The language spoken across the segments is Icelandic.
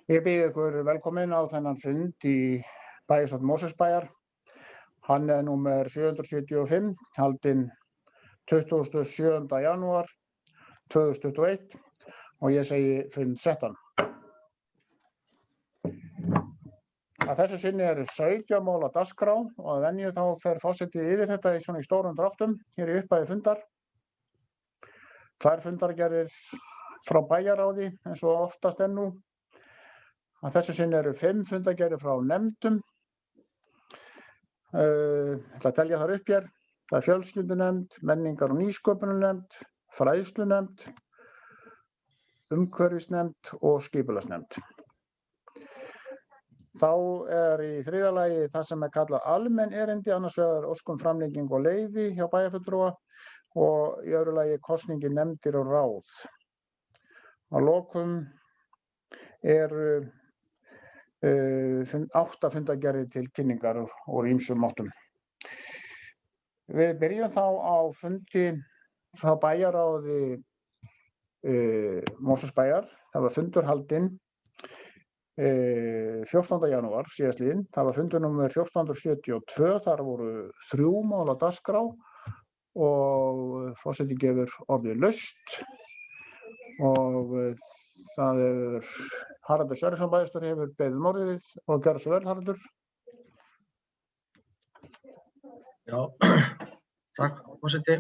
Ég býð ykkur velkomin á þennan fund í bæjarstjórn Mosfellsbæjar. Hann númer 775, haldinn 27. janúar 2021 og ég segi fund settan. Að þessu sinni eru 17 mál á dagskrá og að venju þá fer forseti yfir þetta í stórum dráttum hér í upphafi fundar. 2 fundargerðir frá bæjarráði eins og oftast nú. Að þessu sinni eru 5 fundargerðir frá nefndum. Ég ætla að telja þar upp hér. Það er fjölskyldunefnd, menningar- og nýsköpunarnefnd, fræðslunefnd, umhverfisnefnd og skipulagsnefnd. Þá er í þriðja lagi það sem er kallað almenn erindi, annars vegar ósk framlenging og leyfi hjá bæjarfulltrúa og í öðru lagi kosningi nefndir og ráð. Að lokum eru 8 fundargerðir til kynningar úr ýmsum áttum. Við byrjum þá á fundi frá bæjarráði Mosfellsbæjar. Það var fundur haldinn 14. janúar síðastliðinn. Það var fundur númer 1472. Þar voru 3 mál á dagskrá og forseti gefur orðið laust og það er Haraldur Sverrisson bæjarstjóri hefur beðið orðið og gjörðu svo vel, Haraldur. Já, takk forseti.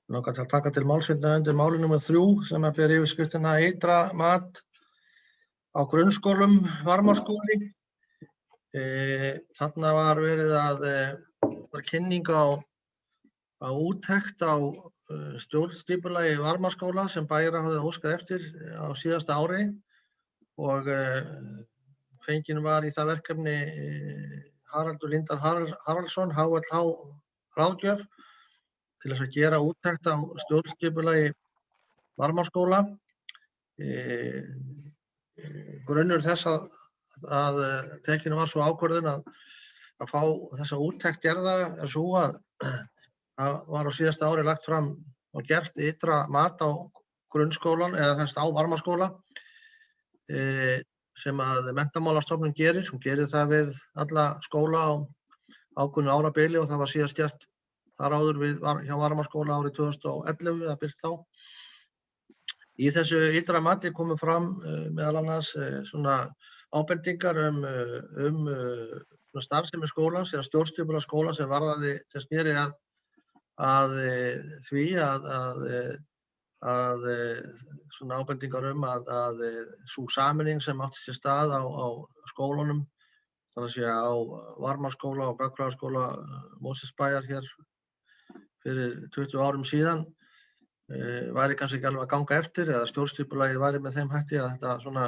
Mig langar til að taka til máls undir máli númer 3 sem ber yfirskriftina ytra mat á grunnskólum, Varmárskóli. Þarna var verið var kynning á úttekt á stjórnskipulagi Varmárskóla sem bæjarráð hafði óskað eftir á síðasta ári og fenginn var í það verkefni Haraldur Lyngdal Haraldsson, HLH ráðgjöf, til þess að gera úttekt á stjórnskipulagi Varmárskóla. Grunnur þess að tekinu var svo ákvörðun að fá þessa úttekt gerða er svo að það var á síðasta ári lagt fram og gert ytra mat á grunnskólan eða þess á Varmárskóla sem að Menntamálastofnun gerir. Hún gerir það við alla skóla á ákveðnu árabili og það var síðast gert þar áður hjá Varmárskóla árið 2011 eða birt þá. Í þessu ytra mati komu fram meðal annars svona ábendingar starfsemi skólans eða stjórnskipulag skólans sem varðaði sem sneri að því að svona ábendingar að sú sameining sem átti sér stað á skólunum, þannig að segja á Varmárskóla og Gagnfræðaskóla Mosfellsbæjar hér fyrir 20 árum síðan, væri kannski ekki alveg að ganga eftir eða stjórnskipulagið væri með þeim hætti að þetta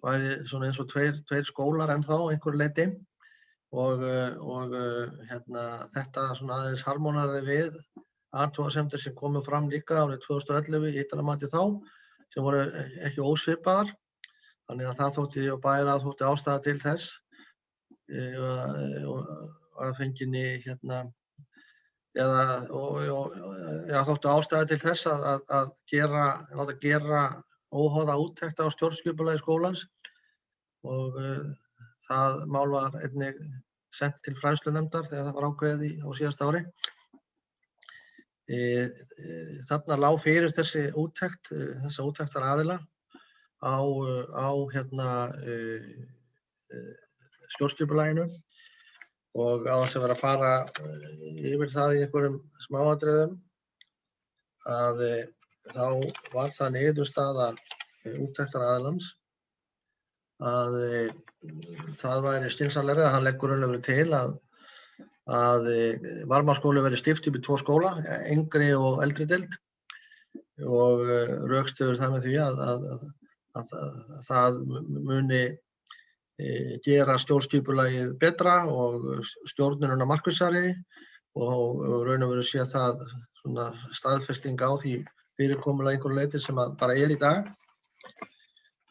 væri svona eins og tveir skólar ennþá einhverju leyti og þetta svona aðeins harmonaði við athugasemdir sem komu fram líka árið 2011 í ytra mati þá sem voru ekki ósvipaðar, þannig að það þótti og bæjarráð þótti ástæða til þess að fenginni þótti ástæða til þess að láta gera óháða úttekt á stjórnskipulagi skólans og það mál var einnig sent til fræðslunefndar þegar það var ákveðið á síðasta ári. Þarna lá fyrir þessa úttектaraðila á stjórnskipulaginu og á þess að vera að fara yfir það í einhverjum smáatriðum að þá var það niðurstaða úttektaraðilans að það væri skynsamlegra að hann leggur raunverulega til að Varmárskóli verði skipt upp í 2 skóla, yngri og eldri deild og rökstyður það með því að það muni gera stjórnskipulagið betra og stjórnunina markvissari og raun og veru sé það svona staðfesting á því fyrirkomulagi einhverju leyti sem bara er í dag.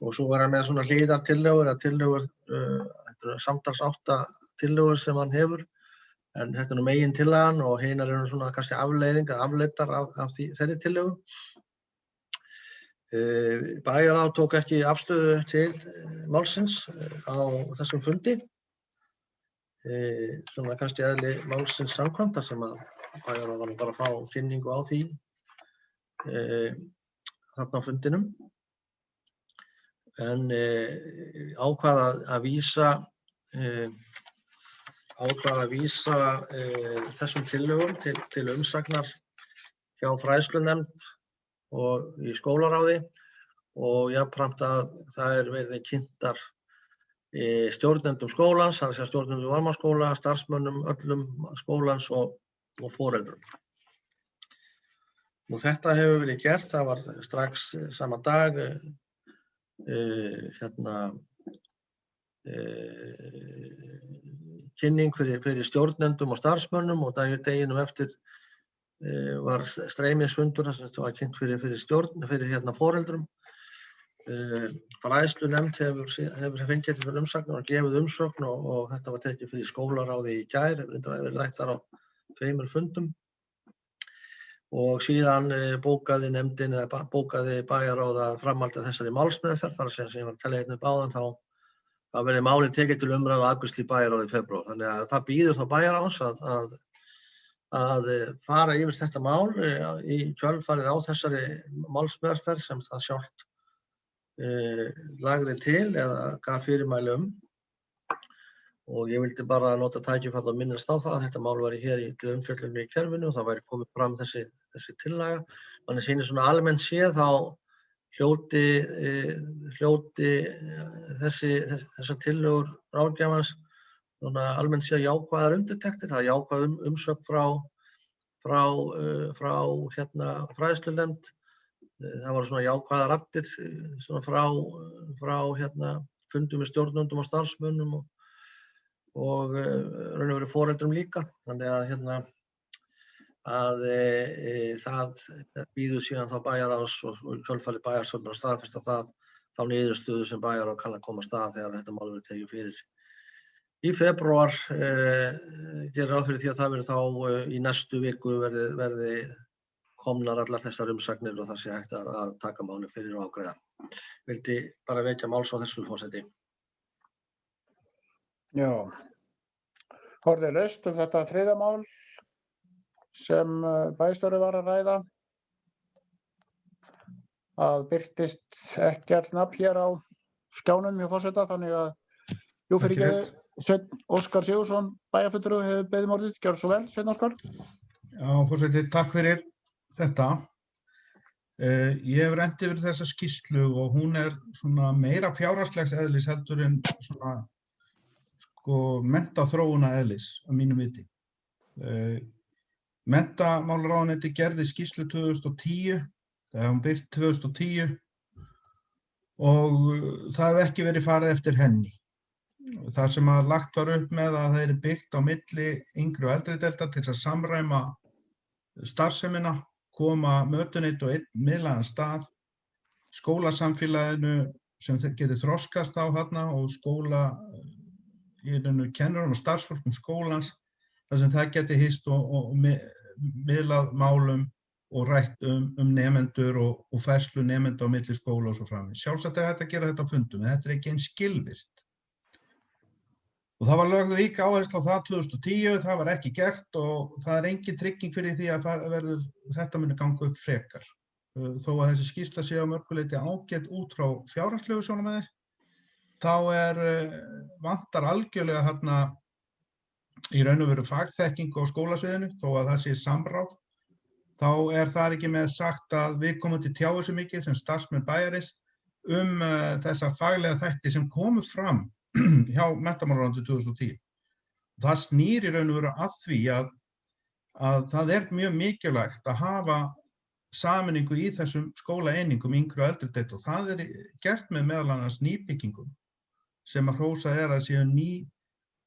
Og svo var hann með svona hliðartillögur þetta eru samtals 8 tillögur sem hann hefur en þetta er nú megintillagan og hinar eru svona kannski afleiddar af þeirri tillögu. Bæjarráð tók ekki afstöðu til málsins á þessum fundi. Svona kannski eðli málsins samkvæmt þar sem að bæjarráð var bara að fá kynningu á því þarna á fundinum. En ákvað að vísa þessum tillögum til umsagnar hjá fræðslunefnd og í skólaráði og jafnframt að það verið kynntar stjórnendum skólans, þar sem stjórnendum Varmárskóla, starfsmönnum öllum skólans og foreldrum. Og þetta hefur verið gert, það var strax sama dag kynning fyrir stjórnendum og starfsmönnum og deginum eftir var streymisfundur þar sem þetta var kynnt fyrir foreldrum. Fræðslunefnd hefur fengið til umsagnar og gefið umsögn og þetta var tekið fyrir skólaráði í gær, hefur verið rætt þar á 2 fundum. Og síðan bókaði nefndin eða bókaði bæjarráð að framhalda þessari málsmeðferð, þar sem ég var að tella hérna upp áðan, þá verði málið tekið til umræðu og afgreiðslu í bæjarráði í febrúar. Þannig að það bíður þá bæjarráðs að fara yfir þetta mál í kjölfarið á þessari málsmeðferð sem það sjálft lagði til eða gaf fyrirmæli Og ég vildi bara nota tækifæri og minnast á það að þetta mál væri hér til umfjöllun í kerfinu og það væri komið fram þessi tillaga. Þannig sýnir svona almennt séð þá hljóti þessar tillögur ráðgjafans svona almennt séð jákvæðar undirtektir. Það er jákvæð umsögn frá fræðslunefnd. Það voru svona jákvæðar raddir svona frá fundum með stjórnendum og starfsmönnum og raun og veru foreldrum líka. Þannig að það býður síðan þá bæjarráðs og kjölfarið bæjarstjórnar að staðfesta þá niðurstöðu sem bæjarráð kann að koma af stað þegar þetta mál verður tekið fyrir. Í febrúar gerir ráð fyrir því að það verður þá í næstu viku verði komnar allar þessar umsagnir og það sé hægt að taka málið fyrir og afgreiða. Vildi bara vekja máls á þessu, forseti. Já, horfði laust þetta þriðja mál sem bæjarstjóri var að ræða. Það birtist ekkert nafn hér á skjánum hjá forseta, þannig að Sveinn Óskar Sigurðsson, bæjarfulltrúi, hefur beðið um orðið. Gjörðu svo vel, Sveinn Óskar. Já, forseti, takk fyrir þetta. Ég hef rennt yfir þessa skýrslu og hún er svona meira fjárhagslegs eðlis heldur en svona menntaþróunar eðlis að mínu viti. Menntamálaráðuneyti gerði skýrslu 2010, það hún birt 2010 og það hefur ekki verið farið eftir henni. Það sem að lagt var upp með að það er byggt á milli yngri og eldri deilda til að samræma starfsemina, koma mötuneyt og einn miðlægan stað, skólasamfélaginu sem getur þroskast á þarna og kennurum og starfsfólkum skólans þar sem það geti hist og miðlað málum og rætt nemendur og færslu nemenda á milli skóla og svo framvegis. Sjálfsagt er hægt að gera þetta á fundum, en þetta er ekki eins skilvirkt. Og það var lögð rík áhersla á það 2010, það var ekki gert og það er engin trygging fyrir því að þetta muni ganga upp frekar. Þó að þessi skýrsla sé á mörgu leyti ágæt út frá fjárhagslegu sjónarmiði, þá vantar algjörlega þarna í raun og veru fagþekkingu á skólasviðinu, þó að það sé samráð, þá það ekki með sagt að viðkomandi tjáir sig mikið sem starfsmenn bæjarins þessa faglega þætti sem komu fram hjá menntamálaráðuneyti 2010. Það snýr í raun og veru að því að það er mjög mikilvægt að hafa sameiningu í þessum skólaeiningum yngri og eldri deilda og það er gert með meðal annars nýbyggingum sem að hrósað að séu ný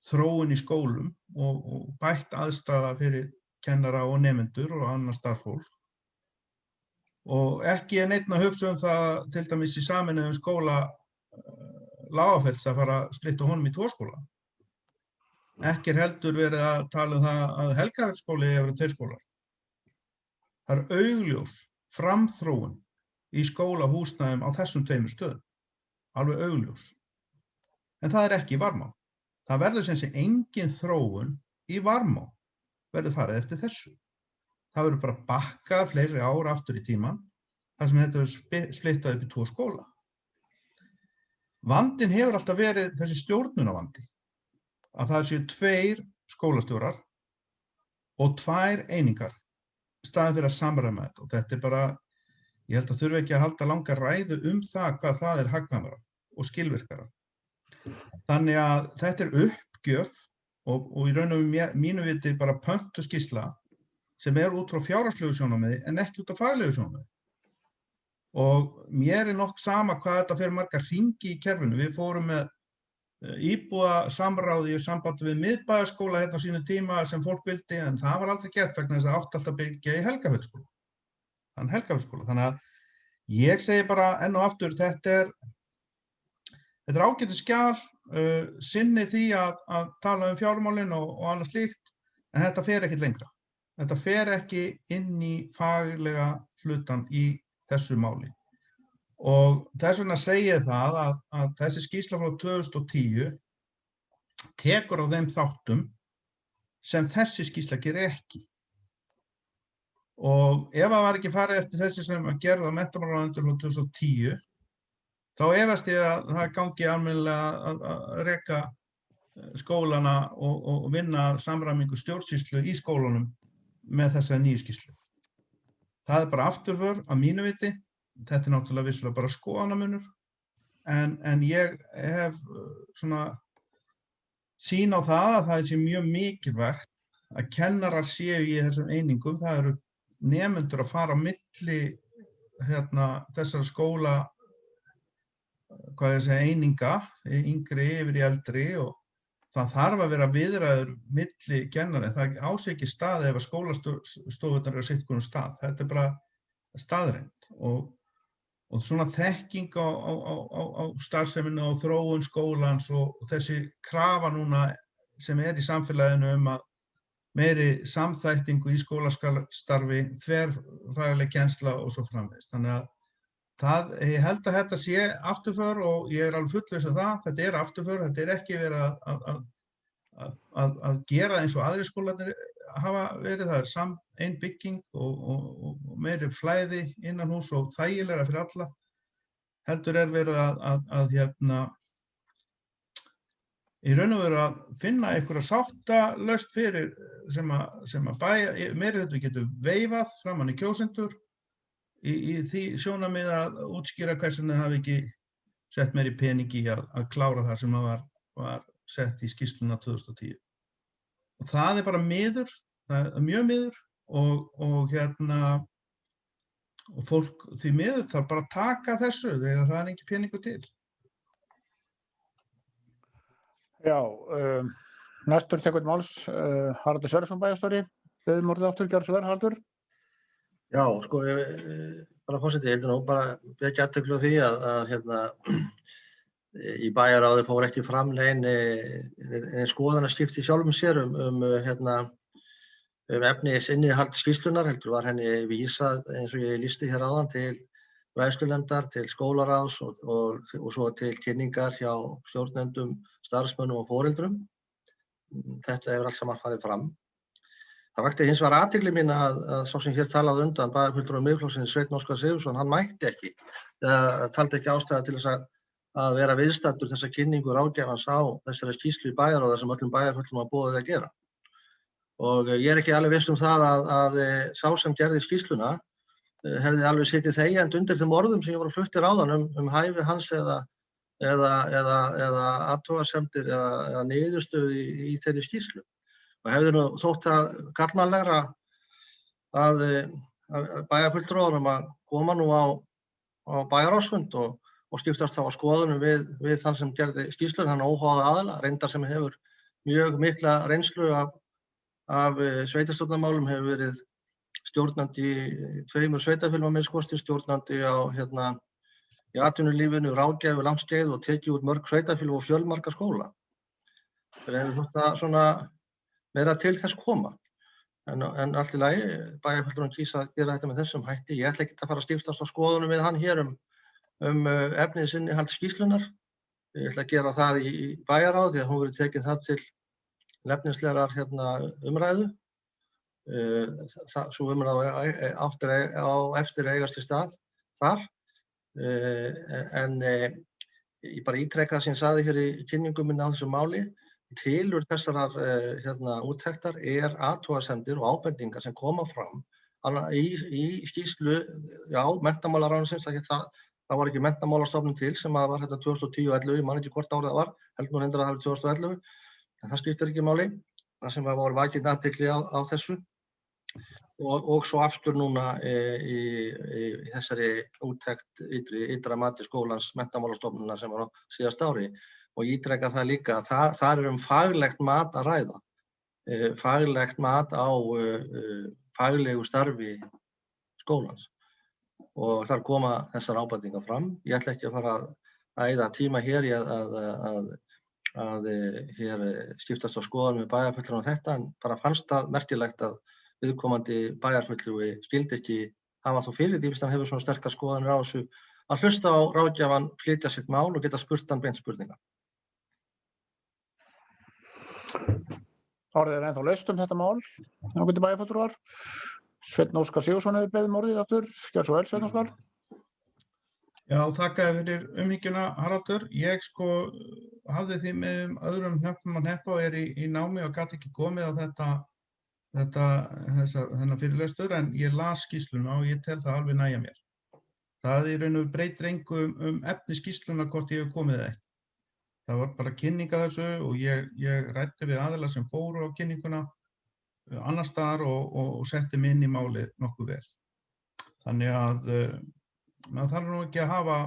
þróun í skólum og bætt aðstaða fyrir kennara og nemendur og annað starfsfólk. Og ekki neitt að hugsa það til dæmis í sameinuðum skóla Lágafells að fara að splitta honum í 2 skóla. Ekki heldur verið að tala það að Helgafells skóli eigi að vera 2 skólar. Það augljós framþróun í skólahúsnæðum á þessum 2 stöðum, alveg augljós. En það ekki í Varmá. Það verður sem sé engin þróun í Varmá verður farið eftir þessu. Það verður bara bakkað fleiri ár aftur í tímann, þar sem þetta verður splittað upp í 2 skóla. Vandinn hefur alltaf verið þessi stjórnunarvandi, að það séu 2 skólastjórar og 2 einingar staðið fyrir að samræma þetta. Og þetta bara, ég held að þurfi ekki að halda langa ræðu það hvað það hagkvæmara og skilvirkara. Þannig að þetta uppgjöf og í raun og mínu viti bara pöntuskýrsla sem út frá fjárhagslegu sjónarmiði en ekki út af faglegu sjónarmiði. Og mér nokk sama hvað þetta fer marga hringi í kerfinu. Við fórum með íbúasamráð í sambandi við miðbæjarskóla hérna á sínu tíma sem fólk vildi, en það var aldrei gert vegna þess að átti alltaf að byggja í Helgafellsskóla. Þannig að ég segi bara enn og aftur, þetta er ágætis skjal, sinnir því að tala fjármálin og annað slíkt, en þetta fer ekkert lengra. Þetta fer ekki inn í faglega hlutan í þessu máli. Og þess vegna segi ég það að þessi skýrsla frá 2010 tekur á þeim þáttum sem þessi skýrsla gerir ekki. Og ef það var ekki farið eftir þessi sem að gerða menntamálaráðuneytið frá 2010, þá efast ég að það gangi almennilega að reka skólana og vinna samræmingu stjórnsýslu í skólanum með þessa nýju skýrslu. Það bara afturför að mínu viti. Þetta náttúrulega vissulega bara skoðanamunur, en ég hef svona sýn á það að það sé mjög mikilvægt að kennarar séu í þessum einingum. Það eru nemendur að fara á milli þessara skóla, eininga, yngri yfir í eldri, og það þarf að vera viðræður milli kennara. Það á sig ekki stað ef að skólastofurnar eru á sitt hvorum stað. Þetta er bara staðreynd. Og svona þekking á starfseminu og þróun skólans og þessi krafa núna sem í samfélaginu að meiri samþættingu í skólastarfi, þverfagleg kennsla og svo framvegis. Þannig að ég held að þetta sé afturför og ég alveg fullviss það. Þetta afturför, þetta ekki verið að gera eins og aðrir skólarnir hafa verið. Það ein bygging og meiri flæði innan hús og þægilegra fyrir alla. Heldur verið í raun og veru að finna einhverja sáttalaust fyrir sem að meirihluti getur veifað framan í kjósendur í því sjónarmið að útskýra hversu það hafi ekki sett meiri pening í að klára það sem var sett í skýrsluna 2010. Og það bara miður, það mjög miður og fólk því miður þarf bara að taka þessu þegar það engin peningur til. Já, næstur tekur máls Haraldur Sverrisson bæjarstjóri. Biðjum orðið aftur, gjörðu svo vel, Haraldur. Já, sko, bara forseti, ég heldur nú bara vekja athygli á því að í bæjarráði fór ekki fram nein skoðanaskipti í sjálfum sér efnisinnihald skýrslunnar, heldur var henni vísað eins og ég lýsti hér áðan til fræðslunefndar, til skólaráðs og svo til kynningar hjá stjórnendum, starfsmönnum og foreldrum. Þetta hefur allt saman farið fram. Það vakti hins vegar athygli mín að sá sem hér talaði undan, bæjarfulltrúi Miðflokksins Sveinn Óskar Sigurðsson, hann mætti ekki, taldi ekki ástæða til þess að vera viðstaddur þessa kynningu ráðgjafans á þessari skýrslu í bæjarráði sem öllum bæjarfulltrúum var boðið að gera. Og ég ekki alveg viss það að sá sem gerði skýrsluna hefði alveg sitið þegjandi undir þeim orðum sem ég var fluttir áðan hæfi hans eða athugasemdir eða niðurstöðu í þeirri skýrslu. Og hefði nú þótt það gallmannlegra að bæjarfulltrúunum að koma nú á bæjarráðsfund og skiptast þá á skoðunum við þann sem gerði skýrsluna, hann óháða aðila, reyndar sem hefur mjög mikla reynslu af sveitarstjórnarmálum, hefur verið stjórnandi í 2 sveitarfélögum að minnsta kosti, stjórnandi í atvinnulífinu, ráðgjafi langt skeið og tekið út mörg sveitarfélög og fjölmarga skóla. Það hefur þótt að svona meira til þess koma. En allt í lagi, bæjarfulltrúinn kýs að gera þetta með þessum hætti. Ég ætla ekki að fara að skiptast á skoðunum við hann hér efnið innihald skýrslunnar. Ég ætla að gera það í bæjarráð því að hún verður tekin það til efnislegrar umræðu. Sú umræða á eftir eigast til stað þar. En ég bara ítreka það sem ég sagði hér í kynningu minni á þessu máli. Tilurð þessarar úttektar athugasemdir og ábendingar sem koma fram í skýrslu, menntamálaráðuneytisins, það var ekki Menntamálastofnun til sem var þetta 2010-11, ég man ekki hvort árið það var, held nú reyndar að það hafi 2011, en það skiptir ekki máli, það sem var vakin athygli á þessu. Og svo aftur núna í þessari úttekt ytra mati skólans Menntamálastofnunar sem var á síðasta ári. Og ég ítreka það líka að þar faglegt mat að ræða, faglegt mat á faglegu starfi skólans. Og þar koma þessar ábendingar fram. Ég ætla ekki að fara að eyða tíma hér í að hér skiptast á skoðun með bæjarfulltrúa um þetta, en bara fannst það merkilegt að viðkomandi bæjarfulltrúi skildi ekki hafa þó fyrir því, hann hefur svona sterkar skoðanir á þessu, að hlusta á ráðgjafann, flytja sitt mál og geta spurt hann beint spurninga. Orðið ennþá laust þetta mál, ágætu bæjarfulltrúar. Sveinn Óskar Sigurðsson hefur beðið orðið aftur. Gjörðu svo vel, Sveinn Óskar. Já, þakka fyrir umhyggjuna, Haraldur. Ég hafði því með öðrum hnöppum að hneppa og í námi og gat ekki komið á þennan fyrirlestur, en ég las skýrsluna og ég tel það alveg nægja mér. Það í raun og breytir engu efni skýrsluna hvort ég hef komið eða ekki. Það var bara kynning að þessu og ég ræddi við aðila sem fóru á kynninguna annars staðar og setti mig inn í málið nokkuð vel. Þannig að maður þarf nú ekki að hafa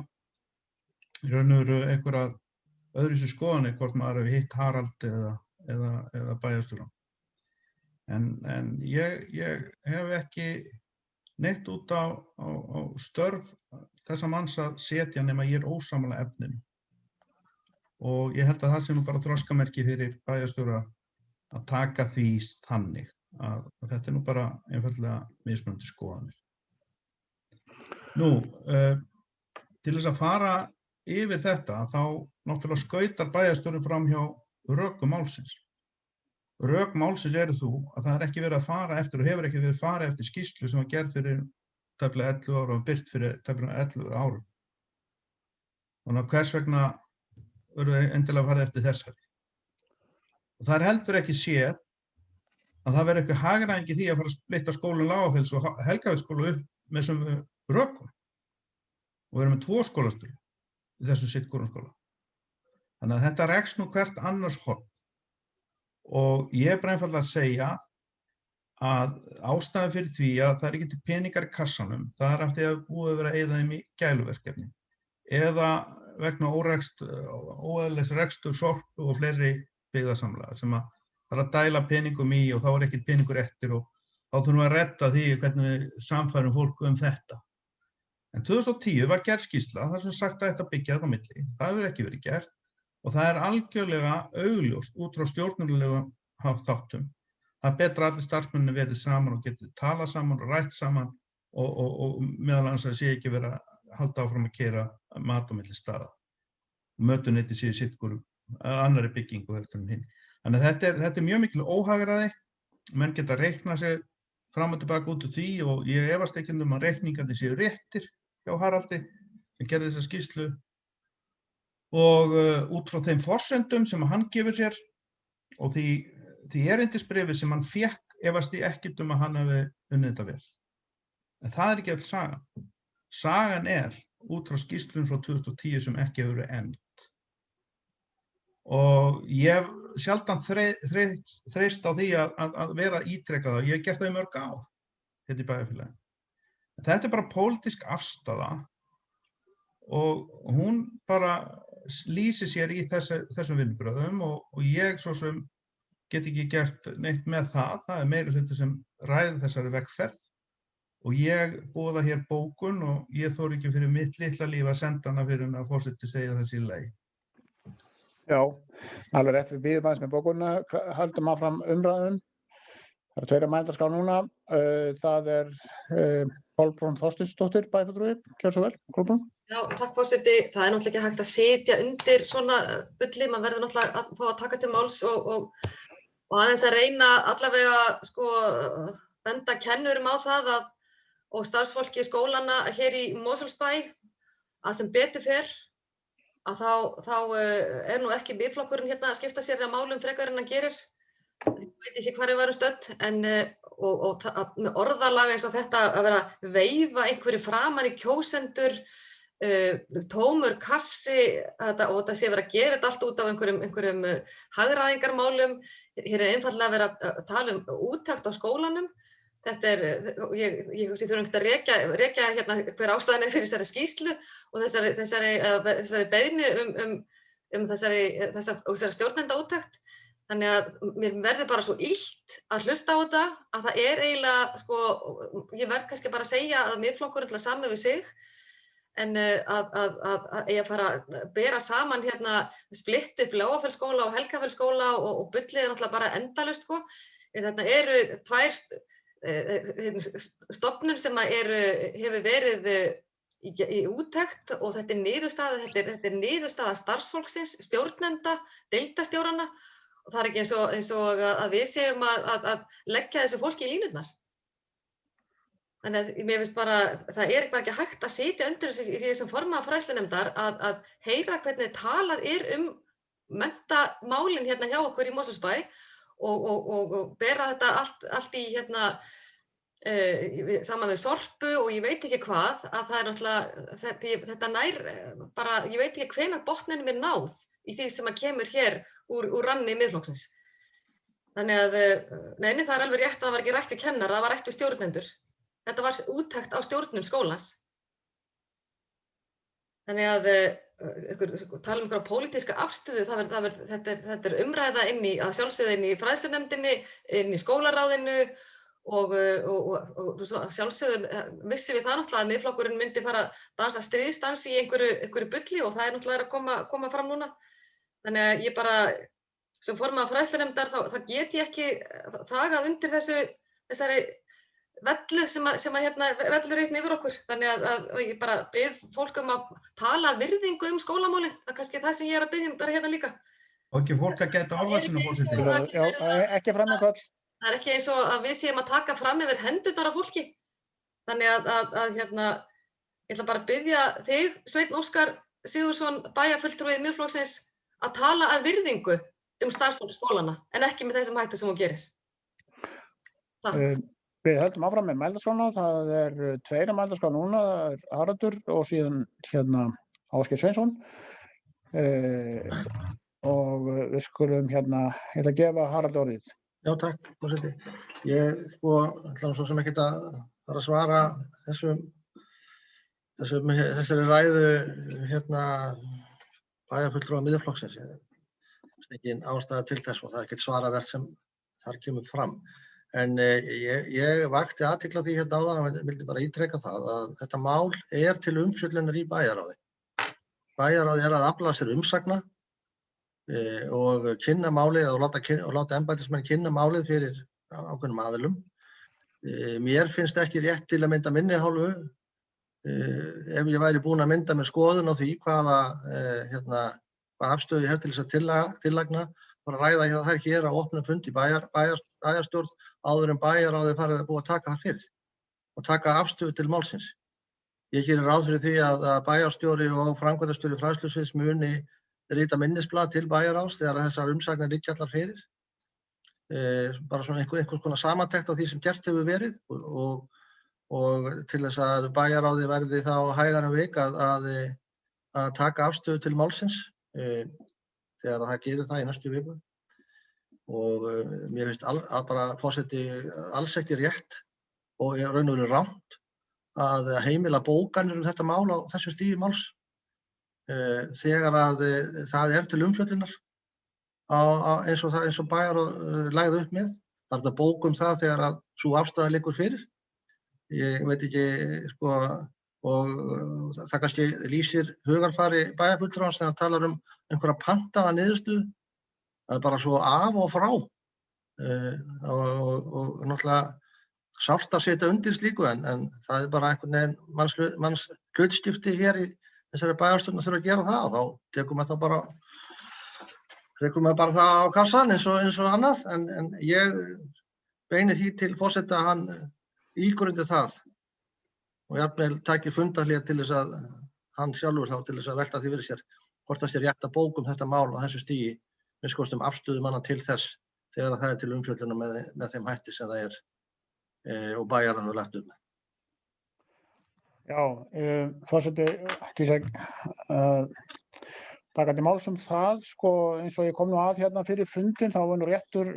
í raun og veru einhverja öðruvísi skoðanir hvort maður hefur hitt Harald eða bæjarstjórann. En ég hef ekki neitt út á störf þessa manns að setja nema ég ósammála efninu. Og ég held að það sé nú bara þroskamerki fyrir bæjarstjóra að taka því þannig að þetta nú bara einfaldlega mismunandi skoðanir. Nú, til þess að fara yfir þetta þá náttúrulega skautar bæjarstjórinn fram hjá rökum málsins. Rök málsins eru að það ekki verið að fara eftir og hefur ekki verið að fara eftir skýrslu sem var gerð fyrir tæplega 11 ára og birt fyrir tæplega 11 árum. Þannig að hvers vegna verður endilega að fara eftir þessari. Og það heldur ekki séð að það verður eitthvað hagræðing í því að fara að splitta skólinn Lágafells og Helgafells upp með sömu rökum. Og við erum með 2 skólastöðu í þessum sitt grunnskóla. Þannig að þetta rekst nú hvert annars horn. Og ég er bara einfaldlega að segja að ástæðan fyrir því að það ekki til peningar í kassanum, það af því að búið að vera að eyða þeim í gæluverkefni eða vegna óeðlilegs rekstur, sorpu og fleiri byggðasamlaga sem að það að dæla peningum í og þá er ekkert peningur eftir og þá þurfum við að redda því hvernig við samfærum fólk þetta. En 2010 var gerð skýrsla þar sem sagt að þetta byggja þetta á milli. Það hefur ekki verið gert og það er algjörlega augljóst út frá stjórnunarlegum þáttum. Það er betra að allir starfsmennirnir verið saman og getur talað saman og rætt saman og meðal annars að sé ekki vera að halda áfram að keyra mat á milli staða. Mötuneyti séu sitt hvoru annarri byggingu heldur en hinn. Þannig að þetta er mjög mikil óhagræði. Menn geta reiknað sér fram og tilbaka út úr því og ég efast ekki að reikningarnir séu réttir hjá Haraldi sem gerði þessa skýrslu og út frá þeim forsendum sem hann gefur sér og því erindisbréfi sem hann fékk efast ég ekkert að hann hafi unnið þetta vel. En það er ekki öll sagan. Sagan er út frá skýrslunum frá 2010 sem ekki hefur verið efnd. Og ég hef sjaldan þreist á því að vera ítrekað og ég hef gert það í mörg ár hérna í bæjarfélagi. Þetta er bara pólitísk afstaða og hún bara lýsir sér í þessum vinnubrögðum og ég svo sem get ekki gert neitt með það. Það er meiri hluti sem ræður þessari vegferð og ég boða hér bókun og ég þori ekki fyrir mitt litla líf að senda hana fyrir að forseti segja þessi í lagi. Já, alveg rétt, við bíðum aðeins með bókunna, höldum áfram umræðum. Það eru tveir á mælendaskrá núna. Það Kolbrún Þorsteinsdóttir, bæjarfulltrúi. Gjörðu svo vel, Kolbrún. Já, takk forseti. Það náttúrulega ekki hægt að sitja undir svona bulli. Maður verður náttúrulega að fá að taka til máls og aðeins að reyna allavega sko benda kennurum á það og starfsfólki skólanna hér í Mosfellsbæ að sem betur fer að þá nú ekki Miðflokkurinn hérna að skipta sér að málum frekar en hann gerir. Ég veit ekki hvar við varum stödd en með orðalag eins og þetta að vera að veifa einhverju framan í kjósendur, tómur kassi og þetta sé verið að gera þetta allt út af einhverjum hagræðingarmálum. Hér einfaldlega að vera að tala úttekt á skólanum. Þetta ég þurfi ekki að rekja hérna hver ástæðan fyrir þessari skýrslu og þessari beiðni þessari stjórnendaúttekt. Þannig að mér verður bara svo illt að hlusta á þetta að það eiginlega, sko, ég verð kannski bara að segja að Miðflokkurinn til að samið við sig en að ég fara að bera saman hérna, splitt upp Lágafellsskóla og Helgafellsskóla og bullið náttúrulega bara endalaust, sko. Þetta eru tvær stofnun sem hefur verið í úttekt og þetta er niðurstaða starfsfólksins, stjórnenda, deildarstjóranna. Og það er ekki eins og að við séum að leggja þessu fólki í línurnar. Þannig að mér finnst bara, það er bara ekki hægt að sitja undir þessu í þessum formaður fræðslunefndar að heyra hvernig talað menntamálin hérna hjá okkur í Mosfellsbæ og bera þetta allt í hérna saman við Sorpu og ég veit ekki hvað, að það náttúrulega, þetta nær bara, ég veit ekki hvenær botninum náð í því sem kemur hér úr ranni Miðflokksins. Þannig að, það er alveg rétt að það var ekki rætt við kennara, það var rætt við stjórnendur. Þetta var úttekt á stjórnun skólans. Þannig að tala einhverja pólitíska afstöðu, þetta umræða að sjálfsögðu inn í fræðslunefndinni, inn í skólaráðinu og sjálfsögðu vissum við það náttúrulega að Miðflokkurinn myndi fara að dansa stríðsdans í einhverju bulli og það náttúrulega að koma fram núna. Þannig að ég bara, sem formaður fræðslunefndar, þá get ég ekki þagað undir þessari vellu sem hérna vellur einn yfir okkur. Þannig að ég bara bið fólk að tala virðingu skólamálin. Það er kannski það sem ég að biðja bara hérna líka. Og ekki fólk að geta álvarsinu fólki. Já, ekki fram með kvöld. Það er ekki eins og að við séum að taka fram yfir hendurnar á fólki. Þannig að hérna, ég ætla bara að biðja þig, Sveinn Óskar Sigurðsson, bæjarfulltrúi Miðflokksins, að tala að virðingu starfsfólk skólana, en ekki með þessum hætti sem hún gerir. Takk. Við höldum áfram með mælendaskránna. Það tveir á mælendaskrá núna, það Haraldur og síðan hérna Ásgeir Sveinsson. Og við skulum hérna, ég ætla að gefa Haraldur orðið. Já, takk, forseti. Ég ætla svo sem ekkert að fara að svara þessari ræðu hérna bæjarfulltrúa Miðflokksins. Það er ekki ástæða til þess og það er ekkert svaravert sem þar kemur fram. En ég vakti athygli á því hérna áðan og vildi bara ítreka það að þetta mál til umfjöllunar í bæjarráði. Bæjarráði að afla sér umsagna og kynna málið og láta embættismenn kynna málið fyrir ákveðnum aðilum. Mér finnst ekki rétt til að mynda minni hálfu ef ég væri búinn að mynda með skoðun á því hvaða afstöðu ég hef til þess að tillagna og ræða það hér á opnum fundi bæjarstjórn áður en bæjarráðið farið að búa að taka það fyrir og taka afstöðu til málsins. Ég geri ráð fyrir því að bæjarstjóri og framkvæmdastjóri fræðslusviðs muni rita minnisblað til bæjarráðs þegar þessar umsagnir liggja allar fyrir. Bara svona einhvers konar samantekt á því sem gert hefur verið og til þess að bæjarráðið verði þá hægar en vik að taka afstöðu til málsins þegar það gerir það í næstu viku. Og mér finnst bara forseti alls ekki rétt og í raun og veru rangt að heimila bókanir þetta mál á þessu stigi máls þegar að það til umfjöllunar eins og bæjarráð lagði upp með. Það er þetta bókum það þegar að sú afstaða liggur fyrir. Ég veit ekki, og það kannski lýsir hugarfari bæjarfulltrúans þegar hann talar einhverja pantaða niðurstöðu. Það er bara svo af og frá. og náttúrulega sárt að setja undir slíku en það bara einhvern veginn manns hlutskipti hér í þessari bæjarstjórn að þurfa að gera það og þá tekur maður bara það á kassan eins og annað en ég beini því til forseta að hann ígrundir það og jafnvel taki fundarhlé til þess að hann sjálfur þá til þess að velta því fyrir sér hvort það sé rétt að bóka þetta mál á þessu stigi minnst afstöðu manna til þess þegar það til umfjöllunar með þeim hætti sem það og bæjarráð hefur lagt upp. Já, forseti, taka til máls það, sko, eins og ég kom nú að hérna fyrir fundin, þá var nú réttur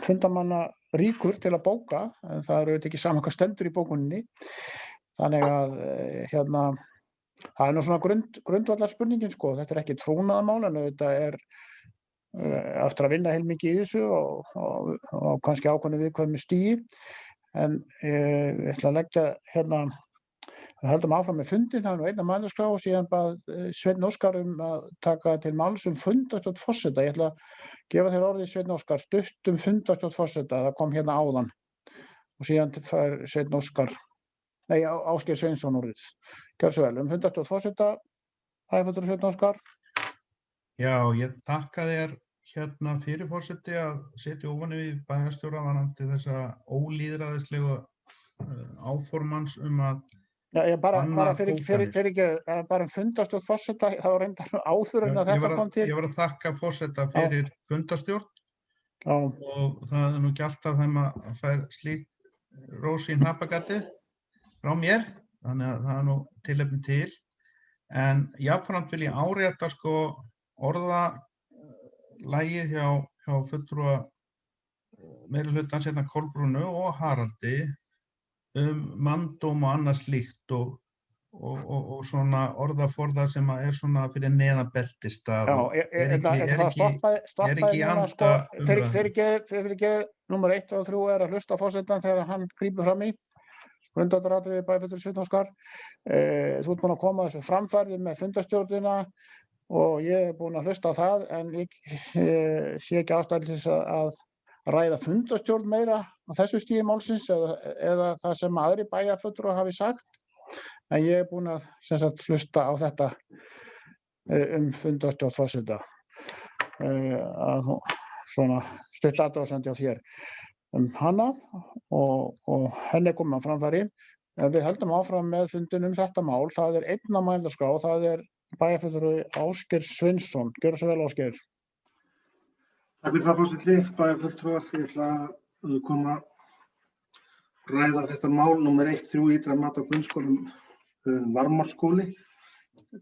fundamanna ríkur til að bóka, en það auðvitað ekki saman hvað stendur í bókuninni. Þannig að það nú svona grundvallar spurningin, sko, þetta ekki trúnaðarmál, en auðvitað eftir að vinna heilmikið í þessu og kannski ákveðnu viðkvæmu stigi. En ég ætla að leggja hérna, við höldum áfram með fundin, það nú einn mælendaskrá og síðan bað Sveinn Óskar að taka til máls fundarstjórn forseta. Ég ætla að gefa þér orðið Sveinn Óskar, stutt fundarstjórn forseta, það kom hérna áðan. Og síðan fær Sveinn Óskar, Ásgeir Sveinsson orðið. Gjörðu svo vel, fundarstjórn forseta, hægfættur Sveinn Óskar. Já, ég þakka þér hérna fyrir forseti að setja ofan við bæjarstjóra varðandi þessa ólýðræðislegu áformans að Já, ég bara fyrir bara fundarstjórn forseta, það var reyndar áður en að þetta kom til. Ég var að þakka forseta fyrir fundarstjórn og það nú ekki alltaf þeim að fær slík rós í hnappagati frá mér, þannig að það nú tilefni til. En jafnframt vil ég árétta orðalagið hjá fulltrúa meirihlutans hérna Kolbrúnu og Haraldi manndóm og annað slíkt og svona orðaforða sem svona fyrir neðan beltistað. Er ekki í anda umræðu. Fyrir ekki númer 1 og 3 að hlusta á forsetann þegar hann grípur fram í. Grundvallaratriði bæjarfulltrúi Sveinn Óskar. Þú ert búin að koma þessu framfærði með fundarstjórnina og ég búin að hlusta á það en ég sé ekki ástæðu til þess að ræða fundarstjórn meira á þessu stigi málsins eða það sem aðri bæjarfulltrúar hafi sagt. En ég búin að hlusta á þetta fundarstjórn forseta. Svona stutt athugasemd hjá þér hana og henni komið á framfæri. Við höldum áfram með fundin þetta mál. Það einn á mælendaskrá, það bæjarfulltrúi Ásgeir Sveinsson. Gjörðu svo vel, Ásgeir. Takk fyrir það, forseti, bæjarfulltrúar. Ég ætla að koma að ræða þetta mál númer 1-3 ytra mat á grunnskólum Varmárskóli.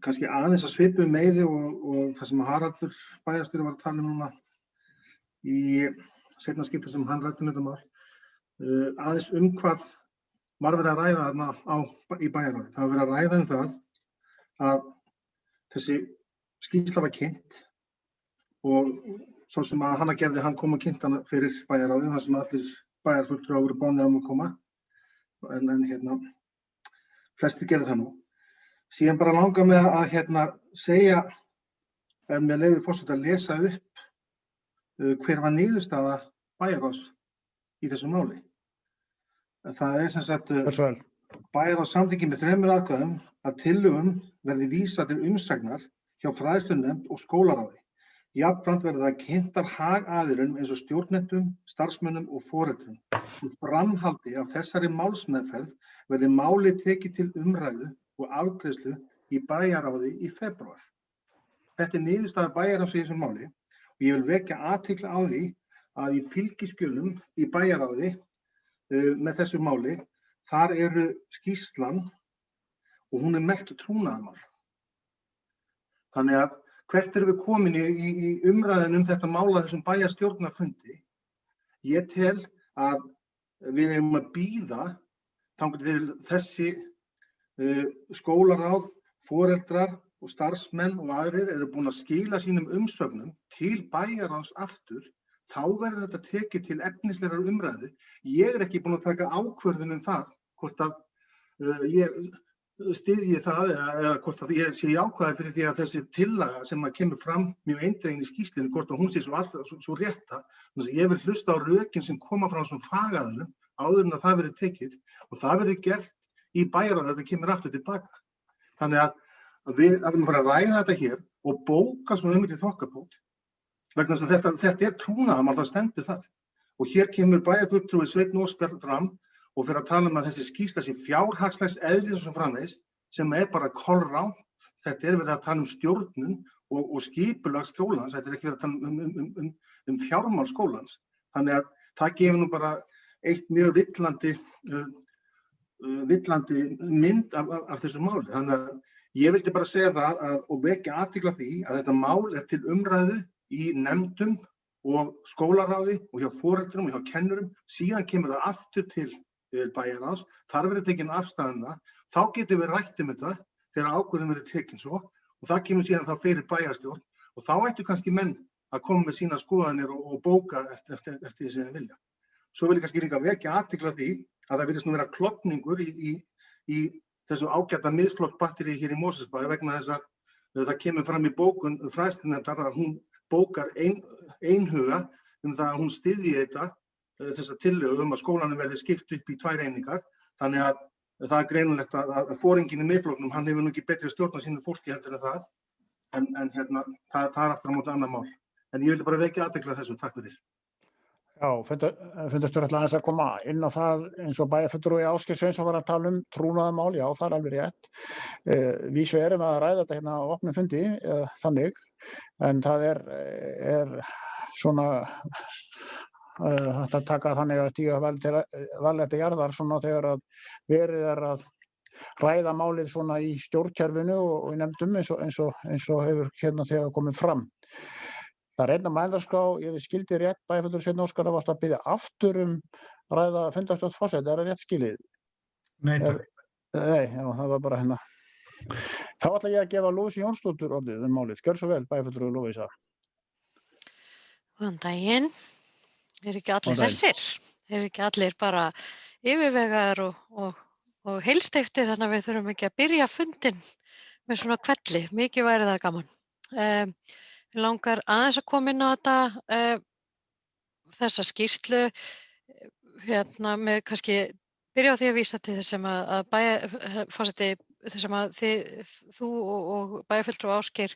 Kannski aðeins að svipa meiði og það sem Haraldur bæjarstjóri var að tala núna í seinna skipti sem hann ræddi þetta mál. Aðeins hvað var verið að ræða þarna í bæjarráði. Það var verið að ræða það að þessi skýrsla var kynnt og svo sem að hann kom að kynnt hana fyrir bæjarráðið, þar sem allir bæjarfulltrúar voru boðnir að koma, en flestir gerðu það nú. Síðan bara langar mig að segja, ef mér leyfir forseta að lesa upp hver var niðurstaða bæjarráðs í þessu máli. Það sem sagt bæjarráð samþykkir með 3 atkvæðum að tillögum verði vísað til umsagnar hjá fræðslunefnd og skólaráði. Jafnframt verða kynntar hagaðilum eins og stjórnendum, starfsmönnum og foreldrum. Í framhaldi af þessari málsmeðferð verði málið tekið til umræðu og afgreiðslu í bæjarráði í febrúar. Þetta niðurstaða bæjarráðs í þessu máli og ég vil vekja athygli á því að í fylgiskjölum í bæjarráði með þessu máli, þar skýrslan og hún merkt trúnaðarmál. Þannig að hvert við komin í umræðin þetta mál að þessum bæjarstjórnarfundi? Ég tel að við eigum að bíða þangað til þessi skólaráð, foreldrar og starfsmenn og aðrir búin að skila sínum umsögnum til bæjarráðs aftur. Þá verður þetta tekið til efnislegrar umræðu. Ég ekki búin að taka ákvörðun það hvort að ég styðji það eða hvort að ég sé jákvæður fyrir því að þessi tillaga sem að kemur fram mjög eindregin í skýrslunni, hvort að hún sé svo rétta. Þannig að ég vil hlusta á rökin sem koma frá þessum fagaðilum áður en að það verður tekið og það verður gert í bæjarráði að þetta kemur aftur tilbaka. Þannig að við ætlum að fara að ræða þetta hér og bóka svo mikið þokkabót vegna þess að þetta trúnaðarmál, það stendur þar. Og hér kemur bæjarfulltrúi Sveinn Óskar fram og fyrir að tala að þessi skýrsla sé fjárhagslegs eðlis og svo framvegis sem bara kolrangt. Þetta verið að tala stjórnun og skipulag skólans, þetta ekki verið að tala um fjármál skólans. Þannig að það gefur nú bara eitt mjög villandi mynd af þessu máli. Þannig að ég vildi bara segja það og vekja athygli á því að þetta mál til umræðu í nefndum og skólaráði og hjá foreldrum og hjá kennurum, síðan kemur það aftur til bæjarráðs, þar verður tekin afstaðan það, þá getum við rætt þetta þegar ákvörðun verður tekin svo og það kemur síðan þá fyrir bæjarstjórn og þá ættu kannski menn að koma með sína skoðanir og bóka eftir því sem þeir vilja. Svo vil ég kannski líka vekja athygli á því að það virðist nú vera klofningur í þessu ágæta Miðflokksbatteríi hér í Mosfellsbæ vegna þess að það kemur fram í bókun fræðslunefndar að hún bókar einhuga það að hún styðji þessa tillögu að skólanum verði skipt upp í 2 einingar. Þannig að það greinilegt að foringinn í Miðflokknum, hann hefur nú ekki betri stjórn á sínu fólki heldur en það. En það aftur á móti annað mál. En ég vildi bara vekja athygli á þessu. Takk fyrir. Já, fundarstjóri ætla aðeins að koma inn á það eins og bæjarfulltrúi Ásgeir Sveinsson var að tala trúnaðarmál, já, það alveg rétt. Vísu erum að ræða þetta hérna á opnum fundi, þannig, en það er svona hægt að taka þannig að stíga vel til jarðar svona þegar að verið að ræða málið svona í stjórnkerfinu og í nefndum eins og hefur hérna þegar komið fram. Það er einn af mældarskrá, ég skildi rétt bæjarfulltrúi Sveinn Óskar að varst að biðja aftur ræða fundarstjórn forseta, það rétt skilið? Nei, takk. Nei, já, það var bara hérna. Þá ætla ég að gefa Lóvísu Jónsdóttur orðið málið. Gjörðu svo vel, bæjarfulltrúi Lóvísa. Góðan daginn. Ekki allir hressir? Ekki allir bara yfirvegaðir og heilsteyptir þannig að við þurfum ekki að byrja fundinn með svona hvelli. Mikið væri það gaman. Mig langar aðeins að koma inn á þetta, þessa skýrslu, með kannski byrja á því að vísa til þess sem forseti, þess sem að þú og bæjarfulltrúi Ásgeir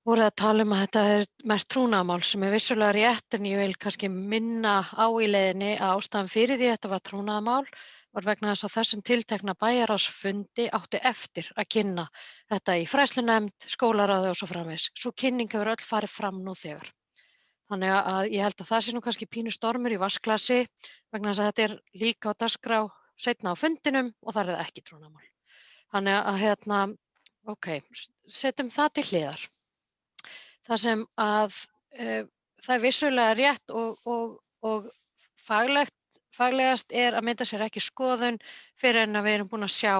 voru að tala að þetta merkt trúnaðarmál sem vissulega rétt en ég vil kannski minna á í leiðinni að ástæðan fyrir því að þetta var trúnaðarmál var vegna þess að þessum tiltekna bæjarráðsfundi átti eftir að kynna þetta í fræðslunefnd, skólaráði og svo framvegis. Sú kynning hefur öll farið fram nú þegar. Þannig að ég held að það sé nú kannski pínu stormur í vatnsglasi vegna þess að þetta er líka á dagskrá seinna á fundinum og þar er það ekki trúnaðarmál. Þannig að setjum það til hliðar. Það sem að það er vissulega rétt og faglegast er að mynda sér ekki skoðun fyrir en að við erum búin að sjá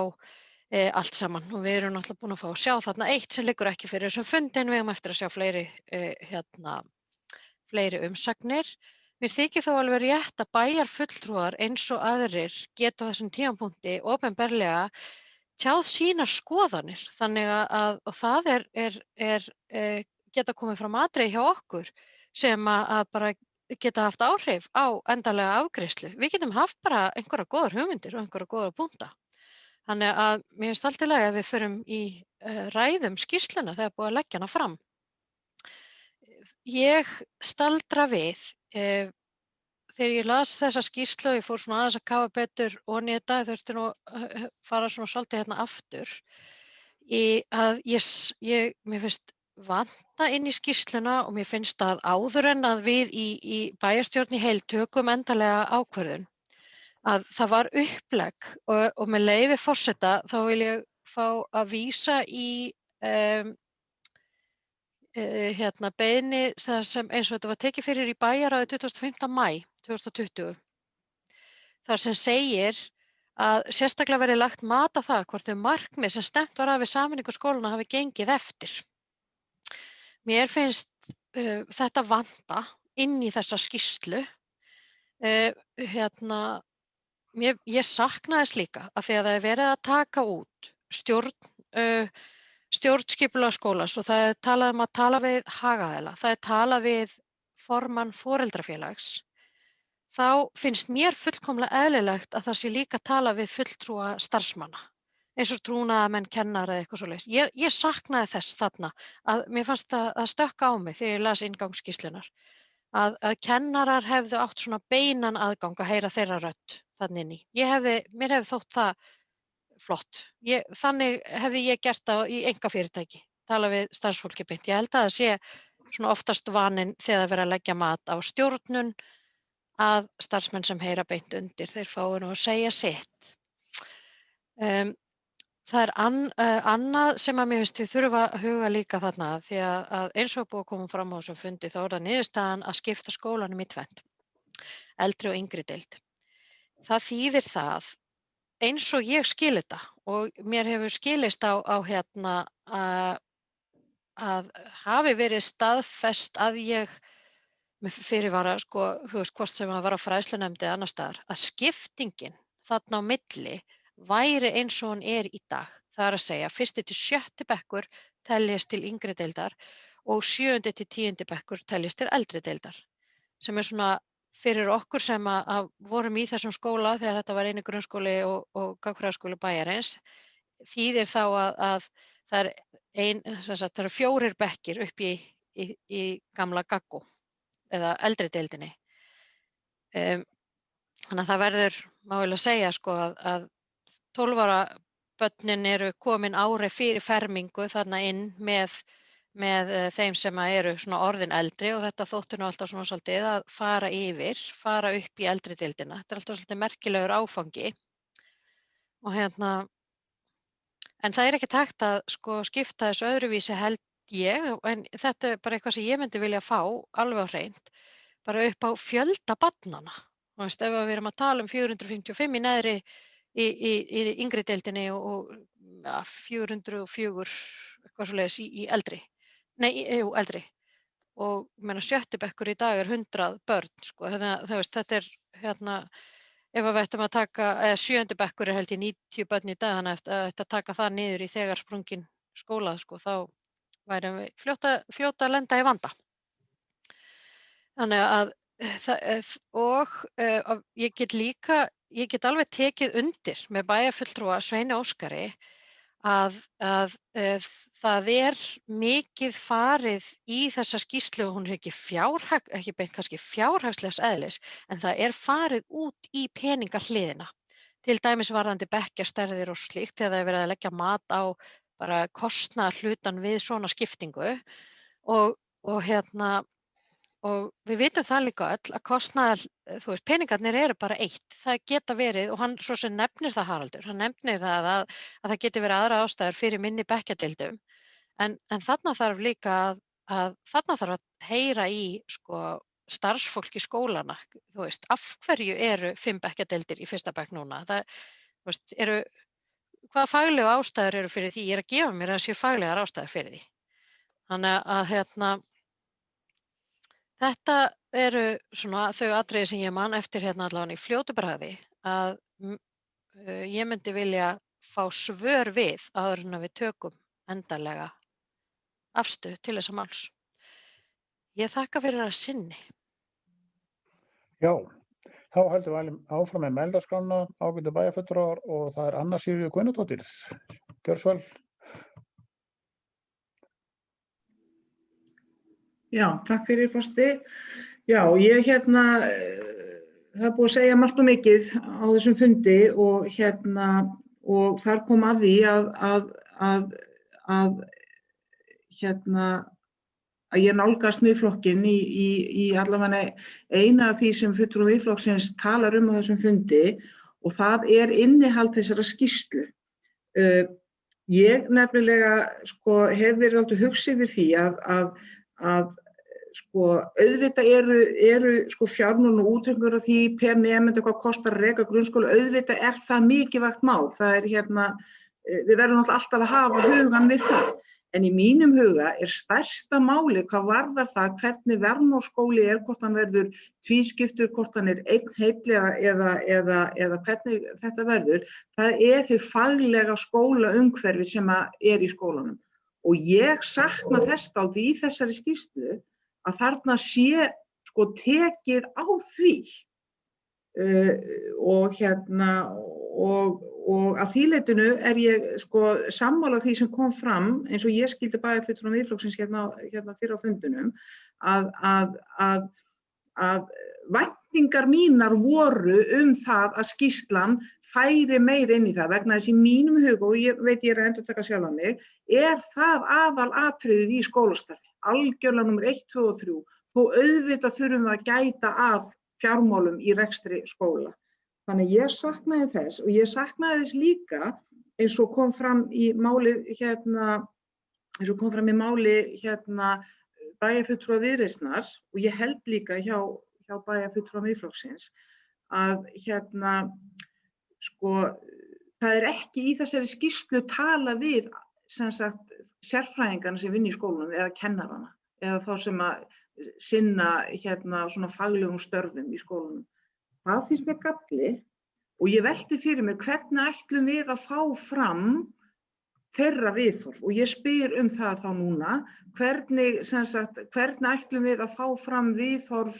allt saman og við erum náttúrulega búin að fá að sjá þarna eitt sem liggur ekki fyrir þessum fundi en við erum eftir að sjá fleiri umsagnir. Mér þykir þó alveg rétt að bæjarfulltrúar eins og aðrir geta á þessum tímapunkti opinberlega tjáð sínar skoðanir þannig að það geta komið fram atriði hjá okkur sem að bara geta haft áhrif á endanlega afgreiðslu. Við getum haft bara einhverja góðar hugmyndir og einhverja góðar punkta. Þannig að mér finnst allt í lagi að við förum í ræðum skýrsluna þegar búið að leggja hana fram. Ég staldra við þegar ég las þessa skýrslu og ég fór svona aðeins að kafa betur og nýta, ég þurfti nú að fara svona svolítið hérna aftur að mér finnst vanta inn í skýrsluna og mér finnst að áður en að við í bæjarstjórn í heild tökum endanlega ákvörðun að það var upplegg og með leyfi forseta þá vil ég fá að vísa í beiðni sem eins og þetta var tekið fyrir í bæjarráði 25. maí 2020 þar sem segir að sérstaklega verði lagt mat á það hvort þau markmið sem stefnt var að við sameiningu skólana hafi gengið eftir. Mér finnst þetta vanta inn í þessa skýrslu. Ég sakna þess líka að því að það er verið að taka út stjórnskipulag skólans og það talað að tala við hagaðila, það talað við formann foreldrafélags, þá finnst mér fullkomlega eðlilegt að það sé líka tala við fulltrúa starfsmanna, eins og trúnaðarmenn, kennara eða eitthvað svoleiðis. Ég saknaði þess þarna að mér fannst að stökka á mig þegar ég las inngangsskýrslunnar, að kennarar hefðu átt svona beinan aðgang að heyra þeirra rödd þarna inn í. Mér hefði þótt það flott. Þannig hefði ég gert það í einkafyrirtæki, tala við starfsfólki beint. Ég held að það sé svona oftast vaninn þegar það verið að leggja mat á stjórnun að starfsmenn sem heyra beint undir, þeir fái nú að segja sitt. Það annað sem að mér finnst við þurfa að huga líka þarna, því að eins og búið að koma fram á þessum fundi þá það niðurstaðan að skipta skólanum í tvennt, eldri og yngri deild. Það þýðir það, eins og ég skil þetta og mér hefur skilist á að hafi verið staðfest að ég með fyrirvara, þú veist, hvort sem að var á fræðslunefnd eða annars staðar, að skiptingin þarna á milli væri eins og hún í dag. Það að segja, 1. til 7. bekkur teljast til yngri deildar og 7. til 10. bekkur teljast til eldri deildar. Sem svona fyrir okkur sem að vorum í þessum skóla þegar þetta var eini grunnskóli og gagnfræðaskóli bæjarins, þýðir þá að það eru 4 bekkir upp í gamla gaggó eða eldri deildinni. Þannig að það verður, má ég segja, að 12 ára börnin eru komin ári fyrir fermingu þarna inn með þeim sem eru svona orðin eldri og þetta þótti nú alltaf svona svolítið að fara upp í eldri deildina. Þetta alltaf svolítið merkilegur áfangi og en það ekkert hægt að skipta þessu öðruvísi held ég, en þetta bara eitthvað sem ég myndi vilja fá alveg á hreint, bara upp á fjölda barnanna. Þú veist, ef við erum að tala 455 í neðri í yngri deildinni og 404 eitthvað svoleiðis í eldri. Eldri. Og meina 7. bekkur í dag 100 börn, þannig að þú veist, þetta ef við ættum að taka 7. bekkur held ég 90 börn í dag, þannig að þetta taka það niður í þegar sprungin skóla, þá værum við fljóta að lenda í vanda. Þannig að ég get alveg tekið undir með bæjarfulltrúa Sveini Óskari að það mikið farið í þessa skýrslu og hún ekki beint kannski fjárhagslegs eðlis, en það farið út í peningahliðina. Til dæmis varðandi bekkjarstærðir og slíkt þegar það verið að leggja mat á bara kostnaðarhlutan við svona skiptingu og við vitum það líka öll að peningarnir eru bara eitt. Það geta verið, og hann svo sem nefnir það Haraldur, hann nefnir það að það geti verið aðra ástæður fyrir minni bekkjadeildum, en þarna þarf líka þarna þarf að heyra í starfsfólki skólana, þú veist, af hverju eru 5 bekkjadeildir í 1. bekk núna? Hvaða faglegu ástæður eru fyrir því? Ég að gefa mér að það séu faglegar ástæður fyrir því. Þannig að þetta eru svona þau atriði sem ég man eftir allavega í fljótu bragði að ég myndi vilja fá svör við áður en við tökum endanlega afstöðu til þessa máls. Ég þakka fyrir að sinni. Já, þá höldum við áfram með meldaskrána, ágætu bæjarfulltrúar og það Anna Sigríður Guðnadóttir. Gjörðu svo vel. Já, takk fyrir forseti. Já, það búið að segja margt og mikið á þessum fundi og þar kom að því að ég nálgast Miðflokkinn í allavega eina af því sem fulltrúi Miðflokksins talar á þessum fundi og það innihald þessara skýrslu. Ég nefnilega hef verið alltaf hugsað yfir því að auðvitað eru fjármálin og útreikningar af því per nemandi hvað kostar að reka grunnskóla, auðvitað það mikilvægt mál. Það við verðum alltaf að hafa hugann við það. En í mínum huga stærsta máli hvað varðar það hvernig Varmárskóli hvort hann verður tvískiptur, hvort hann einn heill eða hvernig þetta verður, það hið faglega skólaumhverfi sem í skólanum. Og ég sakna þess dálítið í þessari skýrslu að þarna sé tekið á því. Og að því leytinu ég sammála því sem kom fram, eins og ég skildi bæjarfulltrúa Miðflokksins hérna fyrr á fundunum, að væntingar mínar voru það að skýrslan færi meira inn í það, vegna þess í mínum huga, og ég veit ég að endurtaka sjálfa mig, það aðalatriðið í skólastarfi, algjörlega númer 1, 2 og 3, þó auðvitað þurfum við að gæta að fjármálum í rekstri skóla. Þannig ég saknaði þess og ég saknaði þess líka eins og kom fram í máli bæjarfulltrúa Viðreisnar og ég held líka hjá bæjarfulltrúa Miðflokksins að það ekki í þessari skýrslu tala við sérfræðingarna sem vinna í skólanum eða kennarana eða þá sem að sinna svona faglegum störfum í skólanum. Það finnst mér galli og ég velti fyrir mér hvernig ætlum við að fá fram þeirra viðhorf og ég spyr það þá núna, hvernig ætlum við að fá fram viðhorf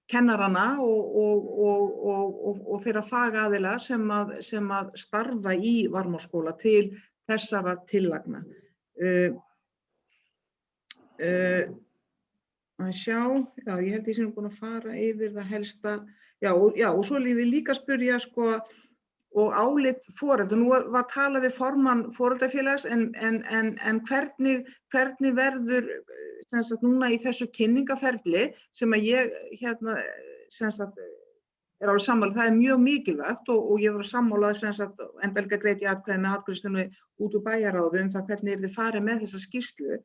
kennarana og þeirra fagaðila sem að starfa í Varmárskóla til þessara tillagna. Ég held ég sem búin að fara yfir það helsta. Og svo vil ég líka spyrja og álit foreldra. Nú var talað við formann foreldrafélags en hvernig verður núna í þessu kynningaferli sem að ég alveg sammála, það mjög mikilvægt og ég var sammála en belga greiddi atkvæði með atkvæðslunni út úr bæjarráði það hvernig þið farið með þessa skýrslu.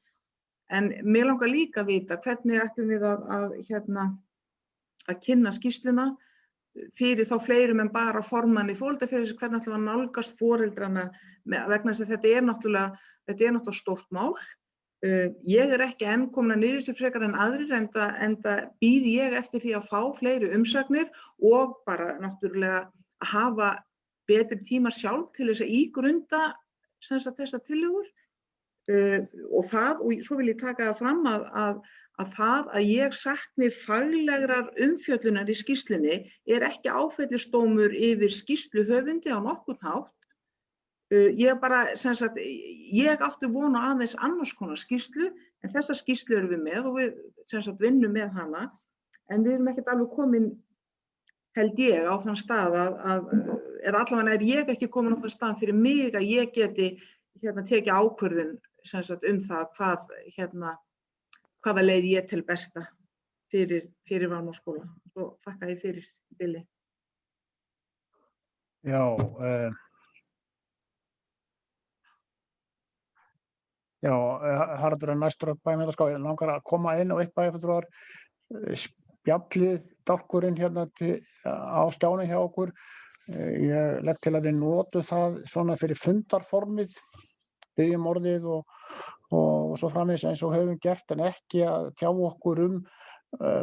En mig langar líka að vita hvernig ætlum við að kynna skýrsluna fyrir þá fleirum en bara formanni foreldrafélagsins, hvernig ætlum við að nálgast foreldrana vegna þess að þetta náttúrulega stórt mál. Ég ekki enn komin að niðurstöðu frekar en aðrir enda bíð ég eftir því að fá fleiri umsagnir og bara náttúrulega að hafa betri tíma sjálf til þess að ígrunda þessar tillögur. Og svo vil ég taka það fram að ég sakni faglegrar umfjöllunar í skýrslunni ekki áfellisdómur yfir skýrsluhöfundi á nokkurn hátt. Ég átti von á aðeins annars konar skýrslu en þessa skýrslu erum við með og við vinnum með hana en við erum ekkert alveg komin held ég á þann stað eða allavega ég ekki komin á þann stað fyrir mig að ég geti tekið ákvörðun það hvaða leið ég til besta fyrir Varmárskóla. Svo þakka ég fyrir bili. Haraldur næstur að bæjarmenntaskrá. Ég langar að koma inn á eitt bæjarfulltrúar. Spjallið dálkurinn á skjánum hjá okkur. Ég legg til að við notum það svona fyrir fundarformið, byggjum orðið og svo framvegis eins og höfum gert en ekki að tjá okkur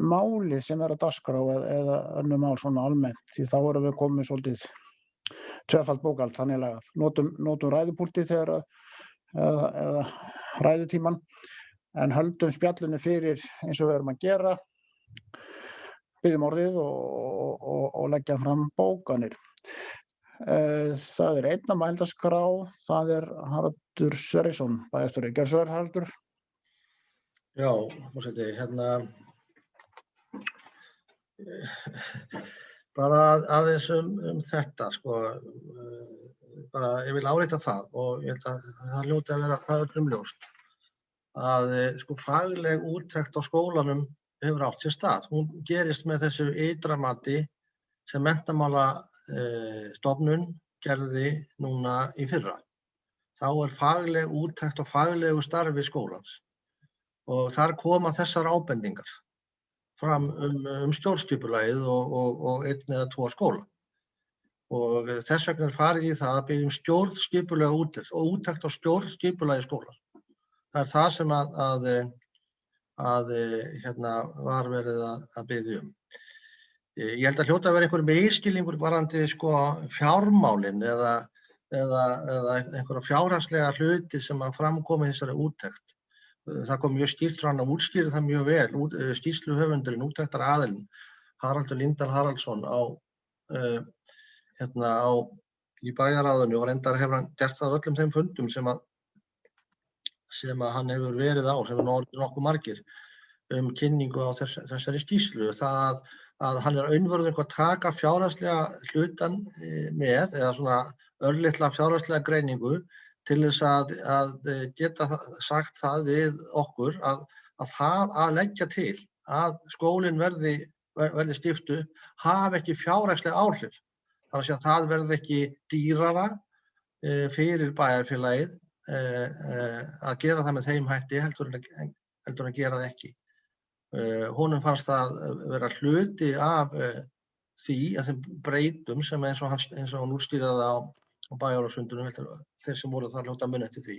málið sem að dagskrá eða önnur mál svona almennt því þá erum við komin svolítið tvöfalt bókhald þannig lagað. Notum ræðupúltið eða ræðutíman en höldum spjallinu fyrir eins og við erum að gera, byggjum orðið og leggja fram bókanir. Það einn að mælendaskrá, það Haraldur Sverrisson, bæjarstjóri. Gjörðu svo vel, Haraldur. Já, forseti, bara aðeins þetta, bara ég vil árétta það og ég held að það hljóti að vera það öllum ljóst að fagleg úttekt á skólanum hefur átt sér stað. Hún gerist með þessu ytra mati sem Menntamálastofnun gerði núna í fyrra. Þá fagleg úttekt og faglegu starfi skólans og þar koma þessar ábendingar fram stjórnskipulagið og einn eða tvo skóla. Og þess vegna farið í það að biðja stjórnskipulega úttekt og úttekt á stjórnskipulagi skóla. það er það sem hérna var verið að biðja Ég held að hljóta að vera einhver misskilningur varðandi sko fjármálin eða einhverja fjárhagslega hluti sem að framkomi þessari úttekt. Það kom mjög skýrt fram að útskýra það mjög vel, skýrsluhöfundurinn, úttektaraðilinn, Haraldur Líndal Haraldsson í bæjarráðinu og reyndar hefur hann gert það öllum þeim fundum sem að hann hefur verið á, sem er nokkuð margir, kynningu á þessari skýrslu. Það að hann einvörðungu að taka fjárhagslega hlutan með, eða svona örlitla fjárhagslega greiningu til þess að geta sagt það við okkur að það að leggja til að skólinn verði stiftu hafi ekki fjárhagsleg áhrif. Það er að segja að það verði ekki dýrara fyrir bæjarfélagið að gera það með þeim hætti heldur en að gera það ekki. Honum fannst það vera hluti af því að þeim breytum sem eins og hann útskýrði á bæjarráðsfundinum, þeir sem voru þar hljóta mun eftir því,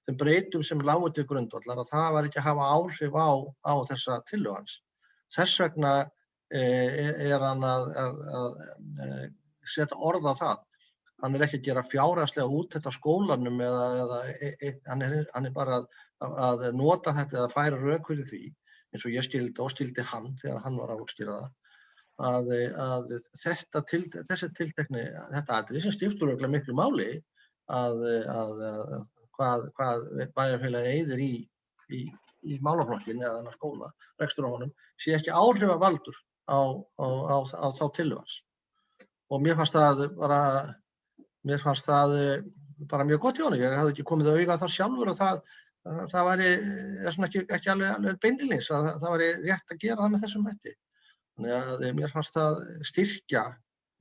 þeim breytum sem lágu til grundvallar að það var ekki að hafa áhrif á þessa tillögu hans. Þess vegna hann að setja orð á það. Hann ekki að gera fjárhagslega úttekt á skólanum eða hann bara að nota þetta eða færa rök fyrir því, eins og ég skildi og skildi hann þegar hann var að útskýra það, að þetta atriði sem skiptir örugglega miklu máli hvað bæjarfélagið eyðir í málaflokkinn eða þennan skóla, rekstur á honum, sé ekki áhrifavaldur á þá tillögu hans. Og mér fannst það bara mjög gott hjá honum. Ég hafði ekki komið að auga það sjálfur og það væri ekki alveg beinlínis að það væri rétt að gera það með þessum hætti. Þannig að mér fannst það styrkja,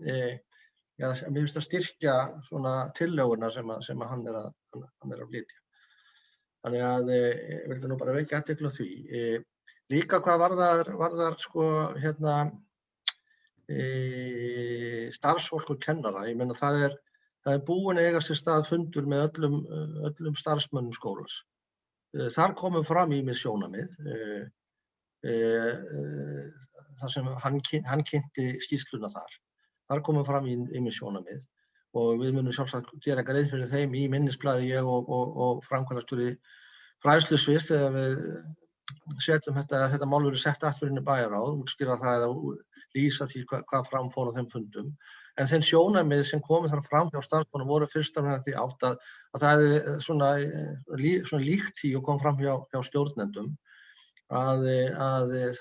mér finnst það styrkja svona tillöguna sem hann er að flytja. Þannig að ég vildi nú bara vekja athygli á því. Líka hvað varðar sko starfsfólk og kennara. Ég meina það er búin að eiga sér stað fundur með öllum starfsmönnum skólans. Þar komum fram ýmis sjónarmið, þar sem hann kynnti skýrsluna þar. Þar komum fram ýmis sjónarmið og við munum sjálfsagt gera grein fyrir þeim í minnisblaði ég og framkvæmdastjóri fræðslusviðs þegar við setjum þetta mál verið sett aftur inn í bæjarráð, útskýra það eða lýsa því hvað fram fór á þeim fundum. En þeim sjónarmið sem komið þar fram hjá starfsmönnum voru fyrst og fremst því átt að það hefði svona líkt því og kom fram hjá stjórnendum að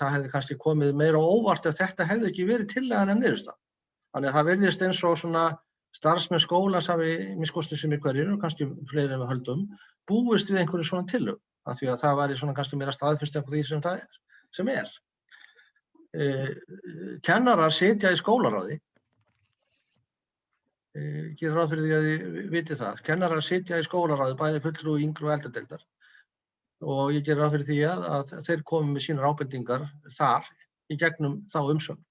það hefði kannski komið meira óvart ef þetta hefði ekki verið tillagan en niðurstaðan. Þannig að það virðist eins og svona starfsmenn skólans hafi minnst sem hverjir og kannski fleiri en við höldum búist við einhverju svona tillögu af því að það væri svona kannski meira staðfest af því sem er. Kennarar sitja í skólaráði. Ég gerir ráð fyrir því að þið vitið það. Kennarar sitja í skólaráði, bæði fulltrúi yngri og eldri deildar. Og ég gerir ráð fyrir því að þeir komi með sínar ábendingar þar í gegnum þá umsögn.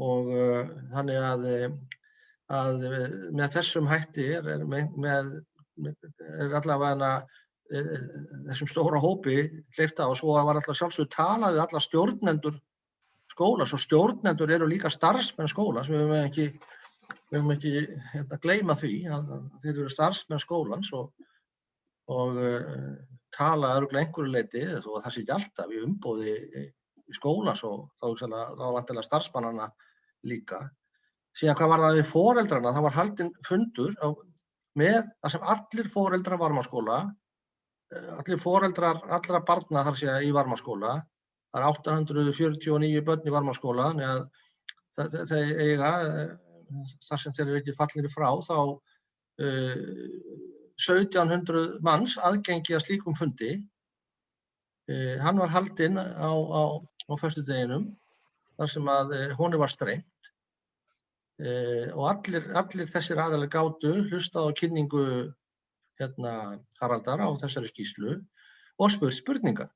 Og þannig að með þessum hætti er allavega þessum stóra hópi hleypt á og svo var alltaf sjálfsögðu talað við alla stjórnendur skólans og stjórnendur eru líka starfsmenn skólans. Við höfum ekki gleyma því að þeir eru starfsmenn skólans og tala örugglega einhverju leyti þó að það sé ekki alltaf í umboði í skólans og þá vantilega starfsmannanna líka. Síðan hvað var það við foreldrana, það var haldinn fundur með það sem allir foreldrar Varmárskóla, allir foreldrar allra barna þar sé í Varmárskóla, það er 849 börn í Varmárskóla, þannig að þeir eiga þar sem þeir eru ekki fallinir frá, þá 1700 manns aðgengi að slíkum fundi. Hann var haldinn á föstudeginum, þar sem að honum var strengt. Og allir þessir aðilar gátu hlustað á kynningu Haraldar á þessari skýrslu og spurt spurningar.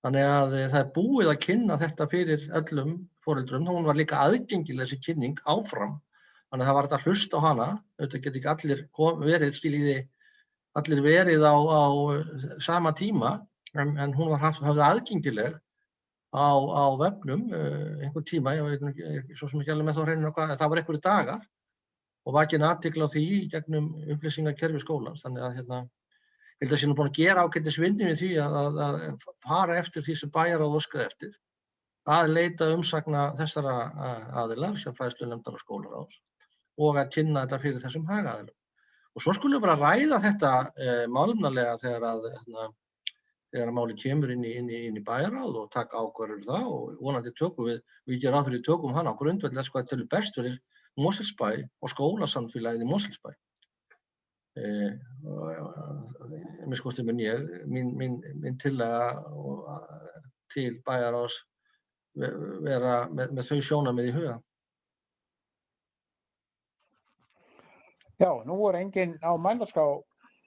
Þannig að það er búið að kynna þetta fyrir öllum foreldrum. Hún var líka aðgengileg þessi kynning áfram. Þannig að það var þetta hlust á hana. Þetta geti ekki allir verið skiljiði allir verið á sama tíma, en hún var höfð aðgengileg á vefnum einhver tíma, ég veit ekki svo sem ekki alveg með þá hreinu hvað, en það var einhverjir dagar og vakin athygli á því í gegnum upplýsingakerfi skólans. Þannig að ég held að sé nú búin að gera ágætis vinnu við því að fara eftir því sem bæjarráð óskaði eftir, að leita umsagna þessara aðila, sem fræðslunefndar og skólaráðs, og að kynna þetta fyrir þessum hagaðilum. Og svo skulum við bara ræða þetta málefnalega þegar málið kemur inn í bæjarráð og taka ákvörður það, og vonandi tökum við gerum ráð fyrir tökum hana á grundvelli þess hvað telur best fyrir Mosfellsbæ og skólasamfélagið í Mosfellsbæ. Minnst mín tillaga til bæjarráðs vera með þau sjónarmið í huga. Já, nú enginn á mælendaskrá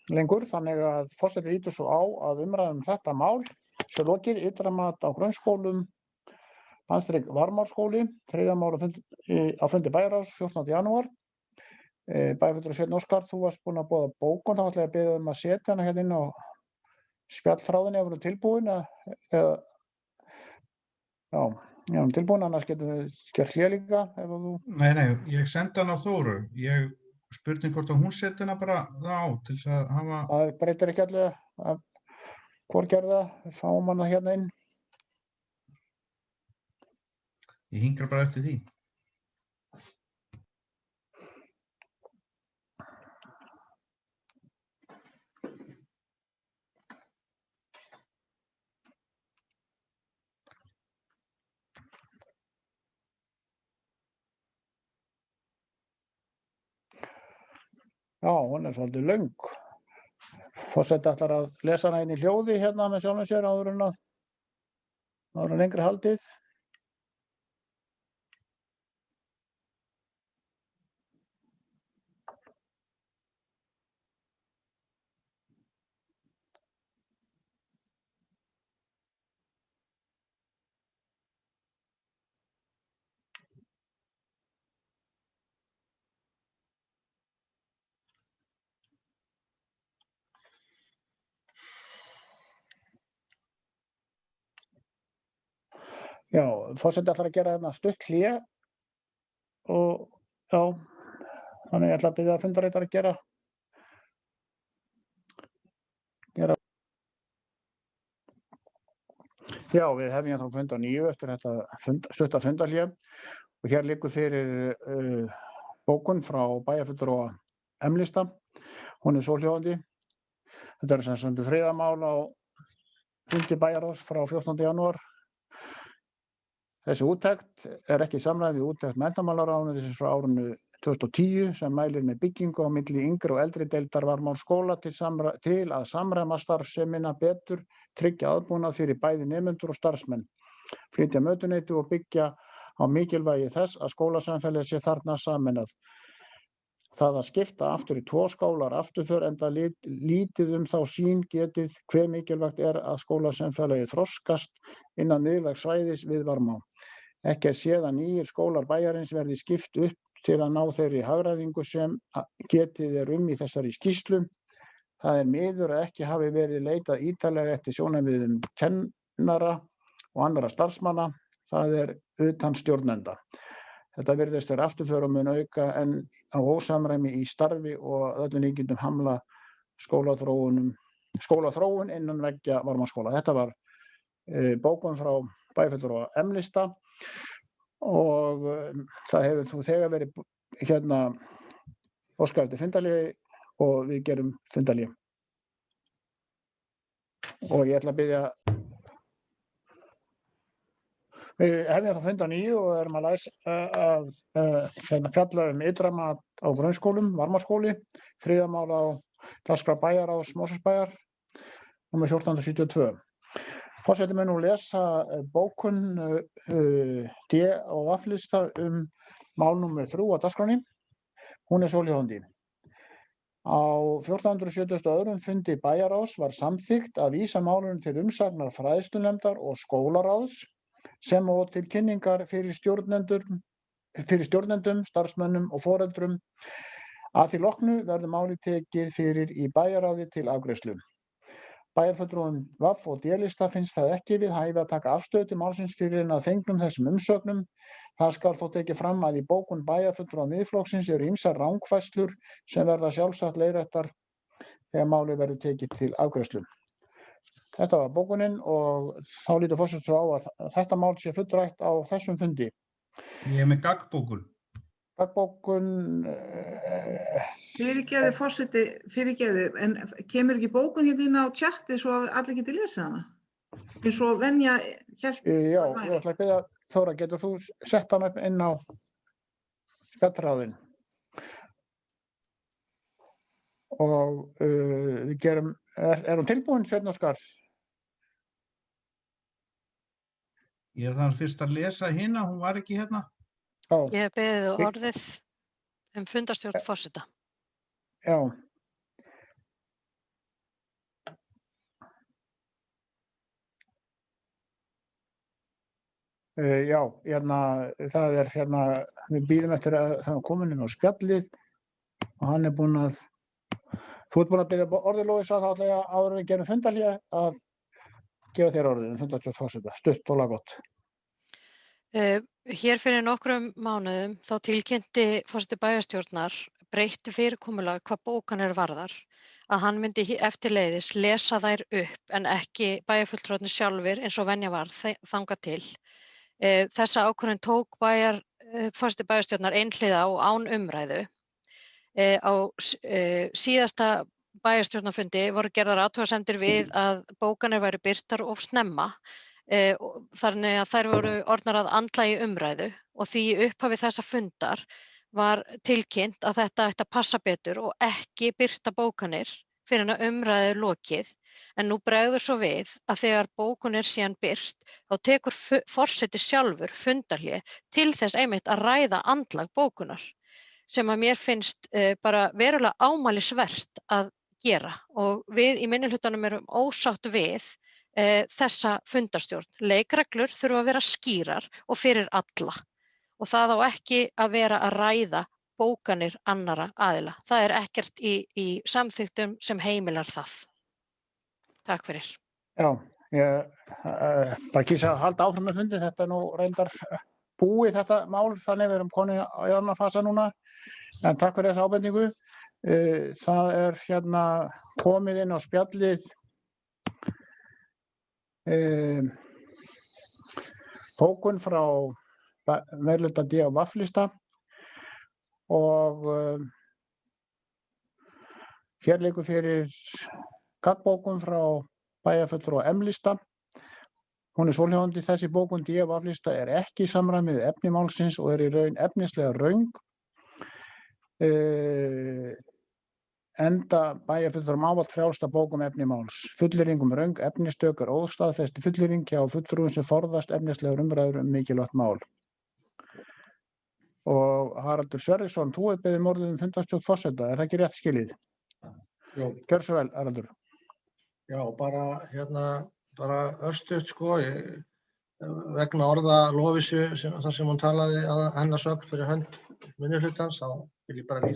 lengur, þannig að forseti lítur svo á að umræðum þetta mál sé lokið. Ytra mat á grunnskólum, Varmárskóli, 3. mál á fundi bæjarráðs 14. janúar. Bæjarfulltrúi Sveinn Óskar, þú varst búinn að boða bókun, þá ætla ég að biðja að setja hana hérna inn á spjallþráðinn ef hún tilbúin. Já, hún tilbúin, annars getum við gert hlé líka. Nei, ég sendi hana á Þóru. Spurning hvort að hún setja hana bara á til þess að hafa... Það breytir ekki alveg að hvor gerða, við fáum hana hérna inn. Ég hingra bara eftir því. Já, hún svolítið löng. Forseti ætlar að lesa hana inn í hljóði hérna með sjálfum sér áður en lengri haldið. Já, forseti ætlar að gera hérna stutt hlé og já, þannig ég ætla að biðja fundarritara að gera. Já, við hefjum þá fund á 9 eftir þetta stutta fundarhlé og hér liggur fyrir bókun frá bæjarfulltrúa M-lista. Hún svohljóðandi. Þetta sem sagt friðarmál á fundi bæjarráðs frá 14. janúar. Þessi úttekt ekki í samræmi við úttekt menntamálaráðuneytisins frá árinu 2010 sem mælir með byggingu á milli yngri og eldri deildar Varmárskóla til að samræma starfsemina betur, tryggja aðbúnað fyrir bæði nemendur og starfsmenn, flytja mötuneyti og byggja á mikilvægi þess að skólasamfélagið sé þarna sameinað. Það að skipta aftur í 2 skólar afturför enda lítið þá sýn getið hve mikilvægt að skólasamfélagið þroskast innan miðlægs svæðis við Varmá. Ekki séð að nýir skólar bæjarins verði skipt upp til að ná þeirri hagræðingu sem getið í þessari skýrslu. Það miður að ekki hafi verið leitað ítarlega eftir sjónarmiðum kennara og annarra starfsmanna, það utan stjórnenda. Þetta virðist afturför og mun auka en á ósamræmi í starfi og öllum líkindum hamla skólaþróun innan veggja Varmárskóla. Þetta var bókun frá bæjarfulltrúa M-lista og það hefur þú þegar verið hérna óskað eftir fundarhlé og við gerum fundarhlé. Og ég ætla að biðja Við hefjum þá fund á 9 og erum að fjalla ytra mat á grunnskólum, Varmárskóli, 3. mál á dagskrá bæjarráðs Mosfellsbæjar, nr. 1472. Forseti mun nú lesa bókun D og F-lista mál nr. 3 á dagskránni. Hún svohljóðandi. Á 1472. fundi bæjarráðs var samþykkt að vísa málunum til umsagnar fræðslunefndar og skólaráðs sem og til kynningar fyrir stjórnendum, starfsmönnum og foreldrum Að því loknu verður málið tekið fyrir í bæjarráði til afgreiðslu. Bæjarfulltrúum VAF og D-lista finnst það ekki við hæfi að taka afstöðu til málsins fyrir en að fengnum þessum umsögnum. Það skal þó tekið fram að í bókun bæjarfulltrúa Miðflokksins eru ýmsar rangfærslur sem verða sjálfsagt leiðréttar þegar málið verður tekið til afgreiðslu. Þetta var bókunin og þá lítur forseti á að þetta mál sé fullrætt á þessum fundi. Ég er með gaggbókun. Gaggbókun... Fyrirgeðu forseti, en kemur ekki bókun hérna inn á tjatti svo að allir geti lesið hana? Eins og venja hélt... Já, ég ætla að biðja Þóra, getur þú sett hana inn á spjallráðin? Og við gerum... Er hún tilbúin, Sveinn Óskar? Ég þarf fyrst að lesa hina, hún var ekki hérna. Já. Ég hef beðið orðið fundarstjórn forseta. Já. Já, það er við bíðum eftir að það komin inn á spjallið og hann er búinn að, þú ert búinn að biðja orðið Lovísa þá ætla ég að áður en við gerum fundarhlé að gefa þér orðið fundarstjórn forseta, stutt og laggott. Hér fyrir nokkrum mánuðum þá tilkynnti forseti bæjarstjórnar breytti fyrirkomulag hvað bókanir varðar að hann myndi eftirleiðis lesa þær upp en ekki bæjarfulltrúarnir sjálfir eins og venja var þangað til. Þessa ákvörðun tók forseti bæjarstjórnar einhliða og án umræðu. Á síðasta bæjarstjórnarfundi voru gerðar athugasemdir við að bókanir væru birtar of snemma, þannig að þær voru orðnar að andlagi umræðu og því í upphafi þessa fundar var tilkynnt að þetta ætti að passa betur og ekki birta bókanir fyrir en að umræðu er lokið. En nú bregður svo við að þegar bókun er síðan birt, þá tekur forseti sjálfur fundarhlé til þess einmitt að ræða andlag bókunar, sem að mér finnst bara verulega ámælisvert að gera og við í minnihlutanum erum ósátt við þessa fundarstjórn. Leikreglur þurfa að vera skýrar og fyrir alla og það á ekki að vera að ræða bókanir annarra aðila. Það er ekkert í samþykktum sem heimilar það. Takk fyrir. Já, ég bara kýsa að halda áfram með fundi. Þetta er nú reyndar búið þetta mál, þannig við erum komin í annan fasa núna. En takk fyrir þessa ábendingu. Það er komið inn á spjallið bókun frá meirihluta D- og VAF-lista og hér liggur fyrir gaggbókun frá bæjarfulltrúa M-lista. Hún er svohljóðandi: þessi bókun D- og VAF-lista er ekki í samræmi við efni málsins og er í raun efnislega röng. Enda bæjarfulltrúum ávallt frjálst að bóka efni máls. Fullyrðing röng efnistök er óstaðfest fullyrðing hjá fulltrúum sem forðast efnislegar umræður mikilvægt mál. Og Haraldur Sverrisson, þú hefur beðið orðið fundarstjórn forseta, er það ekki rétt skilið? Jú. Gjörðu svo vel, Haraldur. Já, bara örstutt vegna orða Lovísu þar sem hún talaði að hennar sögn fyrir hönd minnihlutans, þá vil ég bara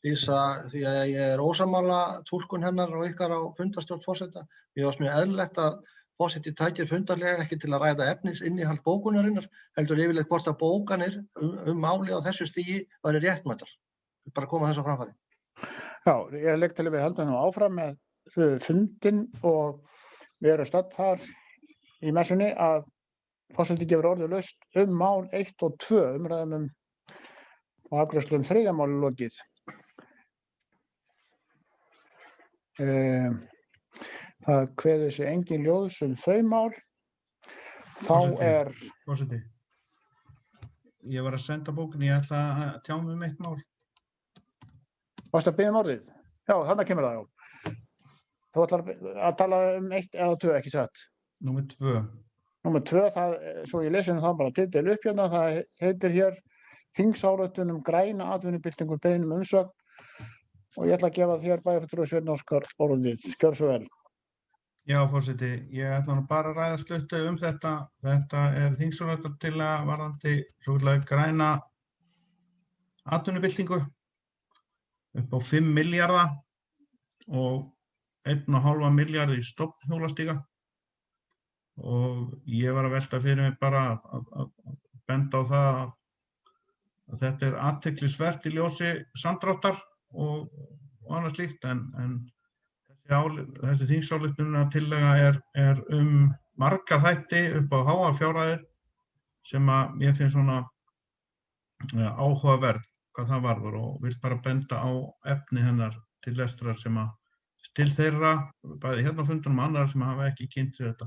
lýsa því að ég er ósammála túlkun hennar og ykkar á fundarstjórn forseta. Mér fannst mjög eðlilegt að forseti tækir fundarlega ekki til að ræða efnisinnihald bókunarinnar, heldur yfirleitt hvort að bókanir máli á þessu stigi væri réttmætar. Bara koma þess á framfæri. Já, ég legg til að við höldum nú áfram með fundinn og við erum stödd þar í messunni að forseti gefur orðið laust mál 1 og 2, umræðum og afgreiðslu þriðja máli lokið. Það kveður sig engin ljóðs þau mál. Þá er... Forseti, ég var að senda bókun, ég ætla að tjá mig eitt mál. Varstu að biðja orðið? Já, þarna kemur það, já. Þú ætlar að tala 1 eða 2, ekki satt? Númer 2. Númer 2, svo ég lesi það bara titil upp hérna, það heitir hér Þingsályktun græna atvinnubyltingu beiðnum umsögn og ég ætla að gefa þér bæjarfulltrúi Sveinn Óskar orðið. Gjörðu svo vel. Já, forseti, ég ætla bara að ræða stuttu þetta. Þetta er þingsályktunartillaga varðandi svokallaða græna atvinnubyltingu upp á 5 milljarða og 1,5 milljarð í stofnhjólastíga. Og ég var að velta fyrir mig bara að benda á það að þetta er athyglisvert í ljósi samdráttar og annað slíkt, en þessi þingsályktunartillaga er margar þætti upp á háar fjárhæðir sem að mér finnst svona áhugaverð hvað það varðar og vil bara benda á efni hennar til lestrar sem að til þeirra, bæði hérna á fundunum og annarra sem hafa ekki kynnt sér þetta,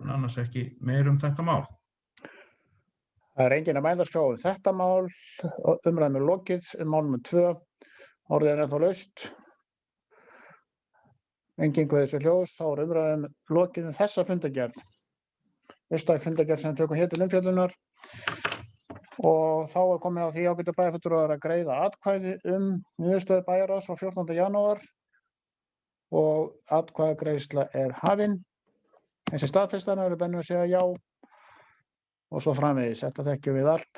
en annars ekki meir þetta mál. Það er enginn að mælast á þetta mál, umræðum er lokið, mál nr. 2, orðið er ennþá laust. Enginn guð þessu hljós, þá er umræðum lokið þessa fundargerð. Fyrsta fundargerð sem tökum hér til umfjöllunar og þá er komið á því ágætu bæjarfulltrúar að greiða atkvæði niðurstöðu bæjarráðs frá 14. janúar og atkvæðagreiðsla er hafin. Þessi staðfestana eru bennið að segja já og svo framvegis. Þetta þekkjum við allt.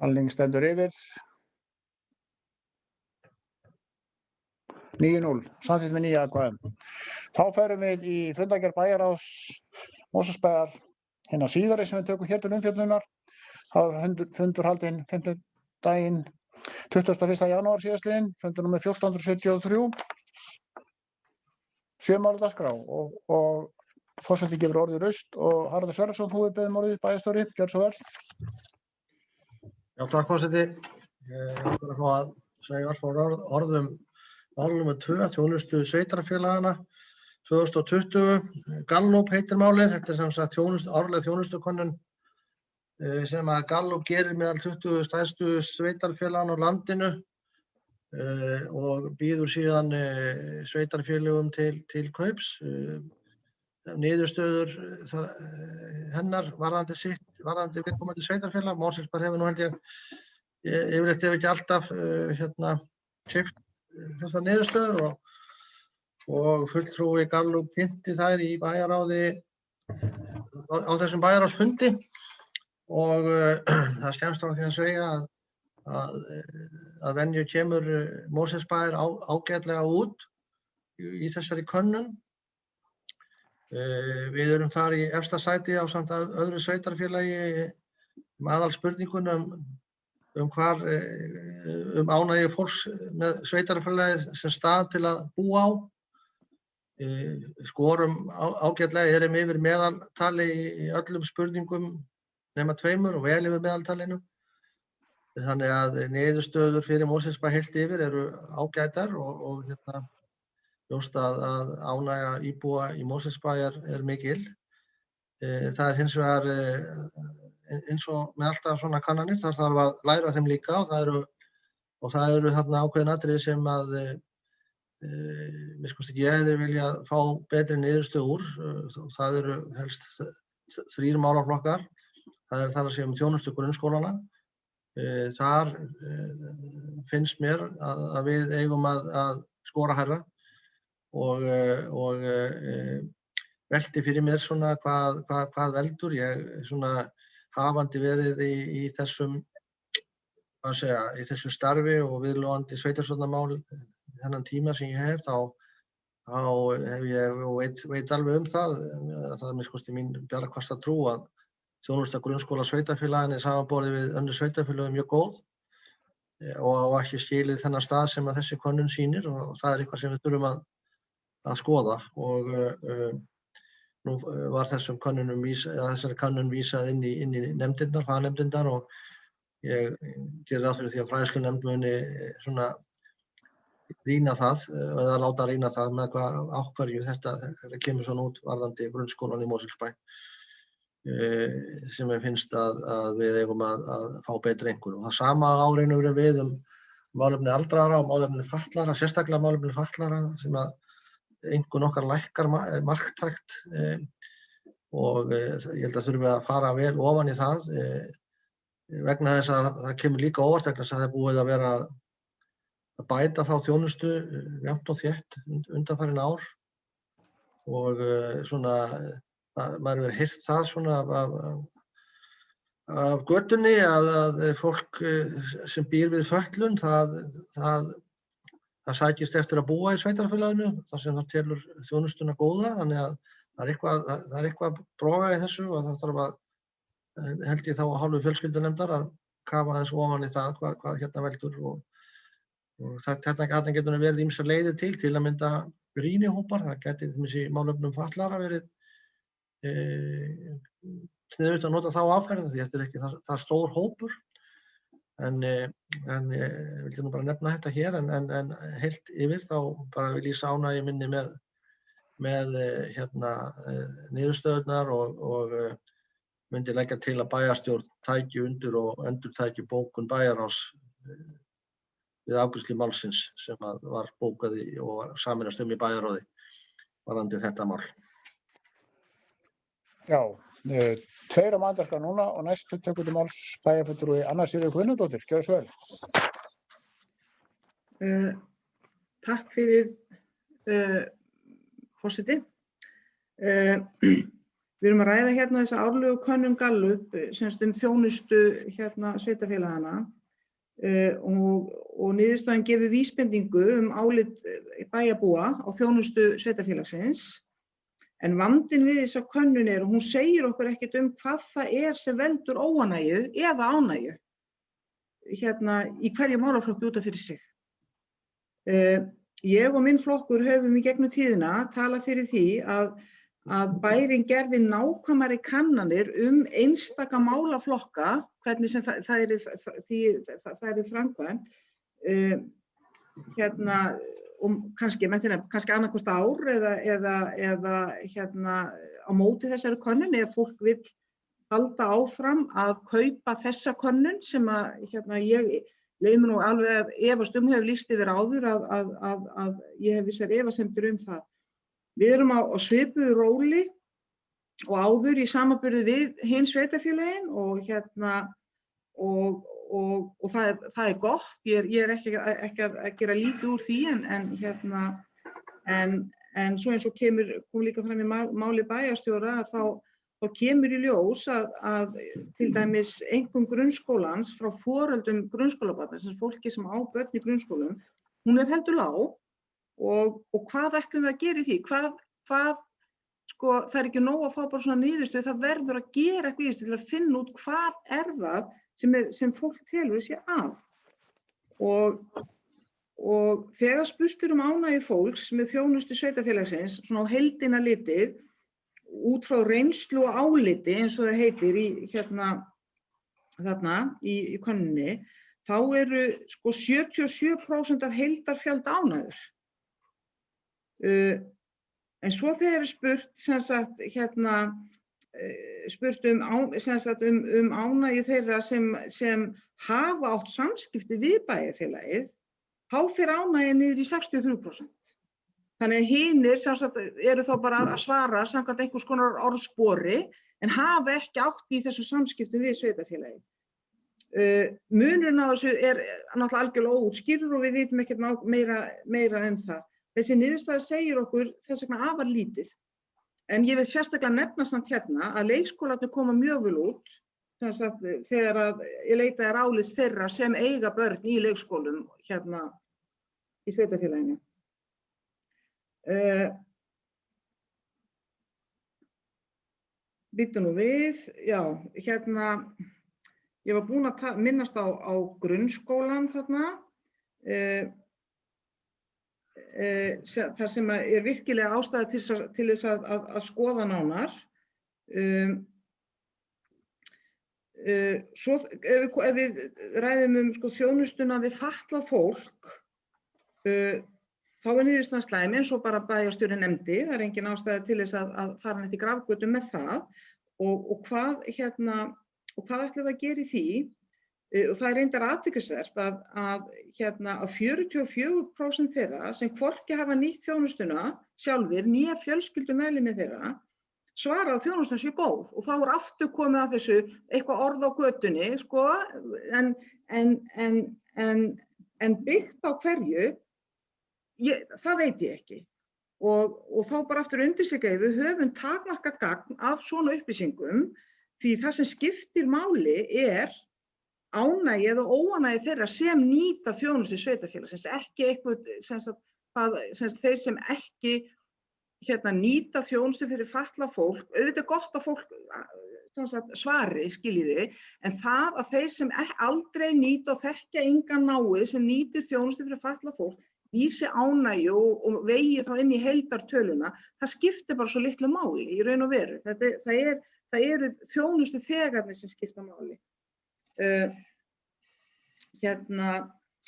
Talning stendur yfir. 9-0, samþykkt með 9 atkvæðum. Þá ferum við í fundargerð bæjarráðs Mosfellsbæjar hinna síðari sem við tökum hér til umfjöllunar. Það var fundur haldinn 5. daginn 21. janúar síðastliðinn, fundur númer 1473. 7 mála dagskrá og forseti gefur orðið raust og Haraldur Sverrisson, þú er beðið orðið bæjarstjóri, gjörðu svo vel. Já, takk forseti. Ég ætla að fá að segja orðum mál nr. 2, þjónustu sveitarfélagana 2020. Gallup heitir málið. Þetta er sem sagt árleg þjónustukönnun sem að Gallup gerir meðal 20 stærstu sveitarfélagana á landinu og býður síðan sveitarfélögum til kaups. Niðurstöður hennar varðandi viðkomandi sveitarfélag. Mosfellsbær hefur nú held ég yfirleitt hefur ekki alltaf keypt þessar niðurstöður og fulltrúi Gallup kynnti þær í bæjarráði á þessum bæjarráðsfundi og það skemmst frá því að segja að venju kemur Mosfellsbær ágætlega út í þessari könnun. Við erum þar í efsta sæti ásamt öðru sveitarfélagi aðalspurningunum ánægju fólks með sveitarfélagið sem stað til að búa á. Skorum ágætlega, erum yfir meðaltali í öllum spurningum nema 2 og vel yfir meðaltalinu. Þannig að niðurstöður fyrir Mosfellsbæ heilt yfir eru ágætar og ljóst að ánægja íbúa í Mosfellsbæ er mikil. Það er hins vegar eins og með alltaf svona kannanir, þar þarf að læra þeim líka og það eru þarna ákveðin atriði sem að ég hefði viljað fá betri niðurstöðu úr. Það eru helst 3 málaflokkar. Það er þar að segja þjónustu grunnskólana. Þar finnst mér að við eigum að skora hærra og velti fyrir mér svona hvað veldur. Ég svona hafandi verið í þessu starfi og viðloðandi sveitarstjórnarmál þennan tíma sem ég hef, þá hef ég og veit alveg það er minnst mín bjargfasta trú að þjónusta grunnskóla sveitarfélagin er samanborið við önnur sveitarfélög mjög góð og ekki skilið þennan stað sem að þessi könnun sýnir og það er eitthvað sem við þurfum að skoða og nú var þessari könnun vísað inn í nefndirnar, fagnefndirnar og ég gerir ráð fyrir því að fræðslunefnd muni svona rýna það eða láta rýna það með á hverju þetta kemur svona út varðandi grunnskólan í Mosfellsbæ sem ég finnst að við eigum að fá betri einhverju. Og það sama árinu við málefni aldraðra og málefni fatlaðra, sérstaklega málefni fatlaðra sem að einhvern okkar lækkar marktækt og ég held að þurfum við að fara vel ofan í það vegna þess að það kemur líka óvart vegna þess að það er búið að vera að bæta þá þjónustu jafnt og þétt undanfarin ár svona, maður hefur heyrt það svona af götunni að fólk sem býr við fötlun, það sækist eftir að búa í sveitarfélaginu, þar sem það telur þjónustuna góða, þannig að það er eitthvað broga í þessu og það þarf að, held ég þá að hálfu fjölskyldunefndar að kafa þess ofan í það hvað hérna veldur og þetta getur verið ýmsar leiðir til að mynda rýnihópar, það geti í málefnum fatlaðra verið sniðugt að nota þá aðferð því þetta er ekki það stór hópur en ég vildi nú bara nefna þetta hér en heilt yfir þá bara vil ég ánægju minni með niðurstöðurnar og myndi leggja til að bæjarstjórn tæki undir og endurtæki bókun bæjarráðs við afgreiðslu málsins sem var bókað og sameinast í bæjarráði varðandi þetta mál. Já, 2 á mælendaskrá núna og næstu tekur til máls bæjarfulltrúi Anna Sigríður Guðnadóttir. Gjörðu svo vel. Takk fyrir forseti. Við erum að ræða hérna þessa árlegu könnun Gallup semst þjónustu sveitarfélagana og niðurstaðan gefur vísbendingu álit bæjarbúa á þjónustu sveitarfélagsins. En vandinn við þessa könnun og hún segir okkur ekkert hvað það sem veldur óánægju eða ánægju í hverju málaflokki út af fyrir sig. Ég og minn flokkur höfum í gegnum tíðina talað fyrir því að bærinn gerði nákvæmari kannanir einstaka málaflokka, hvernig sem það er framkvæmt, og kannski annarkvort ár eða á móti þessari könnun ef fólk vill halda áfram að kaupa þessa könnun sem ég leyfi mér nú alveg að efast hefur lýst yfir áður að ég hef vissar efasemdir það. Við erum á svipuðu róli og áður í samanburði við hin sveitarfélögin og það er gott, ég er ekki að gera lítið úr því en svo eins og kom líka fram í máli bæjarstjóra þá kemur í ljós að til dæmis einkum grunnskólans frá foreldrum grunnskólabarna, sem fólki sem á börn í grunnskólum, hún er heldur lág og hvað ætlum við að gera í því? Það er ekki nóg að fá bara svona niðurstöðu, það verður að gera eitthvað í þessu til að finna út hvað það sem fólk telur sér að. Og þegar spurt ánægju fólks með þjónustu sveitarfélagsins, svona á heildina litið, út frá reynslu og áliti, eins og það heitir þarna í könnunni, þá eru 77% af heildarfjölda ánægður. En svo þegar spurt spurt ánægju þeirra sem hafa átt samskipti við bæjarfélagið, þá fer ánægjan niður í 63%. Þannig að hinir eru þá bara að svara samkvæmt einhvers konar orðspori en hafa ekki átt í þessu samskipti við sveitarfélagið. Munurinn á þessu er náttúrulega algjörlega óútskýrður og við vitum ekkert meira það. Þessi niðurstaða segir okkur þess vegna afar lítið. En ég vil sérstaklega nefna samt að leikskólarnir koma mjög vel út þegar ég leitaði álits þeirra sem eiga börn í leikskólum í sveitarfélaginu. Bíddu nú við, já, ég var búin að minnast á grunnskólann þar sem er virkilega ástæða til þess að skoða nánar. Svo ef við ræðum þjónustuna við fatlað fólk, þá er niðurstaðan slæm eins og bara bæjarstjórinn nefndi, það er engin ástæða til þess að fara neitt í grafgötu með það og hvað ætlum við að gera í því? Og það er reyndar athyglisvert að 44% þeirra sem hvorki hafa nýtt þjónustuna sjálfir, nýja fjölskyldumeðlimir þeirra, svara að þjónustan sé góð og þá er aftur komið að þessu eitthvað orð á götunni, en byggt á hverju, það veit ég ekki. Og þá bara aftur undirstrika við höfum takmarkað gagn af svona upplýsingum því það sem skiptir máli ánægja eða óánægja þeirra sem nýta þjónustu sveitarfélagsins, ekki eitthvað þeir sem ekki nýta þjónustu fyrir fatlað fólk, auðvitað gott að fólk svari, skiljiði, en það að þeir sem aldrei nýta og þekkja engan náið sem nýtir þjónustu fyrir fatlað fólk, vísi ánægju og vegi þá inn í heildartöluna, það skiptir bara svo litlu máli í raun og veru. Það eru þjónustu þegarnir sem skipta máli.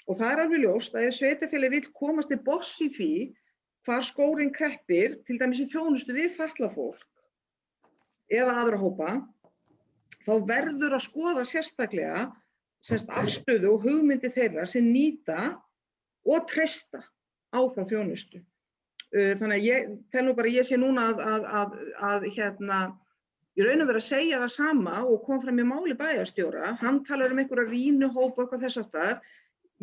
Og það alveg ljóst að ef sveitarfélagið vill komast til botns í því hvar skórinn kreppir, til dæmis í þjónustu við fatlað fólk eða aðra hópa, þá verður að skoða sérstaklega afstöðu og hugmyndi þeirra sem nýta og treysta á þá þjónustu. Þannig að ég tel nú bara, ég sé núna að í raun og veru að segja það sama og kom fram í máli bæjarstjóra, hann talar einhverja rýnuhópa og eitthvað þess háttar.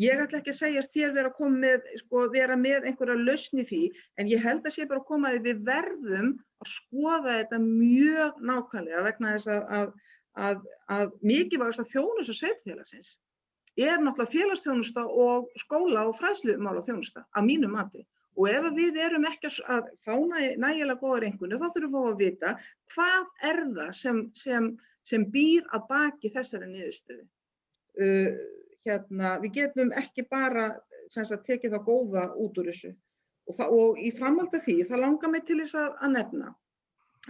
Ég ætla ekki að segjast hér vera með einhverja lausn í því, en ég held að sé bara að koma að við verðum að skoða þetta mjög nákvæmlega vegna þess að mikilvægasta þjónusta sveitarfélagsins náttúrulega félagsþjónusta og skóla- og fræðslumálaþjónusta að mínu mati. Og ef við erum ekki að fá nægilega góðar einkunni, þá þurfum við að vita hvað það sem býr að baki þessari niðurstöðu. Við getum ekki bara tekið það góða út úr þessu. Og í framhaldi af því, það langar mig til þess að nefna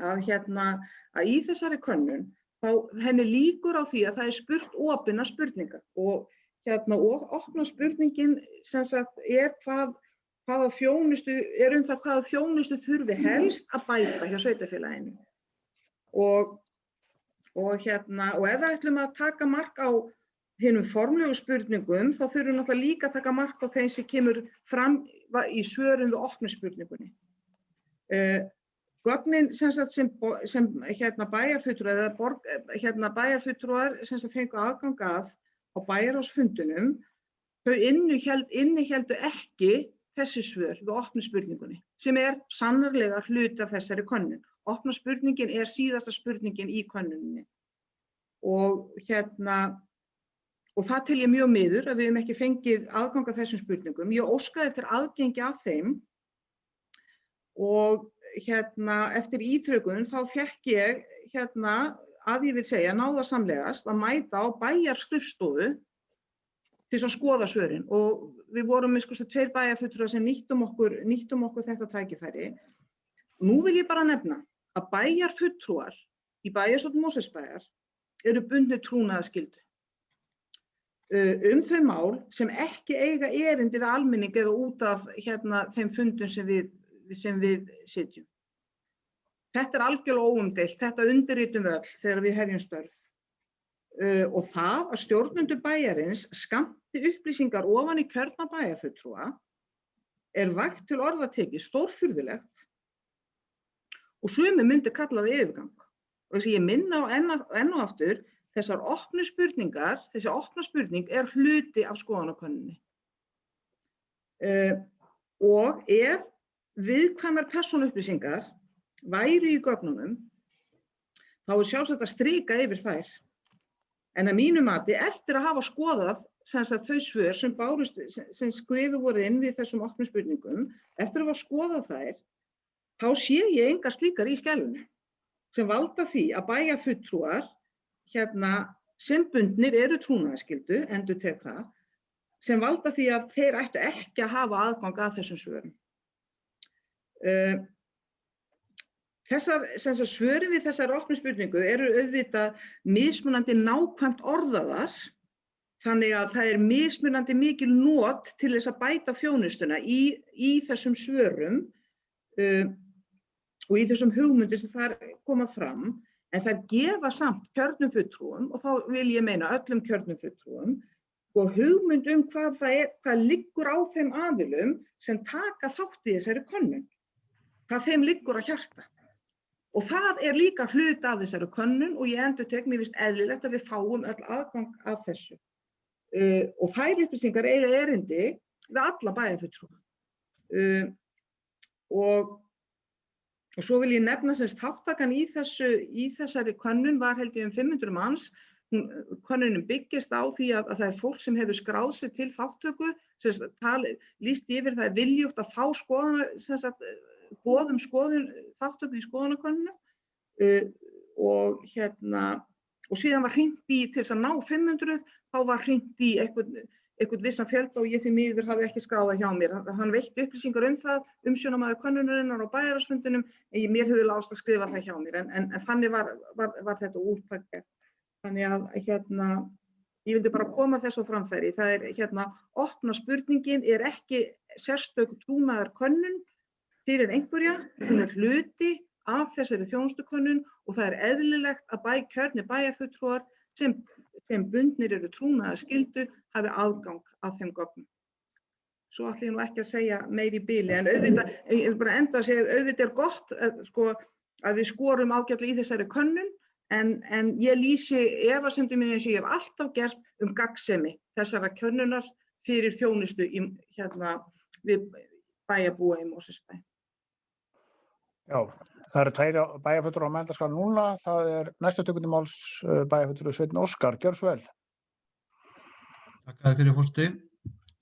að í þessari könnun, þá henni líkur á því að það spurt opinna spurningar. Og opna spurningin hvaða þjónustu, hvaða þjónustu þurfi helst að bæta hjá sveitarfélaginu. Og ef við ætlum að taka mark á hinum formlegu spurningum, þá þurfum við náttúrulega líka að taka mark á þeim sem kemur fram í svörum við opnu spurningunni. Gögnin sem bæjarfulltrúar eða bæjarfulltrúar fengu aðgang að á bæjarráðsfundunum, þau innihéldu ekki þessi svör við opnu spurningunni, sem sannarlega hluti af þessari könnun. Opna spurningin síðasta spurningin í könnuninni. Og það tel ég mjög miður að við höfum ekki fengið aðgang að þessum spurningum. Ég óskaði eftir aðgengi að þeim og eftir ítrekun þá fékk ég að ég vil segja náðarsamlegast að mæta á bæjarskrifstofu til að skoða svörin, og við vorum með 2 bæjarfulltrúar sem nýttum okkur þetta tækifæri. Nú vil ég bara nefna að bæjarfulltrúar í bæjarstjórn Mosfellsbæjar eru bundnir trúnaðarskyldu þau mál sem ekki eiga erindi við almenning eða út af þeim fundum sem við sitjum. Þetta algjörlega óumdeilt, þetta undirritum við öll þegar við hefjum störf. Og það að stjórnendur bæjarins skammti upplýsingar ofan í kjörna bæjarfulltrúa vægt til orða tekið stórfurðulegt og sumir myndu kalla það yfirgang. Og þess að ég minna á enn og aftur, þessi opna spurning hluti af skoðanakönnunni. Og ef viðkvæmar persónuupplýsingar væru í gögnunum, þá sjálfsagt að strika yfir þær. En að mínu mati, eftir að hafa skoðað þau svör sem skrifuð voru inn við þessum opnu spurningum, eftir að hafa skoðað þær, þá sé ég engar slíkar í skjalinu sem valda því að bæjarfulltrúar sem bundnir eru trúnaðarskyldu, endurtek það, sem valda því að þeir ættu ekki að hafa aðgang að þessum svörum. Svörin við þessari opnu spurningu eru auðvitað mismunandi nákvæmt orðaðar, þannig að það mismunandi mikil not til þess að bæta þjónustuna í þessum svörum og í þessum hugmyndum sem þar koma fram, en þær gefa samt kjörnum fulltrúum, og þá vil ég meina öllum kjörnum fulltrúum, og hugmynd hvað liggur á þeim aðilum sem taka þátt í þessari könnun, hvað þeim liggur á hjarta. Og það líka hluti af þessari könnun og ég endurtek, mér finnst eðlilegt að við fáum öll aðgang að þessu. Og þær upplýsingar eiga erindi við alla bæjarfulltrúa. og svo vil ég nefna sem þáttakan í þessari könnun var held ég 500 manns. Könnunin byggist á því að það fólk sem hefur skráð sig til þátttöku, lýst yfir það viljugt að fá boð skoðun þátttöku í skoðanakönnunum og síðan var hringt í til þess að ná 500, þá var hringt í einhvern vissan fjölda og ég því miður hafði ekki skráða hjá mér. Hann veitti upplýsingar það, umsjónarmaður könnunarinnar á bæjarráðsfundinum, en mér hefur láðst að skrifa það hjá mér, en þannig var þetta úttækt gert. Þannig að ég vildi bara koma þessu á framfæri. Það opna spurningin ekki sérstök trúnaðarkönnun fyrir einhverja, hún hluti af þessari þjónustukönnun og það eðlilegt að kjörnir bæjarfulltrúar sem bundnir eru trúnaðarskyldu hafi aðgang að þeim gögnum. Svo ætla ég nú ekki að segja meir í bili, en auðvitað, ég vil bara enda að segja, auðvitað gott að við skorum ágætlega í þessari könnun, en ég lýsi efasemdum minni eins og ég hef alltaf gert gagnsemi þessara könnunar fyrir þjónustu við bæjarbúa í Mosfellsbæ. Já, það eru 2 bæjarfulltrúar á mælendaskrá núna. Það næstu tökundi máls bæjarfulltrúi Sveinn Óskar. Gjörðu svo vel. Takk fyrir forseti.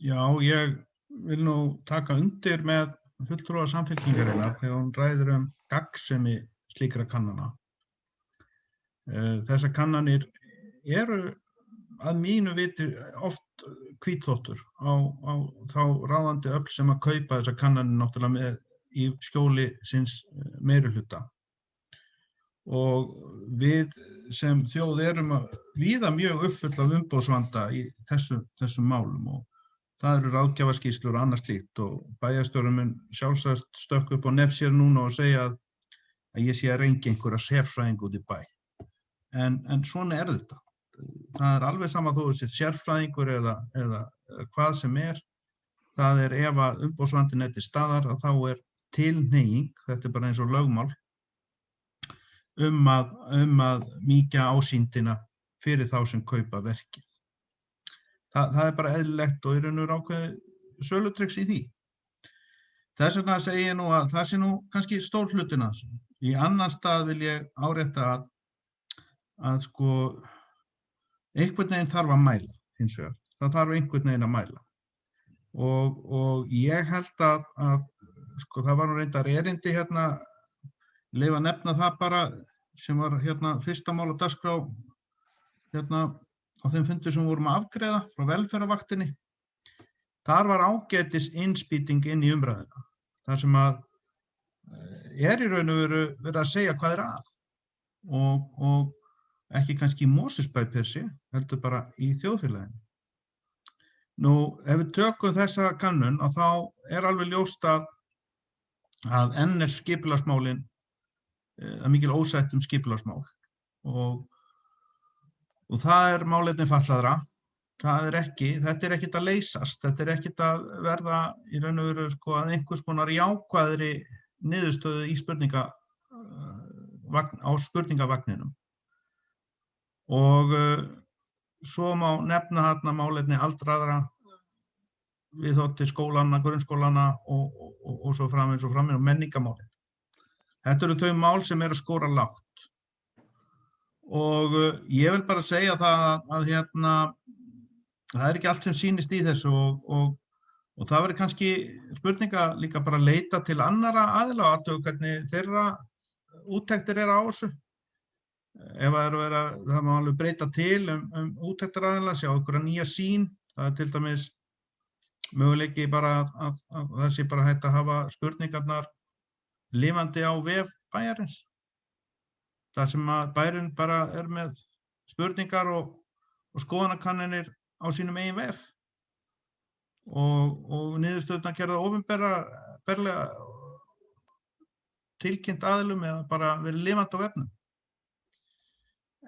Já, ég vil nú taka undir með fulltrúa Samfylkingarinnar þegar hún ræðir gagnsemi slíkra kannana. Þessar kannanir eru að mínu viti oft hvítþvottur á þá ráðandi öfl sem að kaupa þessar kannanir náttúrulega með í skjóli síns meirihluta. Og við sem þjóð erum víða mjög uppfull af umboðsvanda í þessum málum og það eru ráðgjafarskýrslur og annað slíkt og bæjarstjórinn mun sjálfsagt stökkva upp á nef sér núna og segja að ég sé að reyngja einhverja sérfræðing út í bæ. En svona þetta. Það alveg sama þó þessi sérfræðingur eða hvað sem það ef að umboðsvandinn til staðar að þá tilhneiging, þetta bara eins og lögmál, að mýkja ásýndina fyrir þá sem kaupa verkið. Það bara eðlilegt og í raun og veru ákveðið sölutrix í því. Þess vegna segi ég nú að það sé nú kannski stór hlutin að þessu. Í annan stað vil ég árétta að einhvern veginn þarf að mæla, hins vegar. Það þarf einhvern veginn að mæla. Og ég held að það var nú reyndar erindi leyfa að nefna það bara sem var fyrsta mál á dagskrá á þeim fundi sem vorum að afgreiða frá velferðarvaktinni. Þar var ágætis innspýting inn í umræðuna. Þar sem að í raun og veru verið að segja hvað að og ekki kannski í Mosfellsbæ per se, heldur bara í þjóðfélaginu. Nú, ef við tökum þessa kannun og þá alveg ljóst að enn skipulagsmálin mikil ósætt skipulagsmál og það málefni fatlaðra. Þetta ekkert að leysast, þetta ekkert að verða í raun og veru að einhvers konar jákvæðri niðurstöðu í á spurningavagninum. Og svo má nefna málefni aldraðra viðhorf til skólana, grunnskólana og svo framvegis og menningarmálin. Þetta eru þau mál sem að skora lágt. Og ég vil bara segja það að það ekki allt sem sýnist í þessu og það verður kannski spurninga líka bara að leita til annarra aðila og athuga hvernig þeirra úttektir á þessu. Ef það má alveg breyta til úttekt sjá einhverja nýja sýn, það til dæmis möguleiki bara að það sé bara hægt að hafa spurningarnar lifandi á vef bæjarins. Það sem að bærinn bara með spurningar og skoðanakannanir á sínum eigin vef og niðurstöðurnar gerðar opinberlega tilkynnt aðilum eða bara verið lifandi á vefnum.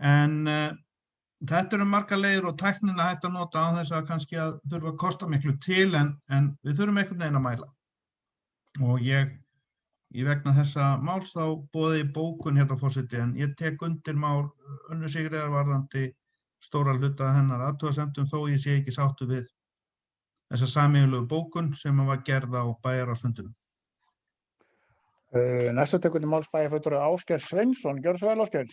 En þetta eru margar leiðir og tæknina hægt að nota á þess að kannski að þurfa að kosta miklu til en við þurfum einhvern veginn að mæla. Og ég vegna þessa máls þá boði bókun forseti en ég tek undir mál Önnu Sigríðar varðandi stóra hluta hennar athugasemdum þó ég sé ekki sáttur við þessa sameiginlegu bókun sem var gerð á bæjarráðsfundinum. Næstu tekur til máls bæjarfulltrúi Ásgeir Sveinsson. Gjörðu svo vel, Ásgeir.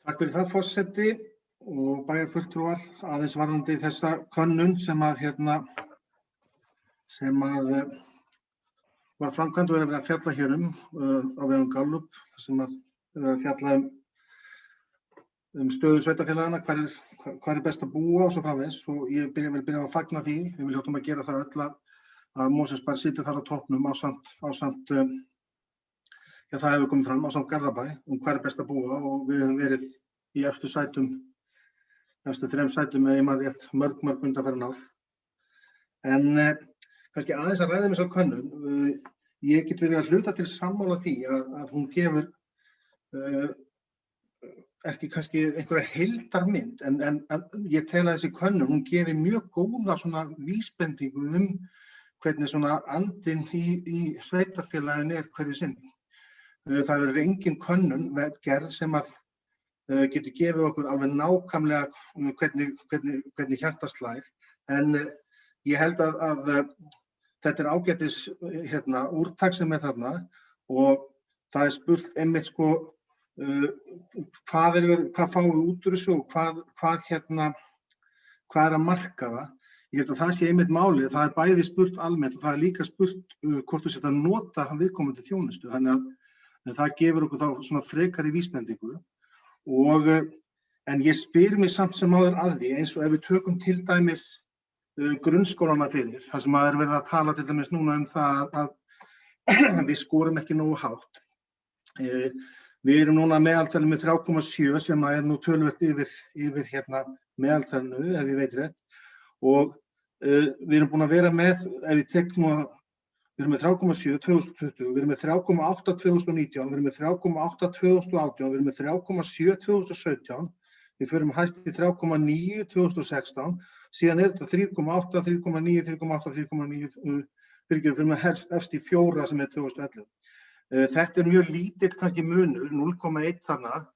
Takk fyrir það, forseti og bæjarfulltrúar, aðeins varðandi þessa könnun sem að var framkvæmd og verið að fjalla hér á vegum Gallup, sem að verið að fjalla stöðu sveitarfélaganna, hvar best að búa og svo framvegis, og ég vil byrja að fagna því. Við hljótum að gera það öll að Mosfellsbær situr þar á toppnum ásamt það hefur komið fram ásamt Garðabæ hvar best að búa, og við höfum verið í efstu 3 sætum eða ég man rétt mörg undanfarin ár. En kannski aðeins að ræða þessa könnun, ég get verið að hluta til sammála því að hún gefur ekki kannski einhverja heildarmynd, en ég tel að þessi könnun, hún gefi mjög góða svona vísbendingu hvernig svona andinn í sveitarfélaginu hverju sinni. Það verður engin könnun gerð sem að getur gefið okkur alveg nákvæmlega hvernig hjartað slær, en ég held að þetta ágætis úrtak sem þarna, og það spurt einmitt hvað fáum við út úr þessu og hvað að marka það. Ég held að það sé einmitt málið, það bæði spurt almennt og það líka spurt hvort þú sért að nota viðkomandi þjónustu, þannig að það gefur okkur þá svona frekari vísbendingu. En ég spyr mig samt sem áður að því, eins og ef við tökum til dæmis grunnskólana fyrir, þar sem að verið að tala til dæmis núna það að við skorum ekki nógu hátt. Við erum núna meðaltalið með 3,7 sem að nú töluvert yfir meðaltalinu, ef ég veit rétt. Og við erum búin að vera með, ef ég tek nú við erum með 3,7 2020, við erum með 3,8 2019, við erum með 3,8 2018, við erum með 3,7 2017, við förum hæst í 3,9 2016, síðan þetta 3,8, 3,9, 3,8, 3,9, við erum með efst í 4 sem 2011. Þetta mjög lítill kannski munur, 0,1 þarna.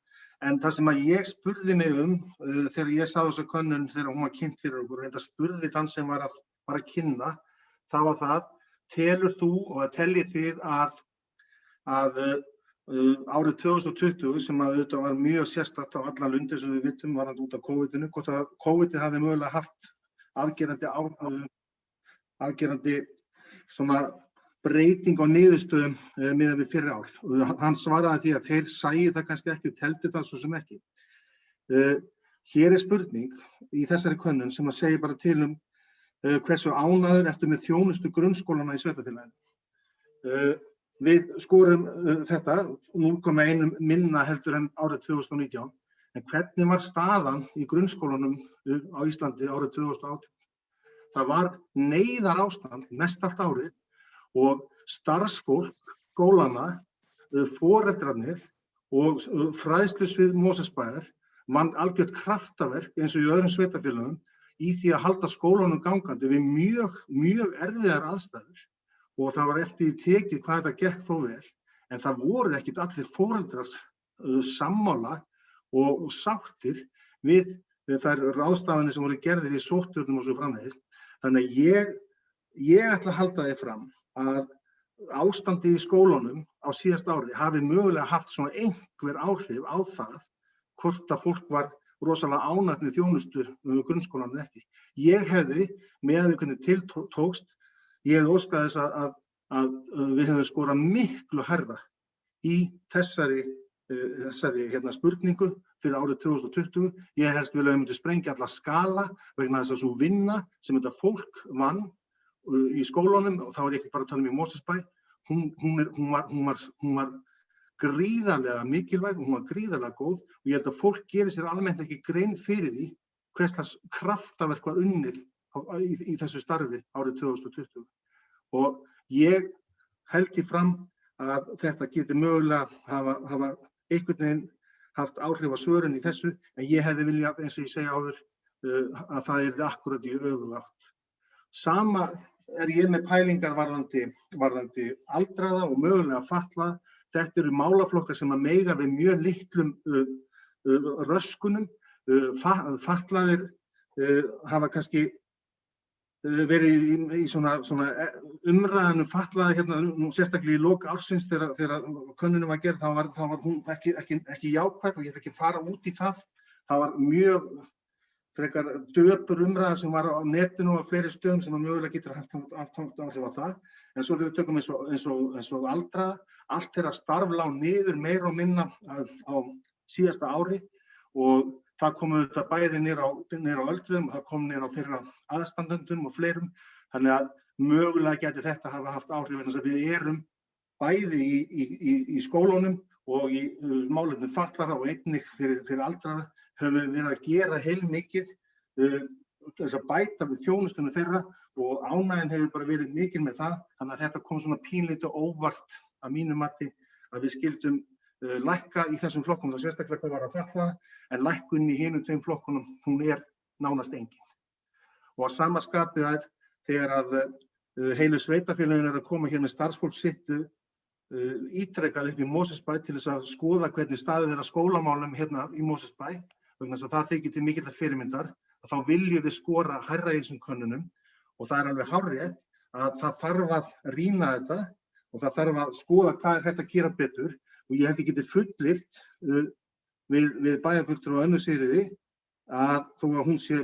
En það sem að ég spurði mig þegar ég sá þessa könnun þegar hún var kynnt fyrir okkur, og spurði þann sem var að kynna, það var það, telur þú og teljið þið að árið 2020, sem að auðvitað var mjög sérstakt á alla lundi sem við vitum varðandi út af COVID-inu, hvort að COVID hafi mögulega haft afgerandi svona breyting á niðurstöðum miðað við fyrri ár. Hann svaraði því að þeir sæju það kannski ekki og teldu það svo sem ekki. Hér spurning í þessari könnun sem að segja bara til hversu ánægður ertu með þjónustu grunnskólana í sveitarfélaginu. Við skorum þetta 0,1 minna heldur en árið 2019, en hvernig var staðan í grunnskólanum á Íslandi árið 2018? Það var neyðarástand mest allt árið, og starfsfólk skólana, foreldrarnir og fræðslusvið Mosfellsbæjar vann algjört kraftaverk eins og í öðrum sveitarfélögum í því að halda skólanum gangandi við mjög erfiðar aðstæður, og það var eftir því tekið hvað þetta gekk þó vel, en það voru ekkert allir foreldrar sammála og sáttir við þær ráðstafanir sem voru gerðir í sóttvarnum og svo framvegis. Þannig að ég ætla að halda því fram að ástandið í skólunum á síðasta ári hafi mögulega haft svona einhver áhrif á það hvort að fólk var rosalega ánægt með þjónustu grunnskólanum ekki. Ég hefði, með því hvernig til tókst, ég hefði óskað þess að við hefðum skorað miklu hærra í þessari spurningu fyrir árið 2020. Ég helst vilja að við myndum sprengja alla skala vegna þess að svo vinna sem þetta fólk vann í skólanum, og þá er ég ekki bara að tala í Mosfellsbæ, hún var gríðarlega mikilvæg og hún var gríðarlega góð, og ég held að fólk gerir sér almennt ekki grein fyrir því hvers kraftaverk var unnið í þessu starfi árið 2020. Og ég held því fram að þetta geti mögulega hafa einhvern veginn haft áhrif á svörin í þessu, en ég hefði viljað, eins og ég segja áður, að það yrði akkúrat í öfuga átt. Sama ég með pælingar varðandi aldraða og mögulega fatlaða. Þetta eru málaflokkar sem að mega við mjög litlum röskunum. Fatlaðir hafa kannski verið í svona umræðinu fatlaða hérna, nú sérstaklega í lok ársins þegar könnunin var gerð, þá var hún ekki jákvæð og ég ætla ekki að fara út í það. Það var mjög frekar döpur umræða sem var á netinu og á fleiri stöðum sem mögulega getur haft áhrif á það. En svo við tökum eins og aldraða, allt þeirra starf lá niður meira og minna á síðasta ári og það kom auðvitað bæði niður á öldruðum og það kom niður á þeirra aðstandendum og fleirum. Þannig að mögulega gæti þetta hafa haft áhrif vegna þess að við erum bæði í skólunum og í málefnum fatlaðra og einnig fyrir aldraða höfum við verið að gera heilmikið þess að bæta við þjónustunum þeirra og ánægjan hefur bara verið mikil með það. Þannig að þetta kom svona pínlítið óvart að mínu mati að við skildum lækka í þessum flokkunum, það sérstaklega hvað var að fatlaða, en lækkun í hinum tveim flokkunum, hún nánast engin. Og að sama skapi þegar að heilu sveitarfélögin að koma hér með starfsfólk sitt ítrekað upp í Mosfellsbæ til þess að skoða hvernig staðið að skólamálum hérna í Mosfellsbæ, vegna þess að það þykir til mikillar fyrirmyndar, að þá viljum við skora hærra í þessum könnunum og það alveg hárrétt að það þarf að rýna þetta og það þarf að skoða hvað hægt að gera betur. Og ég held ég geti fullyrt við bæjarfulltrúa Önnu Sigríði að þó að hún sé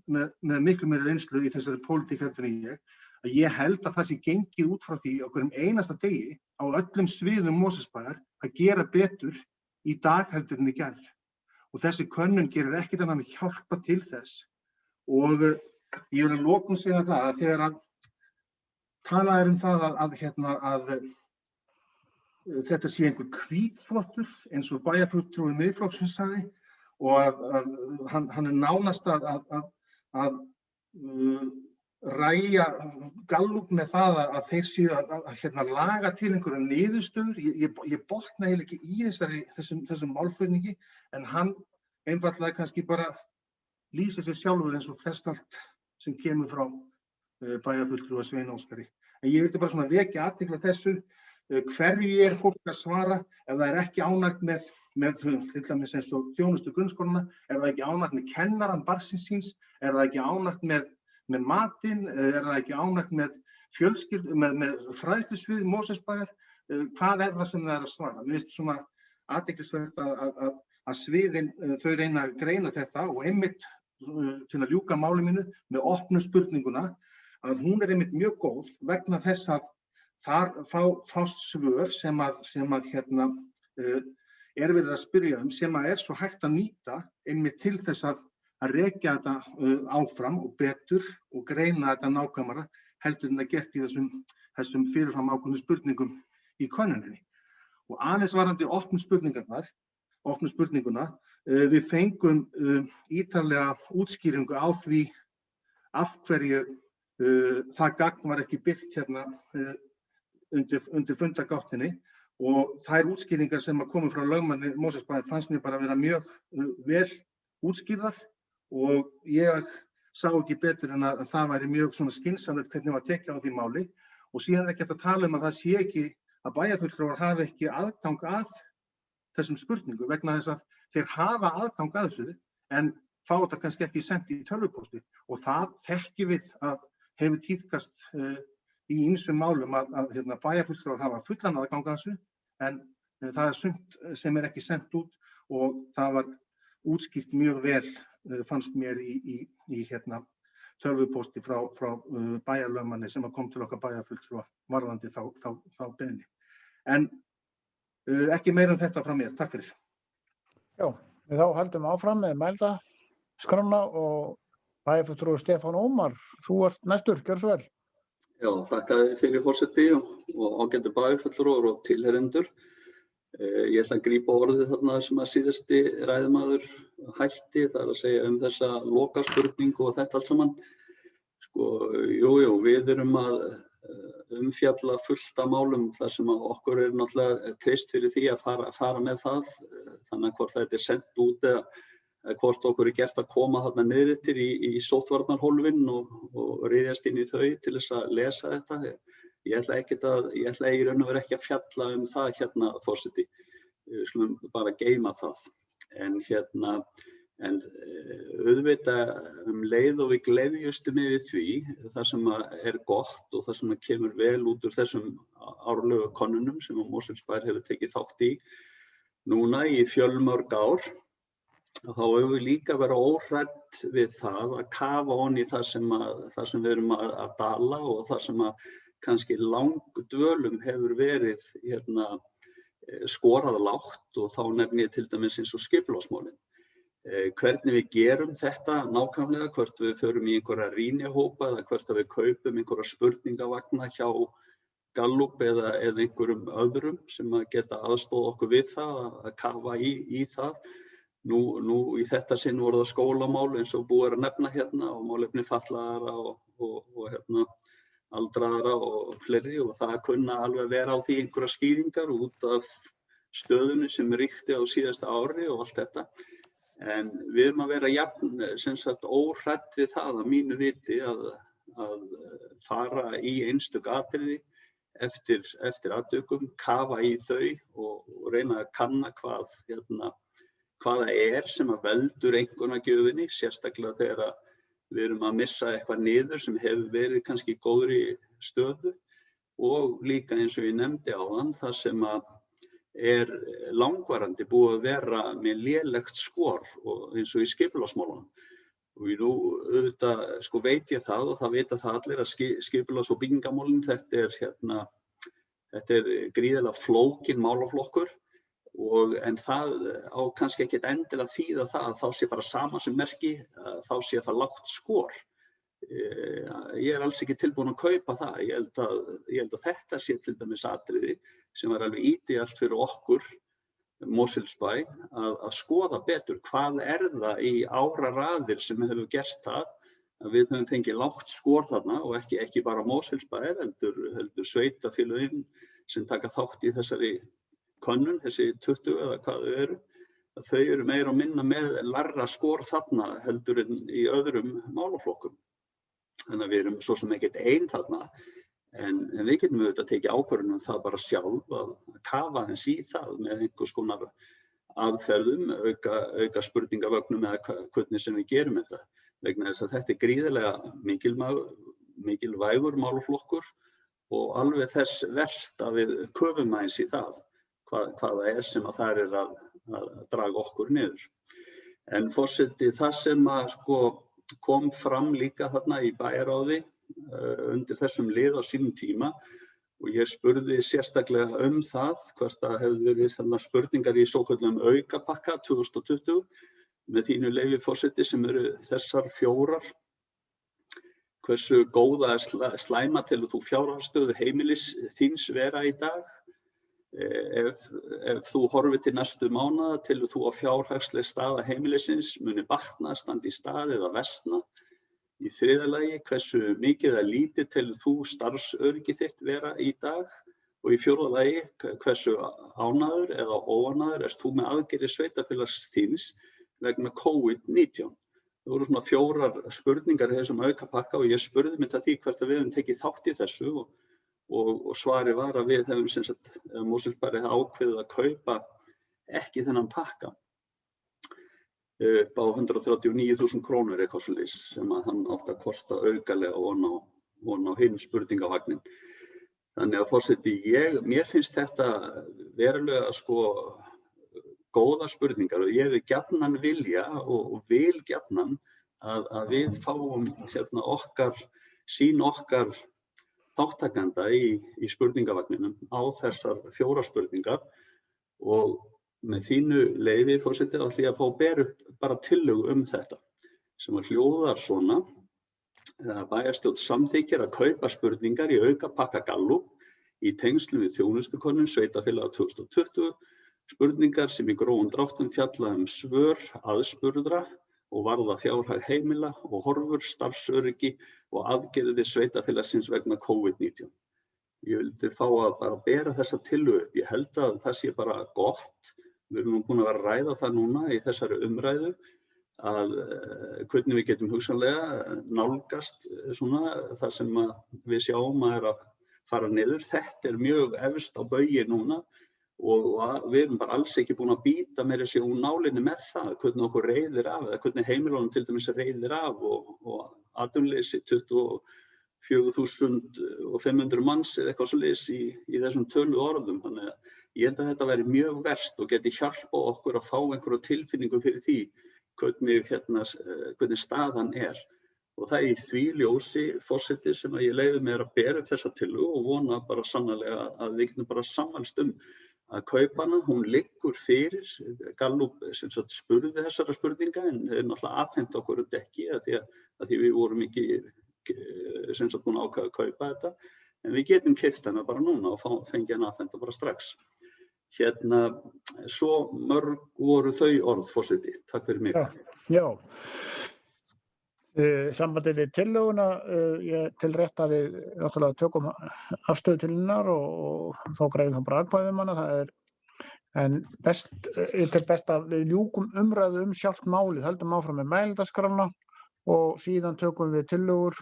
með miklu meiri reynslu í þessari pólitík heldur en að ég held að það sé gengið út frá því á hverjum einasta degi á öllum sviðum Mosfellsbæjar að gera betur í dag heldur en í gær. Og þessi könnun gerir ekkert annað en hjálpa til þess. Og ég vil að lokum segja það að þegar að talað það að þetta sé einhver hvítþvottur eins og bæjarfulltrúi Miðflokksins sagði og að hann nánast að ræja Gallup með það að þeir séu að laga til einhverja niðurstöður. Ég botna eiginlega ekki í þessum málflutningi en hann einfaldlega kannski bara lýsir sig sjálfur eins og flest allt sem kemur frá bæjarfulltrúa Sveini Óskari. En ég vildi bara svona vekja athygli á þessu. Hverju fólk að svara ef það ekki ánægt með til dæmis eins og þjónustu grunnskólana, það ekki ánægt með kennarann barnsins síns, það ekki ánægt með matinn, það ekki ánægt með fræðslusvið Mosfellsbæjar, hvað það sem það að svara? Mér finnst svona athyglisvert að sviðin þau reyna að greina þetta og einmitt til að ljúka máli mínu með opnu spurninguna að hún einmitt mjög góð vegna þess að þar fást svör sem verið að spyrja sem svo hægt að nýta einmitt til þess að rekja þetta áfram og betur og greina þetta nákvæmara heldur en að gert í þessum fyrirfram ákveðnu spurningum í könnuninni. Og aðeins varðandi opnu spurninguna, við fengum ítarlega útskýringu á því af hverju það gagn var ekki birt hérna undir fundargáttinni og þær útskýringar sem komu frá lögmanni Mosfellsbæjar fannst mér bara vera mjög vel útskýrðar og ég sá ekki betur en að það væri mjög svona skynsamlegt hvernig var tekið á því máli og síðan ekki hægt að tala að það sé ekki að bæjarfulltrúar hafi ekki aðgang að þessum spurningum vegna þess að þeir hafa aðgang að þessu en fá þetta kannski ekki sent í tölvupósti og það þekkjum við að hefur tíðkast í ýmsum málum að bæjarfulltrúar hafa fullan aðgang að þessu en það sumt sem ekki sent út og það var útskýrt mjög vel fannst mér í tölvupósti frá bæjarlögmanni sem kom til okkar bæjarfulltrúa varðandi þá beiðni. En ekki meira þetta frá mér. Takk fyrir. Já, við þá höldum áfram með mældaskrána og bæjarfulltrúi Stefán Ómar, þú ert næstur, gjörðu svo vel. Já, þakka fyrir forseti og ágætu bæjarfulltrúar og tilheyrendur. Ég ætla að grípa orðið þarna sem að síðasti ræðumaður hætti, það að segja þessa lokaspurningu og þetta allt saman. Við erum að umfjalla fullt af málum þar sem að okkur náttúrulega treyst fyrir því að fara með það, þannig að hvort þetta sendt út eða hvort okkur gert að koma þarna niður eftir í sóttvarnarhólfin og ryðjast inn í þau til þess að lesa þetta. Ég ætla í raun og veru ekki að fjalla það hérna, forseti. Við skulum bara geyma það. En En auðvitað leið og við gleðjustum yfir því, það sem er gott og það sem kemur vel út úr þessum árlegu könnunum sem Mosfellsbær hefur tekið þátt í núna í fjölmörg ár, þá höfum við líka verið óhrædd við það að kafa ofan í það sem við erum að dala og það sem kannski langdvölum hefur verið skorað lágt og þá nefni ég til dæmis eins og skipulagsmálin. Hvernig við gerum þetta nákvæmlega, hvort við förum í einhverja rýnihópa eða hvort við kaupum einhverja spurningavagna hjá Gallup eða einhverjum öðrum sem geta aðstoða okkur við það að kafa í það. Nú í þetta sinn voru það skólamál eins og búið að nefna hérna og málefni fatlaðra og aldraðra og fleiri og það kunna alveg vera á því einhverja skýringar út af stöðunni sem ríkti á síðasta ári og allt þetta. En við erum að vera jafn óhrædd við það að mínu viti að fara í einstök atriði eftir atvikum, kafa í þau og reyna að kanna hvað það sem að veldur einkunnagjöfinni, sérstaklega þegar við erum að missa eitthvað niður sem hefur verið kannski í góðri stöðu og líka eins og ég nefndi áðan það sem að er langvarandi búið að vera með lélegt skor og eins og í skipulagsmálunum. Og nú auðvitað veit ég það og það vita það allir að skipulags- og byggingamálin þetta er gríðarlega flókinn málaflokkur en það á kannski ekkert endilega þýða það að þá sé bara sama sem merki, þá sé það lágt skor. Ég er alls ekki tilbúin að kaupa það. Ég held að þetta sé til dæmis atriði sem var alveg ídealt fyrir okkur, Mosfellsbæ, að skoða betur hvað það í áraraðir sem hefur gerst það að við höfum fengið lágt skor þarna og ekki bara Mosfellsbæ, heldur sveitarfélögin sem taka þátt í þessari könnun, þessi 20 eða hvað þau eru, að þau eru meira og minna með lægra skor þarna heldur en í öðrum málaflokkum. Þannig að við erum svo sem ekkert ein þarna, en við getum auðvitað tekið ákvörðun það bara sjálf að kafa eins í það með einhvers konar aðferðum, auka spurningavögnum eða hvernig sem við gerum þetta. Vegna þess að þetta er gríðarlega mikilvægur málaflokkur og alveg þess verst að við köfum aðeins í það, hvað það sem að það að draga okkur niður. En forseti, það sem að kom fram líka þarna í bæjarráði undir þessum lið á sínum tíma og ég spurði sérstaklega það hvort það hefði verið spurningar í svokölluðum aukapakka 2020 með þínu leyfi forseti sem eru þessar 4. Hversu góða slæma telur þú fjárhagsstöðu heimilis þíns vera í dag? Ef þú horfir til næstu mánaða telur þú að fjárhagsleg staða heimilisins muni batna, standa í stað eða versna? Í 3. lagi, hversu mikið eða lítið telur þú starfsöryggi þitt vera í dag? Og í 4. lagi, hversu ánægður eða óánægður ert þú með aðgerðir sveitarfélags þíns vegna COVID-19? Það voru svona 4 spurningar í þessum aukapakka og ég spurði mig því hvert að við höfum tekið þátt í þessu og svarið var að við hefum Mosfellsbær ákveðið að kaupa ekki þennan pakka upp á 139.000 krónur eitthvað svoleiðis sem að hann átti að kosta aukalega ofan á hinn spurningavagnin. Þannig að forseti, mér finnst þetta verulega góða spurningar og ég vil gjarnan vilja og vil gjarnan að við fáum sýn okkar þáttakanda í spurningavagninum á þessar 4 spurningar og með þínu leyfi, forseti, ætla ég að fá að bera upp bara tillögu þetta sem að hljóðar svona að bæjarstjórn samþykkir að kaupa spurningar í aukapakka Gallup í tengslum við þjónustukönnun sveitarfélaga 2020, spurningar sem í grófum dráttum fjalla svör aðspurðra og varða fjárhag heimila og horfur, starfsöryggi og aðgerðir sveitarfélagsins vegna COVID-19. Ég vildi fá að bara bera þessa tillögu upp. Ég held að það sé bara gott. Við erum búin að vera að ræða það núna í þessari umræðu að hvernig við getum hugsanlega nálgast það sem við sjáum að fara niður. Þetta er mjög efst á baugi núna og við erum bara alls ekki búin að bíta meira sér úr nálinni með það, hvernig okkur reiðir af, eða hvernig heimilunum til dæmis reiðir af og atvinnuleysi 24.500 manns eða eitthvað svoleiðis í þessum töluðu orðum. Þannig að ég held að þetta væri mjög verst og geti hjálpað okkur að fá einhverja tilfinningu fyrir því hvernig staðan er. Og það í því ljósi forseti sem að ég leyfi mér að bera upp þessa tillögu og vona bara sannarlega að við getum bara sammælst að kaupana, hún liggur fyrir. Gallup sem sagt spurði þessara spurninga en náttúrulega afhent okkur þetta ekki að því við vorum ekki sem sagt búin að ákveða að kaupa þetta. En við getum keypt hana bara núna og fengið hana afhenta bara strax. Svo mörg voru þau orð, forseti. Takk fyrir mig. Já. Sambandið við tillöguna, ég til rétt að við náttúrulega tökum afstöðu til hennar og þá greiðum þá bara atkvæði hana. En ég tel best að við ljúkum umræðu sjálft málið, höldum áfram með mælendaskránna og síðan tökum við tillögur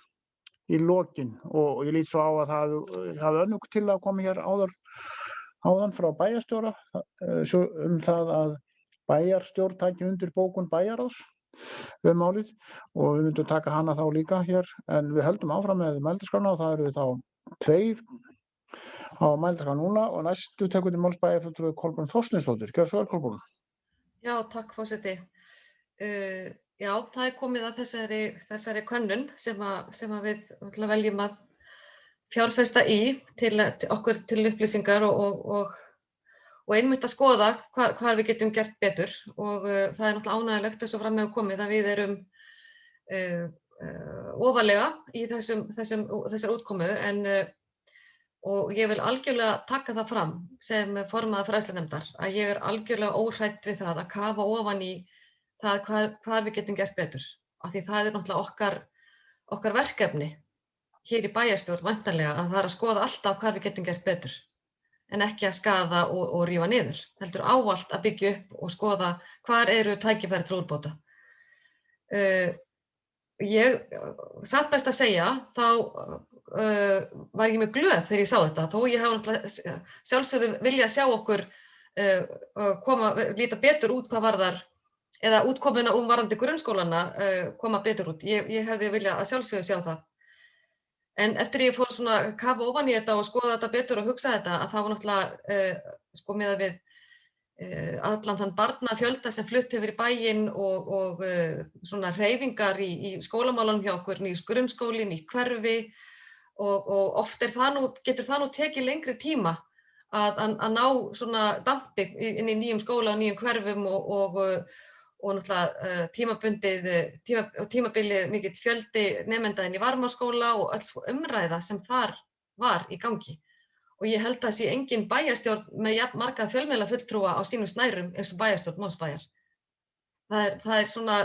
í lokin. Og ég lít svo á að það hafði önnur tillaga komið hér áðan frá bæjarstjóra það að bæjarstjórn taki undir bókun bæjarráðs málið og við myndum taka hana þá líka hér, en við höldum áfram með mælendaskránna og það eru þá 2 á mælendaskrá núna og næstu tekur til máls bæjarfulltrúi Kolbrún Þorsteinsdóttir. Gjörðu svo vel, Kolbrún. Já, takk forseti. Já, það komið að þessari könnun sem við veljum að fjárfesta í til okkur til upplýsingar og einmitt að skoða hvar við getum gert betur og það náttúrulega ánægjulegt eins og fram hefur komið að við erum ofarlega í þessar útkomu og ég vil algjörlega taka það fram sem formaður fræðslunefndar að ég algjörlega óhrædd við það að kafa ofan í það hvar við getum gert betur af því það náttúrulega okkar verkefni hér í bæjarstjórn væntanlega að það að skoða alltaf hvar við getum gert betur en ekki að skaða og rífa niður. Heldur ávallt að byggja upp og skoða hvar eru tækifæri til úrbóta. Ég satt best að segja, þá var ég mjög glöð þegar ég sá þetta, þó ég hafa náttúrulega sjálfsögðu vilja sjá okkur líta betur út hvað varðar, eða útkomuna varðandi grunnskólana koma betur út. Ég hefði viljað að sjálfsögðu sjá það. En eftir ég fór svona að kafa ofan í þetta og skoða þetta betur og hugsa þetta að það var náttúrulega miðað við allan þann barnafjölda sem flutt hefur í bæinn og svona hreyfingar í skólamálunum hjá okkur, nýs grunnskóli, nýtt hverfi og oft getur það tekið lengri tíma að ná svona dampi inn í nýjum skóla og nýjum hverfum og náttúrulega tímabilið mikill fjöldi nemenda inn í Varmárskóla og öll svo umræða sem þar var í gangi. Og ég held að það sé engin bæjarstjórn með jafn marga fjölmiðlafulltrúa á sínum snærum eins og bæjarstjórn Mosbæjar. Það er svona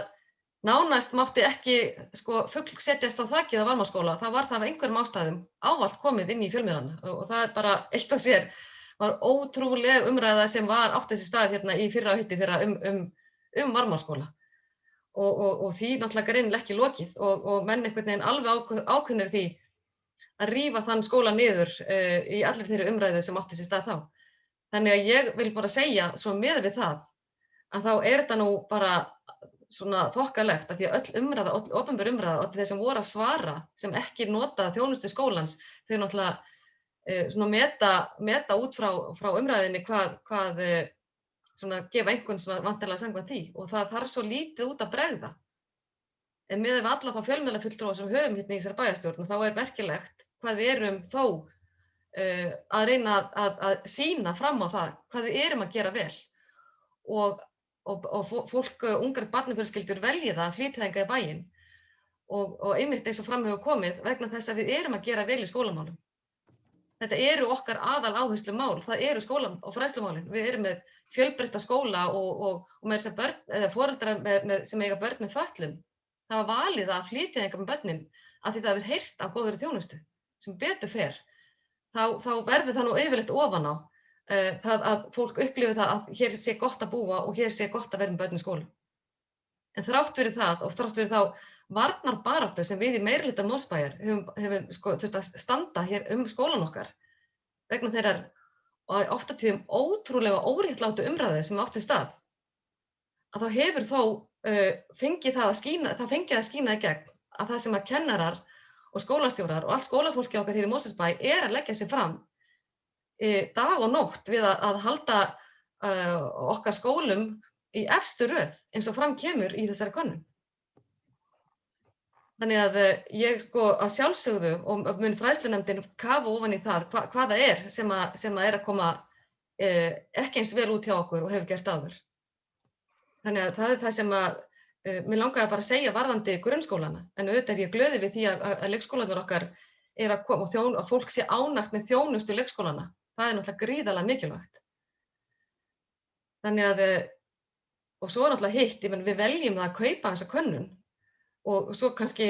nánast mátti ekki fugl setjast á þakið á Varmárskóla. Það var það af einhverjum ástæðum ávallt komið inn í fjölmiðlana og það er bara eitt og sér var ótrúleg umræða sem átti sér stað hérna í fyrra og hitti fyrra Varmárskóla og því náttúrulega greinilega ekki lokið og menn einhvern veginn alveg ákunnir því að rífa þann skóla niður í allir þeirri umræðu sem átti sér stað þá. Þannig að ég vil bara segja svo miðað við það að þá þetta nú bara svona þokkalegt að því að öll umræða, öll opinber umræða, öll þeir sem voru að svara sem ekki nota þjónustu skólans, þau náttúrulega svona meta út frá umræðinni hvað svona gefa einhvern svona vantarlega samkvæmt því og það þarf svo lítið út að bregða. En miðað við alla þá fjölmiðlafulltrúa sem höfum hérna í þessari bæjarstjórn þá merkilegt hvað við erum þó að reyna að sýna fram á það hvað við erum að gera vel og fólk, ungar barnafjölskyldur velji það að flytja hingað í bæinn og einmitt eins og fram hefur komið vegna þess að við erum að gera vel í skólamálum. Þetta eru okkar aðal áherslumál, það eru skóla- og fræðslumálin. Við erum með fjölbreytta skóla og með þess að börn, eða foreldrar sem eiga börn með fötlun, það var valið að flytja hingað með börnin af því það hefur heyrt af góðri þjónustu sem betur fer. Þá verður það nú yfirleitt ofan á það að fólk upplifi það að hér sé gott að búa og hér sé gott að vera með börn í skóla. En þrátt fyrir það og þrátt fyrir þá varnarbaráttu sem við í meirihluta Mosbæjar hefur þurft að standa hér skólan okkar vegna þeirrar og oft á tíðum ótrúlega óréttlátu umræðu sem átt sér stað, að þá hefur þó fengið það að skína í gegn að það sem að kennarar og skólastjórar og allt skólafólki okkar hér í Mosfellsbæ að leggja sig fram dag og nótt við að halda okkar skólum í efstu röð eins og fram kemur í þessari könnun. Þannig að ég að sjálfsögðu og mun fræðslunefndin kafa ofan í það hvað það sem að koma ekki eins vel út hjá okkur og hefur gert áður. Þannig að það það sem að mér langaði bara að segja varðandi grunnskólana, en auðvitað ég glöði við því að leikskólarnir okkar að koma og fólk sé ánægt með þjónustu leikskólana. Það náttúrulega gríðarlega mikilvægt. Þannig að, og svo náttúrulega hitt, við veljum það að kaupa þessa könnun og svo kannski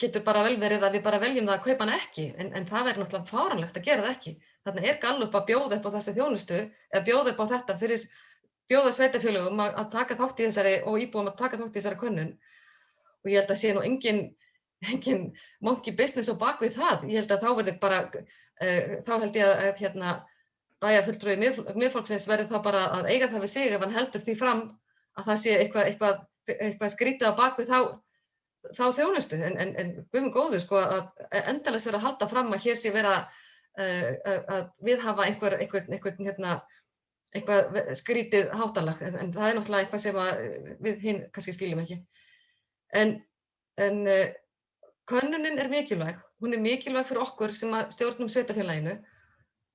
getur bara vel verið að við bara veljum það að kaupa hana ekki, en það verður náttúrulega fáránlegt að gera það ekki. Þannig Gallup að bjóða upp á þessi þjónustu, eða bjóða upp á þetta bjóða sveitarfélögum að taka þátt í þessari og íbúum að taka þátt í þessari könnun. Og ég held að sé nú engin monkey business á bak við það. Ég held að þá verði bara, þá held ég að bæjarfulltrúi Miðflokksins verði þá bara að eiga það við sig ef hann heldur því fram að það sé eitthvað skrítið á bak við þá þjónustu. En guð minn góður að endalaust vera að halda fram að hér sé vera að viðhafa eitthvað skrítið háttalag, en það náttúrulega eitthvað sem við hinn kannski skiljum ekki. En könnunin mikilvæg. Hún mikilvæg fyrir okkur sem að stjórnum sveitarfélaginu.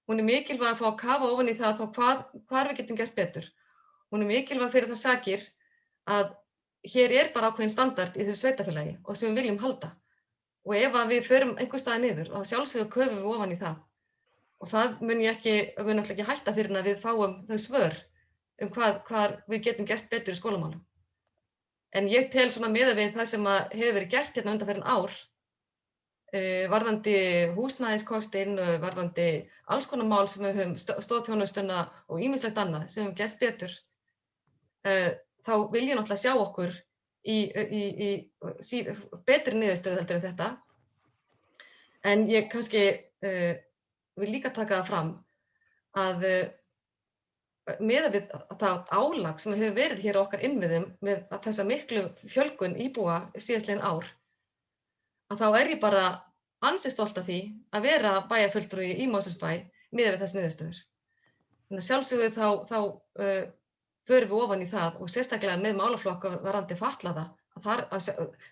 Hún mikilvæg að fá að kafa ofan í það hvar við getum gert betur. Hún mikilvæg fyrir það sakir að hér bara ákveðin standard í þessu sveitarfélagi og sem við viljum halda. Og ef að við förum einhvers staðar niður, þá sjálfsögðu köfum við ofan í það. Og það mun náttúrulega ekki hætta fyrir að við fáum þau svör hvar við getum gert betur í skólamálum. En ég tel miðað við það sem hefur verið gert hérna undanfarin ár, varðandi húsnæðiskostinn, varðandi alls konar mál sem við höfum stoðþjónustuna og ýmislegt annað sem við höfum gert betur, þá vil ég náttúrulega sjá okkur í betri niðurstöðu heldur en þetta. En ég kannski vil líka taka það fram að miðað við það álag sem hefur verið hér á okkar innviðum með þessa miklu fjölgun íbúa síðastliðin ár, að þá ég bara ansi stolt af því að vera bæjarfulltrúi í Mosfellsbæ miðað við þessar niðurstöður. Þannig að sjálfsögðu þá förum við ofan í það og sérstaklega með málaflokka varðandi fatlaða,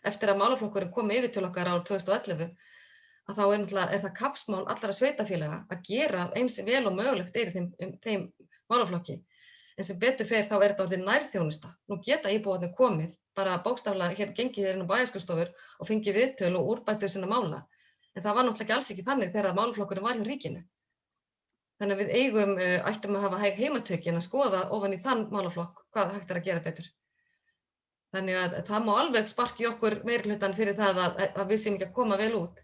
eftir að málaflokkurinn kom yfir til okkar árið 2011, að þá það kappsmál allra sveitarfélaga að gera eins vel og mögulegt í þeim málaflokki. En sem betur fer þá þetta orðið nærþjónusta. Nú geta íbúarnir komið, bara bókstaflega gengið inn á bæjarskrifstofur og fengið viðtöl og úrbætur sinna mála. En það var náttúrulega ekki alls ekki þannig þegar málaflokkurinn var hjá ríkinu. Þannig að við ættum að hafa hæg heimatökin að skoða ofan í þann málaflokk hvað hægt að gera betur. Þannig að það má alveg sparki okkur meirihlutann fyrir það að við séum ekki að koma vel út.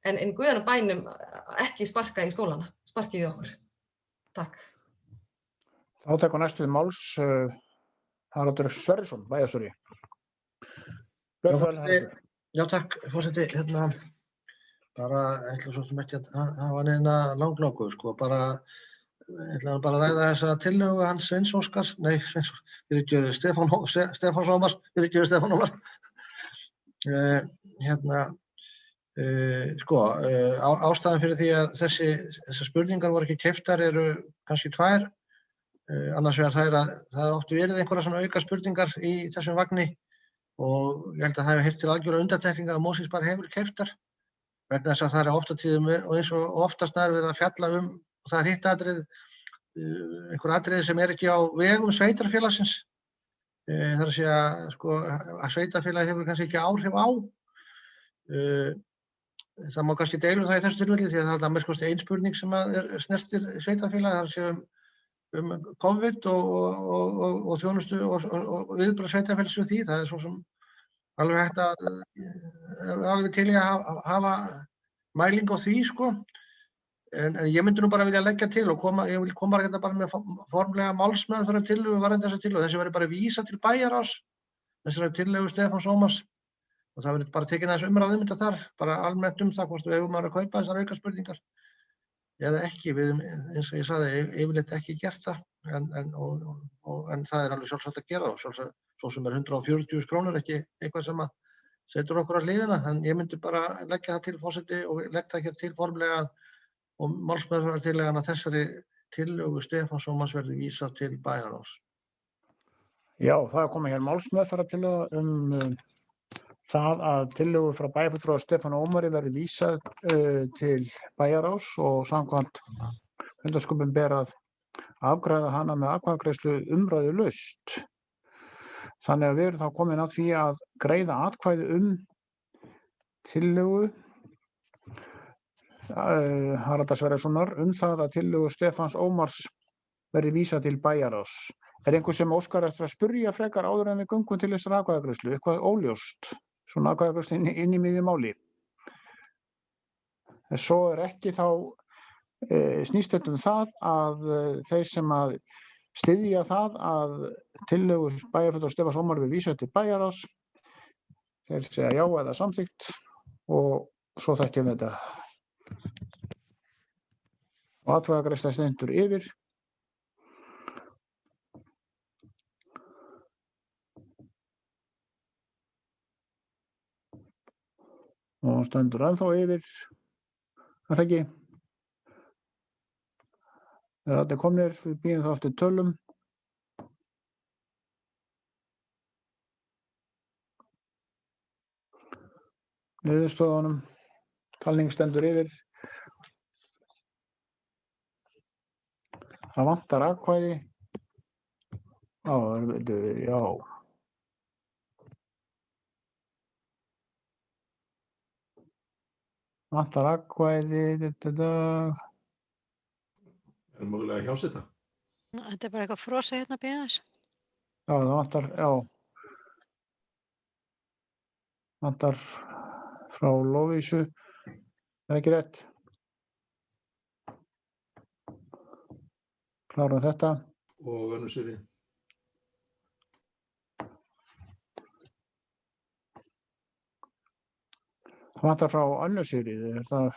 En guðanum bænum ekki sparka í skólana, sparkið í okkur. Takk. Þá tekur næstu máls Haraldur Sverrisson, bæjarstjóri. Já, takk, forseti. Bara ætla svo sem ekki að hafa neina langlóku, bara ætla að ræða þessa tillögu hans Stefán Ómars. Ástæðan fyrir því að þessar spurningar voru ekki keyptar eru kannski tvær. Annars vegar það oft verið einhverjar svona auka spurningar í þessum vagni og ég held að það hefur heyrt til algjörlega undantekninga að Mosfellsbær hefur keyptar vegna þess að það oft á tíðum og eins og oftast nær verið að fjalla og það hitt atriði, einhver atriði sem ekki á vegum sveitarfélagsins. Það að segja að sveitarfélagi hefur kannski ekki áhrif á. Það má kannski deila það í þessu tilfelli því að það að mest ein spurning sem snertir sveitarfélagi, það að segja COVID og þjónustu og viðbrögð sveitarfélags við því. Það svo sem alveg hægt alveg til í að hafa mæling á því, En ég myndi nú bara vilja leggja til og ég vil koma bara með formlega málsmeðferð tillögu varðandi þessa tillögu. Þessi verði bara vísa til bæjarráðs, þessari tillögu Stefáns Ómars. Og það verður bara tekin aðeins umræðu þetta þar, bara almennt það hvort við eigum að kaupa þessar aukaspurningar. eða ekki. Við eins og ég sagði, yfirleitt ekki gert það, en það er alveg sjálfsagt að gera og sjálfsagt, svo sem er 140.000 krónur ekki eitthvað sem að setur okkur að hliðina, en ég myndi bara leggja það til forseti og legg það hér til formlega og málsmeðferðartillagan að þessari tillögu Stefáns Ómars verði vísað til bæjarráðs. Já, það er komið hér málsmeðferðartillaga það að tillögu frá bæjarfulltrúa Stefáni Ómari verði vísað til bæjarráðs og samkvæmt fundarskupum ber að afgreiða hana með atkvæðagreiðslu umræðulaust. Þannig að við erum þá komin að því að greiða atkvæði tillögu Haraldar Sverrissonar það að tillögu Stefáns Ómars verði vísað til bæjarráðs. Er einhver sem óskar eftir að spyrja frekar áður en við göngum til þessar atkvæðagreiðslu? Eitthvað óljóst? Svona atkvæðagreiðslu inn í miðju máli. En svo er ekki þá snýst þetta það að þeir sem að styðja það að tillögu bæjarfulltrúa Stefáns Ómars verði vísað til bæjarráðs, þeir segja já eða samþykkt og svo þekkjum við þetta. Og atkvæðagreiðsla stendur yfir. Og stendur ennþá yfir. Er það ekki? Þegar allir komnir, við bíðum þá eftir tölum. Niðurstöðunum. Talning stendur yfir. Það vantar atkvæði. Já. Vantar atkvæði. Er mögulega hjáseta? Þetta er bara eitthvað frosið hérna að bíða þess. Já, það vantar, vantar frá Lovísu. Það er ekki rétt. Klárum þetta. Og Önnu Sirri. Það vantar frá Önnu Sirri, er það?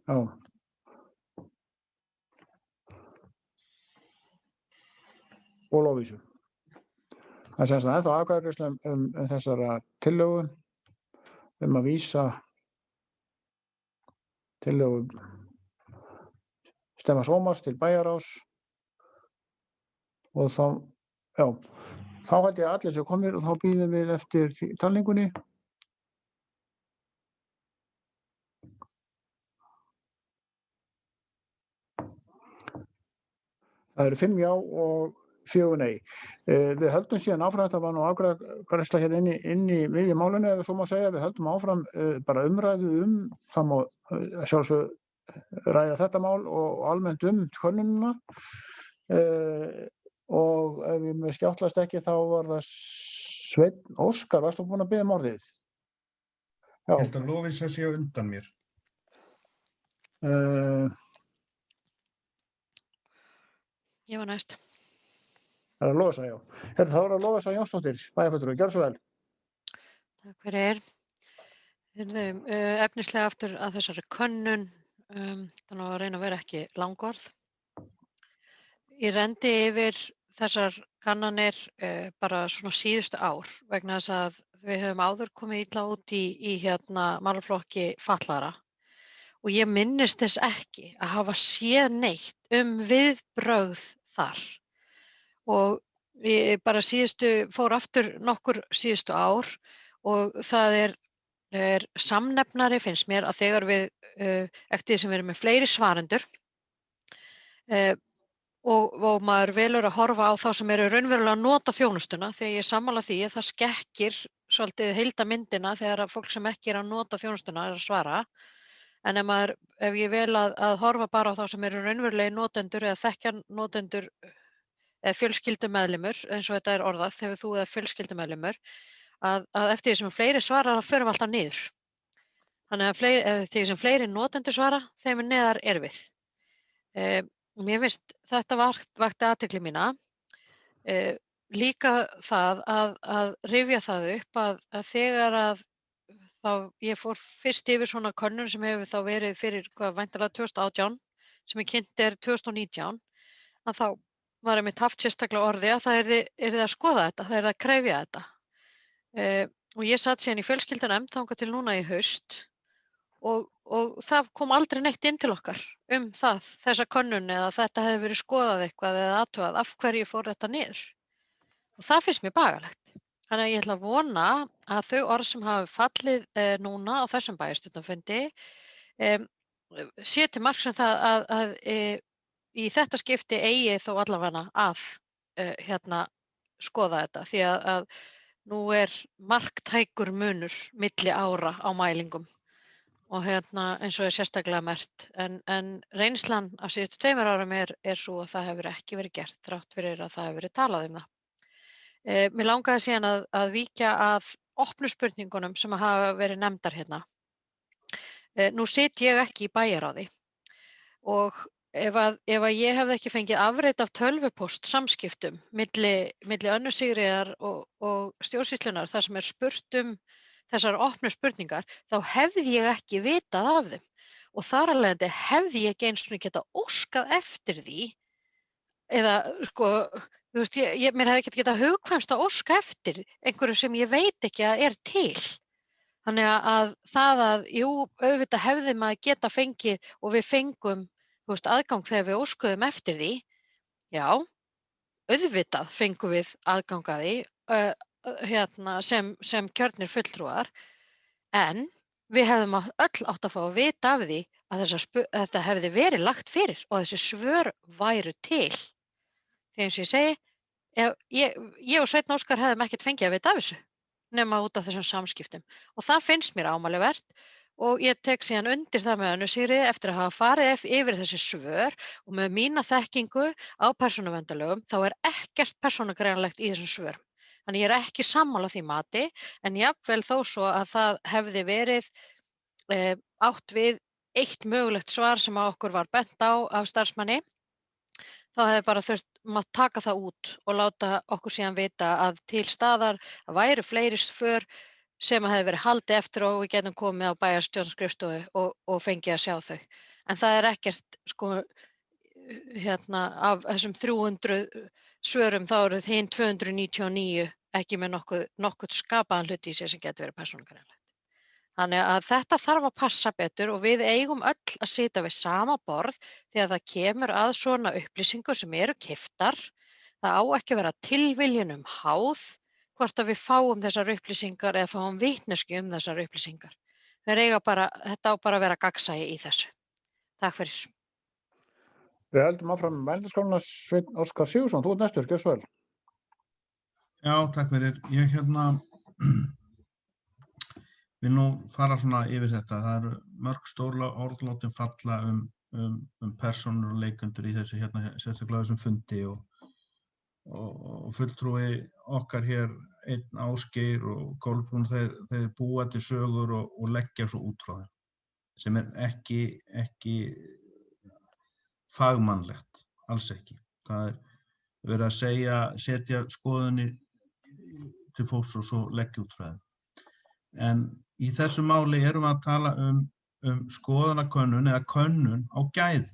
Já. Og Lovísu. Það semst að ennþá atkvæðagreiðsla þessara tillögu að vísa tillögu Stefáns Ómars til bæjarráðs og þá held ég að allir sem komir og þá bíðum við eftir talningunni. Það eru 5 já og 4 nei. Við höldum síðan áfram, þetta var nú afgreiðsla hérna inn í miðju málinu, eða svo má segja, við höldum áfram bara umræðu það má sjálfsög ræða þetta mál og almennt könnunina og ef ég með skjáttlast ekki þá var það Sveinn Óskar, varstu búinn að biðja orðið? Já. Ég held að Lovísa sé undan mér. Ég var næst. Það er að Lovísa, já. Þá er það Lovísa Jónsdóttir, bæjarfulltrúi, gjörðu svo vel. Takk fyrir. Efnislega aftur að þessari könnun, þannig að reyna að vera ekki langorð. Ég rendi yfir þessar kannanir bara svona síðustu ár vegna þess að við höfum áður komið illa út í málaflokki fatlaðra og ég minnist þess ekki að hafa séð neitt viðbrögð þar. Og ég bara fór aftur nokkur síðustu ár og það er samnefnari finnst mér að þegar við, eftir því sem við erum með fleiri svarendur og maður velur að horfa á þá sem eru raunverulega að nota þjónustuna, þegar ég er sammála því að það skekkir svolítið heildarmyndina þegar að fólk sem ekki er að nota þjónustuna er að svara. En ef ég vel að horfa bara á þá sem eru raunverulegi notendur eða þekkja notendur eða fjölskyldumeðlimur, eins og þetta er orðað, þegar þú eða fjölskyldumeðlimur, að eftir því sem fleiri svara, þá förum við alltaf niður. Þannig að eftir því sem fleiri notendur svara, þeim neðar er við. Mér finnst þetta vakti athygli mína. Líka það að rifja það upp að þegar að ég fór fyrst yfir svona könnun sem hefur þá verið fyrir væntanlega 2018 sem kynnt 2019 að þá var einmitt haft sérstaklega orði að það yrði að skoða þetta, það yrði að krefja þetta. Og ég satt síðan í fjölskyldunefnd þangað til núna í haust og það kom aldrei neitt inn til okkar þessa könnun eða þetta hefði verið skoðað eitthvað eða athugað af hverju fór þetta niður. Og það finnst mér bagalegt. Þannig að ég ætla að vona að þau orð sem hafa fallið núna á þessum bæjarstjórnarfundi sé til marks um það að í þetta skipti eigi þó allavega að skoða þetta því að nú marktækur munur milli ára á mælingum og eins og sérstaklega merkt en reynslan af síðustu 2 árum svo að það hefur ekki verið gert þrátt fyrir að það hefur verið talað um það. Mér langaði síðan að víkja að opnu spurningunum sem hafa verið nefndar hérna. Nú sit ég ekki í bæjarráði og ef að ég hefði ekki fengið afrit af tölvupóst samskiptum milli Önnu Sigríðar og stjórnsýslunnar þar sem spurt þessar opnu spurningar, þá hefði ég ekki vitað af þeim og þar af leiðandi hefði ég ekki eins og geta óskað eftir því eða þú veist, mér hefði ekki getað hugkvæmst að óska eftir einhverju sem ég veit ekki að til. Þannig að það jú, auðvitað hefði maður geta fengið og við fengum, þú veist, aðgang þegar við óskuðum eftir því. Já, auðvitað fengum við aðgang að því sem kjörnir fulltrúar, en við hefðum öll átt að fá að vita af því að þetta hefði verið lagt fyrir og þessi svör væru til. Því eins og ég segi, ég og Sveinn Óskar hefðum ekkert fengið að vita af þessu nema út af þessum samskiptum og það finnst mér ámælivert og ég tek síðan undir það með Önnu Sigríði eftir að hafa farið yfir þessi svör og með mína þekkingu á persónuverndarlögum þá ekkert persónugreinanlegt í þessum svörum. Þannig ég ekki sammála því mati en jafnvel þó svo að það hefði verið átt við eitt mögulegt svar sem okkur var bent á af starfsmanni. Þá hefði bara þurft að taka það út og láta okkur síðan vita að til staðar að væru fleiri svör sem hefði verið haldið eftir og við getum komið á bæjarstjórnarskrifstofu og fengið að sjá þau. En það ekkert af þessum 300 svörum þá eru hinn 299 ekki með nokkuð skapaðan hluti í sér sem getur verið persónugreinanlegt. Þannig að þetta þarf að passa betur og við eigum öll að sitja við sama borð því að það kemur að svona upplýsingur sem eru keyptar. Það á ekki að vera tilviljunum háð hvort að við fáum þessar upplýsingar eða fáum vitneskju þessar upplýsingar. Þetta á bara að vera gagnsæi í þessu. Takk fyrir. Við höldum áfram með Bændaskólans Sveinn Óskar Sigurðsson, þú næstur, gjörðu svo vel. Já, takk fyrir. Ég vil nú fara svona yfir þetta. Það eru mörg stóra orðlátin falla persónur og leikendur í þessu sérstaklega þessum fundi og fulltrúi okkar hér, einn Ásgeir og Kolbrún, þeir búa til sögur og leggja svo út frá þeim, sem ekki fagmannlegt, alls ekki. Það verið að setja skoðunni til fólks og svo leggja út frá þeim. En í þessu máli erum við að tala skoðanakönnun eða könnun á gæði.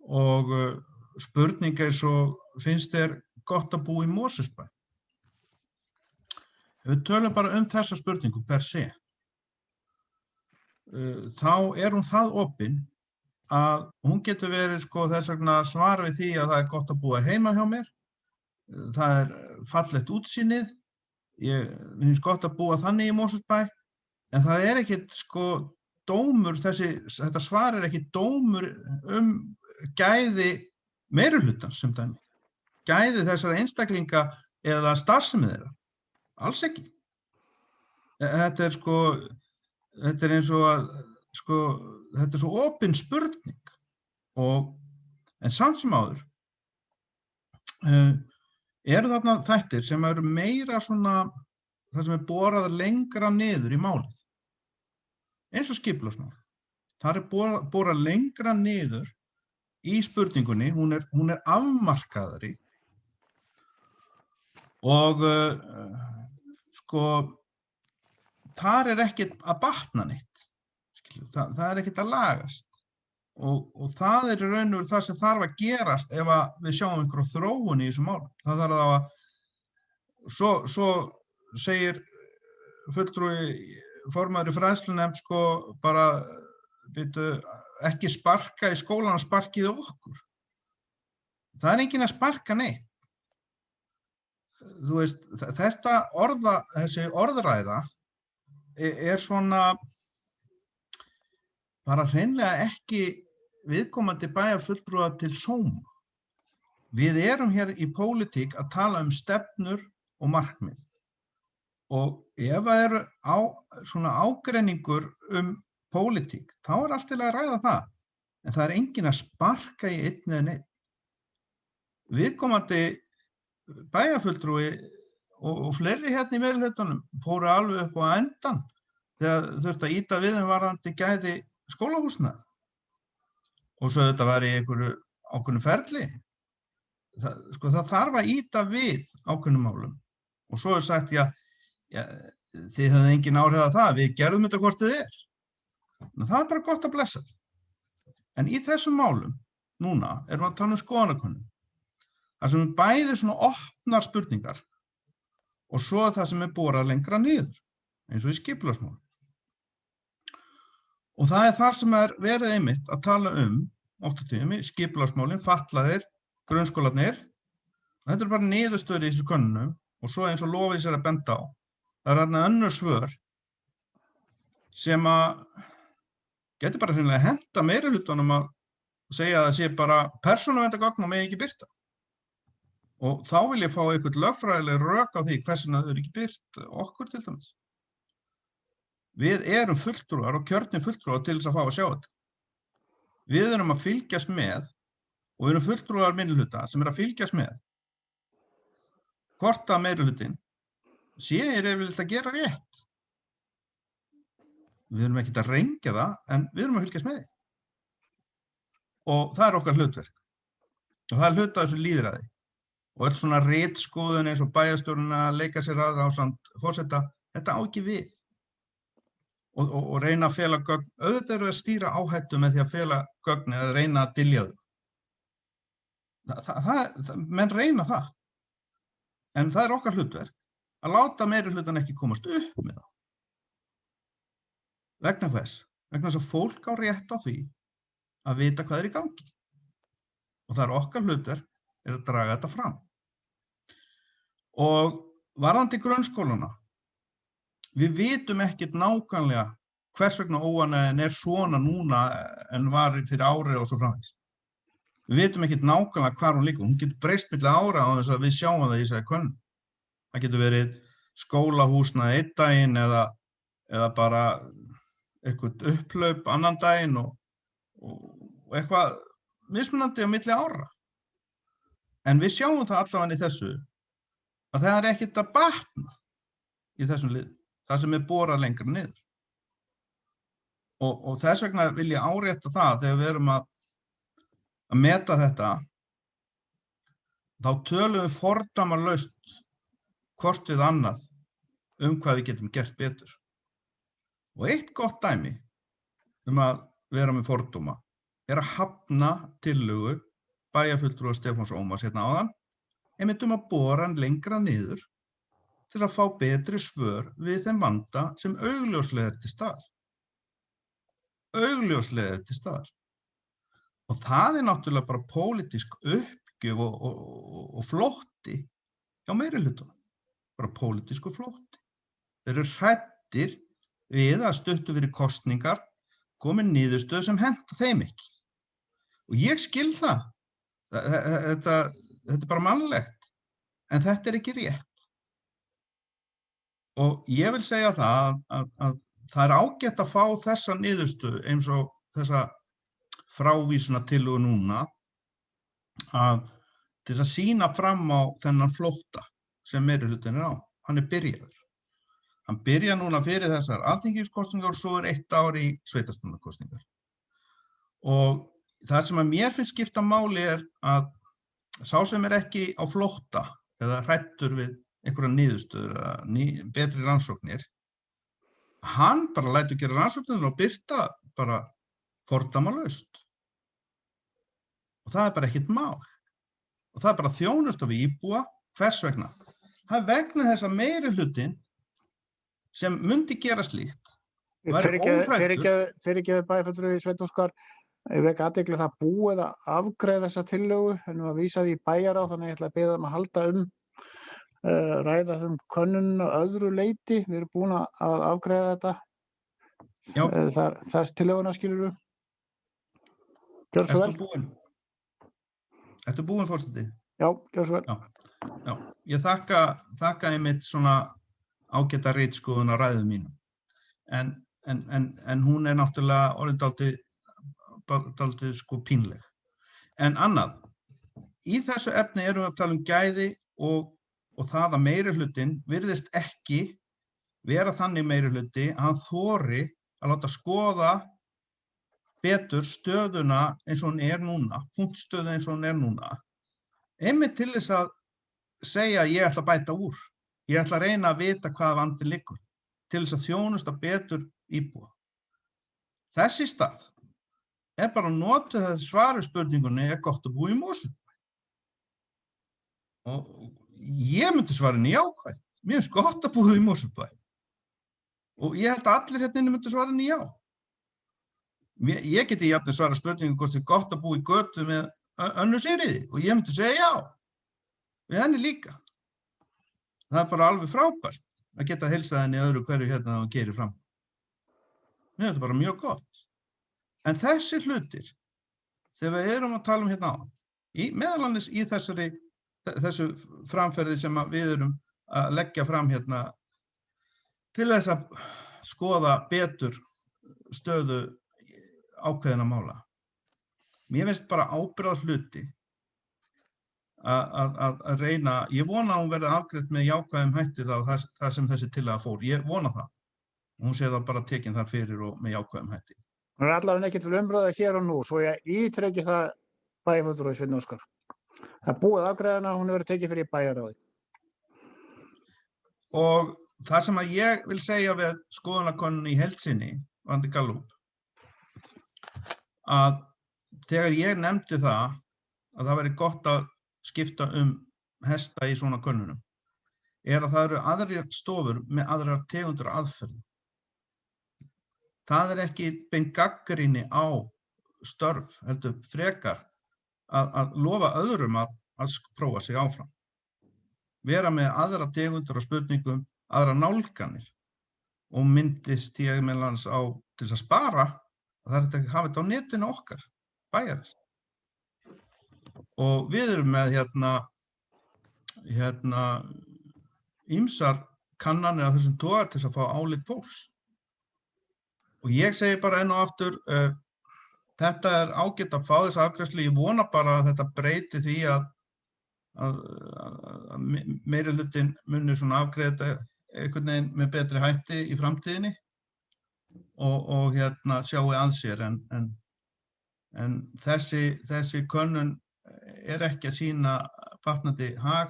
Og spurning svo, finnst þér gott að búa í Mosfellsbæ? Ef við tölum bara þessa spurningu per se, þá hún það opin að hún getur verið þess vegna svar við því að það gott að búa heima hjá mér, það fallegt útsýnið, ég finnst gott að búa þannig í Mosfellsbæ, en það ekkert dómur, þetta svar ekki dómur gæði meirihlutans sem dæmi, gæði þessara einstaklinga eða starfsemi þeirra, alls ekki. Þetta eins og að þetta svo opin spurning en samt sem áður eru þarna þættir sem eru meira svona það sem borað lengra niður í málið. Eins og skipulagsmál. Það borað lengra niður í spurningunni, hún afmarkaðari og þar ekkert að batna neitt. Það ekkert að lagast. Og það í raun og veru það sem þarf að gerast ef að við sjáum einhverja þróun í þessum málum. Það þarf að svo segir fulltrúi formaður í fræðslunefnd sko bara ekki sparka í skólann, sparkið okkur. Það enginn að sparka neitt. Þú veist, þessi orðræða svona bara hreinlega ekki viðkomandi bæjarfulltrúa til sóma. Við erum hér í pólitík að tala stefnur og markmið. Og ef það svona ágreiningur pólitík, þá allt til að ræða það. En það enginn að sparka í einn eða neitt. Viðkomandi bæjarfulltrúi og fleiri hérna í meirihlutanum fóru alveg upp á endan þegar þurfti að ýta við varðandi gæði skólahúsnæði. Og svo þetta var í einhverju ákveðnu ferli. Það þarf að ýta við ákveðnum málum. Og svo sagt, þið höfðu engin áhrif á það, við gerðum þetta hvort þið er. Það bara gott að blessa. En í þessum málum, núna, erum við að tala skoðanakönnun. Það sem bæði svona opnar spurningar og svo það sem borað lengra niður, eins og í skipulagsmálum. Og það það sem verið einmitt að tala oft á tíðum, skipulagsmálin, fatlaðir, grunnskólarnir. Þetta bara niðurstöður í þessu könnunum og svo eins og Lofís að benda á. Það þarna önnur svör sem að geti bara hreinlega henta meirihlutanum að segja að það sé bara persónuverndargögn og megi ekki birta. Og þá vil ég fá eitthvað lögfræðileg rök á því hversuna þau ekki birt okkur til dæmis. Við erum fulltrúar og kjörnir fulltrúar til þess að fá að sjá þetta. Við erum að fylgjast með og við erum fulltrúar minnihluta sem að fylgjast með hvort að meirihlutinn sé yfirleitt að gera rétt. Við erum ekkert að rengja það, en við erum að fylgjast með því. Og það okkar hlutverk. Og það hluti af þessu lýðræði. Og öll svona ritskoðun eins og bæjarstjórinn að leika sér að ásamt forseta, þetta á ekki við. Og reyna að fela gögn. Auðvitað eru að stýra áhættu með því að fela gögn eða reyna að dylja þau. Menn reyna það. En það okkar hlutverk að láta meirihlutann ekki komast upp með það. Vegna hvers? Vegna þess að fólk á rétt á því að vita hvað í gangi. Og það okkar hlutverk að draga þetta fram. Og varðandi grunnskólana, við vitum ekkert nákvæmlega hvers vegna óánægjan svona núna en var fyrir ári og svo framvegis. Við vitum ekkert nákvæmlega hvar hún liggur. Hún getur breyst milli ára á þess að við sjáum það í þessari könnun. Það getur verið skólahúsnæði einn daginn eða bara eitthvað upplaup annan daginn og eitthvað mismunandi á milli ára. En við sjáum það allavega í þessu að það ekkert að batna í þessum lið. Það sem borað lengra niður. Og þess vegna vil ég árétta það þegar við erum að meta þetta, þá tölum við fordómalaust hvort við annað hvað við getum gert betur. Og eitt gott dæmi að vera með fordóma að hafna tillögu bæjarfulltrúa Stefáns Ómars hérna áðan, einmitt að bora hann lengra niður til að fá betri svör við þeim vanda sem augljóslega til staðar. Augljóslega til staðar. Og það náttúrulega bara pólitísk uppgjöf og flótti hjá meirihlutanum. Bara pólitísku flótti. Þeir eru hræddir við að stuttu fyrir kosningar komi niðurstöðu sem henta þeim ekki. Og ég skil það. Þetta bara mannlegt. En þetta ekki rétt. Og ég vil segja það að það ágætt að fá þessa niðurstöðu eins og þessa frávísunartillögu núna til að sýna fram á þennan flótta sem meirihlutinn á. Hann byrjaður. Hann byrjar núna fyrir þessar alþingiskosningar og svo 1 ár í sveitarstjórnarkosningar. Og það sem að mér finnst skipta máli að sá sem ekki á flótta eða hræddur við einhverja niðurstöður eða betri rannsóknir, hann bara lætur gera rannsóknir og birta bara fordæmalaust. Og það bara ekkert mál. Og það bara þjónusta við íbúa. Hvers vegna? Það vegna þess að meirihlutinn sem myndi gera slíkt væri óhræddur. Fyrirgefðu bæjarfulltrúi Sveinn Óskar, ég vek athygli það búið að afgreiða þessa tillögu en að vísa því í bæjarráð, þannig ég ætla að biðja að halda ræða könnunina öðru leyti. Við erum búin að afgreiða þetta. Já. Þess tillöguna skilurðu. Gjörðu svo vel. Ertu búin, forseti? Já, gjörðu svo vel. Já. Ég þakka einmitt svona ágæta ritskoðun á ræðu mínum. En hún náttúrulega orðin dálítið sko pínleg. En annað, í þessu efni erum við að tala gæði og það að meirihlutinn virðist ekki vera þannig meirihluti að hann þori að láta skoða betur stöðuna eins og hún núna, punktstöðu eins og hún núna, einmitt til þess að segja ég ætla að bæta úr. Ég ætla að reyna að vita hvaða vandinn liggur til þess að þjónusta betur íbúa. Þess í stað bara að nota það svari spurningunni gott að búa í Mosfellsbæ. Og ég myndi svara henni jákvætt. Mér finnst gott að búa í Mosfellsbæ. Og ég held að allir hérna inni myndi svara henni já. Ég geti jafnvel svara spurningu hvort það gott að búa í götu með Önnu Sigríði og ég myndi segja já. Við henni líka. Það bara alveg frábært að geta heilsað henni öðru hverju hérna og gerir fram. Mér finnst það bara mjög gott. En þessi hlutir, þegar við erum að tala hérna á, meðal annars í þessu framferði sem við erum að leggja fram hérna til þess að skoða betur stöðu ákveðinna mála. Mér finnst bara ábyrgðar hluti að reyna, ég vona að hún verði afgreidd með jákvæðum hætti það sem þessi tillaga fór, ég vona það. Hún sé það bara tekin þar fyrir og með jákvæðum hætti. Það allavega ekki til umræða hér og nú, svo ég ítreki það bæjarfulltrúi Sveinn Óskar. Það búið afgreiðana, hún verið tekið fyrir bæjarráði. Og það sem að ég vil segja við skoðanakönnun í heild sinni, varðandi Gallup, að þegar ég nefndi það að það væri gott að skipta hesta í svona könnunum, að það eru aðrar stofur með aðrar tegundur aðferðum. Það ekki beint gagnrýni á störf, heldur frekar að lofa öðrum að prófa sig áfram. Vera með aðra tegundur af spurningum, aðra nálganir og myndist ég meðal annars á til þess að spara að það ekki hafa þetta á netinu okkar, bæjarins. Og við erum með ýmsar kannanir af þessum toga til þess að fá álit fólks. Og ég segi bara enn og aftur, þetta ágætt að fá þessa afgreiðslu. Ég vona bara að þetta breyti því að meirihlutinn muni svona afgreiða einhvern veginn með betri hætti í framtíðinni og sjáu að sér. En þessi könnun ekki að sýna batnandi hag.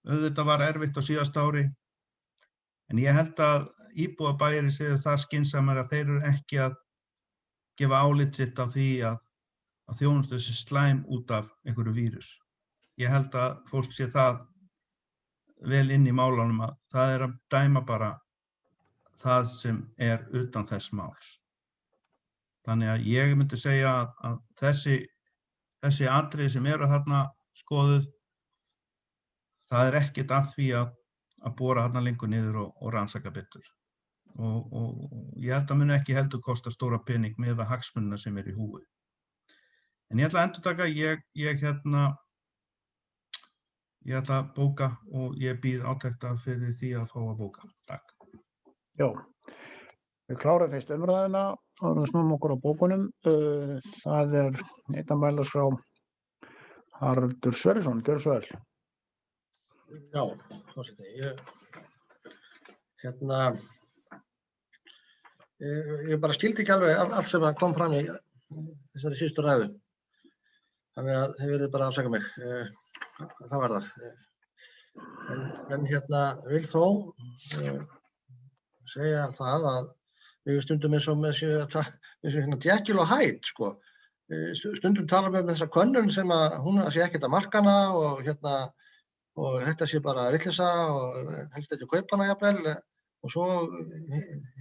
Auðvitað var erfitt á síðasta ári. En ég held að íbúar bæjarins séu það skynsamari að þeir eru ekki að gefa álit sitt á því að þjónustu sé slæm út af einhverju vírus. Ég held að fólk sé það vel inn í málunum að það að dæma bara það sem utan þess máls. Þannig að ég myndi segja að þessi atriði sem eru þarna skoðuð, það ekkert að því að bora þarna lengur niður og rannsaka betur. Og ég held að muni ekki heldur kosta stóra pening með hagsmunina sem í húfi. En ég ætla að endurtaka, ég ætla að bóka og ég býð átekta fyrir því að fá að bóka. Takk. Já, við klárum fyrst umræðina og snúum okkur á bókunum. Það einn að mælast frá Haraldur Sverrisson, gjörðu svo vel. Já, forseti, ég bara skildi ekki alveg allt sem kom fram í þessari síðustu ræðu. Þannig að þið verðið bara að afsaka mig. Það var það. En vil þó segja það að við stundum eins og með séu Jekyll og Hyde, sko. Stundum tala við með þessa könnun sem að hún sé ekkert að markana og þetta sé bara vitleysa og helst ekki að kaupa hana jafnvel og svo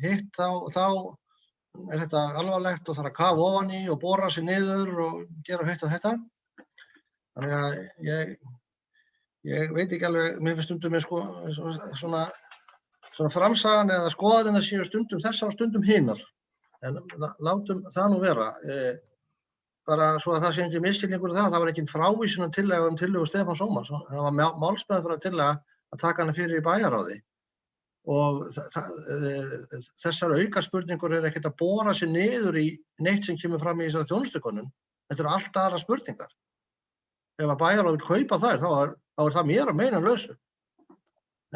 hitt þá er þetta alvarlegt og þarf að kafa ofan í og bora sig niður og gera hitt og þetta. Þannig að ég veit ekki alveg, mér finnst stundum sko, svona framsagan eða skoðarinn að séu stundum þessar og stundum hinar. En látum það nú vera. Bara svo að það sé ekki misskilningur það var ekki frávísun tillaga tillögu Stefáns Ómars. Það var málsmeðferðar tillaga að taka hana fyrir í bæjarráði. Og þessar aukaspurningur er ekkert að bora sig niður í neitt sem kemur fram í þessari þjónustukönnun. Þetta eru allt aðrar spurningar. Ef að bæjarráð vil kaupa þær, þá er það mér að meina lausu.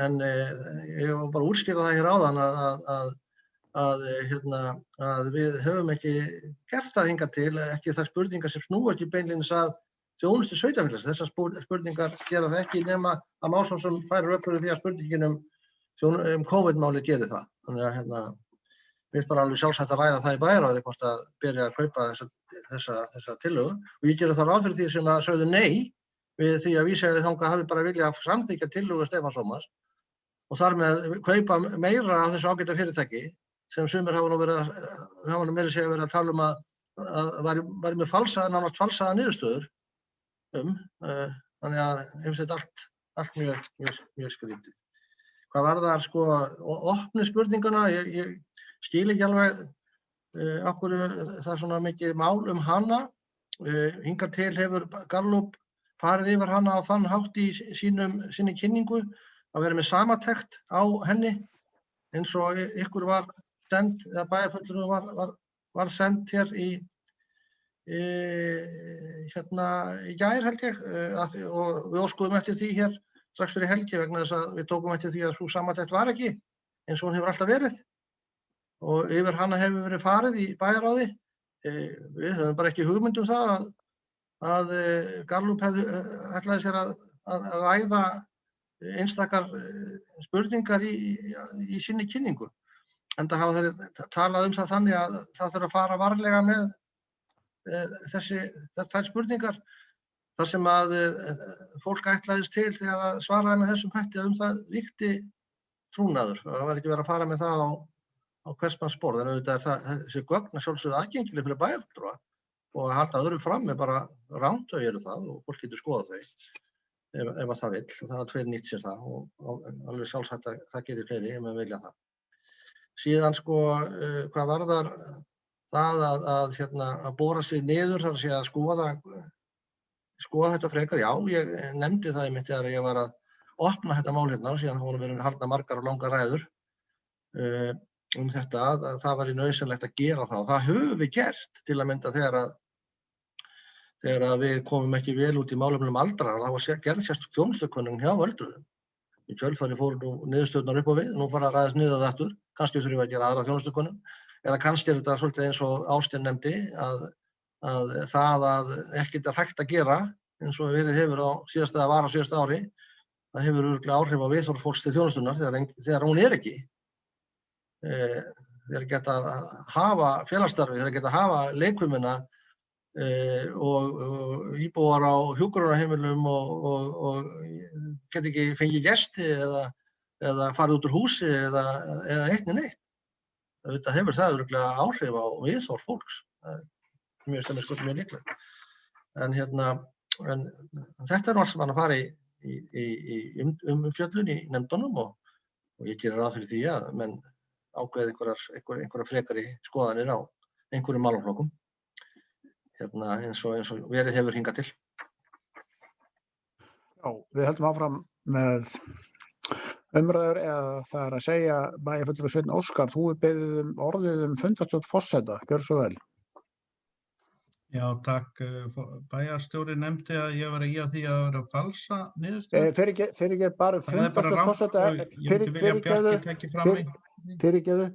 En ég var bara að útskýra það hér áðan að við höfum ekki gert það hingað til, ekki þær spurningar sem snúa ekki beinlínis að þjónustu sveitarfélags. Þessar spurningar gera það ekki nema að Másson sem færir rök fyrir því að spurningin COVID-málið gerir það. Þannig að við erum bara alveg sjálfsagt að ræða það í bæjarráði hvort að byrja að kaupa þessa tillögu. Og ég geri það ráð fyrir því sem að sögðu nei við því að vísæði þangað hafi bara viljað að samþykkja tillögu Stefáns Ómars og þar með kaupa meira af þessu ágæta fyrirtæki sem sumir hafa nú meira segja verið að tala að væri með nánast falsaða niðurstöður þannig að ég finnst þetta allt mjög skrítið. Hvað varðar sko opnu spurninguna, ég skil ekki alveg okkur það er svona mikið mál hana. Hingað til hefur Gallup farið yfir hana á þann hátt í sinni kynningu að vera með samantekt á henni eins og ykkur var send, eða bæjarfulltrúum var send hér í gær held ég og við óskuðum eftir því hér strax fyrir helgi vegna þess að við tókum eftir því að sú samantekt var ekki eins og hún hefur alltaf verið og yfir hana hefur verið farið í bæjarráði. Við höfum bara ekki hugmynd það að Gallup ætlaði sér að ræða einstakar spurningar í sinni kynningu. Enda hafa þeir talað það þannig að það þarf að fara varlega með þær spurningar þar sem að fólk ætlaðist til þegar að svaraði með þessum hætti að það ríkti trúnaður. Það var ekki verið að fara með það á hvers manns borð. En auðvitað er þessi gögn að sjálfsögðu aðgengileg fyrir bæjarfulltrúa og að halda öðru fram er bara rangt eru það og fólk getur skoðað þau ef að það vill. Það var tveir nýtt sér það og alveg sjálfsagt að það gerir fleiri ef maður vilja það. Síðan sko hvað varðar það að bora sig niður þar að segja að skoða þetta frekar. Já, ég nefndi það einmitt þegar ég var að opna þetta mál hérna og síðan hafa verið haldnar margar og langar ræður þetta að það væri nauðsynlegt að gera það og það höfum við gert til að mynda þegar við komum ekki vel út í málefnum aldrara þá var gerð sérstök þjónustukönnun hjá öldruðum. Í kjölfarið fóru nú niðurstöðurnar upp á við, nú fara að ræðast niður það aftur, kannski þurfum við að gera aðra þjónustukönnun eða kannski er þetta svolítið eins og Ástin nefndi að það að ekkert er hægt að gera eins og verið hefur á síðasta ári, það hefur örugglega áhrif á viðhorf fólks til þjónustunnar þegar hún er ekki. Þeir geta að hafa félagsstarfi, þeir geta að hafa leikfimina og íbúar á hjúkrunarheimilum og geta ekki fengið gesti eða farið út úr húsi eða eitt né neitt. Þetta hefur það örugglega áhrif á viðhorf fólks. Mjög líklegt. En þetta er allt sem hann að fara í umfjöllun í nefndunum og ég gerir ráð fyrir því að menn ákveði einhverjar frekari skoðanir á einhverjum málaflokkum eins og verið hefur hingað til. Já, við höldum áfram með umræður eða það er að segja bæjarfulltrúi Sveinn Óskar, þú beðið orðið fundarstjórn forseta, gjörðu svo vel. Já, takk. Bæjarstjóri nefndi að ég var að því að vera falsa niðurstöðu. Fyrir ekki bara fundarstjórn forseta. Ég myndi vilja að Bjarki tekki fram mig. Fyrirgeðu.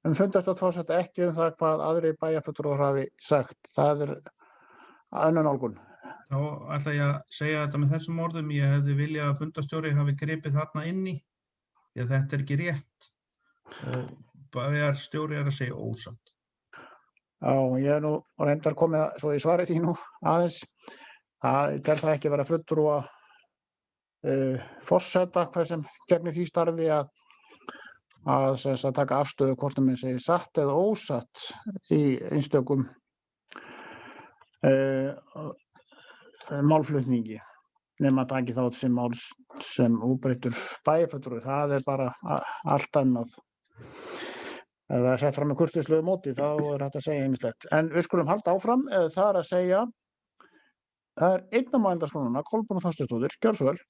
Fundarstjórn forseta ekki það hvað aðri bæjarfulltrúar hafi sagt. Það er önnur nálgun. Þá ætla ég að segja þetta með þessum orðum. Ég hefði viljað að fundarstjóri hafi gripið þarna inn í, því að þetta er ekki rétt. og bæjarstjóri að segja ósatt. Já, ég nú reyndar komið svo í svarið því nú aðeins. Ég tel það ekki vera fulltrúa forseta hver sem gegnir því starfi að taka afstöðu hvort að segja satt eða ósatt í einstökum málflutningi nema taki þá til máls sem óbreyttur bæjarfulltrúi. Það bara allt annað. Ef það sett fram með kurteislegu móti þá hægt að segja ýmislegt. En við skulum halda áfram. Það að segja það einn af mælendaskránuna, Kolbrún Þorsteinsdóttir, gjörðu svo vel.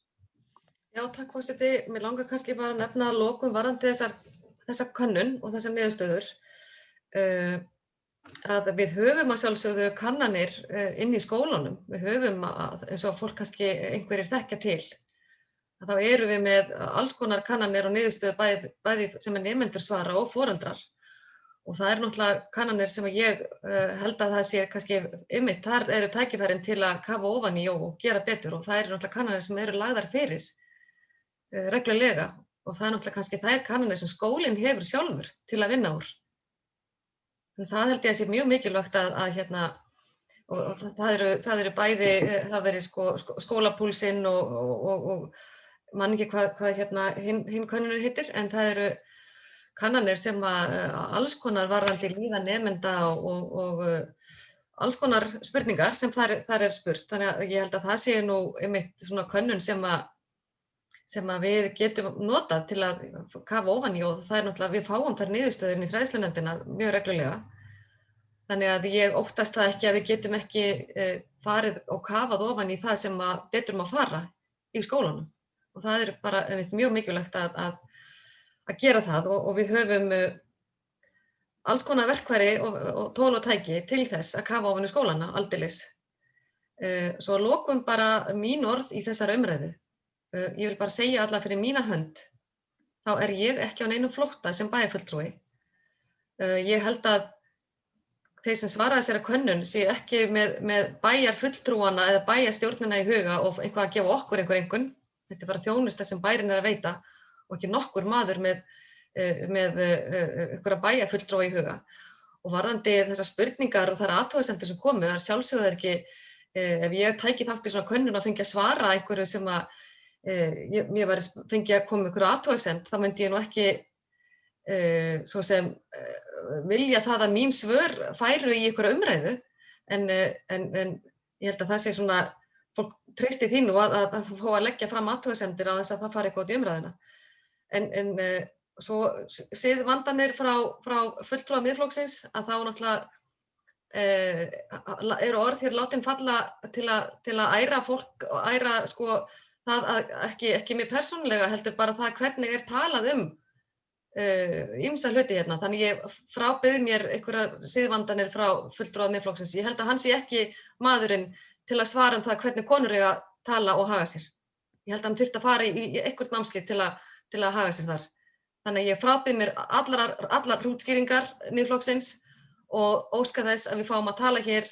Já, takk forseti. Mér langar kannski bara að nefna að lokum varðandi þessa könnun og þessar niðurstöður að við höfum að sjálfsögðu kannanir inn í skólanum. Við höfum eins og fólk kannski einhverjir þekkja til. Þá erum við með alls konar kannanir og niðurstöðu bæði sem nemendur svara og foreldrar. Og það náttúrulega kannanir sem ég held að það sé kannski einmitt, þar eru tækifærin til að kafa ofan í og gera betur og það eru náttúrulega kannanir sem eru lagðar fyrir reglulega og það náttúrulega kannski þær kannanir sem skólinn hefur sjálfur til að vinna úr. En það held ég að sé mjög mikilvægt og það eru bæði, það verið skólapúlsinn og man ekki hvað hinn könnunum heitir, en það eru kannanir sem alls konar varðandi líðan nemenda og alls konar spurningar sem þar spurt. Þannig að ég held að það sé nú einmitt svona könnun sem við getum notað til að kafa ofan í og það náttúrulega, við fáum þær niðurstöður inn í fræðslunefndina mjög reglulega. Þannig að ég óttast það ekki að við getum ekki farið og kafað ofan í það sem betur má fara í skólanum. Og það bara mjög mikilvægt að gera það og við höfum alls konar verkfæri og tól og tæki til þess að kafa ofan í skólana aldeilis. Svo að lokum bara mín orð í þessari umræðu. Ég vil bara segja alla fyrir mína hönd, þá ég ekki á neinum flótta sem bæjarfulltrúi. Ég held að þeir sem svara þessari könnun sé ekki með bæjarfulltrúana eða bæjarstjórnina í huga og eitthvað að gefa okkur einhvern. Þetta bara þjónusta sem bærinn að veita og ekki nokkur maður með einhverja bæjarfulltrúa í huga. Og varðandi þessar spurningar og þær athugasemdir sem komu, það sjálfsögðu ekki, ef ég tæki þátt í svona könnun og fengi að svara einhverju sem mér fengi að koma einhverju athugasemd, þá myndi ég nú ekki svo sem vilja það að mín svör færu í einhverja umræðu, en ég held að það sé svona, fólk treysti því nú að fá að leggja fram athugasemdir á þess að það fari eitthvað út í umræðuna. En svo séð vandanir frá fulltrúa Miðflokksins að þá náttúrulega eru orð hér látin falla til að æra fólk og æra það að ekki mér persónulega heldur bara það hvernig talað ýmsa hluti hérna. Þannig ég frábið mér einhverjar siðvandanir frá fulltrúa Miðflokksins. Ég held að hann sé ekki maðurinn til að svara það hvernig konur eiga að tala og haga sér. Ég held að hann þyrfti að fara í eitthvert námskeið til að haga sér þar. Þannig að ég frábið mér allar hrútskýringar Miðflokksins og óska þess að við fáum að tala hér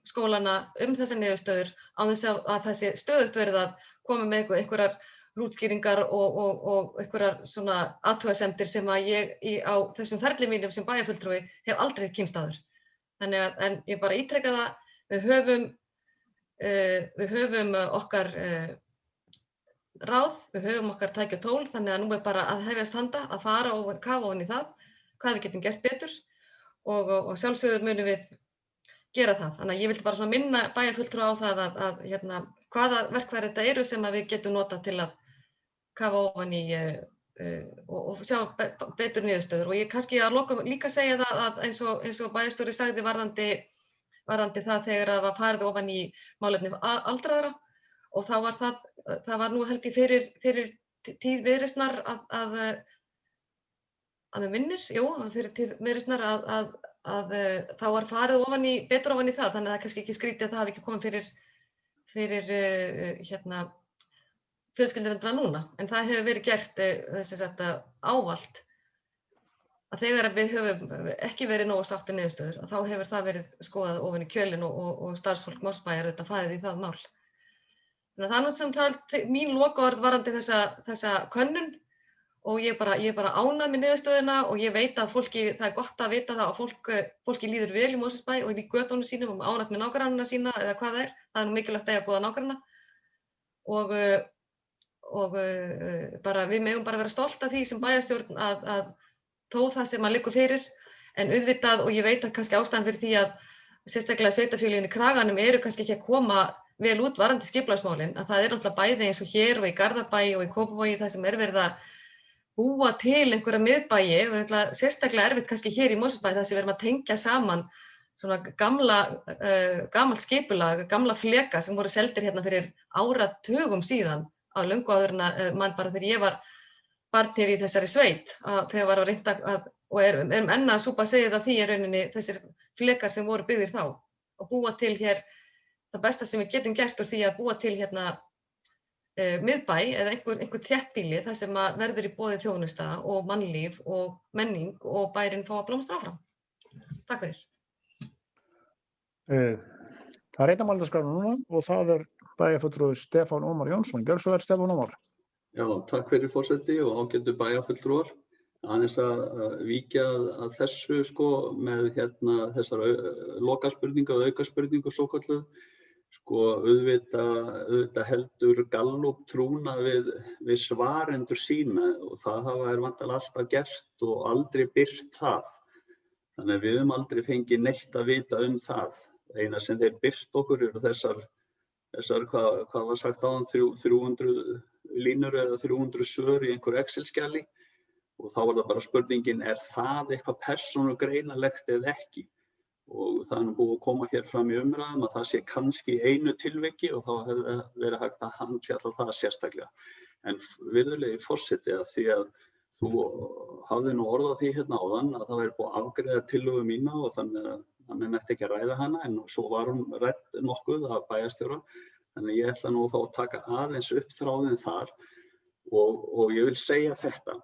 skólana, þessar niðurstöður á þess að það sé stöðugt verið að koma með einhverjar rútskýringar og einhverjar svona athugasemdir sem að ég á þessum ferli mínum sem bæjarfulltrúi hef aldrei kynnst áður. Þannig að en ég bara ítreka það, við höfum okkar ráð, við höfum okkar tæki og tól, þannig að nú bara að hefjast handa, að fara og kafa ofan í það, hvað við getum gert betur og sjálfsögðu munum við gera það. Þannig að ég vildi bara svona minna bæjarfulltrúa á það að hvaða verkfæri þetta eru sem að við getum notað til að kafa ofan í og sjá betur niðurstöður. Og ég kannski að lokum líka segja það að eins og bæjarstjóri sagði varðandi það þegar það var farið ofan í málefni aldraðra og þá var það var nú held ég fyrir tíð Viðreisnar að mig minnir, fyrir tíð Viðreisnar að þá var farið betur ofan í það, þannig að það er kannski ekki skrítið að það hafi ekki komið fyrir fjölskylduverndina núna, en það hefur verið gert ávallt að þegar við höfum ekki verið nógu sáttir niðurstöður, þá hefur það verið skoðað ofan í kjölinn og starfsfólk Mosbæjar auðvitað farið í það mál. Þannig að það er nú sem mín lokaorð varðandi þessa könnun og ég er bara ánægð með niðurstöðuna og ég veit að það gott að vita það að fólki líður vel í Mosfellsbæ og í götunum sínum og ánægð með nágrannana sína eða hvað það er. Það nú mikilvægt að eiga góða nágranna og bara við megum bara vera stolt af því sem bæjarstjórn að þó það sem að liggur fyrir, en auðvitað, og ég veit að kannski ástæðan fyrir því að sérstaklega sveitarfélögin í Kraganum eru kannski ekki að koma vel út varðandi skipulagsmálin, að það náttúrulega bæði eins og hér og í Garðabæ og í Kópavogi það sem verið að búa til einhverja miðbæi, og sérstaklega erfitt kannski hér í Mosfellsbæ það sem við erum að tengja saman svona gamalt skipulag, gamla fleka sem voru seldir hérna fyrir áratugum síðan á löngu áður en mann bara þegar ég var barn hér í þessari sveit, þegar var að reynda og erum enn að súpa að segja það því í rauninni þessir flekar sem voru byggðir þá og búa til hér það besta sem við getum gert úr því að búa til hérna miðbæ eða einhver þéttbýli þar sem verður í boði þjónusta og mannlíf og menning og bærinn fá að blómstra áfram. Takk fyrir. Það er einn máldagskrá núna og það er bæjarfulltrúi Stefán Ómar Jónsson. Gjörðu svo vel, Stefán Ómar. Já, takk fyrir forseti og ágætu bæjarfulltrúar. Aðeins að víkja að þessu sko með þessar lokaspurningu og aukaspurningu svokölluðu. Sko auðvitað heldur Gallup trúna við svarendur sína og það er væntanlega alltaf gert og aldrei birt það. Þannig að við höfum aldrei fengið neitt að vita það. Eina sem þeir birt okkur eru þessar hvað var sagt áðan, 300 línur eða 300 svör í einhver Excel-skjali og þá var það bara spurningin, það eitthvað persónugreinanlegt eða ekki? Og það nú búið að koma hér fram í umræðum að það sé kannski einu tilviki og þá hefði verið hægt að handfjalla það sérstaklega. En virðulegi forseti að því að þú hafði nú orð á því hérna áðan að það væri búið að afgreiða tillögu mína og þannig að menn ætti ekki að ræða hana en svo var hún rædd nokkuð af bæjarstjóra. Þannig ég ætla nú að fá að taka aðeins upp þráðinn þar og ég vil segja þetta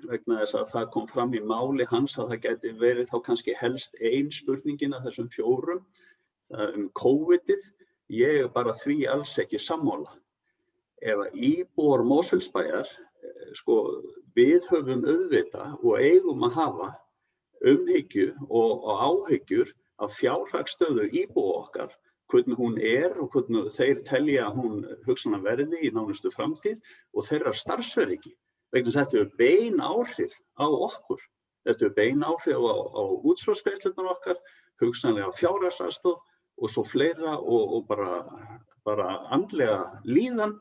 vegna þess að það kom fram í máli hans að það gæti verið þá kannski helst ein spurningin af þessum 4 COVID-ið. Ég bara því alls ekki sammála. Ef að íbúar Mosfellsbæjar, sko við höfum auðvitað og eigum að hafa umhyggju og áhyggjur af fjárhagsstöðu íbúa okkar, hvernig hún og hvernig þeir telja að hún hugsanlega verði í nánustu framtíð og þeirra starfsöryggi. Vegna þess að þetta hefur bein áhrif á okkur. Þetta hefur bein áhrif á útsvarsgreiðslurnar okkar, hugsanlega fjárhagsaðstoð og svo fleira og bara andlega líðan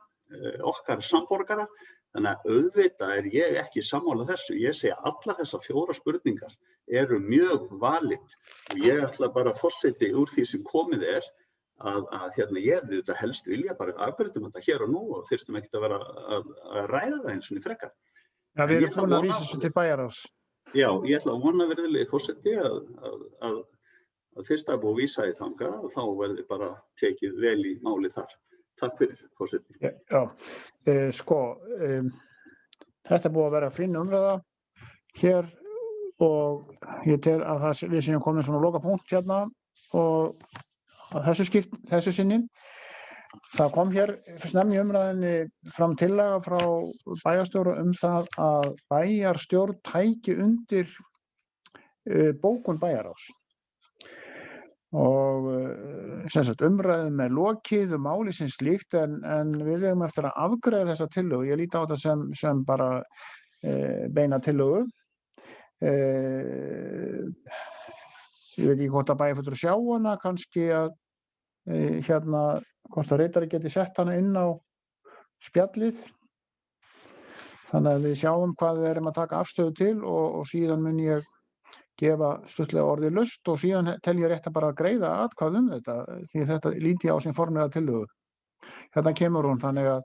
okkar samborgara. Þannig að auðvitað ég ekki sammála þessu. Ég segi að allar þessar 4 spurningar eru mjög valid og ég ætla bara forseti úr því sem komið að ég hefði þetta helst vilja bara afgreiðum þetta hér og nú og þyrstum ekkert að vera að ræða það eins og frekar. Já, við erum búin að vísa þessu til bæjarráðs. Já, ég ætla að vona virðulegi forseti að fyrst að búið að vísa í þangað og þá verði bara tekið vel í máli þar. Takk fyrir, forseti. Já, þetta er búið að vera fín umræða hér og ég tel að við séum komin svona lokapunkt hérna og að þessu sinni. Það kom hér snemma í umræðinni fram tillaga frá bæjarstjóra það að bæjarstjórn tæki undir bókun bæjarráðs. Og umræðum lokið máli sem slíkt en við eigum eftir að afgreiða þessa tillögu. Ég líti á þetta sem bara beina tillögu. Ég veit ekki hvort að bæjarfulltrúi sjá hana, kannski að hvort að ritari geti sett hana inn á spjallið. Þannig að við sjáum hvað við erum að taka afstöðu til og síðan mun ég gefa stuttlega orðið laust og síðan tel ég rétt að bara greiða atkvæði þetta því þetta líti á sem formlega tillögu. Hérna kemur hún, þannig að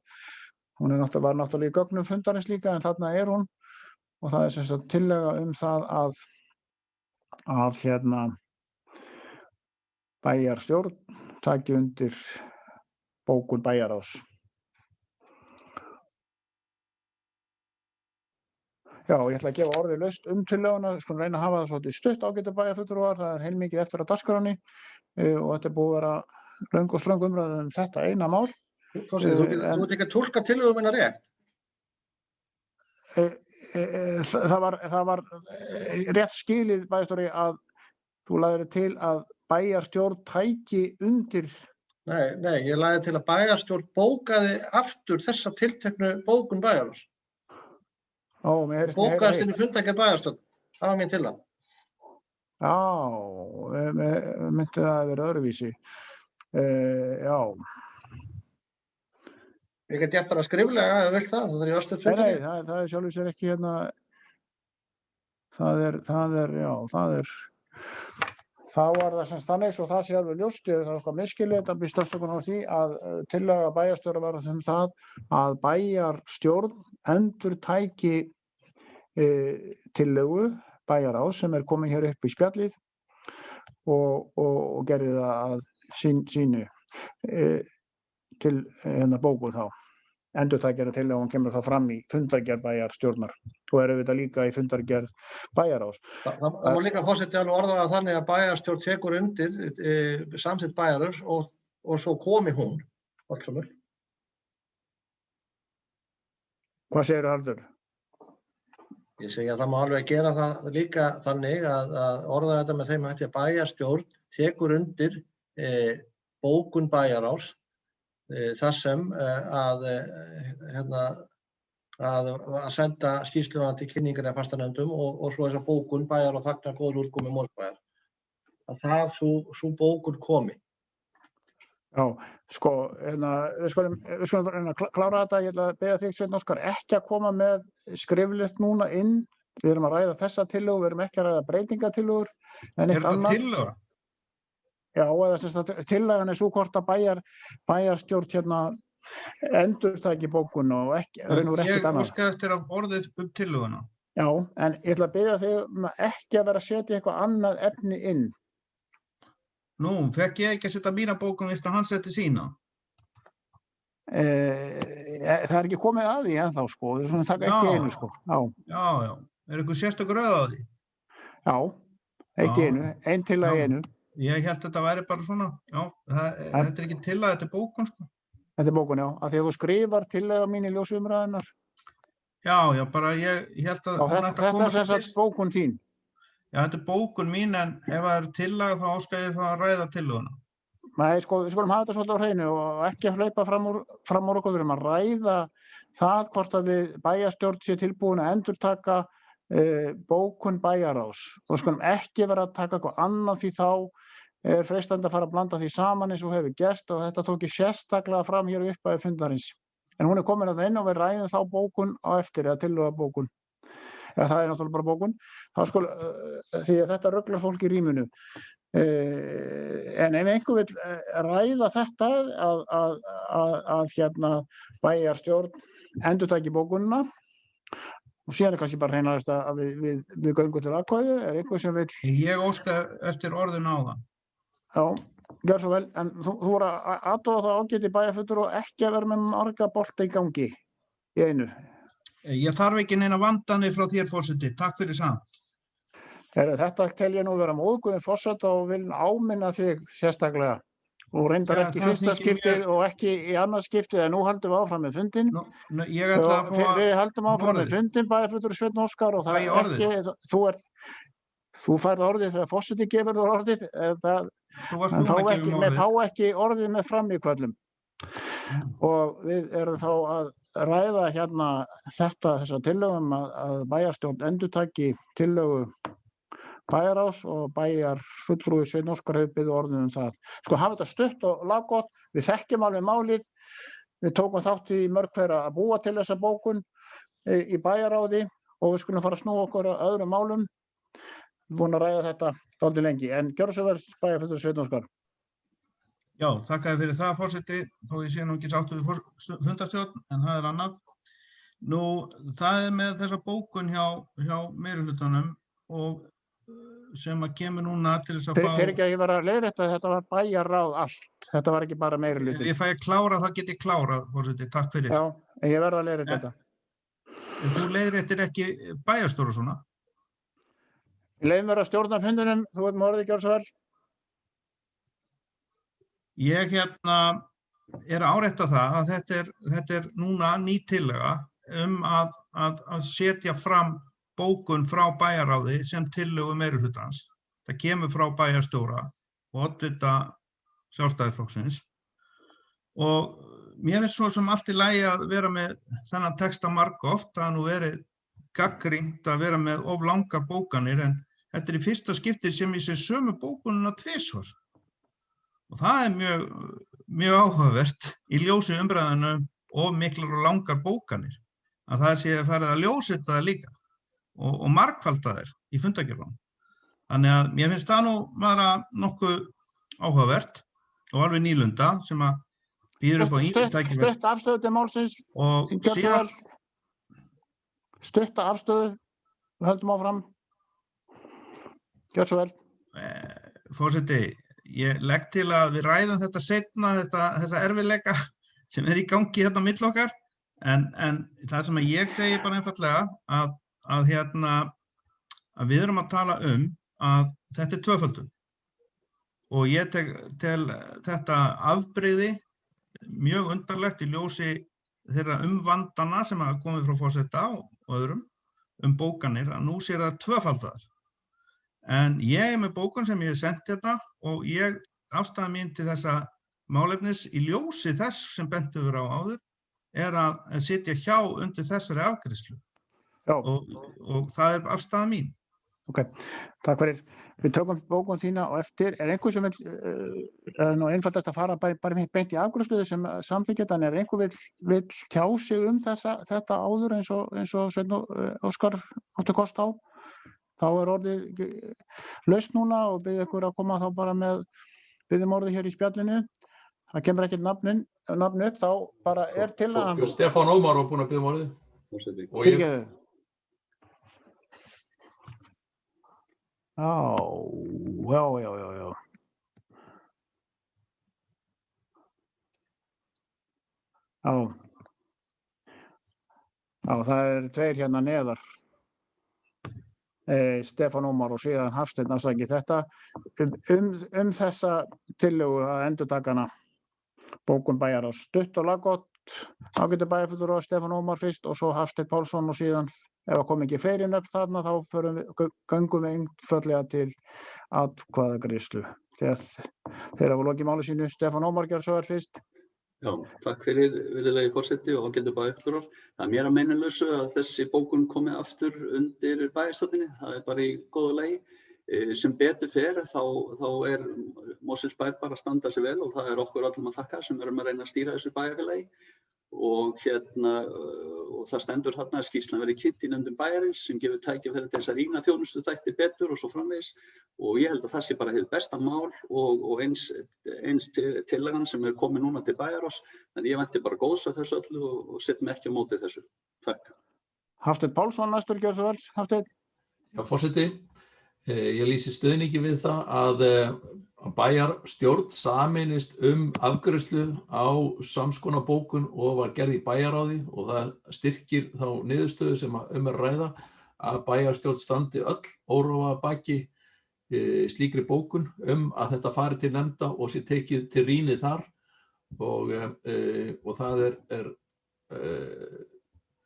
hún var náttúrulega í gögnum fundarins líka en þarna er hún og það er sem sagt tillaga það að bæjarstjórn taki undir bókun bæjarráðs. Já, ég ætla að gefa orðið laust tillöguna, skulum reyna að hafa það svolítið stutt ágætu bæjarfulltrúar, það er heilmikið eftir á dagskránni og þetta er búið að vera löng og ströng umræða þetta eina mál. Forseti, þú ert ekki að túlka tillögu minna rétt? það var rétt skilið bæjarstjóri að þú lagðir til að bæjarstjórn tæki undir. Nei, ég lagði til að bæjarstjórn bókaði aftur þessa tilteknu bókun bæjarráðs. Mér heyrist Bókaðist inn í fundargerð bæjarstjórn. Það var mín tillaga. Já, myndi það vera öðruvísi. Já. Ég get gert það skriflega ef þú vilt það, það er í örstuð fundargerð. Nei, það er sjálfur sér ekki hérna. Þá var það semst þannig svo það sé alveg ljóst, það var eitthvað miskilið, þetta býst afsökunar á því að tillaga bæjarstjóra var það að bæjarstjórn endurtæki tillögu bæjarráðs sem komin hér upp í spjallið og gerði það að sínu til bókun þá. Endurtækjara tillögu hún kemur þá fram í fundargerð bæjarstjórnar og auðvitað líka í fundargerð bæjarráðs. Það má líka forseti alveg orðaða þannig að bæjarstjórn tekur undir samþykkt bæjarráðs og svo komi hún. Allsamur. Hvað segirðu, Haraldur? Ég segi að það má alveg gera það líka þannig að orða þetta með þeim hætti að bæjarstjórn tekur undir bókun bæjarráðs þar sem að senda skýrsluna til kynningar eða fastanefndum og svo þessa bókun bæjar og fagnar góður útkomi Mosbæjar. Að sú bókun komi. Já, sko, við skulum reyna að klára þetta. Ég ætla að biðja þig, Sveinn Óskar, ekki að koma með skriflegt núna inn. Við erum að ræða þessa tillögu, við erum ekki að ræða breytingatillögur. Er þetta tillöga? Já, eða sem sagt tillagan svo hvort að bæjarstjórn endurtæki bókun og ekki annað. Ég óska eftir að orðið tillöguna. Já, en ég ætla að biðja þig ekki að vera að setja eitthvað annað efni inn. Nú, fekk ég ekki að setja mína bókun vist að hann setti sína? Það ekki komið að því ennþá, sko. Það svona taka ekki einu, sko. Já. Er eitthvað sérstök röð á því? Já, ekki einu. Ein tillaga í einu. Ég held að þetta væri bara svona. Já, þetta ekki tillaga, þetta bókun, sko. Þetta bókun, já. Af því að þú skrifar tillaga mín í ljósumræðunar. Já, bara ég held að þetta er sem sagt bókun þín. Já, þetta bókun mín, en ef það tillaga þá óska ég það að ræða tillöguna. Nei, sko, við skulum hafa þetta svolítið á hreinu og ekki að hlaupa fram úr okkur. Við erum að ræða það hvort að við bæjarstjórn sé tilbúin að endurtaka bókun bæjarráðs. Og við skulum ekki vera að taka eitthvað annað því þá er freistandi að fara að blanda því saman eins og hefur gerst og þetta tók ég sérstaklega fram hér upp að fundarins. En hún komin að inn og við ræðum þá bókun á eftir eða tillöga bókun. Ja, það náttúrulega bara bókun. Því að þetta ruglar fólk í rýminu. En ef einhver vill ræða þetta að bæjarstjórn endurtæki bókunina og síðan kannski bara hreinaðist að við göngum til atkvæði, er einhver sem vill... Ég óska eftir orðinu á það. Já, gjör svo vel, en þú voru að aðtóða það ágæti bæjarfulltrúi og ekki að vera með marga bolta í gangi í einu. Ég þarf ekki neina vandanir frá þér, forseti. Takk fyrir samt. Þetta tel ég nú vera móðguðin forseta og vil áminna þig sérstaklega. Og reyndar ekki í fyrsta skiptið og ekki í annað skiptið, en nú haldum við áfram með fundin. Við haldum áfram með fundin, bæjarfulltrúi Sveinn Óskar, og það er ekki, þú færð orðið þegar forseti gefur þér orðið, en þá ekki orðið með framíkvöllum. Og við erum þá að ræða hérna þessa tillögum að bæjarstjórn endurtaki tillögu bæjarráðs og bæjarfulltrúi Sveinn Óskar hefur beðið orðið það. Sko hafa þetta stutt og laggott, við þekkjum alveg málið, við tókum þátt í mörg hver að búa til þessa bókun í bæjarráði og við skulum fara að snúa okkur að öðrum málum. Við erum að ræða þetta dálítið lengi, en gjörðu svo vel bæjarfulltrúi Sveinn Óskar. Já, þakkaði fyrir það, forseti, þó ég sé nú ekki sáttur við fundarstjórn, en það er annað. Nú, það er með þessa bókun hjá meirihlutanum og sem að kemur núna til þess að fá... Fyrir ekki að ég var að leiðrétta, þetta var bæjarráð allt, þetta var ekki bara meirihlutin. Ég fæ að klára, það get ég klárað, forseti, takk fyrir. Já, en ég verð að leiðrétta þetta. En þú leiðréttir ekki bæjarstjóra svona? Ég leiði mér að stjórna fundinum, þú veit maður orðið gjör svo vel. Ég er að árétta það að þetta er núna ný tillaga að setja fram bókun frá bæjarráði sem tillögu meirihlutans. Það kemur frá bæjarstjóra og oddvita Sjálfstæðisflokksins og mér finnst svo sem allt í lagi að vera með þennan texta margoft. Það har nú verið gagnrýnt að vera með of langar bókanir en þetta í fyrsta skipti sem ég sé sömu bókunina tvisvar. Og það mjög áhugavert í ljósi umræðinu of miklar og langar bókanir. Að það sé farið að ljósrita það líka og margfalda þær í fundargerðunum. Þannig að mér finnst það nú bara nokkuð áhugavert og alveg nýlunda sem að býður upp á ýmis tækifæri. Stutt afstöðu til málsins. Og síðan stutta afstöðu, við höldum áfram. Gjör svo vel. Forseti, ég legg til að við ræðum þetta seinna, þessa erfiðleika sem í gangi hérna á milli okkar, en það sem ég segi bara einfaldlega að við erum að tala að þetta tvöföldun og ég tel þetta afbrigði mjög undarlegt í ljósi þeirra umvandana sem hafa komið frá forseta og öðrum bókanir að nú sér það tvöfaldaðar. En ég með bókun sem ég hef sent hérna og afstaða mín til þessa málefnis í ljósi þess sem bent hefur á áður að sitja hjá undir þessari afgreiðslu. Og það afstaða mín. Ok, takk fyrir. Við tökum bókun þína og eftir einhver sem nú einfaldast að fara bara beint í afgreiðslu sem samþykkja þetta, en einhver vill tjá sig þetta áður eins og Sveinn Óskar átti kost á, þá orðið laust núna og bið ykkur að koma þá bara með biðjum orðið hér í spjallinu. Það kemur ekkert nafn upp, þá bara tillagan. Stefán Ómar var búinn að biðja orðið. Og ég. Já. Já, það tveir hérna neðar. Stefán Ómar og síðan Hafsteinn afsakið þetta þessa tillögu að endurtakana bókun bæjarráðs. Stutt og laggott, ágætur bæjarfulltrúi Stefán Ómar fyrst og svo Hafsteinn Pálsson og síðan ef það kom ekki fleiri nöfn þarna þá göngum við einfaldlega til atkvæðagreiðslu. Þegar við lokið máli sínu, Stefán Ómar gjör svo fyrst. Já, takk fyrir virðulegi forseti og ágætur bæjarfulltrúar. Það mér að meinulausu að þessi bókun komi aftur undir bæjarstjórninni. Það bara í góðu lagi. Sem betur fer þá Mosfellsbær bara að standa sig vel og það okkur öllum að þakka sem erum að reyna að stýra þessu bæjarfélagi og það stendur þarna að skýrslan verði kynnt í nefndum bæjarins sem gefur tækifæri til þess að rýna þjónustuþætti betur og svo framvegis og ég held að það sé bara hið besta mál og eins tillagan sem komið núna til bæjarráðs en ég vænti bara góðs að þessu öllu og set mig ekki á móti þessu. Takk. Hafsteinn Pálsson næstur gjör svo vel. Hafsteinn. Já, forseti. Ég lýsi stuðningi við það að bæjarstjórn sameinist afgreiðslu á samskonar bókun og var gerð í bæjarráði og það styrkir þá niðurstöðu sem ræða að bæjarstjórn standi öll órofa að baki slíkri bókun að þetta fari til nefnda og sé tekið til rýni þar og það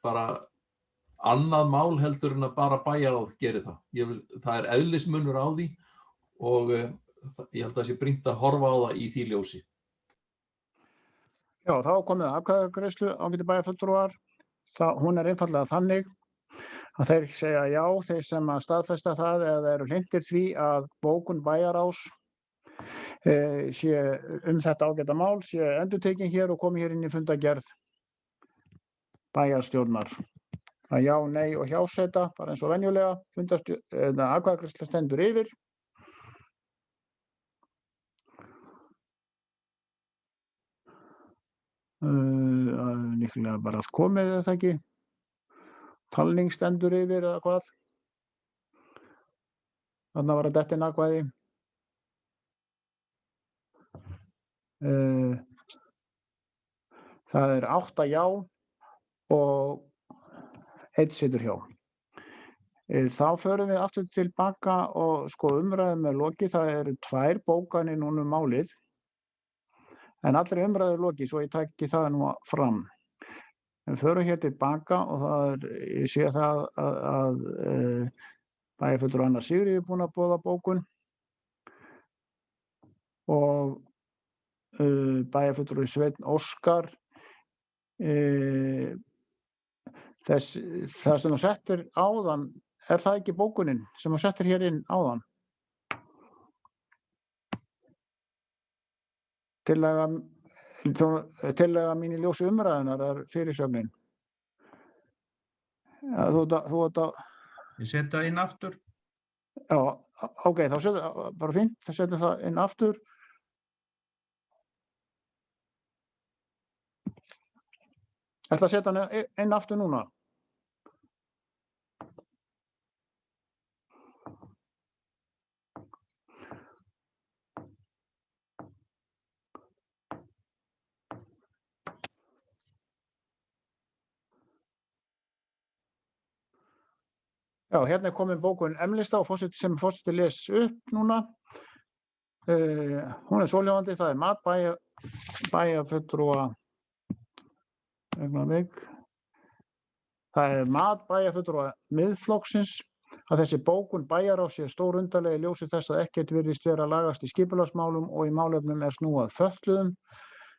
bara annað mál heldur en að bara bæjarráð gerir það. Það eðlismunur á því og ég held að það sé brýnt að horfa á það í því ljósi. Já, þá komið atkvæðagreiðslu ágætu bæjarfulltrúar. Hún einfaldlega þannig að þeir segja já, þeir sem að staðfesta það eða eru hlynntir því að bókun bæjarráðs sé þetta ágæta mál, sé endurtekin hér og komi hér inn í fundargerð bæjarstjórnar. Að já, nei og hjáseta, bara eins og venjulega, atkvæðagreiðsla stendur yfir. Líklega bara allt komið eða ekki. Talning stendur yfir eða hvað. Þarna var að detta inn atkvæði. Það 8 já og 1 situr hjá. Þá förum við aftur tilbaka og umræðum lokið. Það eru 2 bókanir núna málið. En allri umræðu lokið, svo ég tæki það nú fram. En förum hér tilbaka og ég sé það að bæjarfulltrúi Anna Sigríður búin að boða bókun og bæjarfulltrúi Sveinn Óskar það sem þú settir áðan, það ekki bókunin sem þú settir hér inn áðan? Tillaga mín í ljósi umræðunar fyrirsögnin. Ég set það inn aftur. Já, ok, þá setur bara fínt, þá setur það inn aftur. Ætla að setja hann inn aftur núna? Já, hérna komin bókun M-lista og sem forseti les upp núna. Hún svohljóðandi, það mat bæjarfulltrúa Það mat bæjarfulltrúa Miðflokksins að þessi bókun bæjarráðs sé stórundarlega í ljósi þess að ekkert virðist vera lagast í skipulagsmálum og í málefnum snúað fötluðum.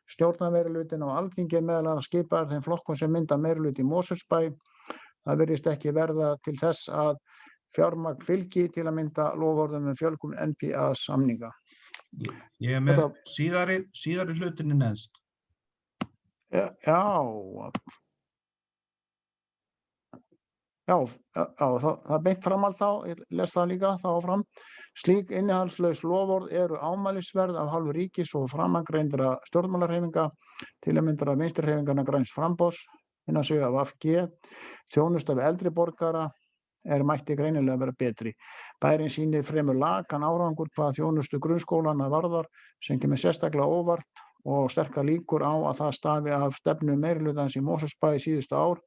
Stjórnarmeirihlutinn á Alþingi meðal annars skipaður þeim flokkum sem mynda meirihluta í Mosfellsbæ. Það virðist ekki verða til þess að fjármagn fylgi til að mynda loforðum fjölgun NPA-samninga. Ég með síðari hlutinni neðst. Já, það beint framhald þá, ég les það líka þá áfram. Slík innihaldslaus loforð eru ámælisverð af hálfu ríkis og framangreindra stjórnmálahreyfinga, til að mynda af vinstrihreyfinganna Græns framboðs, innan sig af VG. Þjónusta við eldri borgara mætti greinilega vera betri. Bærinn sýnir fremur lakan árangur hvað þjónustu grunnskólana varðar, sem kemur sérstaklega óvart og sterkar líkur á að það stafi af stefnu meirihlutans í Mosfellsbæ síðustu ár,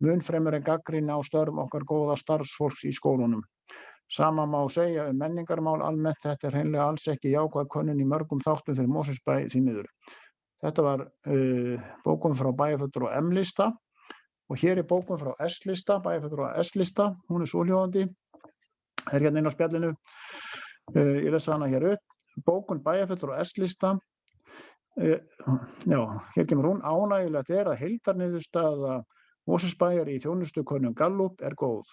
mun fremur en gagnrýni á störf okkar góða starfsfólks í skólunum. Sama má segja menningarmál almennt, þetta hreinlega alls ekki jákvæð könnun í mörgum þáttum fyrir Mosfellsbæ því miður. Þetta var bókun frá bæjarfulltrúa M-lista og hér bókun frá S-lista, bæjarfulltrúa S-lista, hún svohljóðandi, hérna inn á spjallinu, ég lesa hana hér upp, bókun bæjarfulltrúa S-lista, já, hér kemur hún, ánægjulegt að heildarniðurstaða Mosfellsbæjar í þjónustukönnun Gallup góð.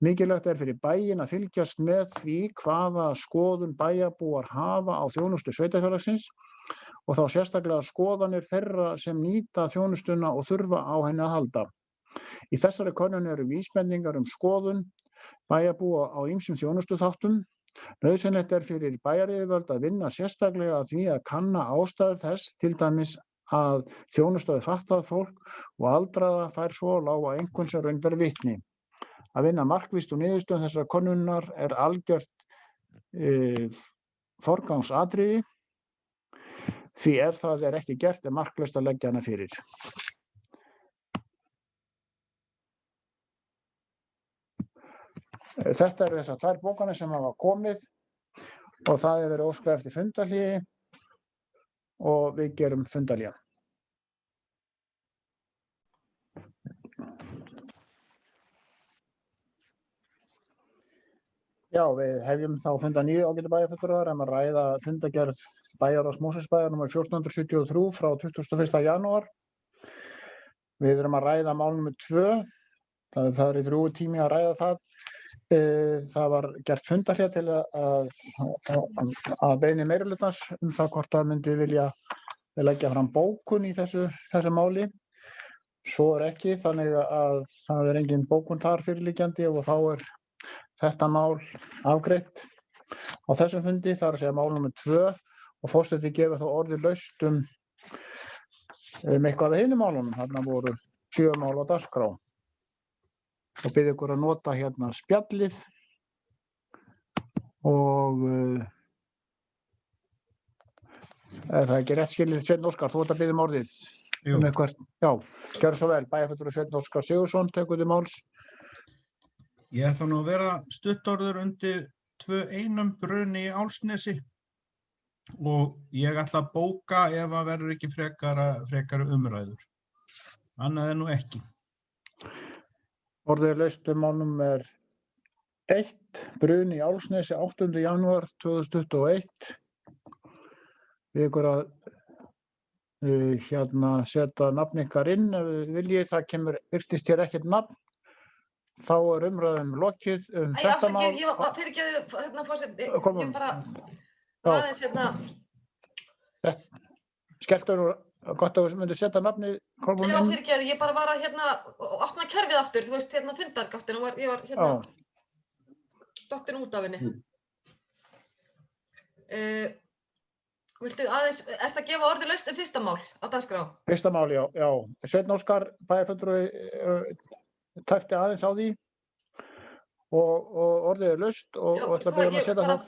Mikilvægt fyrir bæinn að fylgjast með því hvaða skoðun bæjarbúar hafa á þjónustu sveitarfélagsins og þá sérstaklega skoðanir þeirra sem nýta þjónustuna og þurfa á henni að halda. Í þessari könnun eru vísbendingar skoðun bæjarbúa á ýmsum þjónustuþáttum. Nauðsynlegt fyrir bæjaryfirvöld að vinna sérstaklega að því að kanna ástæður þess, til dæmis að þjónusta við fatlað fólk og aldraða fær svo lága einkunn sem raun ber vitni. Að vinna markvisst úr niðurstöðum þessar könnunar algjört forgangsatriði, því ef það ekki gert marklaust að leggja hana fyrir. Þetta þessar tvær bókanir sem hafa komið og það verið óskað eftir fundarhléi og við gerum fundarhlé. Já, við hefjum þá funda 9 ágætu bæjarfulltrúar að ræða fundargerð bæjarráðs Mosfellsbæjar nr. 1473 frá 21. janúar. Við erum að ræða mál nr. 2. Það er í drjúgur tími að ræða það. Það var gert fundarhlé til að beiðni meirihlutans það hvort það myndi vilja leggja fram bókun í þessu máli. Svo ekki, þannig að það engin bókun þar fyrirliggjandi og þá þetta mál afgreitt á þessum fundi, það að segja mál nr. 2 og forseti gefur þá orðið laust eitthvað af hinum málunum. Þarna voru 7 mál á dagskrá. Og bið ykkur að nota hérna spjallið og það ekki rétt skilið Sveinn Óskar, þú ert að biðja orðið eitthvað. Já, gjörðu svo vel, bæjarfulltrúi Sveinn Óskar Sigurðsson tekur til máls. Ég ætla nú að vera stuttorður undir 2 bruni í Álfsnesi og ég ætla að bóka ef að verður ekki frekari umræður. Annað nú ekki. Orðið laust mál númer 1, bruni í Álfsnesi 8. janúar 2021. Við ykkur að setja nafn ykkar inn ef þið viljið. Það birtist hér ekkert nafn. Þá umræðum lokið þetta mál. Afsakið, ég fyrirgefðu, forseti, ég bara aðeins Skelltur gott að þú myndir setja nafnið, Kolbrún. Já, fyrirgefðu, ég bara var að opna kerfið aftur, þú veist, fundargáttin og ég var dottin út af henni. Viltu aðeins, ert að gefa orðið laust fyrsta mál á dagskrá? Fyrsta mál, já. Sveinn Óskar, bæjarfulltrúi, tæpti aðeins á því og orðið laust og ætla að byrja að setja það.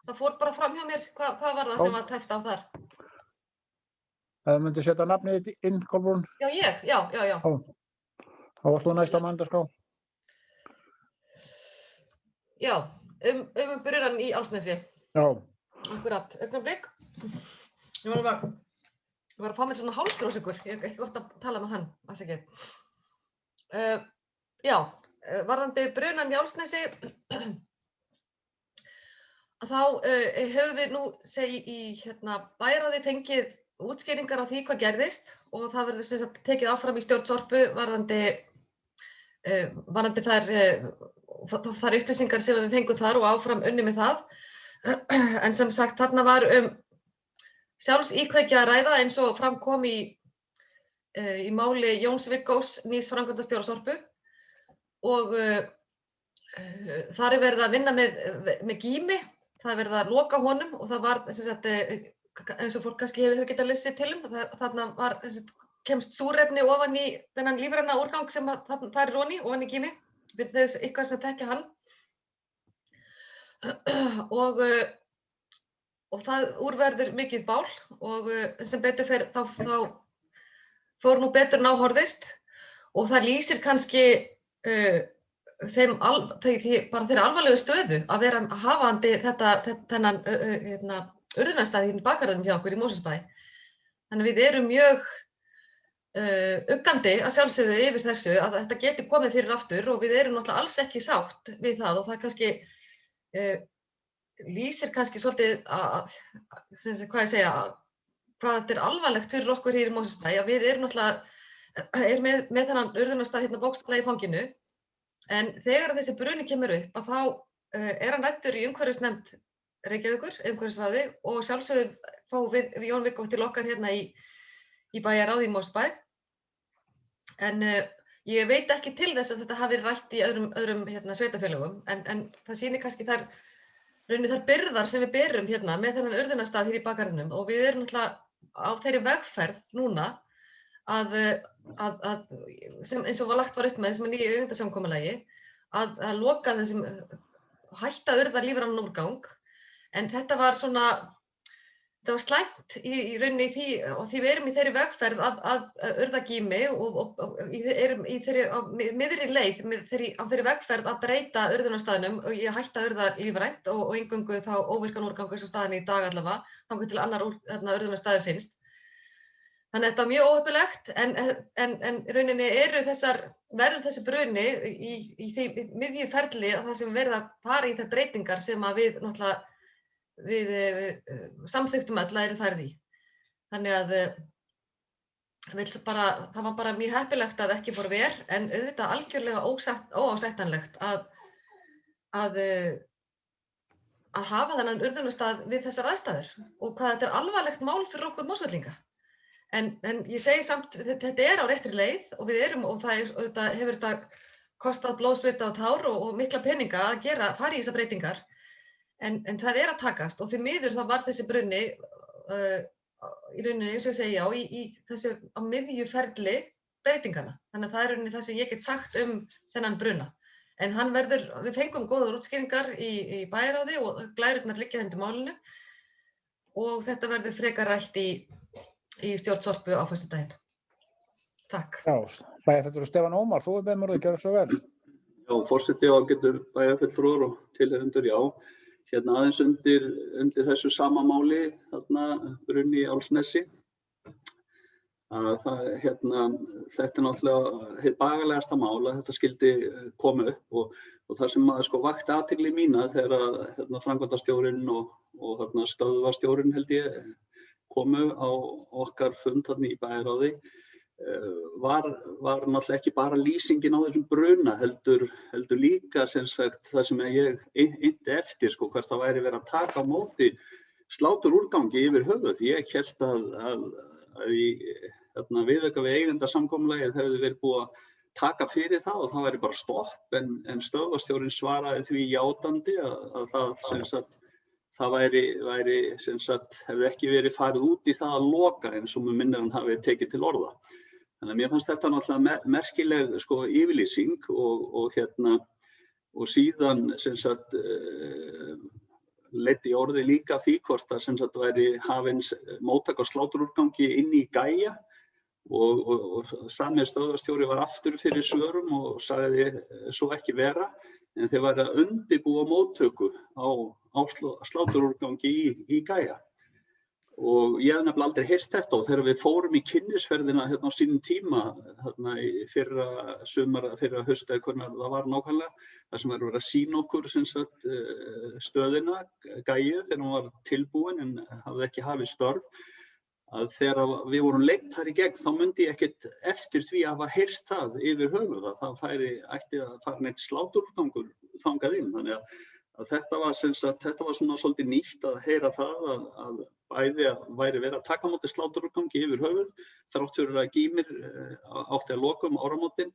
Það fór bara fram hjá mér, hvað var það sem var tæpt á þar? Það myndi setja nafnið inn, Kolbrún? Já, ég? Já. Þá varst þú næst á mælendaskrá. Já, brunan í Álfsnesi. Já. Akkurat, augnablik. Ég var að fá mér svona hálsbrósikur, ég er ekki gott að tala með hann, afsakið. Já, varðandi brunan í Álfsnesi, þá höfum við nú í bæjarráði fengið útskýringar á því hvað gerðist og það verður sem sagt tekið áfram í stjórn Sorpu varðandi þær upplýsingar sem við fengum þar og áfram unni með það. En sem sagt, þarna var sjálfsíkveikja að ræða eins og fram kom í máli Jóns Viggós, nýs framkvæmdastjóra Sorpu og þar er verið að vinna með gími, það er verið að loka honum og það var sem sagt, eins og fólk kannski hefur getað lesið til þarna kemst súrefni ofan í þennan lífræna úrgang sem það er ofan í gími, fyrir þess ykkar sem þekkja hann. Og það úrverður mikið bál og sem betur fer þá fór nú betur en á horfðist og það lýsir kannski þeirri alvarlegu stöðu að vera hafandi þennan urðunarstað í bakgarðinum hjá okkur í Mosfellsbæ. Þannig við erum mjög uggandi að sjálfsögðu yfir þessu að þetta geti komið fyrir aftur og við erum náttúrulega alls ekki sátt við það og það kannski lýsir kannski svolítið hvað þetta er alvarlegt fyrir okkur hér í Mosfellsbæ að við erum náttúrulega með þennan urðunarstað hérna bókstaflega í fanginu en þegar þessi bruni kemur upp að þá er hann ræddur í umhverfisnefnd Reykjavíkur, umhverfisráði og sjálfsögðu fáum við Jón Viggó til okkar hérna í bæjarráði í Mosfellsbæ en ég veit ekki til þess að þetta hafi verið rætt í öðrum sveitarfélögum en það sýnir kannski þær byrðar sem við berum hérna með þennan urðunarstað hér í bakgarðinum og við erum náttúrulega á þeirri vegferð núna sem eins og lagt var upp með þessum nýju eigendasamkomulagi að loka þessum hætta urða lífrænan úrgang en þetta var slæmt í rauninni því við erum í þeirri vegferð að urðagími og erum á miðri leið á þeirri vegferð að breyta urðunarstaðnum og ég hætta urða lífrænt og eingöngu þá óvirkan úrgang eins og staðan í dag allavega, þangað til annar urðunarstaður finnst. Þannig að þetta er mjög óheppilegt en rauninni verður þessi bruni í því miðju ferli að það sem verið að fara í þær breytingar sem að við samþykktum öll að eru færð í. Þannig að það var bara mjög heppilegt að ekki fór verr en auðvitað algjörlega óásættanlegt að hafa þennan urðunarstað við þessar aðstæður og hvað þetta er alvarlegt mál fyrir okkur Mosfellinga. En ég segi samt, þetta er á réttri leið og við erum, og það hefur þetta kostað blóð, svita og tár og mikla peninga að fara í þessar breytingar. En það er að takast og því miður þá var þessi bruni í rauninni, eins og ég segja, í þessu á miðju ferli breytingana. Þannig að það er rauninni það sem ég get sagt þennan bruna. En við fengum góðar útskýringar í bæjarráði og glærurnar liggja undir málinu og þetta verður frekar rætt í stjórn Sorpu á föstudaginn. Takk. Já, bæjarfulltrúi Stefán Ómar, þú með mér að gera svo vel. Já, forseti og ágætur bæjarfulltrúar og tilheyrendur, já. Hérna aðeins undir þessu sama máli, þarna bruni í Álfsnesi. þetta náttúrulega hið bagalegasta mál að þetta skildi koma upp og það sem sko vakti athygli mína þegar framkvæmdastjórinn og stöðvarstjórinn held ég komu á okkar fund þarna í bæjarráði var náttúrulega ekki bara lýsingin á þessum bruna heldur líka sem sagt það sem ég innti eftir sko hvert það væri verið að taka á móti sláturúrgangi yfir höfuð. Ég hélt að í viðauka við eigendasamkomulagið hefði verið búið að taka fyrir það og það væri bara stopp en stöðvarstjórinn svaraði því játandi að það sem sagt það væri sem sagt hefði ekki verið farið út í það að loka eins og mig minnir hann hafi tekið til orða. Þannig að mér fannst þetta náttúrulega merkileg sko yfirlýsing og síðan sem sagt leiddi orði líka því hvort að sem sagt væri hafin móttaka á sláturúrgangi inn í Gaia og sami stöðvarstjóri var aftur fyrir svörum og sagði svo ekki vera en þeir væru að undirbúa móttöku á sláturúrgangi í Gaia. Og ég hef nefnilega aldrei heyrt þetta og þegar við fórum í kynnisferðina á sínum tíma í fyrra hausta eða hvernig það var nákvæmlega þar sem verið að sýna okkur sem sagt, stöðina, Gaiu þegar hún var tilbúin en hafði ekki hafið störf að þegar við vorum leitt þar í gegn þá myndi ég ekkert eftir því að hafa heyrt það yfir höfuð að það ætti að fara neitt sláturúrgangur þangað inn þannig að þetta var svona svolítið nýtt að heyra það að bæði væri verið að taka á móti sláturúrgangi yfir höfuð þrátt fyrir að Gýmir átti að loka áramótin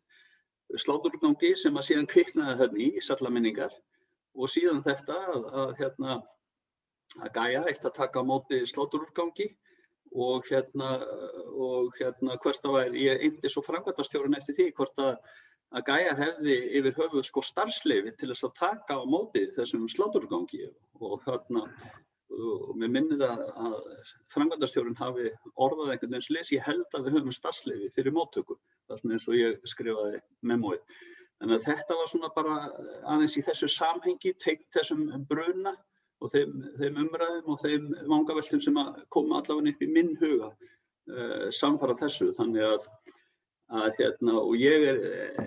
sláturúrgangi sem að síðan kviknaði þarna í sallaminningar og síðan þetta að Gaia ætti að taka á móti sláturúrgangi og hvert það væri, ég innti svo framkvæmdastjórinn eftir því hvort að Gaia hefði yfir höfuð sko starfsleyfi til þess að taka á móti þessum sláturúrgangi og mér minnir að framkvæmdastjórinn hafi orðað einhvern veginn svoleiðis, ég held að við höfum starfsleyfi fyrir móttöku, það er eins og ég skrifaði memóið. Þannig að þetta var svona bara aðeins í þessu samhengi tengt þessum bruna og þeim umræðum og þeim vangaveltum sem að koma allavega upp í minn huga samfara þessu, þannig að og ég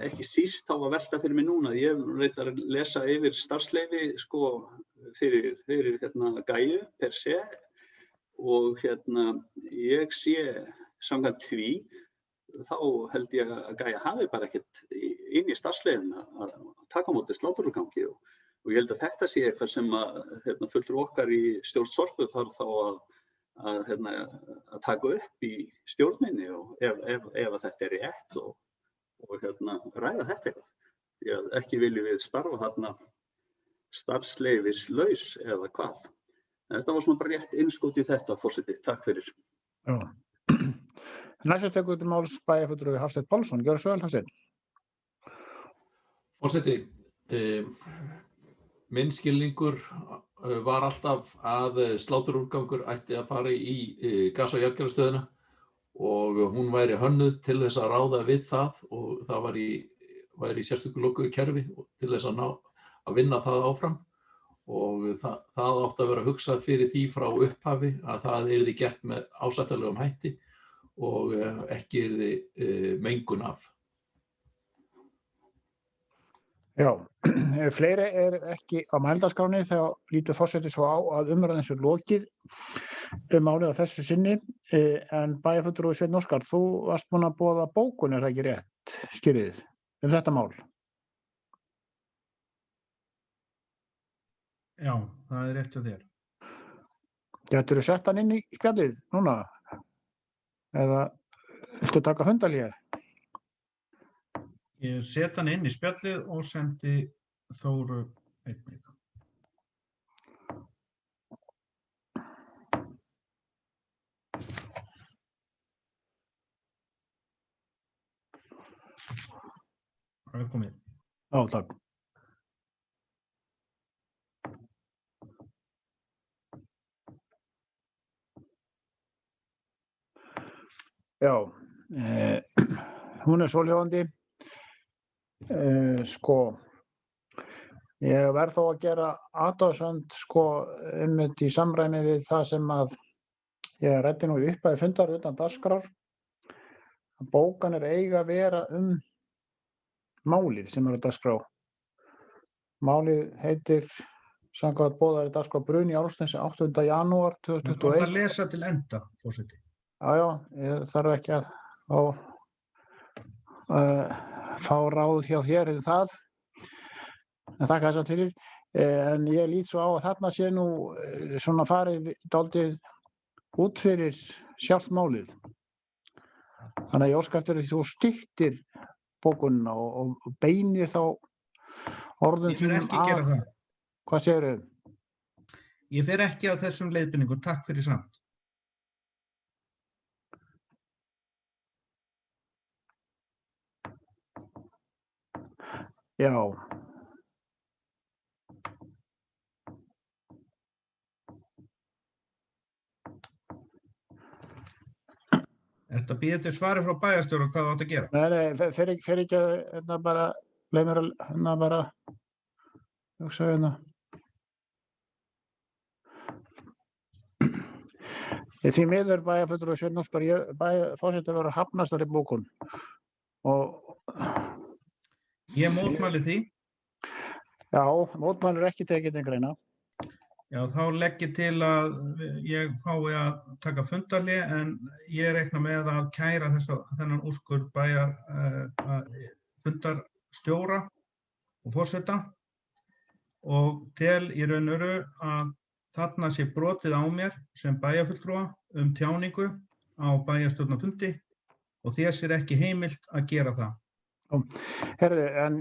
ekki síst þá að velta fyrir mig núna, ég hef reynt að lesa yfir starfsleyfi sko fyrir Gaiu per se og ég sé samkvæmt því þá held ég að Gaia hafi bara ekkert inn í starfsleyfina að taka á móti sláturúrgangi og ég held að þetta sé eitthvað sem að fulltrúi okkar í stjórn Sorpu þarf þá að taka upp í stjórninni og ef að þetta er rétt og ræða þetta eitthvað. Því að ekki viljum við starfa þarna starfsleyfislaus eða hvað. Þetta var svona bara rétt innskot í þetta, forseti. Takk fyrir. Já. Næstu tekur til máls bæjarfulltrúi Hafsteinn Pálsson. Gjörðu svo vel, Hafsteinn. Forseti, minn skilningur var alltaf að sláturúrgangur ætti að fara í gas- og jarðgerðarstöðina og hún væri hönnuð til þess að ráða við það og það væri í sérstöku lokuðu kerfi til þess að vinna það áfram og það átti að vera hugsað fyrir því frá upphafi að það yrði gert með ásættanlegum hætti og ekki yrði mengun af. Já, ef fleiri er ekki á mælendaskránni þá lítur forseti svo á að umræðan sé lokið málið á þessu sinni en bæjarfulltrúi Sveinn Óskar, þú varst búinn að boða bókun, er það ekki rétt, skýrið, þetta mál? Já, það er rétt hjá þér. Gætirðu sett hann inn í spjallið núna? Eða viltu taka fundarhlé? Ég set hann inn í spjallið og sendi Þóru einnig. Velkomin. Já, takk. Já, hún er svohljóðandi. Sko, ég verð þó að gera athugasemd sko einmitt í samræmi við það sem að ég ræddi nú í upphafi fundar utan dagskrár að bókanir eiga að vera málið sem á dagskrá. Málið heitir samkvæmt boðaðri dagskrá Bruni Álfsnesi 8. janúar Það 2021. lesa til enda, forseti. Já, ég þarf ekki að fá ráð hjá þér það. En þakka þess að fyrir. En ég lít svo á að þarna sé nú svona farið dálítið út fyrir sjálft málið. Þannig að ég óska eftir því þú styttir bókunina og beinir þá orðum Ég fer ekki að gera það. Hvað segirðu? Ég fer ekki að þessum leiðbeiningum, takk fyrir samt. Já. Ertu að bíða eftir svari frá bæjarstjóra hvað þú átt að gera? Nei, fer ekki að bara, leið mér að bara hugsa Því miður bæjarfulltrúi Sveinn Óskar, forseti verður að hafnast þar í bókun. Ég mótmæli því. Já, mótmæli ekki tekið til greina. Já, þá legg ég til að ég fái að taka fundarhlé en ég reikna með að kæra þennan úrskurð fundarstjóra og forseta og tel í raun og veru að þarna sé brotið á mér sem bæjarfulltrúa tjáningu á bæjarstjórnarfundi og þér ekki heimilt að gera það. Herðu, en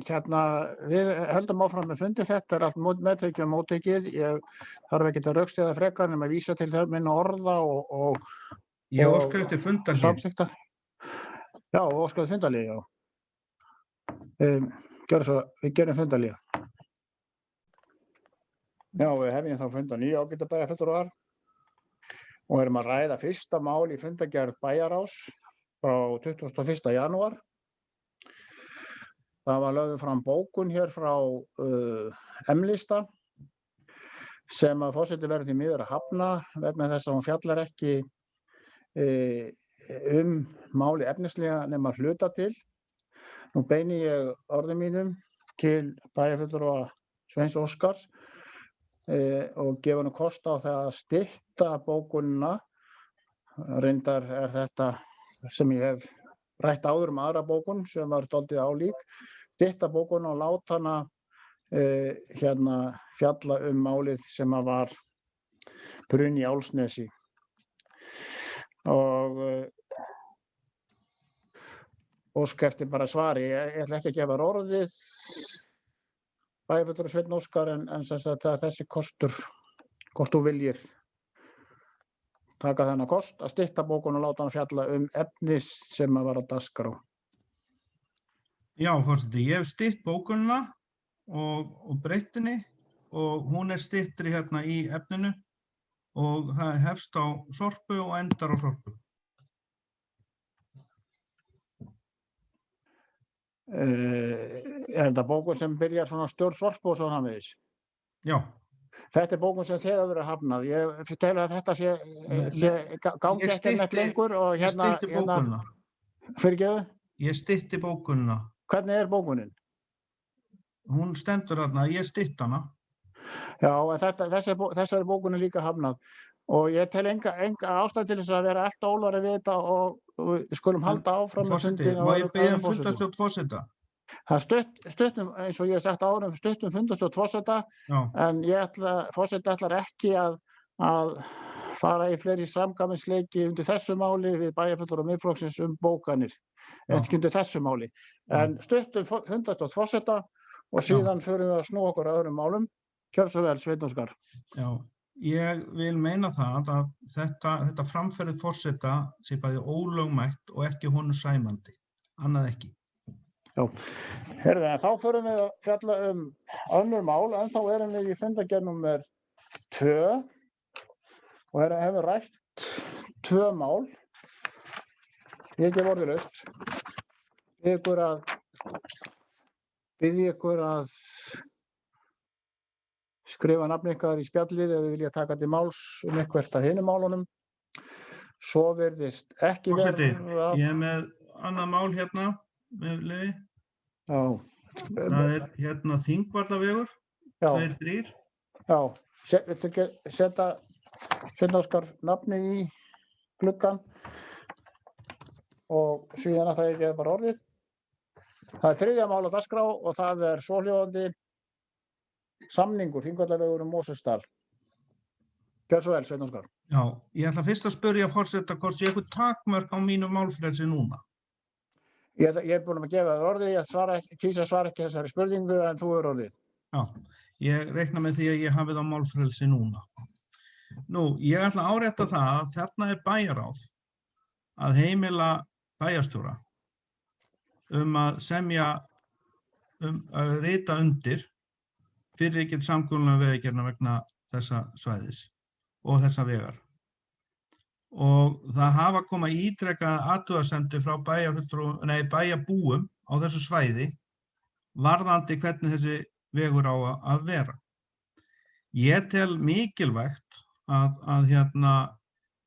við höldum áfram með fundi, þetta allt meðtekið og móttekið, ég þarf ekki að rökstyðja frekar nema að vísa til minna orða og Ég óska eftir fundarhlé. Samþykkta. Já, óskaði fundarhlé, já. Við gerum fundarhlé. Já, við hefjum þá fund á nýju ágæta bæjarfulltrúar og erum að ræða fyrsta mál í fundargerð bæjarráðs frá 21. janúar. Það var lögð fram bókun hér frá M-lista sem að forseti verður því miður að hafna vegna þess að hún fjallar ekki máli efnislega nema hluta til. Nú beini ég orðum mínum til bæjarfulltrúa Sveins Óskars og gefa nú kost á það að stytta bókunina. Reyndar þetta sem ég hef rætt áður aðra bókun sem var dálítið álík. Stytta bókunina og láta hana fjalla málið sem að var Bruni Álfsnesi. Og óska eftir bara svari. Ég ætla ekki að gefa orðið bæjarfulltrúi Sveinn Óskar en sem sagt það þessi kostur, hvort þú viljir taka þennan kost að stytta bókun og láta hana fjalla efnis sem að var á dagskrá. Já, forseti, ég hef stytt bókunina og breytt henni og hún styttri hérna í efninu og það hefst á Sorpu og endar á Sorpu. Þetta bókun sem byrjar svona stjórn Sorpu og svona meðis? Já. Þetta bókun sem þegar verið hafnað. Ég tel að þetta sé gangi ekki með lengur og Ég stytti bókunina. Fyrirgeðu? Ég stytti bókunina. Hvernig bókunin? Hún stendur þarna, ég stytt hana. Já, en þessari bókunin líka hafnað og ég tel enga ástæðu til þess að vera allt ólari við þetta og við skulum halda áfram með fundin. Má ég biðja fundarstjórn forseta? Það stuttum, eins og ég hef sagt áður, stuttum fundarstjórn forseta, en forseti ætlar ekki að fara í fleiri samkvæmisleiki undir þessu máli við bæjarfulltrúa Miðflokksins bókanir, ekki undir þessu máli. En stuttum fundarstjórn forseta og síðan förum við að snúa okkur að öðrum málum. Gjörðu svo vel, Sveinn Óskar. Já, ég vil meina það að þetta framferðið forseta sé bæði ólögmætt og ekki honum sæmandi, annað ekki. Já, heyrðu, þá förum við að fjalla önnur mál, en þá erum við í fundargerð númer 2 og hefur rætt 2 mál. Ég gef orðalaust. Biðja ykkur að skrifa nafn ykkar í spjallið ef þið vilja taka til máls eitthvert af hinum málunum. Svo virðist ekki Forseti, ég er með annað mál hérna, með leyfi. Já. Það hérna Þingvallavegur, Já. 2-3. Já, viltu ekki setja Sveinn Óskar nafni í gluggann og síðan að það ekki bara orðið. Það er 3. mál á dagskrá og það er svohljóðandi samningur Þingvallavegur Mosfellsdal. Gjörðu svo vel, Sveinn Óskar. Já, ég ætla fyrst að spyrja forseta hvort sé eitthvað takmörk á mínu málfrelsi núna. Ég er búinn að gefa þér orðið, ég kýsa að svara ekki þessari spurningu en þú er orðið. Já, ég reikna með því að ég hafi það málfrelsi núna. Nú, ég ætla að árétta það að þarna er bæjarráð að heimila bæjarstjóra að semja að rita undir fyrirliggjandi samkomulag um vegagerðina vegna þessa svæðis og þessa vegar. Og það hafa komið ítrekað athugasemdir frá bæjarbúum á þessu svæði varðandi hvernig þessi vegur á að vera. Ég tel mikilvægt að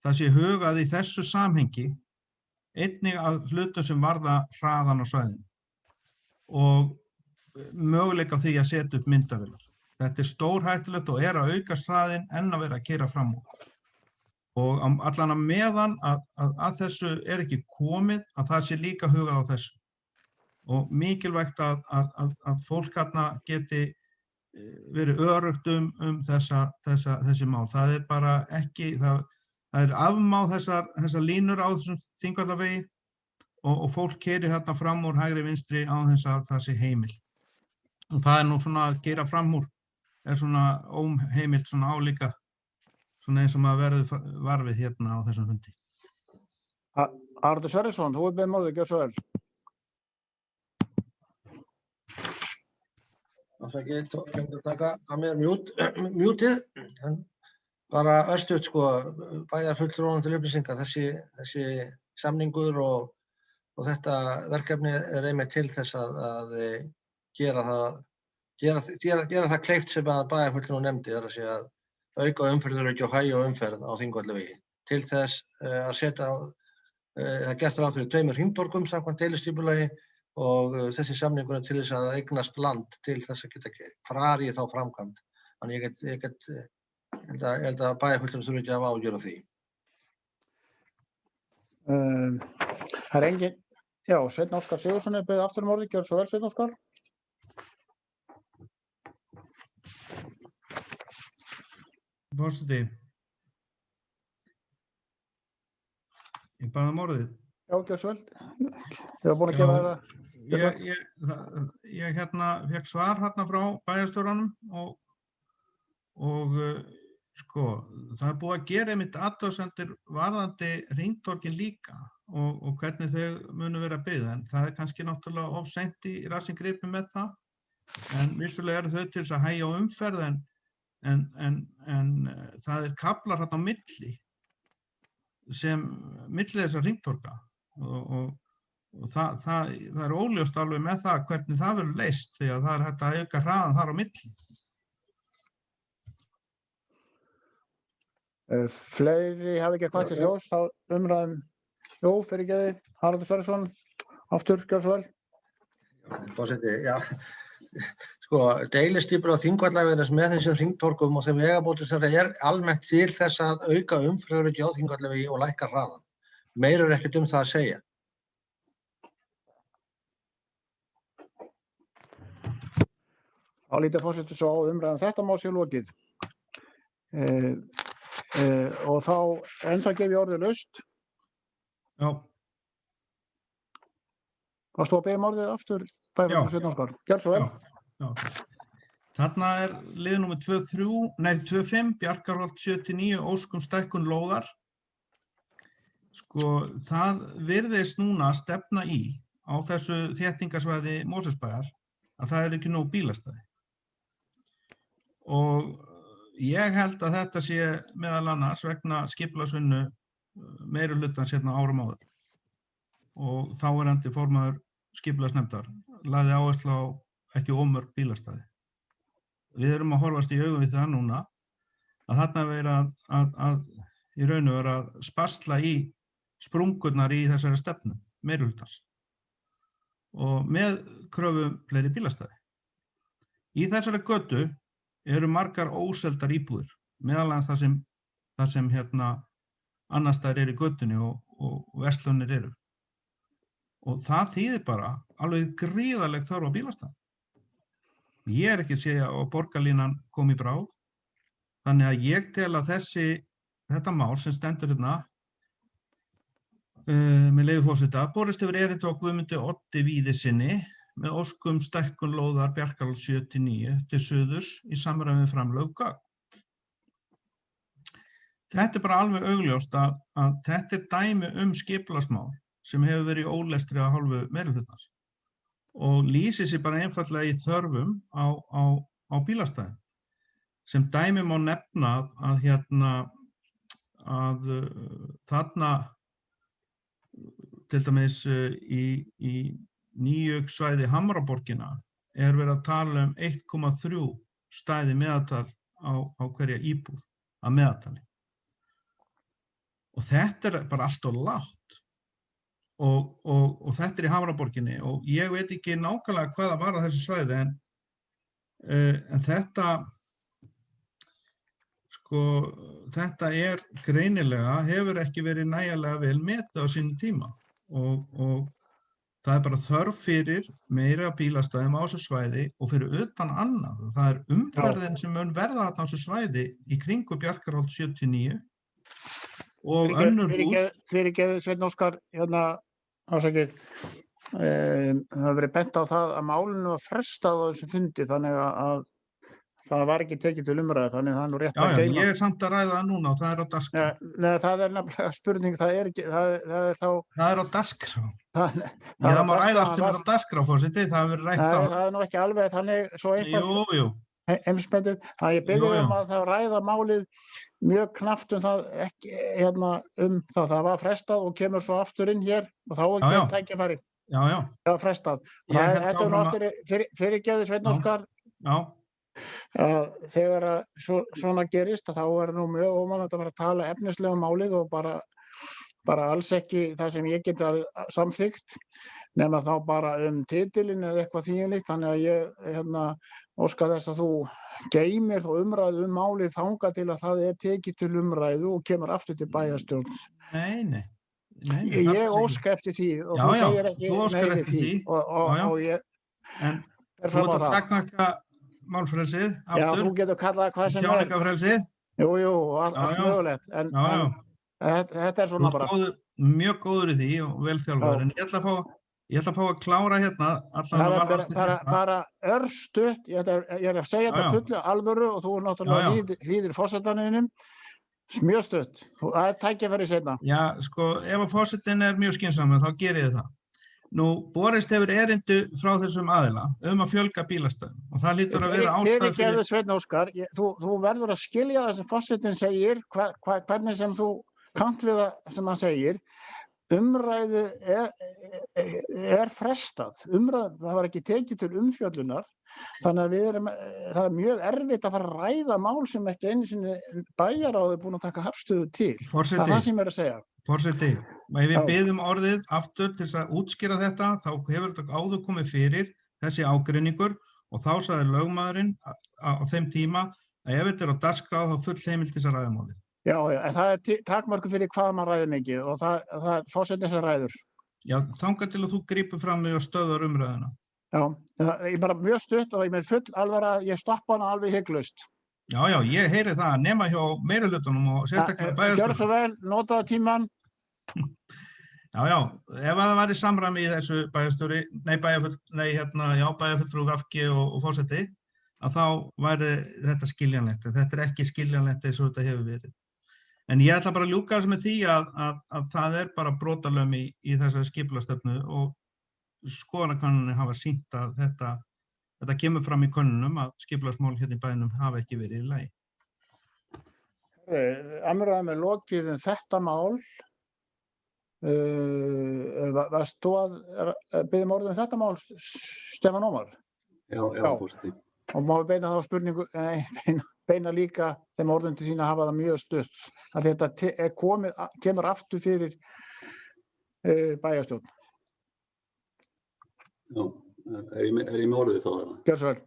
það sé hugað í þessu samhengi einnig að hlutum sem varða hraðan á svæðinu og möguleika á því að setja upp myndavélar. Þetta er stórhættulegt og er að auka hraðinn en að vera að keyra fram úr. Og allan að meðan að þessu er ekki komið að það sé líka hugað á þessu. Og mikilvægt að fólk hérna geti verið öruggt þessi mál. Það er bara ekki, það er afmáð þessar línur á þessum Þingvallavegi og fólk keyrir hérna fram úr hægri vinstri á þess að það sé heimilt. Og það er nú svona að gera fram úr, er svona óheimilt svona álíka, svona eins og maður verður varfið hérna á þessum fundi. Haraldur Sverrisson, þú beðið móðið, gjörðu svo vel. Það er ekki að taka að mér mjútið, en bara örstuð sko, bæjarfulltrúanum til upplýsingar, þessi samningur og þetta verkefni er einmitt til þess að gera það kleift sem að bæjarfulltrúanum nefndi, þar að segja að auka umferðaröryggi og hægja umferð á Þingvallavegi. Til þess að setja það gert ráð fyrir 2 hringtorgum samkvæmt deiliskipulagi og þessi samningur er til þess að eignast land til þess að geta farið í þá framkvæmd. Þannig ég held að bæjarfulltrúanum þurfi ekki að hafa áhyggjur af því. Það er engin, já, Sveinn Óskar Sigurðsson er beðið aftur orðið, gjörðu svo vel, Sveinn Óskar. Forseti, ég bað orðið. Já, gjörðu svo vel. Ég var búinn að gefa það. Ég fekk svar frá bæjarstjóranum og sko, það er búið að gera einmitt athugasemdir varðandi hringtorgin líka og hvernig þau munu vera byggð, en það er kannski náttúrulega of seint í rassinn gripið með það, en vissulega eru þau til þess að hægja á umferð en það er kaflar á milli þessar hringtorga og það er óljóst alveg með það hvernig það verður leyst því að það er hægt að auka hraðan þar á milli. Fleiri hafi ekki hvað sér ljós, þá umræðum, jú, fyrirgeði, Haraldur Sverrisson, aftur, gjörðu svo vel. Forseti, já, sko, deiliskipulagi á Þingvallavegi með þessum hringtorgum og þeim vegabótum sem er almennt til þess að auka umferðaröryggi á Þingvallavegi og lækka hraðann. Meira er ekkert það að segja. Þá lítur forseti svo á umræðum þetta mál sé lokið. Og þá ennþá gef ég orðið laust. Já. Varstu að beðja orðið aftur? Já. Sveinn Óskar. Gjörðu svo vel. Já. Þarna er lið númer 25, Bjarkarholt 79, óskum stækkun lóðar. Sko, það virðist núna að stefna í á þessu þéttingarsvæði Mosfellsbæjar að það er ekki nóg bílastæði. Og ég held að þetta sé meðal annars vegna skipulagsvinnu meirihlutans árum áður. Og þáverandi formaður skipulagsnefndar lagði áherslu á ekki ómörg bílastæði. Við erum að horfast í augun við það núna að þarna vera að í raun og vera að spasla í sprungurnar í þessari stefnu. meirihlutans og með kröfu fleiri bílastæði. Í þessari götu eru margar óseldar íbúðir, meðal annars það sem annars staðar er í götunni og verslunir eru. Og það þýðir bara alveg gríðarleg þörf á bílastæðum. Ég er ekki að segja að borgarlínan kom í bráð, þannig að ég tel að þetta mál sem stendur hérna, með leyfi forseta, borist hefur erindi á Guðmundi Oddi Víðissyni með óskum stækkun lóðar Bjarkarhóls 79 til suðurs í samræmi við framlögð gögn. Þetta er bara alveg augljóst að þetta er dæmi skipulagsmál sem hefur verið í ólestri af hálfu meirihlutans og lýsir sig bara einfaldlega í þörfum á bílastæðum. Sem dæmi má nefna að þarna til dæmis í nýju svæði Hamraborgina er verið að tala 1,3 stæði meðaltal á hverja íbúð að meðaltali. Og þetta er bara allt of lágt. Og þetta í Hamraborginni og ég veit ekki nákvæmlega hvað það var á þessu svæði en þetta er greinilega hefur ekki verið nægilega vel metið á sínum tíma og það er bara þörf fyrir meira bílastæðum á þessu svæði og fyrir utan annað. Það er umferðin sem mun verða þarna á þessu svæði í kringu Bjarkarhóls 79 og önnur hús. Fyrirgeðu Sveinn Óskar, ásakið, það hefur verið bent á það að málinu var frestað á þessu fundi þannig að það var ekki tekið til umræðu, þannig það er nú rétt að geyma. Ég er samt að ræða það núna og það er á dagskrá. Nei, það er nefnilega spurning, það er þá... Það er á dagskrá. Það má ræða allt sem er á dagskrá, forseti, það hefur verið rætt á... Það er nú ekki alveg þannig svo einfalt. Jú. Heimsmyndið, þannig ég byrði að það ræða málið mjög knappt það, það var frestað og kemur svo aftur inn hér og þá er tækifæri. Það var frestað. Þetta er nú aftur fyrirgeðu Sveinn Óskar. Þegar svona gerist þá er nú mjög ómannlegt að fara að tala efnislega um málið og bara alls ekki það sem ég geti samþykkt nema þá bara titilinn eða eitthvað þvíumlíkt, þannig að ég óska þess að þú geymir þá umræðu málið þangað til að það er tekið til umræðu og kemur aftur til bæjarstjórn. Nei. Ég óska eftir því og þú segir ekki nei við því og ég er fram á það. Þú ert að takmarka málfrelsið aftur. Já, þú getur kallað hvað sem er. Tjáningarfrelsið. Jú, allt mögulegt. En þetta er svona bara. Mjög góður í því og velþjálfaður. En ég ætla að fá að klára hérna. Það er bara örstutt. Ég er að segja þetta fullu alvöru og þú er náttúrulega hlýðir forsetanum. Mjög stutt. Það er tækifæri seinna. Já, ef að forsetin er mjög skynsamur þá gerir ég það. Nú, borist hefur erindi frá þessum aðila að fjölga bílastæðum og það hlýtur að vera ástæða fyrir... Fyrirgefðu Sveinn Óskar, þú verður að skilja það sem forsetinn segir, hvernig sem þú kannt við það sem hann segir, umræðu er frestað, það var ekki tekið til umfjöllunar, þannig að það er mjög erfitt að fara að ræða mál sem ekki einu sinni bæjarráð er búin að taka afstöðu til. Það er það sem ég er að segja. Forseti, ef við biðjum orðið aftur til þess að útskýra þetta, þá hefur þetta áður komið fyrir þessi ágreiningur og þá sagði lögmaðurinn á þeim tíma að ef þetta er á dagskrá þá full heimild til þess að ræða málið. Já, en það er takmörku fyrir hvað maður ræðir mikið og það er forsetinn sem ræður. Já, þangað til að þú grípur fram og stöðvar umræðuna. Já, ég er bara mjög stutt og ég er full alveg að ég stoppa hana alveg hygglust. Já, ég heyri það, nema hjá meirihlutanum og sérstaklega bæjarstjórn. Gjörðu svo vel, notaðu tímann. Já, ef það væri samræmi í þessu bæjarstjóri, bæjarfulltrúi VG og forseti, að þá væri þetta skiljanlegt. Þetta er ekki skiljanlegt eins og þetta hefur verið. En ég ætla bara að ljúka þess með því að það er bara brotalöm í þessari skipulagsstefnu og skoðanakannanir hafa sýnt að þetta kemur fram í könnunum að skipulagsmál hérna í bænum hafa ekki verið í lagi. Umræðan er lokið þetta mál. Varst þú að biðja orðið þetta mál, Stefán Ómar? Já, fórsti. Og má við beina þá spurningu, beina líka þeim orðum til sína að hafa það mjög stutt. Að þetta kemur aftur fyrir bæjarstjórn. Já, er ég með orðið þá eða? Gjörðu svo vel.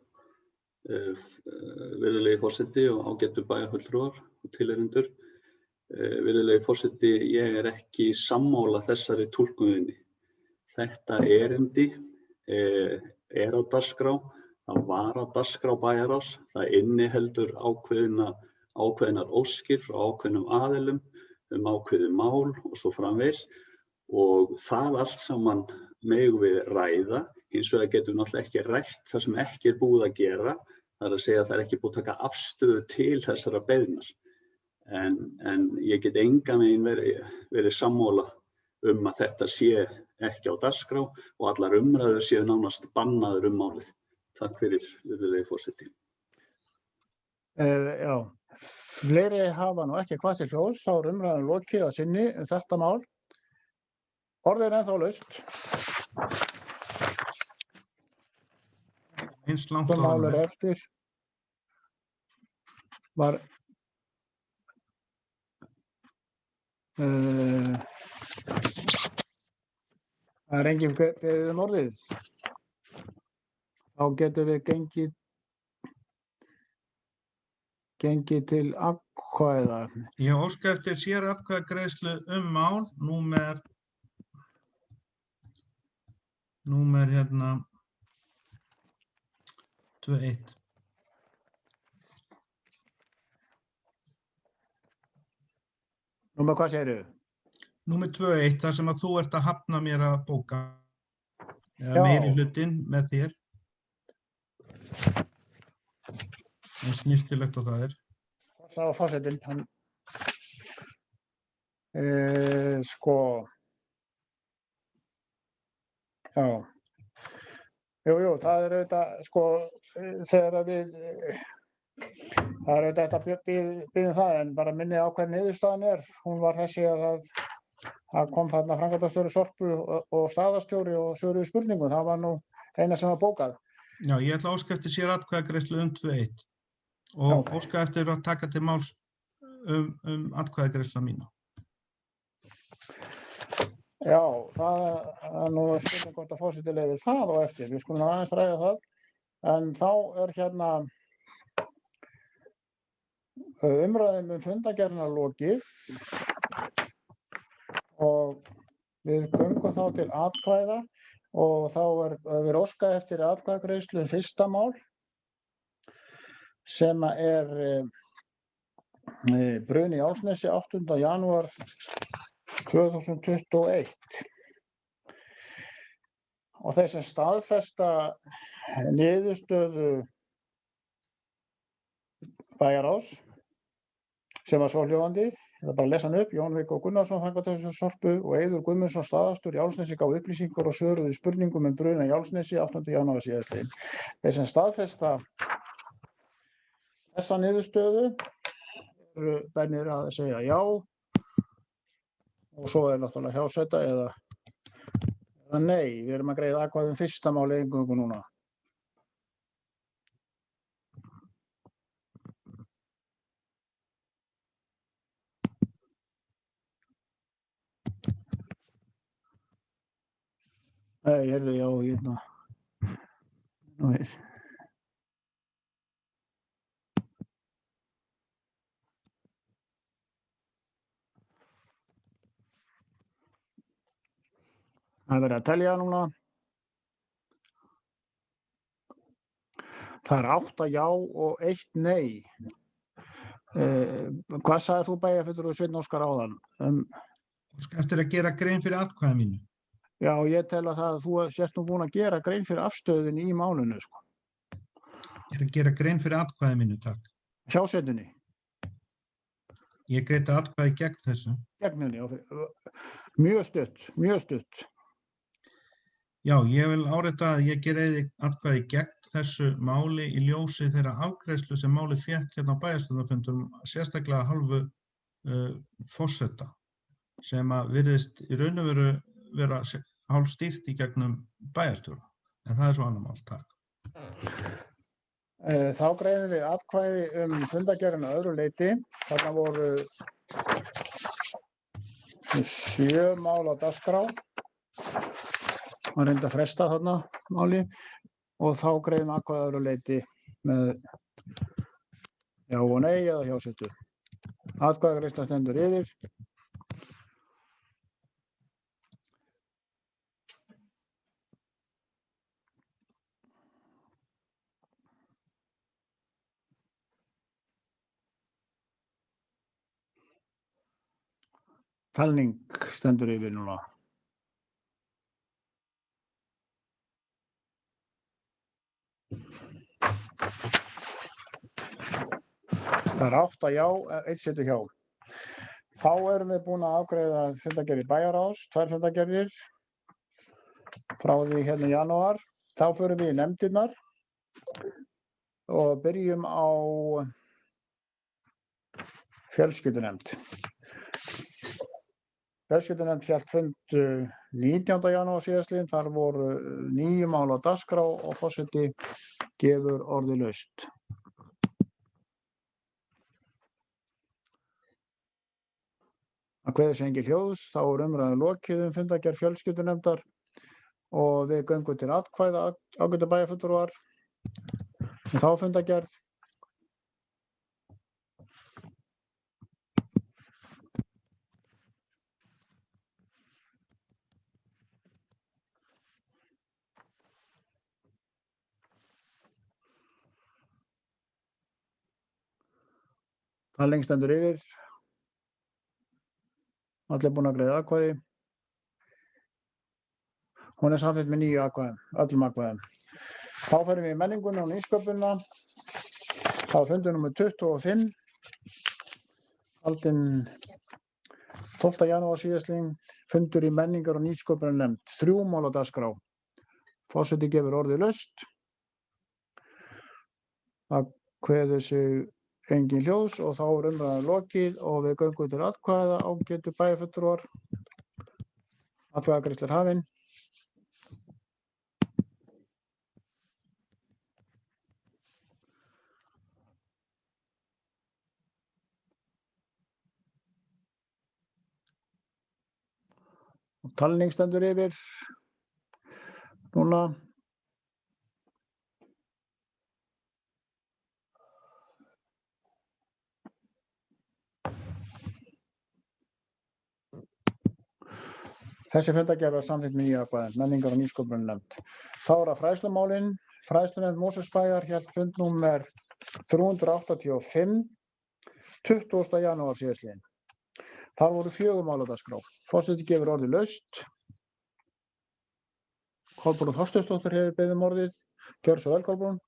Virðulegi forseti og ágætu bæjarfulltrúar og tilheyrendur. Virðulegi forseti, ég er ekki sammála þessari túlkuninni. Þetta erindi er á dagskrá, það var á dagskrá bæjarráðs, það inniheldur ákveðnar óskir frá ákveðnum aðilum ákveðið mál og svo framvegis og það allt saman megum við ræða, hins vegar getum við náttúrulega ekki rætt það sem ekki búið að gera, það að segja að það ekki búið að taka afstöðu til þessara beiðnar. En ég get engan veginn verið sammála að þetta sé ekki á dagskrá og allar umræður séu nánast bannaður málið. Takk fyrir, virðulegi forseti. Já, fleiri hafa nú ekki hvað til hljóðs, þá umræðan lokið að sinni þetta mál. Orðið er ennþá laust. Eins langt og mál er eftir. Var það er enginn beðið orðið. Þá getum við gengið til atkvæða. Ég óska eftir sératkvæðagreiðslu mál númer 21. Númer hvað segirðu? Númer 21, þar sem að þú ert að hafna mér að bóka. Eða meirihlutinn með þér. En snyrtilegt og það er. Það var forsetinn, hann sko já. Jú, það er auðvitað, sko, þegar við það er auðvitað að biðja það, en bara minni á hvernig niðurstaðan er. Hún var þessi að það kom þarna framkvæmdastjóri Sorpu og staðarstjóri og svöruðu spurningum. Það var nú eina sem var bókað. Já, ég ætla að óska eftir sératkvæðagreiðslu 21 og óska eftir að taka til máls atkvæðagreiðsluna mína. Já, það er nú spurning hvort að forseti leyfir það á eftir. Við skulum aðeins ræða það. En þá er hérna umræðum fundargerðina lokið og við göngum þá til atkvæða og þá er óskað eftir atkvæðagreiðslu fyrsta mál sem er bruni í Álfsnesi 8. janúar 2021 og þeir sem staðfesta niðurstöðu bæjarráðs sem var svohljóðandi, ég ætla bara að lesa hann upp, Jón Viggo Gunnarsson, framkvæmdastjóri Sorpu og Eiður Guðmundsson, staðarstjóri í Álfsnesi gáfu upplýsingar og svöruðu spurningum bruna í Álfsnesi 8. janúar síðastliðinn. Þeir sem staðfesta þessa niðurstöðu eru bennir að segja já og svo er náttúrulega hjáseta eða nei. Við erum að greiða atkvæði fyrsta máli eingöngu núna. Nei, heyrðu, já, hérna. Nú veist. Það er verið að telja núna. Það er 8 já og 1 nei. Hvað sagði þú bæjarfulltrúi Sveinn Óskar áðan? Óska eftir að gera grein fyrir atkvæði mínu. Já, ég tel að það, þú sért nú búin að gera grein fyrir afstöðunni í málinu, sko. Ég er að gera grein fyrir atkvæði mínu, takk. Hjásetunni. Ég greiddi atkvæði gegn þessu. Gegn henni, mjög stutt. Já, ég vil árétta að ég greiði atkvæði gegn þessu máli í ljósi þeirra afgreiðslu sem máli fékk hérna á bæjarstjórnarfundum, sérstaklega hálfu forseta, sem að virðist í raun og veru vera hálf stýrt í gegnum bæjarstjórn. En það er svo annar mál, takk. Þá greiðum við atkvæði fundargerðina að öðru leyti. Þarna voru 7 mál á dagskrá. Maður reyndi að fresta þarna máli og þá greiðum atkvæði að öðru leyti með já og nei eða hjásetu. Atkvæðagreiðsla stendur yfir. Talning stendur yfir núna. Það er 8 já, 1 situr hjá. Þá erum við búin að afgreiða fundargerðir bæjarráðs, 2 fundargerðir frá því hérna í janúar. Þá förum við í nefndirnar og byrjum á fjölskyldunefnd. Fjölskyldunefnd hélt fund 19. janúar síðastliðinn. Þar voru 9 mál á dagskrá og forseti gefur orðið laust. Það kveður sig engin hljóðs, þá er umræðu lokið fundargerð fjölskyldunefndar og við göngum til atkvæða ágætu bæjarfulltrúar. Þá fundargerð. Talning stendur yfir. Allir búin að greiða atkvæði. Hún er samþykkt með 9 atkvæðum, öllum atkvæðum. Þá ferum við í menninguna og nýsköpunina. Þá er fundur númer 25. Haldinn 12. janúar síðastliðinn. Fundur í menningar og nýsköpunarnefnd. 3 mál á dagskrá. Forseti gefur orðið laust. Það kveður sig engin hljóðs og þá er umræðan lokið og við göngum til atkvæða ágætu bæjarfulltrúar. Atkvæðagreiðsla er hafin. Og talning stendur yfir núna. Þessi fundargerð var samþykkt með 9 atkvæðum, menningar og nýsköpunarnefnd. Þá er það fræðslumálin. Fræðslunefnd Mosfellsbæjar hélt fund númer 385, 20. janúar síðastliðinn. Þar voru 4 mál á dagskrá. Forseti gefur orðið laust. Kolbrún Þorsteinsdóttir hefur beðið um orðið. Gjörðu svo vel, Kolbrún.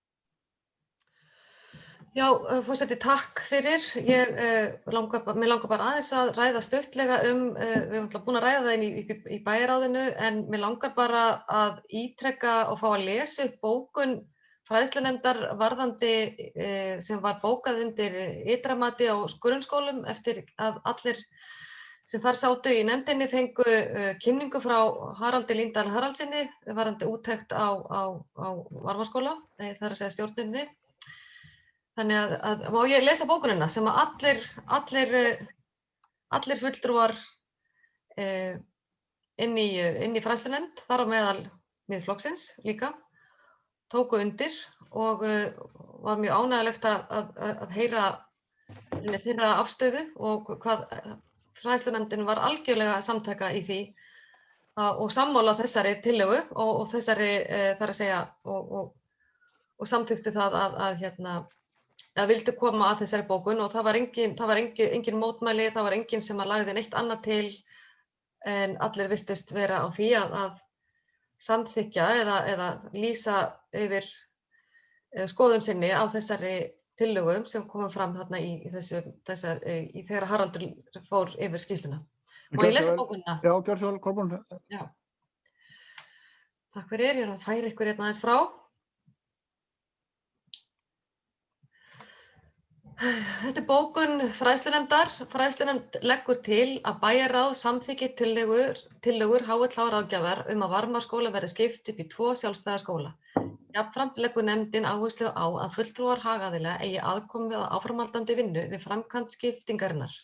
Já, forseti, takk fyrir. Mér langar bara aðeins að ræða stuttlega við erum búin að ræða það í bæjarráðinu, en mér langar bara að ítreka og fá að lesa upp bókun fræðslunefndar varðandi sem var bókað undir ytra mati á grunnskólum eftir að allir sem þar sátu í nefndinni fengu kynningu frá Haraldi Líndal Haraldsyni varðandi úttekt á Varmárskóla, það er að segja stjórninni. Þannig að má ég lesa bókunina sem að allir fulltrúar inn í fræðslunefnd, þar á meðal Miðflokksins líka, tóku undir og var mjög ánægjulegt að heyra þeirra afstöðu og hvað fræðslunefndin var algjörlega samtaka í því og sammála þessari tillögu og þessari þar að segja og samþykktu það að vildu koma að þessari bókun og það var engin mótmæli, það var engin sem að lagði neitt annað til en allir virtust vera á því að samþykkja eða lýsa yfir skoðun sinni á þessari tillögu sem komum fram þarna þegar Haraldur fór yfir skýrsluna. Má ég lesa bókunina? Já, gjörðu svo vel, Kolbrún. Já. Takk fyrir, ég er að færa ykkur hérna aðeins frá. Þetta er bókun fræðslunefndar. Fræðslunefnd leggur til að bæjarráð samþykki tillögur HL-ráðgjafar að Varmárskóla verði skipt upp í 2 sjálfstæða skóla. Jafnframt leggur nefndin áherslu á að fulltrúar hagaðila eigi aðkomu að áframhaldandi vinnu við framkvæmd skiptingarinnar.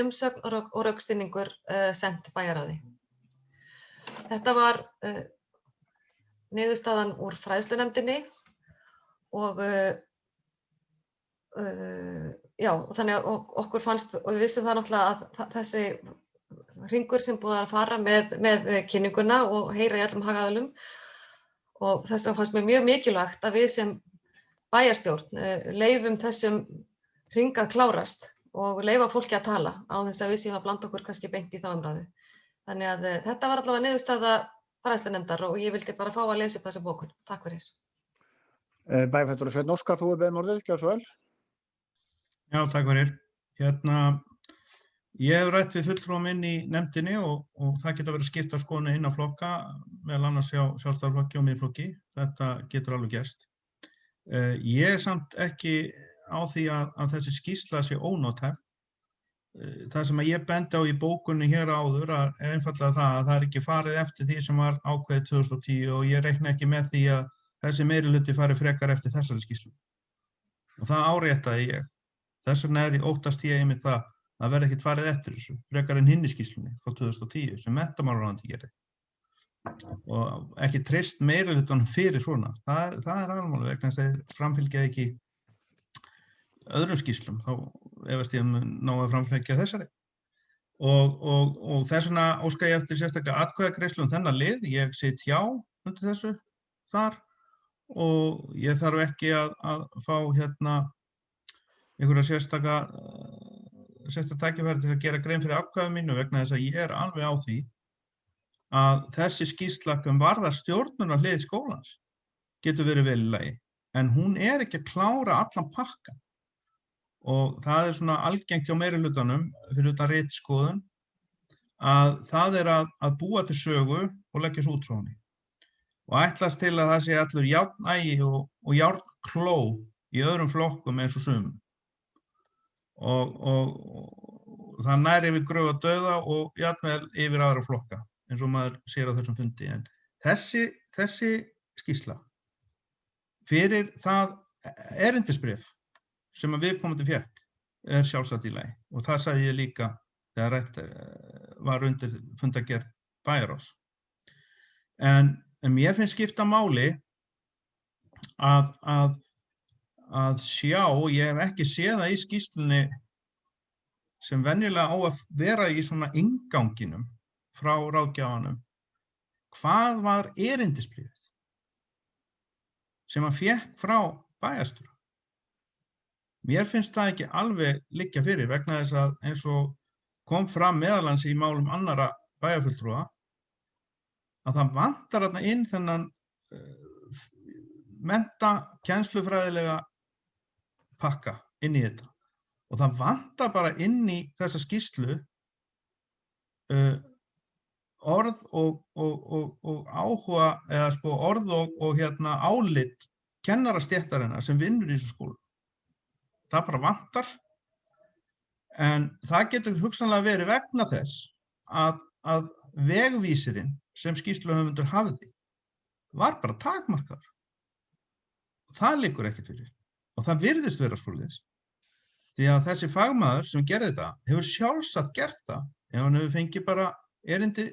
Umsögn og rökstuðningur sent bæjarráði. Þetta var niðurstaðan úr fræðslunefndinni og já, þannig að okkur fannst, og við vissum það náttúrulega að þessi hringur sem búið að fara með kynninguna og heyra í öllum hagaðilum, og þess vegna fannst mér mjög mikilvægt að við sem bæjarstjórn leyfum þessum hring að klárast og leyfa fólki að tala á þess að við séum að blanda okkur kannski beint í þá umræðu. Þannig að þetta var allavega niðurstaða fræðslunefndar og ég vildi bara fá að lesa upp þessa bókun. Takk fyrir. Bæjarfulltrúi Sveinn Óskar, þú beðið orðið, gjörðu svo vel. Já, takk fyrir. Ég hef rætt við fulltrúa minn í nefndinni og það geta verið skipta skoðanir inn á flokka, meðal annars hjá Sjálfstæðisflokki og Miðflokki. Þetta getur alveg gerst. Ég er samt ekki á því að þessi skýrsla sé ónothæf. Það sem ég bendi á í bókunni hér áður er einfaldlega það að það er ekki farið eftir því sem var ákveðið 2010 og ég reikna ekki með því að þessi meirihluti fari frekar eftir þessari skýrslu. Og það áréttaði ég. Þess vegna óttast ég einmitt það að verði ekkert farið eftir þessu, frekar en hinni skýrslunni frá 2010 sem menntamálaráðuneytið gerði. Og ekki treyst meirihlutanum fyrir svona. Það er alveg vegna þess að þeir framfylgja ekki öðrum skýrslum, þá efast ég ná að framfylgja þessari. Og þess vegna óska ég eftir sérstaklega atkvæðagreiðslu þennan lið, ég sit hjá undir þessu þar og ég þarf ekki að fá einhverja sérstaka tækifæri til að gera grein fyrir atkvæðum mínu vegna þess að ég er alveg á því að þessi skýrsla varðar stjórnunarhlið skólans getur verið vel í lagi, en hún er ekki að klára allan pakkan. Og það er svona algengt hjá meirihlutanum fyrir utan ritskoðun að það er að búa til sögu og leggja svo út frá henni. Og ætlast til að það sé allur járnægi og járnkló í öðrum flokkum eins og sumum. Og það nær yfir gröf og dauða og jafnvel yfir aðra flokka, eins og maður sér á þessum fundi. En þessi skýrsla fyrir það erindisbréf sem að viðkomandi fékk er sjálfsagt í lagi og það sagði ég líka þegar rætt var undir fundargerð bæjarráðs. En mér finnst skipta máli að sjá, ég hef ekki séð það í skýrslunni sem venjulega á að vera í svona innganginum frá ráðgjafanum, hvað var erindisbréfið sem hann fékk frá bæjarstjóra. Mér finnst það ekki alveg liggja fyrir vegna þess að eins og kom fram meðal annars í málum annarra bæjarfulltrúa að það vantar þarna inn þennan kennslufræðilega pakka inn í þetta. Og það vantar bara inn í þessa skýrslu orð og áhuga eða orð og álit kennarastéttarinnar sem vinnur í þessu skóla. Það bara vantar, en það getur hugsanlega verið vegna þess að vegvísirinn sem skýrsluhöfundur hafði var bara takmarkaður. Það liggur ekkert fyrir og það virðist vera svoleiðis. Því að þessi fagmaður sem gerði þetta hefur sjálfsagt gert það ef hann hefur fengið bara erindi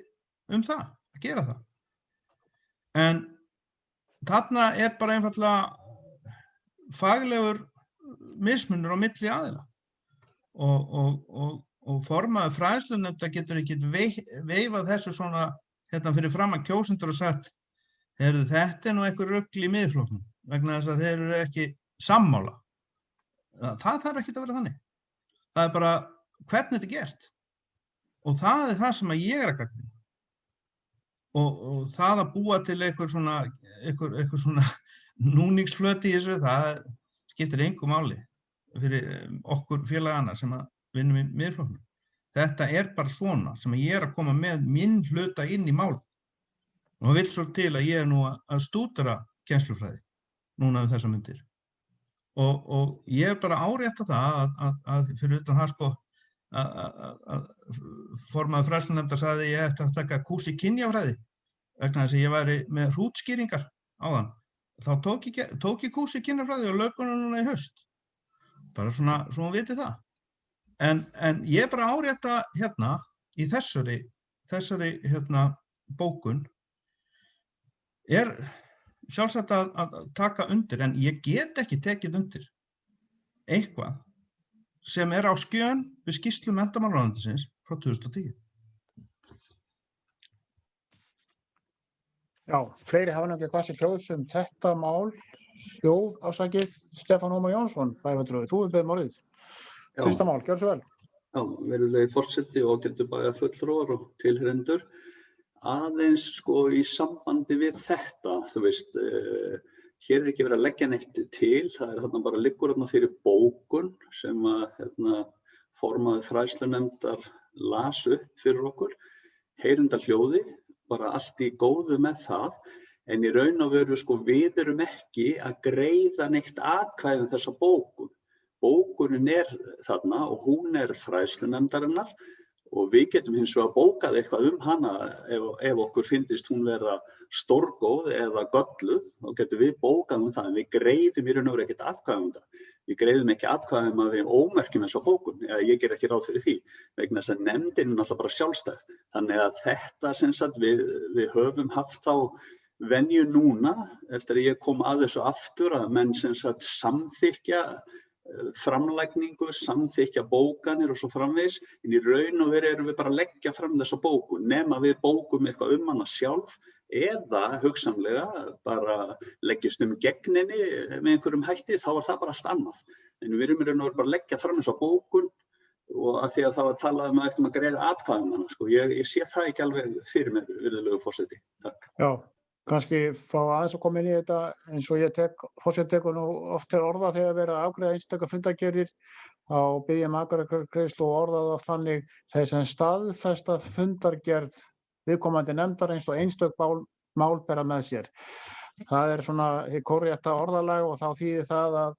það, að gera það. En þarna er bara einfaldlega faglegur mismunur á milli aðila og formaður fræðslunefndar getur ekki veifað þessu svona fyrir framan kjósendur og sagt þetta er nú einhver rugl í Miðflokknum vegna þess að þeir eru ekki sammála. Það þarf ekki að vera þannig. Það er bara hvernig þetta er gert og það er það sem ég er að gagnrýna. Og það að búa til einhver svona núningsflöt í þessu, það skiptir engu máli fyrir okkur félagana sem að vinnum í Miðflokknum. Þetta er bara svona sem ég er að koma með minn hluta inn í málið. Og það vill svo til að ég er nú að stúdera kennslufræði núna þessar myndir. Og ég er bara árétta það að fyrir utan það að formaður fræðslunefndar sagði ég ætti að taka kúrs í kynjafræði vegna þess að ég væri með hrútskýringar áðan. Þá tók ég kúrs í kynjafræði og lauk honum núna í haust. Bara svona vitið það. En ég er bara árétta í þessari bókun sjálfsagt að taka undir, en ég get ekki tekið undir eitthvað sem á skjön við skýrslu menntamálaráðuneytisins frá 2010. Já, fleiri hafa nefnilega hvað sér hljóðs þetta mál. Hljóð ásakið Stefán Ómar Jónsson, bæjarfulltrúi. Þú beðið orðið. Fyrsta mál, gjörðu svo vel. Já, virðulegi forseti og ágætu bæjarfulltrúar og tilheyrendur. Aðeins sko í sambandi við þetta, þú veist, hér ekki verið að leggja neitt til, það þarna bara liggur þarna fyrir bókun sem að formaður fræðslunefndar las upp fyrir okkur, heyrindarhljóði, bara allt í góðu með það, en í raun og veru sko við erum ekki að greiða neitt atkvæði þessa bókun. Bókunin þarna og hún fræðslunefndarinnar og við getum hins vegar bókað eitthvað hana ef okkur finnist hún vera stórgóð eða gölluð, þá getum við bókað það, en við greiðum í raun og veru ekkert atkvæði það. Við greiðum ekki atkvæði að við ómerkjum þessa bókun, eða ég ger ekki ráð fyrir því, vegna þess að nefndin náttúrulega bara sjálfstæð. Þannig að þetta sem sagt við höfum haft þá venju núna, eftir að ég kom að þessu aftur, að menn sem sagt samþykkja framlægningu, samþykkja bókanir og svo framvegis, en í raun og veru erum við bara að leggja fram þessa bókun, nema við bókum eitthvað hana sjálf, eða hugsanlega bara leggjast gegn henni með einhverjum hætti, þá það bara allt annað. En við erum í raun og veru bara að leggja fram þessa bókun og að því að það var talað að ættum að greiða atkvæði hana, sko. Ég sé það ekki alveg fyrir mér, virðulegur forseti. Takk. Já. Kannski fá aðeins að koma inn í þetta eins og forseti tekur nú oft til orða þegar verið að afgreiða einstaka fundargerðir, þá bið ég atkvæðagreiðslu og orða það þannig þeir sem staðfesta fundargerð viðkomandi nefndar eins og einstök mál bera með sér. Það svona hið kórrétta orðalag og þá þýðir það að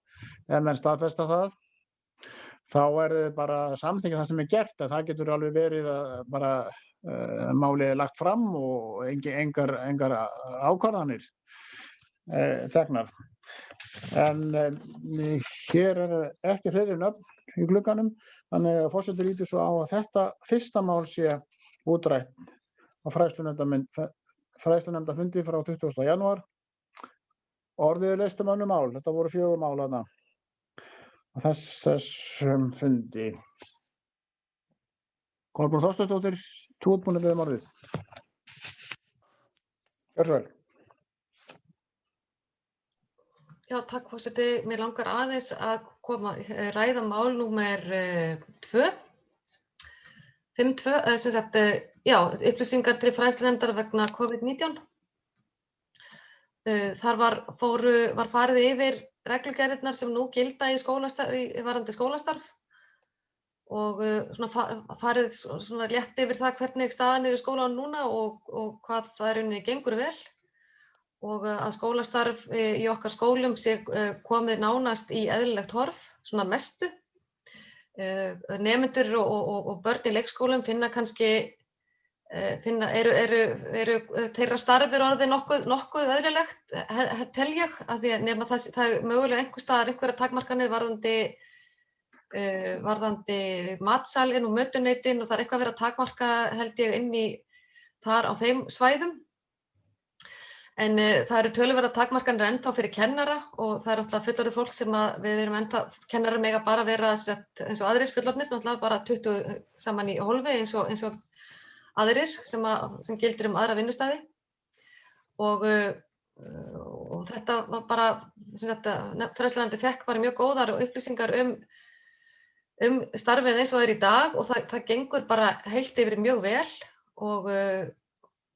ef menn staðfesta það, þá þið bara samþykkja það sem gert, að það getur alveg verið að bara málið lagt fram og engar ákvarðanir teknar. En hér ekki fleiri nöfn í glugganum, þannig að forseti lítur svo á að þetta fyrsta mál sé útrætt á fræðslunefndarfundi frá 20. janúar. Orðið leyst önnur mál, þetta voru 4 mál þarna á þessum fundi. Kolbrún Þorsteinsdóttir, þú ert búin að biðja orðið. Gjörðu svo vel. Já, takk forseti. Mér langar aðeins að ræða mál númer 2. 5.2, sem sagt, upplýsingar til fræðslunefndar vegna COVID-19. Þar var farið yfir reglugerðirnar sem nú gilda varðandi skólastarf og farið létt yfir það hvernig staðan í skólanum núna og hvað það rauninni gengur vel og að skólastarf í okkar skólum sé komið nánast í eðlilegt horf, svona mestu. Nemendur og börn í leikskólum finna kannski eru þeirra starfir orðið nokkuð eðlilegt, tel ég, af því að nema það er mögulega einhvers staðar einhverjar takmarkanir varðandi matsalinn og mötuneytin og það eitthvað verið að takmarka held ég inn í þar á þeim svæðum. En það eru töluverðar takmarkanir ennþá fyrir kennara og það alltaf fullorðið fólk sem við erum ennþá, kennarar mega bara vera eins og aðrir fullorðnir, alltaf bara 20 saman í hólfi eins og aðrir sem gildir aðra vinnustæði og þetta var bara, fræðslunefndin fékk bara mjög góðar upplýsingar starfið eins og í dag og það gengur bara heilt yfir mjög vel og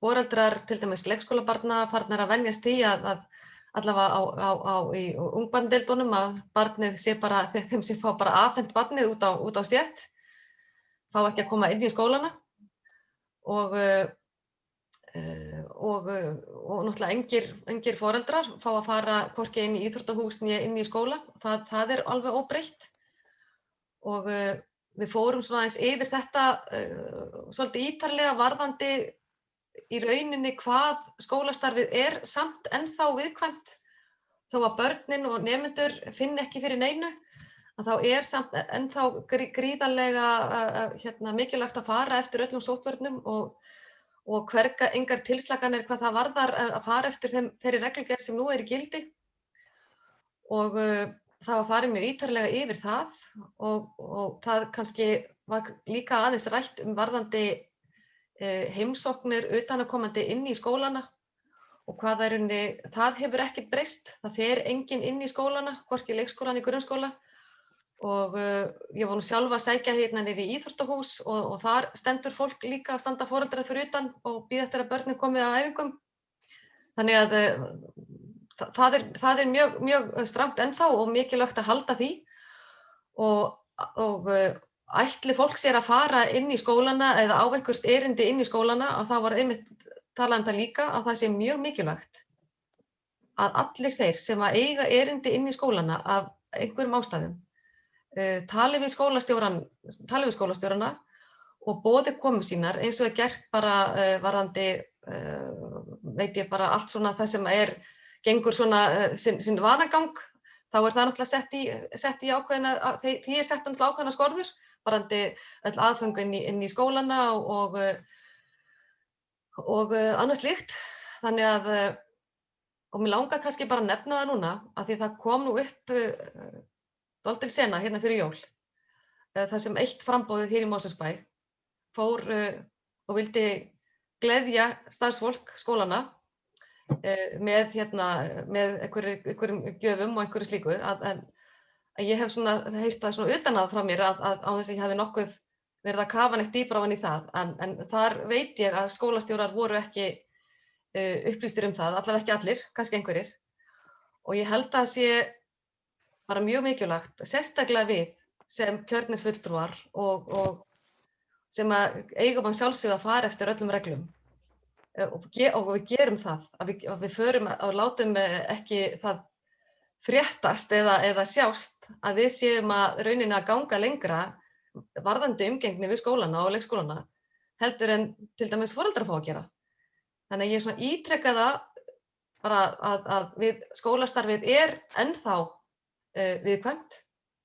foreldrar til dæmis leikskólabarna farnir að venjast því að allavega í ungbarnadeildunum að barnið sé bara, þeim sé fá bara afhent barnið út á stétt, fá ekki að koma inn í skólana og náttúrulega engir foreldrar fá að fara hvorki inn í íþróttahús né inn í skóla, það alveg óbreytt og við fórum svona aðeins yfir þetta svolítið ítarlega varðandi í rauninni hvað skólastarfið samt ennþá viðkvæmt þó að börnin og nemendur finni ekki fyrir neinu að þá samt ennþá gríðarlega mikilvægt að fara eftir öllum sóttvörnum og og hverga engar tilslakanir hvað það varðar að fara eftir þeirri reglugerð sem nú er í gildi. Og það var farið mjög ítarlega yfir það og það kannski var líka aðeins rætt varðandi heimsóknir utanaðkomandi inn í skólana og hvað það hefur ekkert breyst. Það fer enginn inn í skólana, hvorki leikskóla né grunnskóla. Og ég var nú sjálf að sækja hérna niður í íþróttahús og þar stendur fólk líka að standa foreldrar fyrir utan og bíða eftir að börnin komið á æfingum. Þannig að það er mjög strangt ennþá og mikilvægt að halda því og ætli fólk sér að fara inn í skólana eða á einhvert erindi inn í skólana og það var einmitt talað um það líka að það sé mjög mikilvægt að allir þeir sem að eiga erindi inn í skólana af einhverjum ástæðum tali við skólastjórana og boði komu sínar eins og er gert bara varðandi, veit ég bara allt svona það sem gengur svona sinn vanagang, þá er það náttúrulega sett í ákveðina, því er sett náttúrulega ákveðina skorður varðandi öll aðföng inn í skólana og annað slíkt. Þannig að, og mér langar kannski bara að nefna það núna, að því það kom nú upp dálítil sena hérna fyrir jól, þar sem eitt framboðið hér í Mosfellsbæ fór og vildi gleðja starfsfólk skólana með einhverjum gjöfum og einhverju slíku. En ég hef svona heyrt það svona utan að frá mér á þess að ég hafi nokkuð verið að kafa neitt dýpra ofan í það. En þar veit ég að skólastjórar voru ekki upplýstir um það, allavega ekki allir, kannski einhverjir. Og ég held að sé bara mjög mikilvægt, sérstaklega við sem kjörnir fulltrúar og sem að eigum að sjálfsögðu að fara eftir öllum reglum og við gerum það, að við förum og látum ekki það fréttast eða sjást að við séum að rauninni að ganga lengra varðandi umgengni við skólana og leikskólana heldur en til dæmis foreldrar fá að gera. Þannig að ég svona ítreka það bara að við skólastarfið ennþá viðkvæmt.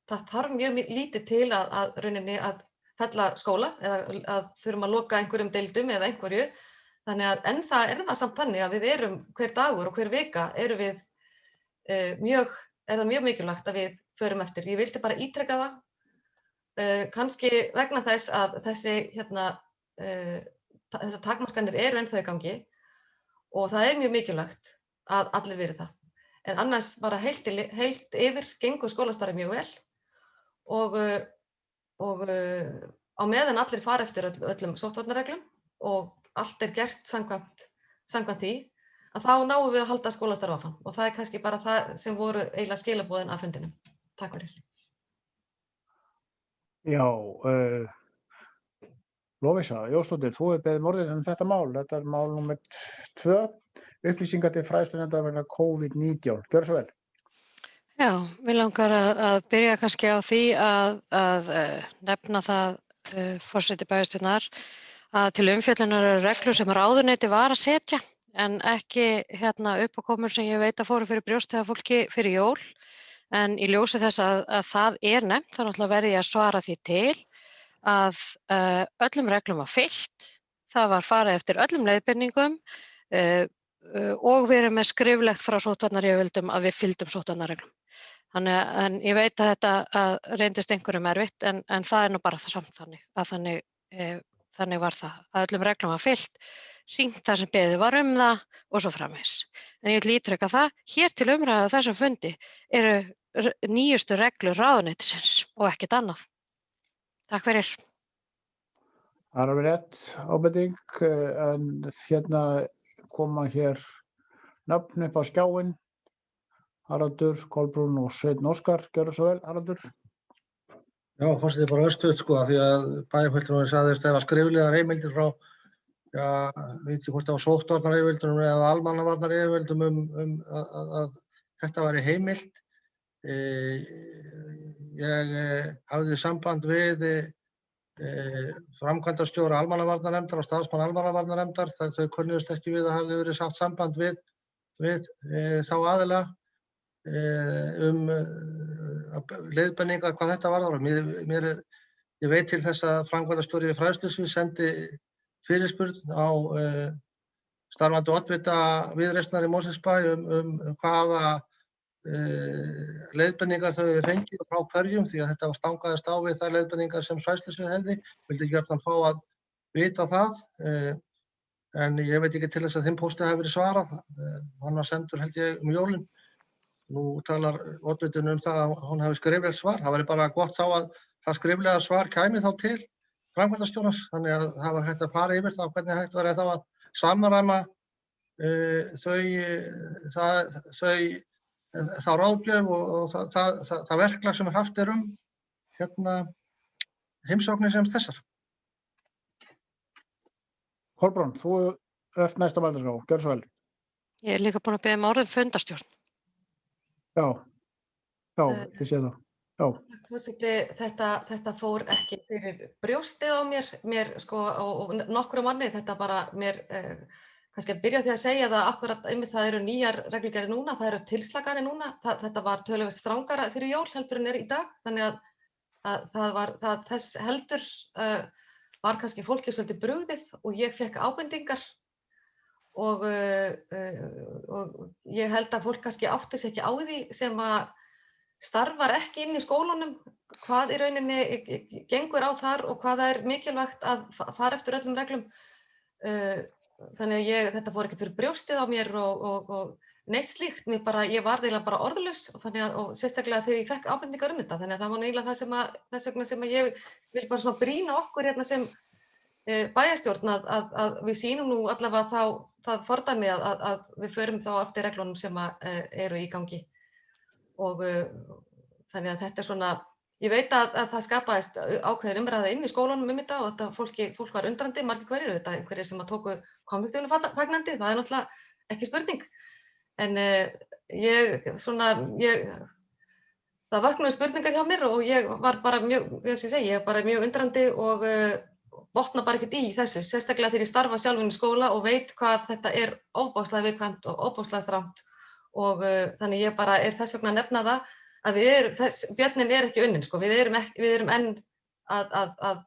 Það þarf mjög lítið til að rauninni að fella skóla eða að þurfum að loka einhverjum deildum eða einhverju. Þannig að enn það það samt þannig að við erum hver dagur og hver vika erum við það mjög mikilvægt að við förum eftir. Ég vildi bara ítreka það, kannski vegna þess að þessar takmarkanir eru ennþá í gangi og það er mjög mikilvægt að allir veri það. En annars bara heilt yfir gengur skólastarfið mjög vel og á meðan allir fara eftir öllum sóttvarnareglum og allt gert samkvæmt því, að þá náum við að halda skólastarf áfram og það kannski bara það sem voru eiginlega skilaboðin af fundinum. Takk fyrir. Já, Lovísa Jónsdóttir, þú hefur beðið orðið þetta mál. Þetta mál númer 2, upplýsingar til fræðslunefndar vegna COVID-19. Gjörðu svo vel. Já, mig langar að byrja kannski á því að nefna það forseti bæjarstjórnar að til umfjöllunar eru reglur sem ráðuneyti var að setja en ekki uppákomur sem ég veit að fóru fyrir brjóstið af fólki fyrir jól. En í ljósi þess að það nefnt, þá náttúrulega verði ég að svara því til að öllum reglum var fylgt, það var farið eftir öllum leiðbeiningum og við erum með skriflegt frá sóttvarnayfirvöldum að við fylgdum sóttvarnareglum. En ég veit að þetta reyndist einhverjum erfitt en það nú bara samt þannig að þannig var það, að öllum reglum var fylgt, hringt þar sem beðið var það og svo framvegis. En ég vil ítreka það, hér til umræðu á þessum fundi eru nýjustu reglur ráðuneytisins og ekkert annað. Takk fyrir. Það er alveg rétt ábending, en koma hér nöfn upp á skjáinn. Haraldur, Kolbrún og Sveinn Óskar, gjörðu svo vel, Haraldur. Já, forseti bara östuð því að bæjarfulltrúinn sagðist ef að skriflegar heimildir frá, veit ég hvort það var sóttvarnayfirvöldum eða almannavarnayfirvöldum að þetta væri heimilt. Ég hafði samband við framkvæmdastjóra almannavarnanefndar og starfsmann almannavarnanefndar, þau kunnuðust ekki við að hafði verið sátt samband við þá aðila leiðbeiningar hvað þetta varðar. Ég veit til þess að framkvæmdastjóri fræðslusviðs fyrirspurn á starfandi oddvita Viðreisnar í Mosfellsbæ hvaða leiðbendingar þau hefðu fengið frá hverjum því að þetta stangaðist á við þær leiðbendingar sem fræðslusvið hefði. Vildi gjarnan fá að vita það, en ég veit ekki til þess að þeim pósti hafi verið svarað. Hann var sendur held ég jólin. Nú talar oddvitinn það að hún hafi skriflegt svar. Það væri bara gott þá að það skriflega svar kæmi þá til framkvæmdastjórans, þannig að það var hægt að fara yfir það hvernig hægt væri þá að samræma þá ráðgjöf og það verklag sem haft heimsóknir sem þessar. Kolbrún, þú ert næsta mældarskrá, gjörðu svo vel. Ég líka búin að biðja orðum fundarstjórn. Já, ég sé það. Já. Þetta fór ekki fyrir brjóstið á mér og nokkru manni, þetta bara mér kannski að byrja því að segja það akkurat einmitt það eru nýjar reglugerðir núna, það eru tilslaganir núna, þetta var töluvert strangara fyrir jól heldur en í dag, þannig að þess heldur var kannski fólki svolítið brugðið og ég fékk ábendingar og ég held að fólk kannski átti sig ekki á því sem að starfar ekki inn í skólunum, hvað í rauninni gengur á þar og hvað er mikilvægt að fara eftir öllum reglum. Þannig að þetta fór ekkert fyrir brjóstið á mér og neitt slíkt. Ég var eiginlega bara orðlaus og sérstaklega þegar ég fekk ábendingar þetta. Þannig að það var eiginlega þess vegna sem ég vil bara svona brýna okkur hérna sem bæjarstjórn að við sýnum nú allavega það fordæmi að við förum þá eftir reglunum sem eru í gangi. Og þannig að þetta svona, ég veit að það skapaðist ákveðin umræða inn í skólunum þetta og þetta fólk var undrandi, margir hverjir, hverjir sem tóku konfliktunum fagnandi, það er náttúrulega ekki spurning. En það vaknaði spurningar hjá mér og ég var bara mjög undrandi og botna bara ekkert í þessu, sérstaklega þegar ég starfa sjálfinn í skóla og veit hvað þetta er ofboðslega viðkvæmt og ofboðslega strangt. Og þannig ég bara þess vegna að nefna það að björnin ekki unnin, við erum enn að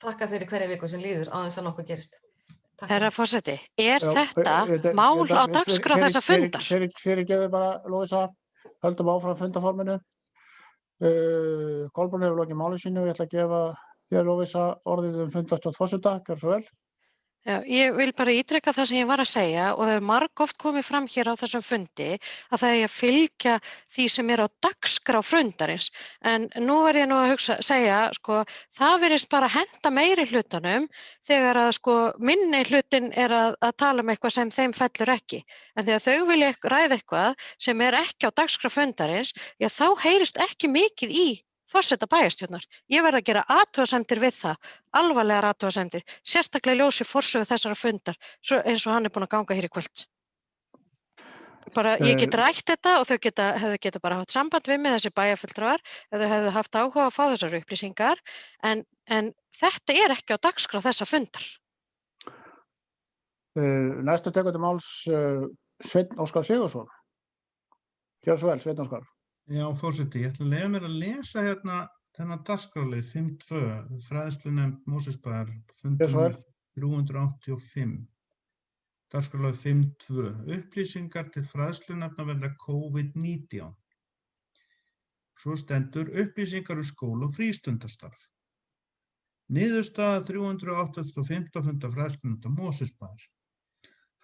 þakka fyrir hverja viku sem líður á þess að nokkuð gerist. Herra forseti, þetta mál á dagskrá þessa fundar? Fyrirgefðu bara, Lovísa, höldum áfram fundarforminu. Kolbrún hefur lokið máli sínu og ég ætla að gefa þér, Lovísa, orðið fundarstjórn forseta, gjörðu svo vel. Já, ég vil bara ítreka það sem ég var að segja og það er margoft komið fram hér á þessum fundi að það er að fylgja því sem er á dagskrá fundarins. En nú er ég að segja, það virðist bara henta meiri hlutanum þegar að minni hlutin er að tala eitthvað sem þeim fellur ekki. En þegar þau vilja ræða eitthvað sem er ekki á dagskrá fundarins, já þá heyrist ekki mikið í forseta bæjarstjórnar. Ég verð að gera athugasemdir við það, alvarlegar athugasemdir, sérstaklega ljósi forsögu þessara fundar, eins og hann er búinn að ganga hér í kvöld. Ég get rætt þetta og þau hefðu geta bara haft samband við mig, þessi bæjarfulltrúar, ef þau hefðu haft áhuga að fá þessar upplýsingar, en þetta er ekki á dagskrá þessa fundar. Næstu tekur til máls Sveinn Óskar Sigurðsson. Gjörðu svo vel, Sveinn Óskar. Já, forseti, ég ætla að leyfa mér að lesa hérna þennan dagskrárlið 5.2, fræðslunefnd Mosfellsbæjar, fundur 385. Dagskrárlið 5.2, upplýsingar til fræðslunefnda vegna COVID-19. Svo stendur upplýsingar skóla og frístundastarf. Niðurstaða 385. fundar fræðslunefnda Mosfellsbæjar.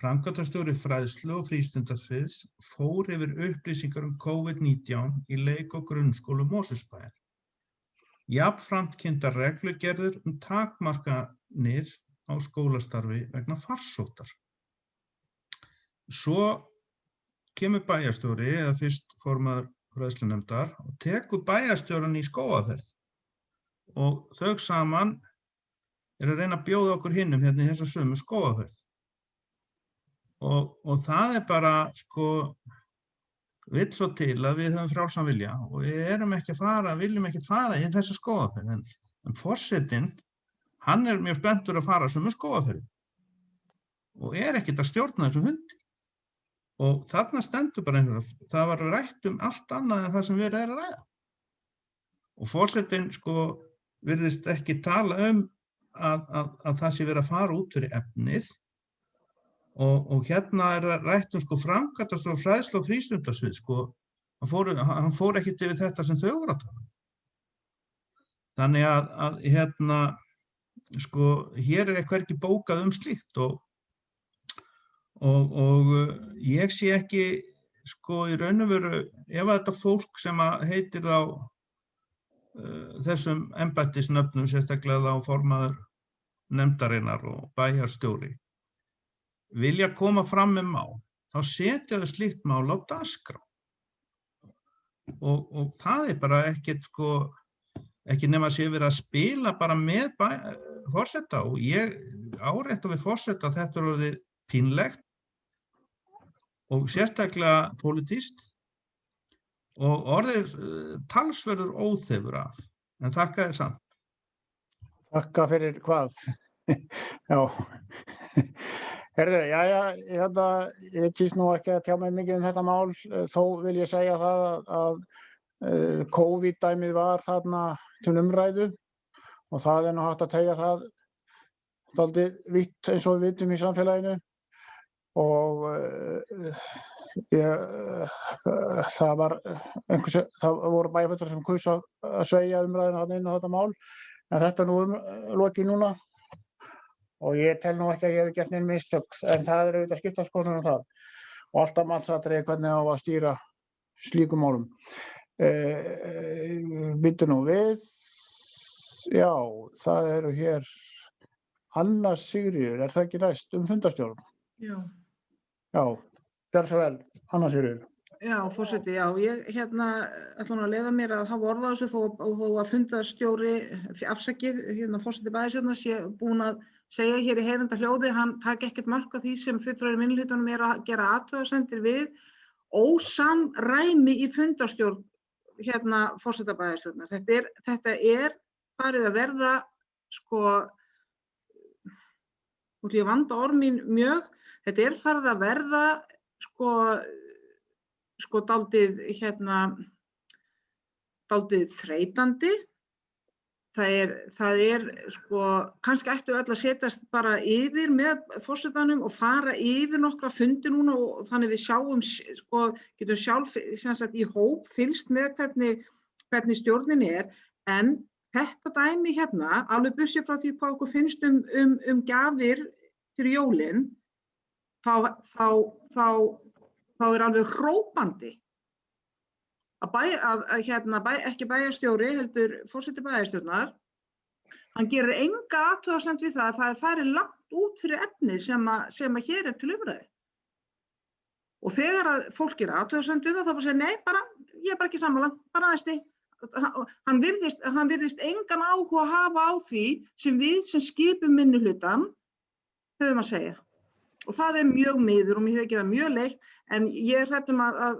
Framkvæmdastjóri fræðslu og frístundasviðs fór yfir upplýsingar COVID-19 í leik- og grunnskólum Mosfellsbæjar. Jafnframt kynntar reglugerðir takmarkanir á skólastarfi vegna farsóttar. Svo kemur bæjarstjóri, eða fyrst formaður fræðslunefndar, og tekur bæjarstjóran í skógaferð. Og þau saman að reyna að bjóða okkur hinnum hérna í þessa sömu skógaferð. Og það er bara, vill svo til að við höfum frjálsan vilja og við viljum ekki fara í þessa skógaferð. En forsetinn, hann er mjög spenntur að fara sömu skógaferð og ekkert að stjórna þessu fundi. Og þarna stendur bara það var rætt allt annað en það sem við að ræða. Og forsetinn, virðist ekki tala að það sé verið að fara út fyrir efnið og hérna rætt sko framkvæmdastjóri fræðslu- og frístundasvið sko, hann fór ekkert yfir þetta sem þau voru að tala. Þannig að hérna sko hér hvergi bókað slíkt og ég sé ekki sko í raun og veru ef þetta fólk sem heitir þá þessum embættisnöfnum, sérstaklega þá formaður nefndarinnar og bæjarstjóri vilja koma fram með mál, þá setja þau slíkt mál á dagskrá og það bara ekkert sko ekki nema að sé verið að spila bara með forseta og ég árétta við forseta að þetta orðið pínlegt og sérstaklega pólitískt og orðið talsverður óþefur af, en þakka þér samt. Þakka fyrir hvað? Já. Herðu, ég kýs nú ekki að tjá mig mikið þetta mál, þó vil ég segja það að COVID-dæmið var þarna til umræðu og það nú hægt að tegja það dálítið vítt eins og við vitum í samfélaginu og það voru bæjarfulltrúar sem kusu að sveigja umræðuna þarna inn á þetta mál en þetta nú lokið núna og ég tel nú ekki að ég hef gert nein mistök en það auðvitað skipta skoðanir það og alltaf matsatriði hvernig á að stýra slíkum málum. Bíddu nú við, já, það eru hér Anna Sigríður, það ekki næst fundarstjórn? Já. Já, gjörðu svo vel, Anna Sigríður. Já, forseti, já, ég ætla nú að leyfa mér að hafa orð á þessu þó að fundarstjóri afsakið, forseti bæjarstjórnar sé búinn að segja hér í heyranda hljóði, hann taki ekkert mark á því sem fulltrúar í minnihlutanum að gera athugasemdir við ósamræmi í fundarstjórn forseta bæjarstjórnar. Þetta er farið að verða, sko, og ég vanda orð mín mjög, þetta er farið að verða, sko dálítið þreytandi. Það er sko, kannski ættu öll að setjast bara yfir með forsetanum og fara yfir nokkra fundi núna og þannig við sjáum, sko, getum sjálf í hóp fylgst með hvernig stjórnin en þetta dæmi alveg burtséð frá því hvað okkur finnst um gjafir fyrir jólin, þá alveg hrópandi ekki bæjarstjóri, heldur forseti bæjarstjórnar, hann gerir enga athugasemd við það að það farið langt út fyrir efnið sem hér til umræðu. Og þegar að fólk gerir athugasemd við það, þá bara segja, nei, ég er bara ekki sammála, bara næsti. Hann virðist engan áhuga að hafa á því sem við sem skipum minnihlutann höfum að segja. Og það mjög miður og mér þykir það mjög leitt, en ég hrædd að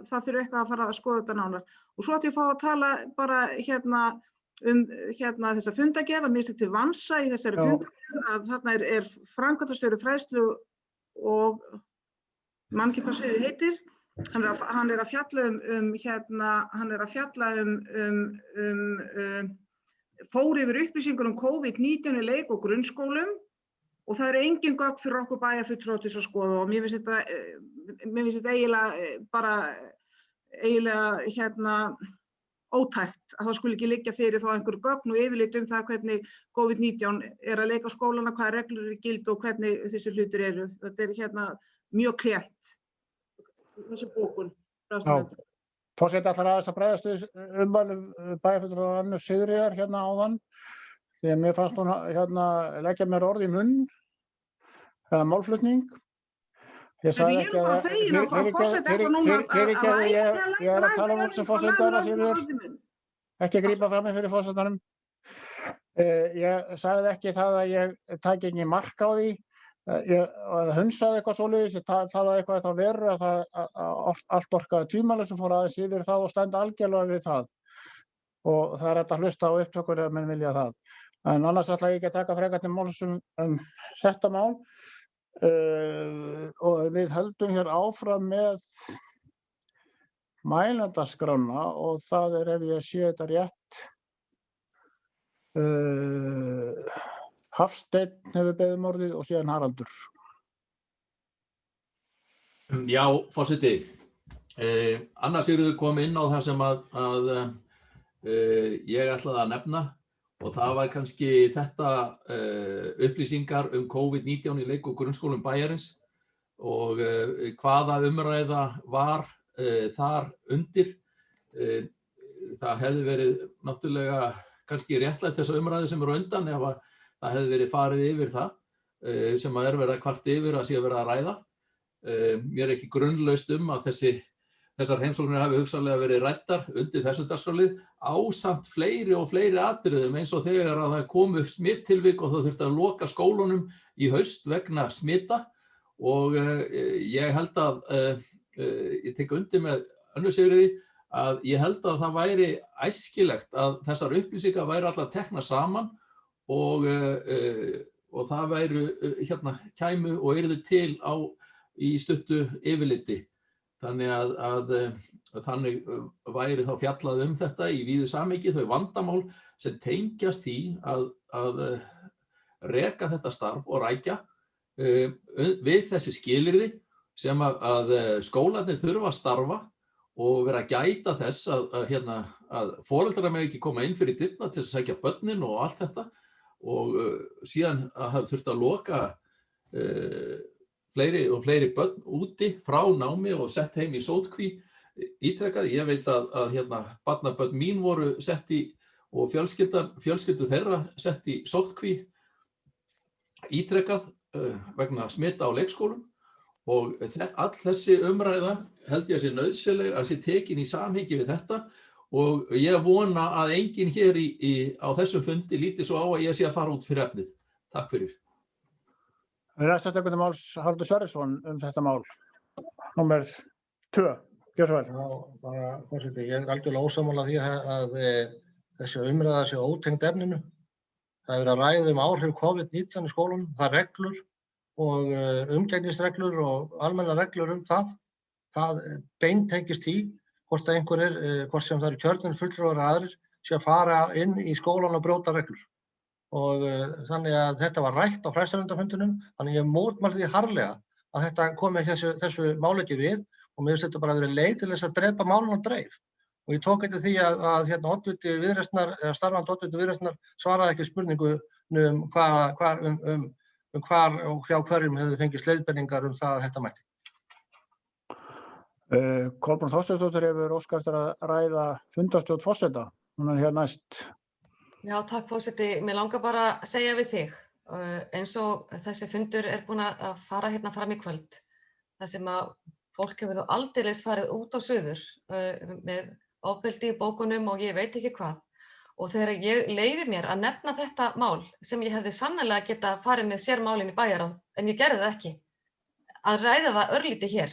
það þurfi eitthvað að fara að skoða þetta nánar. Og svo ætla ég að fá að tala bara þessa fundargerð, að mér finnst til vansa í þessari fundargerð, að þarna framkvæmdastjóri fræðslu og man ekki hvað sviðið heitir. Hann er að fjalla fór yfir upplýsingar COVID-19 í leik- og grunnskólum. Og það engin gögn fyrir okkur bæjarfulltrúa til að skoða og mér finnst þetta eiginlega ótækt að það skuli ekki liggja fyrir þá einhver gögn og yfirlit það hvernig COVID-19 að leika skólana, hvaða reglur eru í gildi og hvernig þessi hlutir eru. Þetta mjög klént, þessi bókun. Forseti ætlar aðeins að bregðast við ummælum bæjarfulltrúa Annu Sigríðar áðan. Því að mér fannst hún leggja mér orð í munn eða málflutning. Ég sagði ekki að ég að tala um sem forsetara síður, ekki grípa fram með fyrir forsetanum. Ég sagði ekki það að ég tæki ekki mark á því, ég hunsaði eitthvað svoleiðis, ég talaði eitthvað þá veru að allt orkaði tvímælis og fór aðeins yfir það og stend algjörlega við það. Og það hægt að hlusta á upptökur ef menn vilja það. En annars ætla ég ekki að taka frekar til máls þetta mál og við höldum hér áfram með mælendaskránna og það ef ég sé þetta rétt Hafsteinn hefur beðið um orðið og síðan Haraldur. Já, forseti. Anna Sigríður kom inn á það sem að ég ætlaði að nefna og það var kannski þetta upplýsingar COVID-19 í leik- og grunnskólum bæjarins og hvaða umræða var þar undir. Það hefði verið náttúrulega kannski réttlætt þessa umræðu sem eru undan ef að það hefði verið farið yfir það sem að verið að kvarta yfir að sé að vera að ræða. Mér er ekki grunnlaust að þessar heimsóknir hafi hugsanlega verið ræddar undir þessu dagskrárlið ásamt fleiri og fleiri atriðum eins og þegar að það kom upp smittilvik og það þurfti að loka skólunum í haust vegna smita og ég held að ég tek undir með Önnu Sigríði að ég held að það væri æskilegt að þessar upplýsingar væru allar teknar saman og það væru kæmu og yrðu til í stuttu yfirliti. Þannig að þannig væri þá fjallað þetta í víðu samhengi þau vandamál sem tengjast því að reka þetta starf og rækja við þessi skilyrði sem að skólarnir þurfa að starfa og vera að gæta þess að foreldrar mega ekki koma inn fyrir dyrnar til að sækja börnin og allt þetta og síðan að hafa þurft að loka fleiri og fleiri börn úti frá námi og sett heim í sóttkví ítrekað. Ég veit að barnabörn mín voru sett í og fjölskyldu þeirra sett í sóttkví ítrekað vegna smita á leikskólum og all þessi umræða held ég að sé nauðsynleg að sé tekin í samhengi við þetta og ég vona að enginn hér á þessum fundi líti svo á að ég sé að fara út fyrir efnið. Takk fyrir. Næsta tekur til máls Haraldur Sverrisson þetta mál. Númer 2. Gjörðu svo vel. Já, bara forseti, ég er algjörlega ósammála því að þessi umræða sé ótengd efninu. Það er verið að ræða áhrif COVID-19 í skólunum, það reglur og umgengnisreglur og almennar reglur það. Það beintengist því hvort einhverjir, hvort sem það eru kjörnir fulltrúar aðrir, sé að fara inn í skólan og brjóta reglur. Og þannig að þetta var rætt á fræðslunarfundinum, þannig ég mótmælti því harðlega að þetta komi þessu máli ekki við og mér finnst þetta bara verið leið til þess að drepa málun og dreif. Og ég tók eftir því að oddviti Viðreisnar, eða starfandi oddviti Viðreisnar svaraði ekki spurningu hvar og hjá hverjum hefði fengið leiðbeiningar það að þetta mætti. Kolbrún Þorsteinsdóttir hefur óskað eftir að ræða fundarstjórn forseta. Hún er hér næst. Já, takk forseti. Mér langar bara að segja við þig, eins og þessi fundur er búinn að fara hérna fram í kvöld, þar sem að fólk hefur aldeilis farið út á suður með ofbeldi í bókunum og ég veit ekki hvað. Og þegar ég leyfi mér að nefna þetta mál sem ég hefði sannarlega geta farið með sérmálin í bæjarráð, en ég gerði það ekki, að ræða það örlítið hér,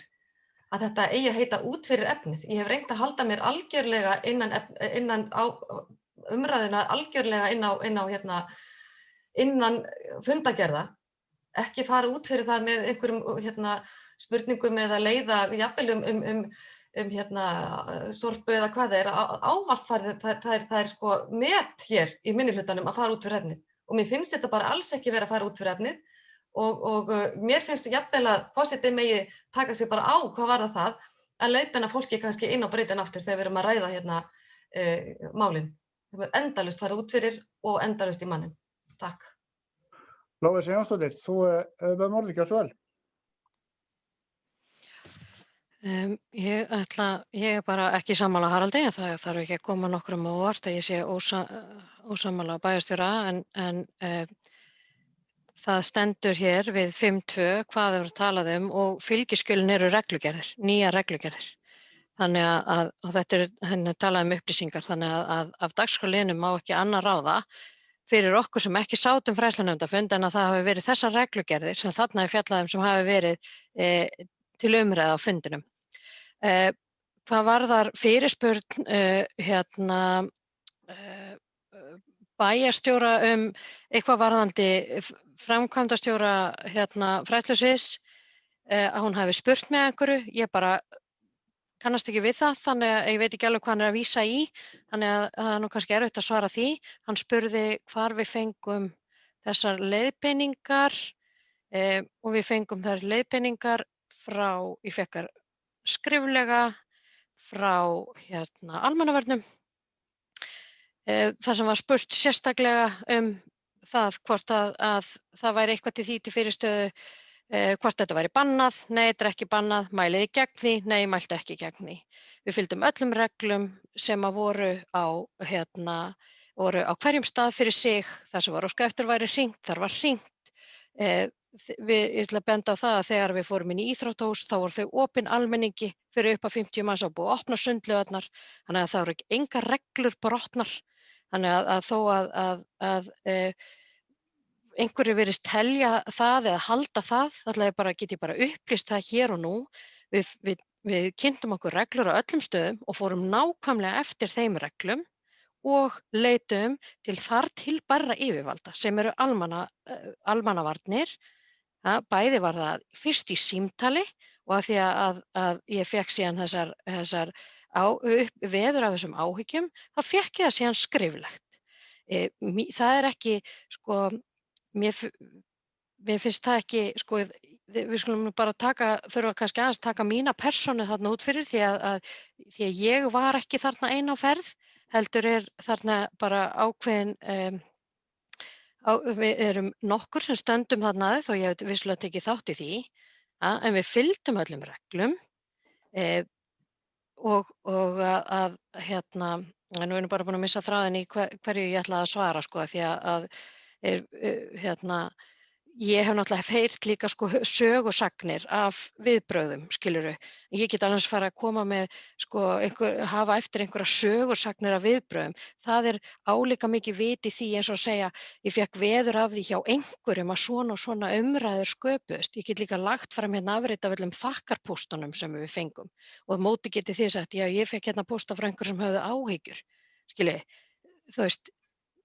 að þetta eigi að heita út fyrir efnið. Ég hef reynt að halda mér algjörlega innan umræðuna algjörlega innan fundagerða, ekki fara út fyrir það með einhverjum spurningum eða leiða jafnvel sorpu eða hvað það er. Ávallt farið, það er sko met hér í minnihlutanum að fara út fyrir efnið og mér finnst þetta bara alls ekki vera að fara út fyrir efnið og mér finnst jafnvel að forseti megi taka sig bara á hvað var það að leiðbeina fólki kannski inn á breytin aftur þegar við erum að ræða málin. Það er endalaust farið út fyrir og endalaust í mannin. Takk. Lóa Sigjónsdóttir, þú hefur orðið, gjörðu svo vel. Ég er bara ekki sammála Haraldi, en það þarf ekki að koma nokkrum á óvart að ég sé ósammála bæjarstjóra, en það stendur hér við 5.2 hvað hefur talað og fylgiskjölin eru reglugerðir, nýjar reglugerðir. Þannig að þetta er talað upplýsingar, þannig að af dagskrárliðnum má ekki annað ráða fyrir okkur sem ekki sátum fræðslunefndarfund en að það hafi verið þessar reglugerðir sem þarna er fjallað sem hafi verið til umræðu á fundinum. Hvað varðar fyrirspurn bæjarstjóra eitthvað varðandi framkvæmdastjóra fræðslusviðs, að hún hafi spurt með einhverju, ég bara kannast ekki við það, þannig að ég veit ekki alveg hvað hann er að vísa í, þannig að það er nú kannski erfitt að svara því. Hann spurði hvar við fengum þessar leiðbeiningar og við fengum þær leiðbeiningar ég fékk þær skriflega frá almannavörnum þar sem var spurt sérstaklega það hvort að það væri eitthvað til því til fyrirstöðu hvort þetta væri bannað, nei, þetta er ekki bannað, mæliði gegn því, nei, mælti ekki gegn því. Við fylgdum öllum reglum sem að voru á hverjum stað fyrir sig, þar sem var óskað eftir væri hringt, þar var hringt. Ég ætla að benda á það að þegar við fórum inn í íþróttahús þá voru þau opin almenningi fyrir upp að 50 manns og búið að opna sundlaugarnar, þannig að það voru engar reglur brotnar, þannig að þó að einhverju virðist telja það eða halda það, get ég bara upplýst það hér og nú. Við kynntum okkur reglur á öllum stöðum og fórum nákvæmlega eftir þeim reglum og leitum til þar til bærra yfirvalda sem eru almannavarnir. Bæði var það fyrst í símtali og að því að ég fékk síðan þessar veður af þessum áhyggjum, þá fékk ég það síðan skriflegt. Það er ekki, mér finnst það ekki, við skulum bara þurfa kannski aðeins taka mína persónu þarna út fyrir því að ég var ekki þarna ein á ferð, heldur þarna bara ákveðin, við erum nokkur sem stöndum þarna þó ég hef vissulega tekið þátt í því, en við fylgdum öllum reglum og nú erum bara búin að missa þráðinn í hverju ég ætla að svara því að ég hef náttúrulega heyrt líka sögusagnir af viðbrögðum, skilurðu. Ég get alveg fara að koma með hafa eftir einhverja sögusagnir af viðbrögðum. Það er álíka mikið vit í því eins og að segja ég fékk veður af því hjá einhverjum að svona og svona umræður sköpuðust. Ég get líka lagt fram afrit af öllum þakkarpóstunum sem við fengum og móti getið þið sagt, já ég fékk pósta frá einhverjum sem höfðu áhyggjur. Skilurðu, þú veist,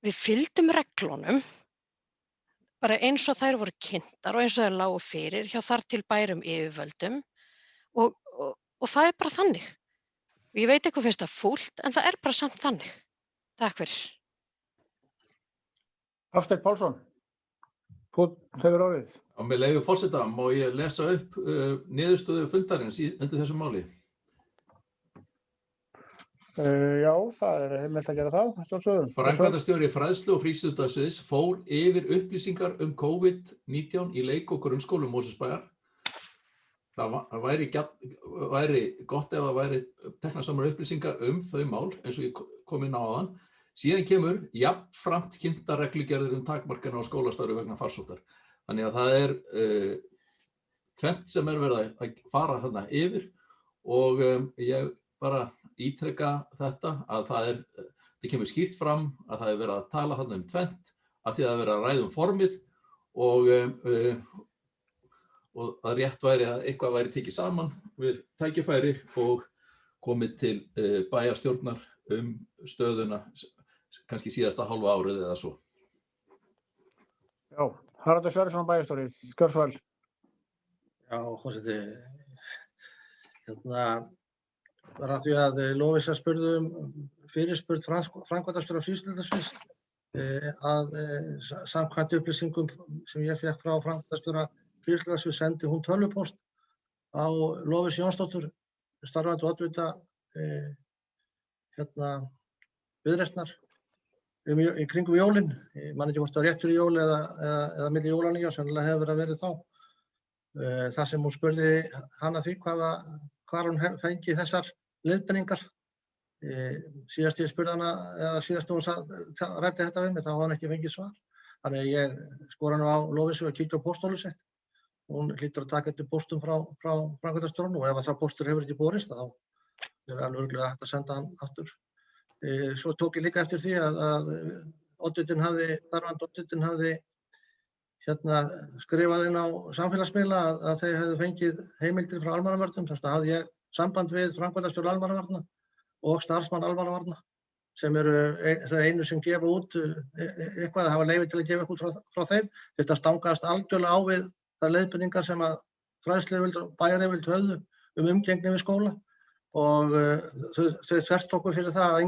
við fylgdum reglunum bara eins og þær voru kynntar og eins og þær lágu fyrir hjá þar til bærum yfirvöldum og það er bara þannig. Ég veit eitthvað finnst það fúlt en það er bara samt þannig. Takk fyrir. Hafsteinn Pálsson, þú hefur orðið. Með leyfi forseta, má ég lesa upp niðurstöðu fundarins undir þessu máli? Já, það er heimilt að gera það. Framkvæmdastjóri fræðslu og frístundasviðs fór yfir upplýsingar COVID-19 í leik- og grunnskólum Mosfellsbæjar. Það væri gott ef það væri teknar saman upplýsingar þau mál eins og ég kom inn á áðan. Síðan kemur jafnframt kynntar reglugerðir takmarkanir á skólastarfi vegna farsóttar. Þannig að það er tvennt sem verið að fara þarna yfir og ég bara ítreka þetta að það kemur skýrt fram að það verið að tala þarna tvennt af því að það verið að ræða formið og að rétt væri að eitthvað væri tekið saman við tækifæri og komið til bæjarstjórnar stöðuna kannski síðasta hálfa árið eða svo. Já, Haraldur Sverrisson bæjarstjóri, gjörðu svo vel. Já, forseti, var að því að Lovísa spurði fyrirspurn framkvæmdastjóra frístundasviðs að samkvæmt upplýsingum sem ég fékk frá framkvæmdastjóra frístundasviðs sendi hún tölvupóst á Lovísu Jónsdóttur, starfandi oddvita Viðreisnar í kringum jólin. Ég man ekki hvort það rétt fyrir jól eða milli jólanýja, sennilega hefur verið þá. Þar sem hún spurði hana því hvar hún fengi þessar leiðbeiningar. Síðast ég spurði hana, eða síðast hún ræddi þetta við mig, þá hafði hann ekki fengið svar. Þannig að ég skora nú á Lovísu að kíkja á pósthólfið sitt. Hún hlýtur að taka eftir póstum frá framkvæmdastjóranum og ef það póstur hefur ekki borist, þá er alveg örugglega hægt að senda hann aftur. Svo tók ég líka eftir því að starfandi oddvitinn hafði skrifað inn á samfélagsmiðla að þeir hefðu fengið heimildir frá almannavörnum. Þess vegna hafði ég samband við framkvæmdastjóra almannavarna og starfsmann almannavarna sem eru það einu sem gefa út eitthvað að hafa leyfi til að gefa út frá þeim. Þetta stangast algjörlega á við þær leiðbeiningar sem að fræðsluyfirvöld og bæjaryfirvöld höfðu umgengni við skóla og þau þvert okkur fyrir það að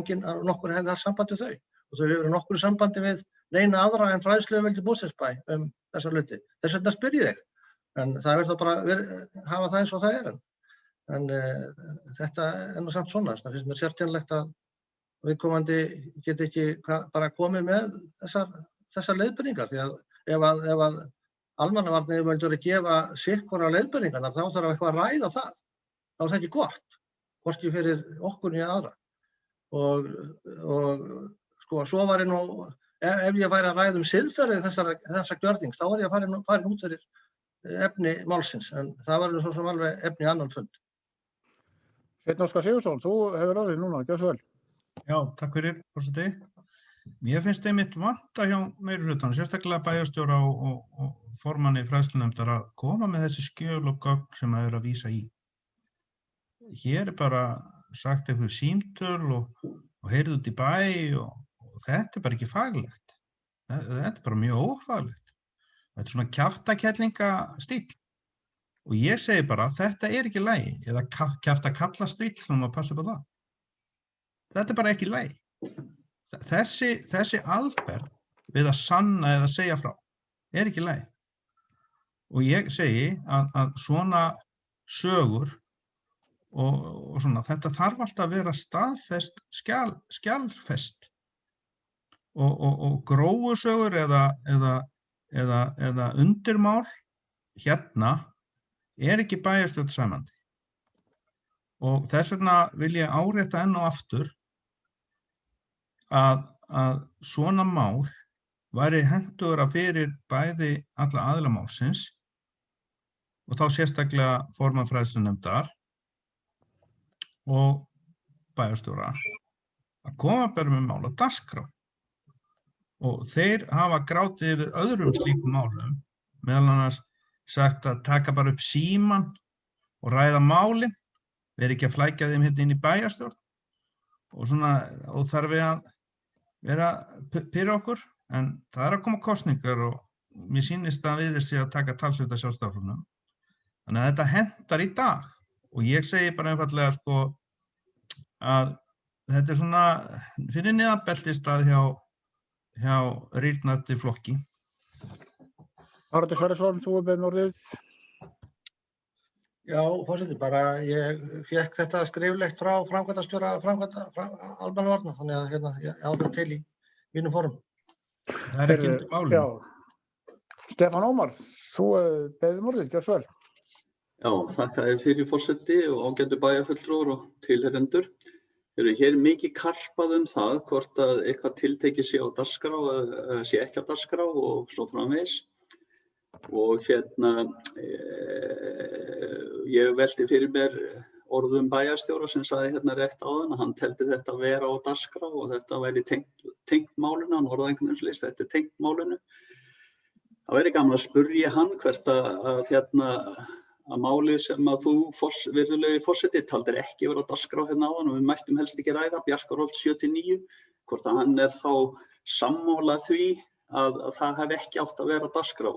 nokkur hefði haft samband við þau. Og þau hefur nokkur sambandi við neina aðra en fræðsluyfirvöld í Mosfellsbæ þessa hluti. Þess vegna spyr ég þig. En það verður bara hafa það eins og það en þetta nú samt svona. Það finnst mér sérkennilegt að viðkomandi geti ekki bara komið með þessar leiðbeiningar. Því að ef að almannavarnayfirvöld eru að gefa sitthvora leiðbeiningarnar, þá þarf eitthvað að ræða það. Þá það ekki gott, hvorki fyrir okkur né aðra. Og sko, svo var ég nú, ef ég væri að ræða siðferði þessa gjörnings, þá var ég farin út fyrir efni málsins, en það var svo sem alveg efni annan fund. Sveinn Óskar Sigurðsson, þú hefur orðið núna, gjörðu svo vel. Já, takk fyrir, forseti. Mér finnst einmitt vanta hjá meirihlutanum, sérstaklega bæjarstjóra og formanni fræðslunefndar að koma með þessi skjöl og gögn sem það er að vísa í. Hér er bara sagt einhver símtöl og heyrið út í bæ og þetta er bara ekki faglegt. Þetta er bara mjög ófaglegt. Þetta er svona kjaftakellingastíll. Og ég segi bara, þetta er ekki í lagi, eða kjaftakallastíll, sem maður passa upp á það. Þetta er bara ekki í lagi. Þessi aðferð við að sanna eða segja frá er ekki í lagi. Og ég segi að svona sögur og svona, þetta þarf alltaf að vera staðfest, skjalfest og gróusögur eða undirmál hérna er ekki bæjarstjórn sæmandi. Og þess vegna vil ég árétta enn og aftur að svona mál væri hentugra fyrir bæði alla aðila málsins og þá sérstaklega formann fræðslunefndar og bæjarstjóra að koma bara með mál á dagskrá. Og þeir hafa grátið yfir öðrum slíkum málum, meðal annars sagt að taka bara upp símann og ræða málin, veri ekki að flækja þeim hérna inn í bæjarstjórn og svona, og þarf við að vera pyrra okkur, en það er að koma kosningar og mér sýnist að Viðreisn sé að taka talsvert af Sjálfstæðisflokknum. Þannig að þetta hentar í dag og ég segi bara einfaldlega sko að þetta er svona fyrir neðan beltistað hjá rýrnandi flokki. Haraldur Sverrisson, þú beðinn orðið. Já, forseti, bara ég fékk þetta skriflegt frá framkvæmdastjóra almannavarna, þannig að hérna, ég á þetta til í mínum fórum. Það er ekki undir málinu. Já. Stefán Ómar, þú beðinn orðið, gjörðu svo vel. Já, þakka þér fyrir forseti og ágætu bæjarfulltrúar og tilheyrendur. Hér er mikið karpað það hvort að eitthvað tiltekið sé á dagskrá eða sé ekki á dagskrá og svo framvegis. Og hérna, ég velti fyrir mér orðum bæjarstjóra sem sagði hérna rétt áðan að hann teldi þetta vera á dagskrá og þetta væri tengt málinu, hann orðaði einhvern veginn slíkt, þetta er tengt málinu. Það væri gaman að spurja hann hvert að málið sem að þú, virðulegi forseti, taldir ekki vera á dagskrá hérna áðan og við mættum helst ekki ræða, Bjarkarholt 79, hvort að hann er þá sammála því að það hef ekki átt að vera á dagskrá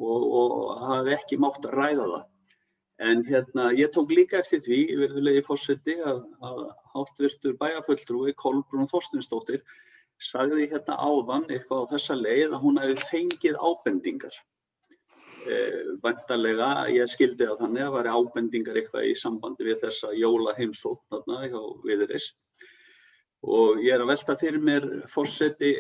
og hafi ekki mátt að ræða það. En hérna, ég tók líka eftir því, virðulegi forseti, að háttvirtur bæjarfulltrúi Kolbrún Þorsteinsdóttir sagði hérna áðan eitthvað á þessa leið að hún hefði fengið ábendingar. Væntanlega, ég skildi það þannig að væri ábendingar eitthvað í sambandi við þessa jólaheimsókn þarna hjá Viðreisn. Og ég er að velta fyrir mér, forseti,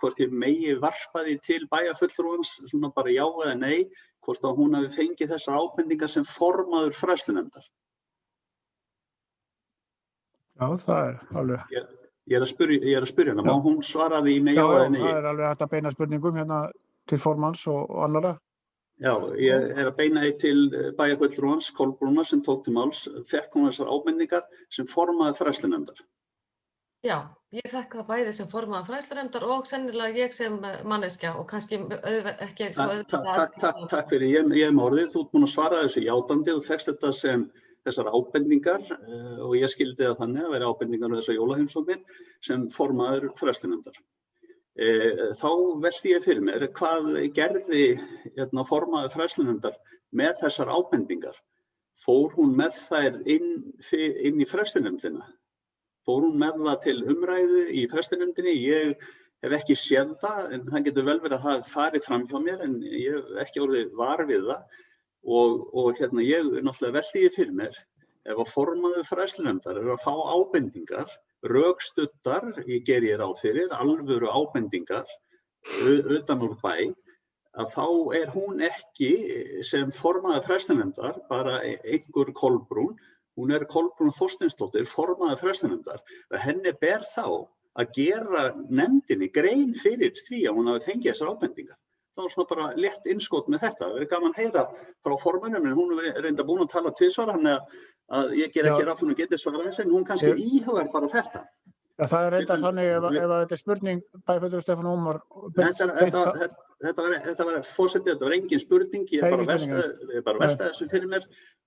hvort ég megi varpa því til bæjarfulltrúans, svona bara já eða nei, hvort að hún hafi fengið þessar ábendingar sem formaður fræðslunefndar. Já, það er alveg. Ég er að spyrja hana, má hún svara því með já eða nei? Já, það er alveg hægt að beina spurningum hérna til formanns og annarra. Já, ég er að beina því til bæjarfulltrúans Kolbrúnar sem tók til máls, fekk hún þessar ábendingar sem formaður fræðslunefndar. Já, ég fekk það bæði sem formaður fræðslunefndar og sennilega ég sem manneskja og kannski ekki svo auðvitað. Takk fyrir, ég er með orðið, þú ert búin að svara þessu játandi, þú fékkst þetta sem þessar ábendingar og ég skildi það þannig að vera ábendingar á þessar jólaheimsóknir sem formaður fræðslunefndar. Þá velti ég fyrir mér, hvað gerði formaður fræðslunefndar með þessar ábendingar? Fór hún með þær inn í fræðslunefndina? Fór hún með það til umræðu í fræðslunefndinni? Ég hef ekki séð það, en það getur vel verið að það farið fram hjá mér, en ég hef ekki orðið var við það. Og ég náttúrulega velti því fyrir mér, ef að formaður fræðslunefndar að fá ábendingar, rökstuddar, ég geri ráð fyrir, alvöru ábendingar utan úr bæ, að þá hún ekki sem formaður fræðslunefndar bara einhver Kolbrún, hún Kolbrún Þorsteinsdóttir, formaður fræðslunefndar, og henni ber þá að gera nefndinni grein fyrir því að hún hafi fengið þessar ábendingar. Það var svona bara létt innskot með þetta. Það verið gaman að heyra frá formönnum, en hún reynda búin að tala tvisvar, þannig að ég ger ekki ráð fyrir að geta svarað þessu, en hún kannski íhugar bara þetta. Ja, það reynda þannig ef þetta spurning, bæjarfulltrúi Stefán Ómar. Þetta var forseti, þetta var engin spurning, ég bara veltaði þessu fyrir mér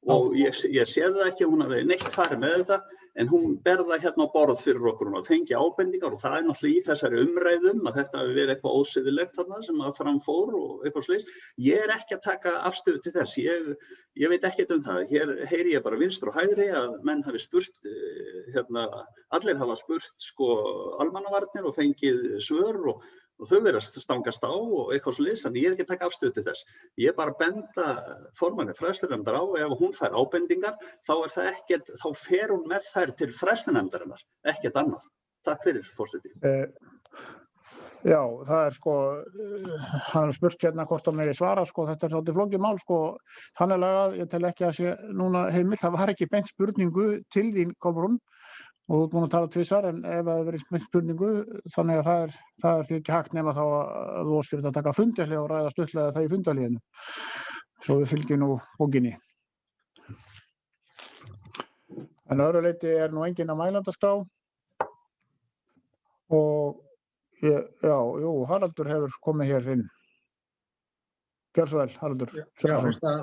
og ég séð það ekki, hún hafi neitt farið með þetta, en hún berða hérna á borð fyrir okkur, hún hafi fengið ábendingar og það náttúrulega í þessari umræðum að þetta hafi verið eitthvað ósiðilegt þarna sem að framfór og eitthvað slíkt. Ég ekki að taka afstöðu til þess, ég veit ekkert það. Hér heyri ég bara vinstra og hægri að menn hafi spurt, allir hafa spurt almannavarnir og fengið svör og þau verðast stangast á og eitthvað slíkt, þannig ég ekki að taka afstöðu til þess. Ég bara benda formanni fræðslunefndar á, ef hún fær ábendingar, þá það ekkert, þá fer hún með þær til fræðslunefndarinnar, ekkert annað. Takk fyrir, forseti. Já, það hann spurt hérna hvort það megi svara, þetta svolítið flókið mál, þannig að ég tel ekki að sé núna heimilt, það var ekki beint spurningu til þín, Kolbrún, og þú ert búin að tala tvisvar, en ef það verið beint spurningu, þannig að það því ekki hægt nema þá að þú óskir að taka fundahliða og ræða stuttlega það í fundahliðinu, svo við fylgjum nú bókinni. En öðru leyti nú enginn á mælandaskrá og Haraldur hefur komið hér inn. Gjörðu svo vel, Haraldur.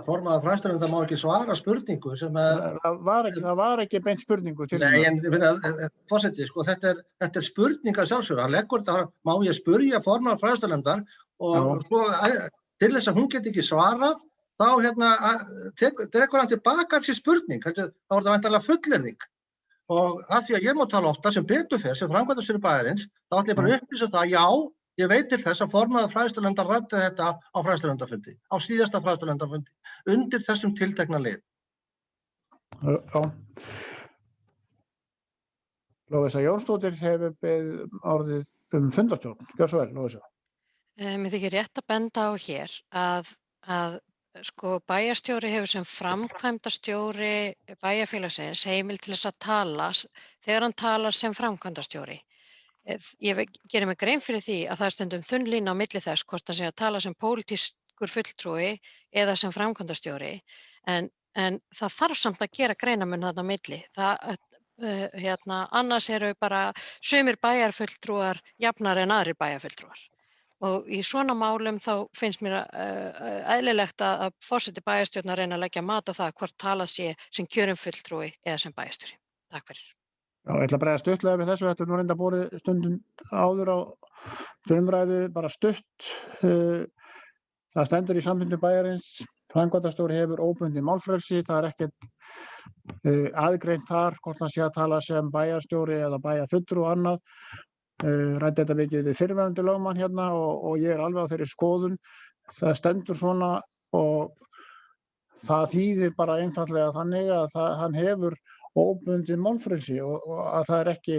Formaður fræðslunefndar má ekki svara spurningu sem það var ekki beint spurningu til Nei, en forseti, þetta spurning að sjálfsögðu. Hann leggur þetta, má ég spyrja formaður fræðslunefndar og til þess að hún geti ekki svarað, þá dregur hann tilbaka þessi spurning. Þá það væntanlega fullyrðing. Og af því að ég má tala ofta sem betur fer, sem framkvæmdastjóri bæjarins, þá ætla ég bara að upplýsa það, já, ég veit til þess að formaður fræðslunefndar ræddi þetta á fræðslunefndarfundi, á síðasta fræðslunefndarfundi, undir þessum tiltekna lið. Já. Lovísa Jónsdóttir hefur beðið orðið fundarstjórn. Gjörðu svo vel, Lovísa. Mér þykir rétt að benda á hér að bæjarstjóri hefur sem framkvæmdastjóri bæjarfélagsins heimild til þess að tala þegar hann talar sem framkvæmdastjóri. Ég geri mig grein fyrir því að það stundum þunn lína á milli þess hvort hann sé að tala sem pólitískur fulltrúi eða sem framkvæmdastjóri, en það þarf samt að gera greinarmun þarna á milli. Annars eru bara sumir bæjarfulltrúar jafnar en aðrir bæjarfulltrúar. Og í svona málum þá finnst mér eðlilegt að forseti bæjarstjórnar reyna að leggja mat á það hvort talað sé sem kjörinn fulltrúi eða sem bæjarstjóri. Takk fyrir. Já, ég ætla að bregða stuttlega við þessu. Þetta nú reynda borið stundum áður á umræðu, bara stutt. Það stendur í samþykktum bæjarins, framkvæmdastjóri hefur óbundið málfrelsi, það ekkert aðgreint þar hvort hann sé að tala sem bæjarstjóri eða bæjarfulltrúi og annað. Ræddi þetta mikið við fyrrverandi lögmann hérna og ég alveg á þeirri skoðun. Það stendur svona og það þýðir bara einfaldlega þannig að hann hefur óbundið málfrelsi og að það ekki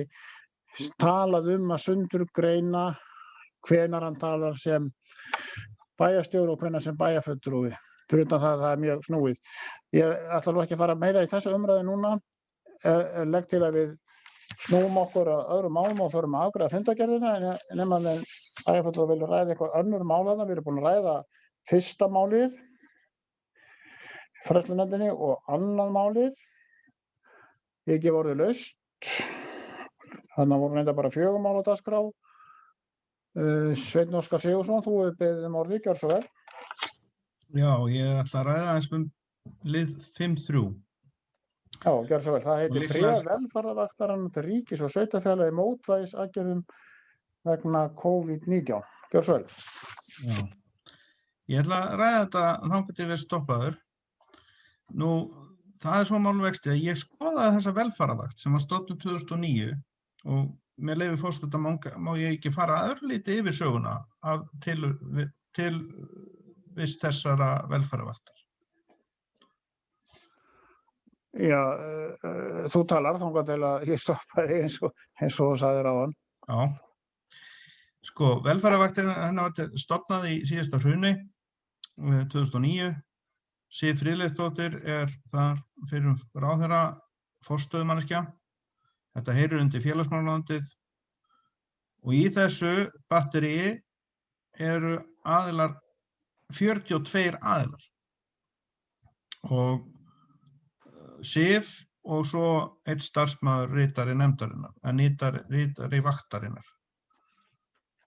talað að sundurgreina hvenær hann talar sem bæjarstjóri og hvenær sem bæjarfulltrúi. Fyrir utan það er mjög snúið. Ég ætla nú ekki að fara meira í þessu umræðu núna. Legg til að við snúum okkur að öðrum málum og förum að afgreiða fundargerðina, nema með bæjarfulltrúi vilja ræða eitthvað önnur málaðna. Við erum búin að ræða fyrsta málið, fræðslunefndinni, og annað málið. Ég gef orðið laust. Þannig voru reynda bara 4 mál á dagskrá. Sveinn Óskar Sigurðsson, þú hefur beðið orðið, gjörðu svo vel. Já, ég ætla að ræða aðeins lið 5.3. Já, gjörðu svo vel. Það heitir bréf velferðarvaktarinnar til ríkis og sveitarfélaga í mótvægisaðgerðum vegna COVID-19. Gjörðu svo vel. Já. Ég ætla að ræða þetta þangað til við stoppaður. Nú, það svo málum vexti að ég skoðaði þessa velferðarvakt sem var stofnuð 2009 og með leyfi forseta, má ég ekki fara örlítið yfir söguna af tilvist þessara velferðarvaktar. Já, þú talar þangað til að ég stoppaði eins og þú sagðir áðan. Já, sko, velferðarvaktin hennar var stofnað í síðasta hruni 2009. Sif Friðleifsdóttir þar fyrir ráðherra forstöðumanneskja. Þetta heyrir undir félagsmálaráðuneytið og í þessu batteríi eru aðilar 42 aðilar og Sif og svo einn starfsmaður ritari nefndarinnar, ritari vaktarinnar.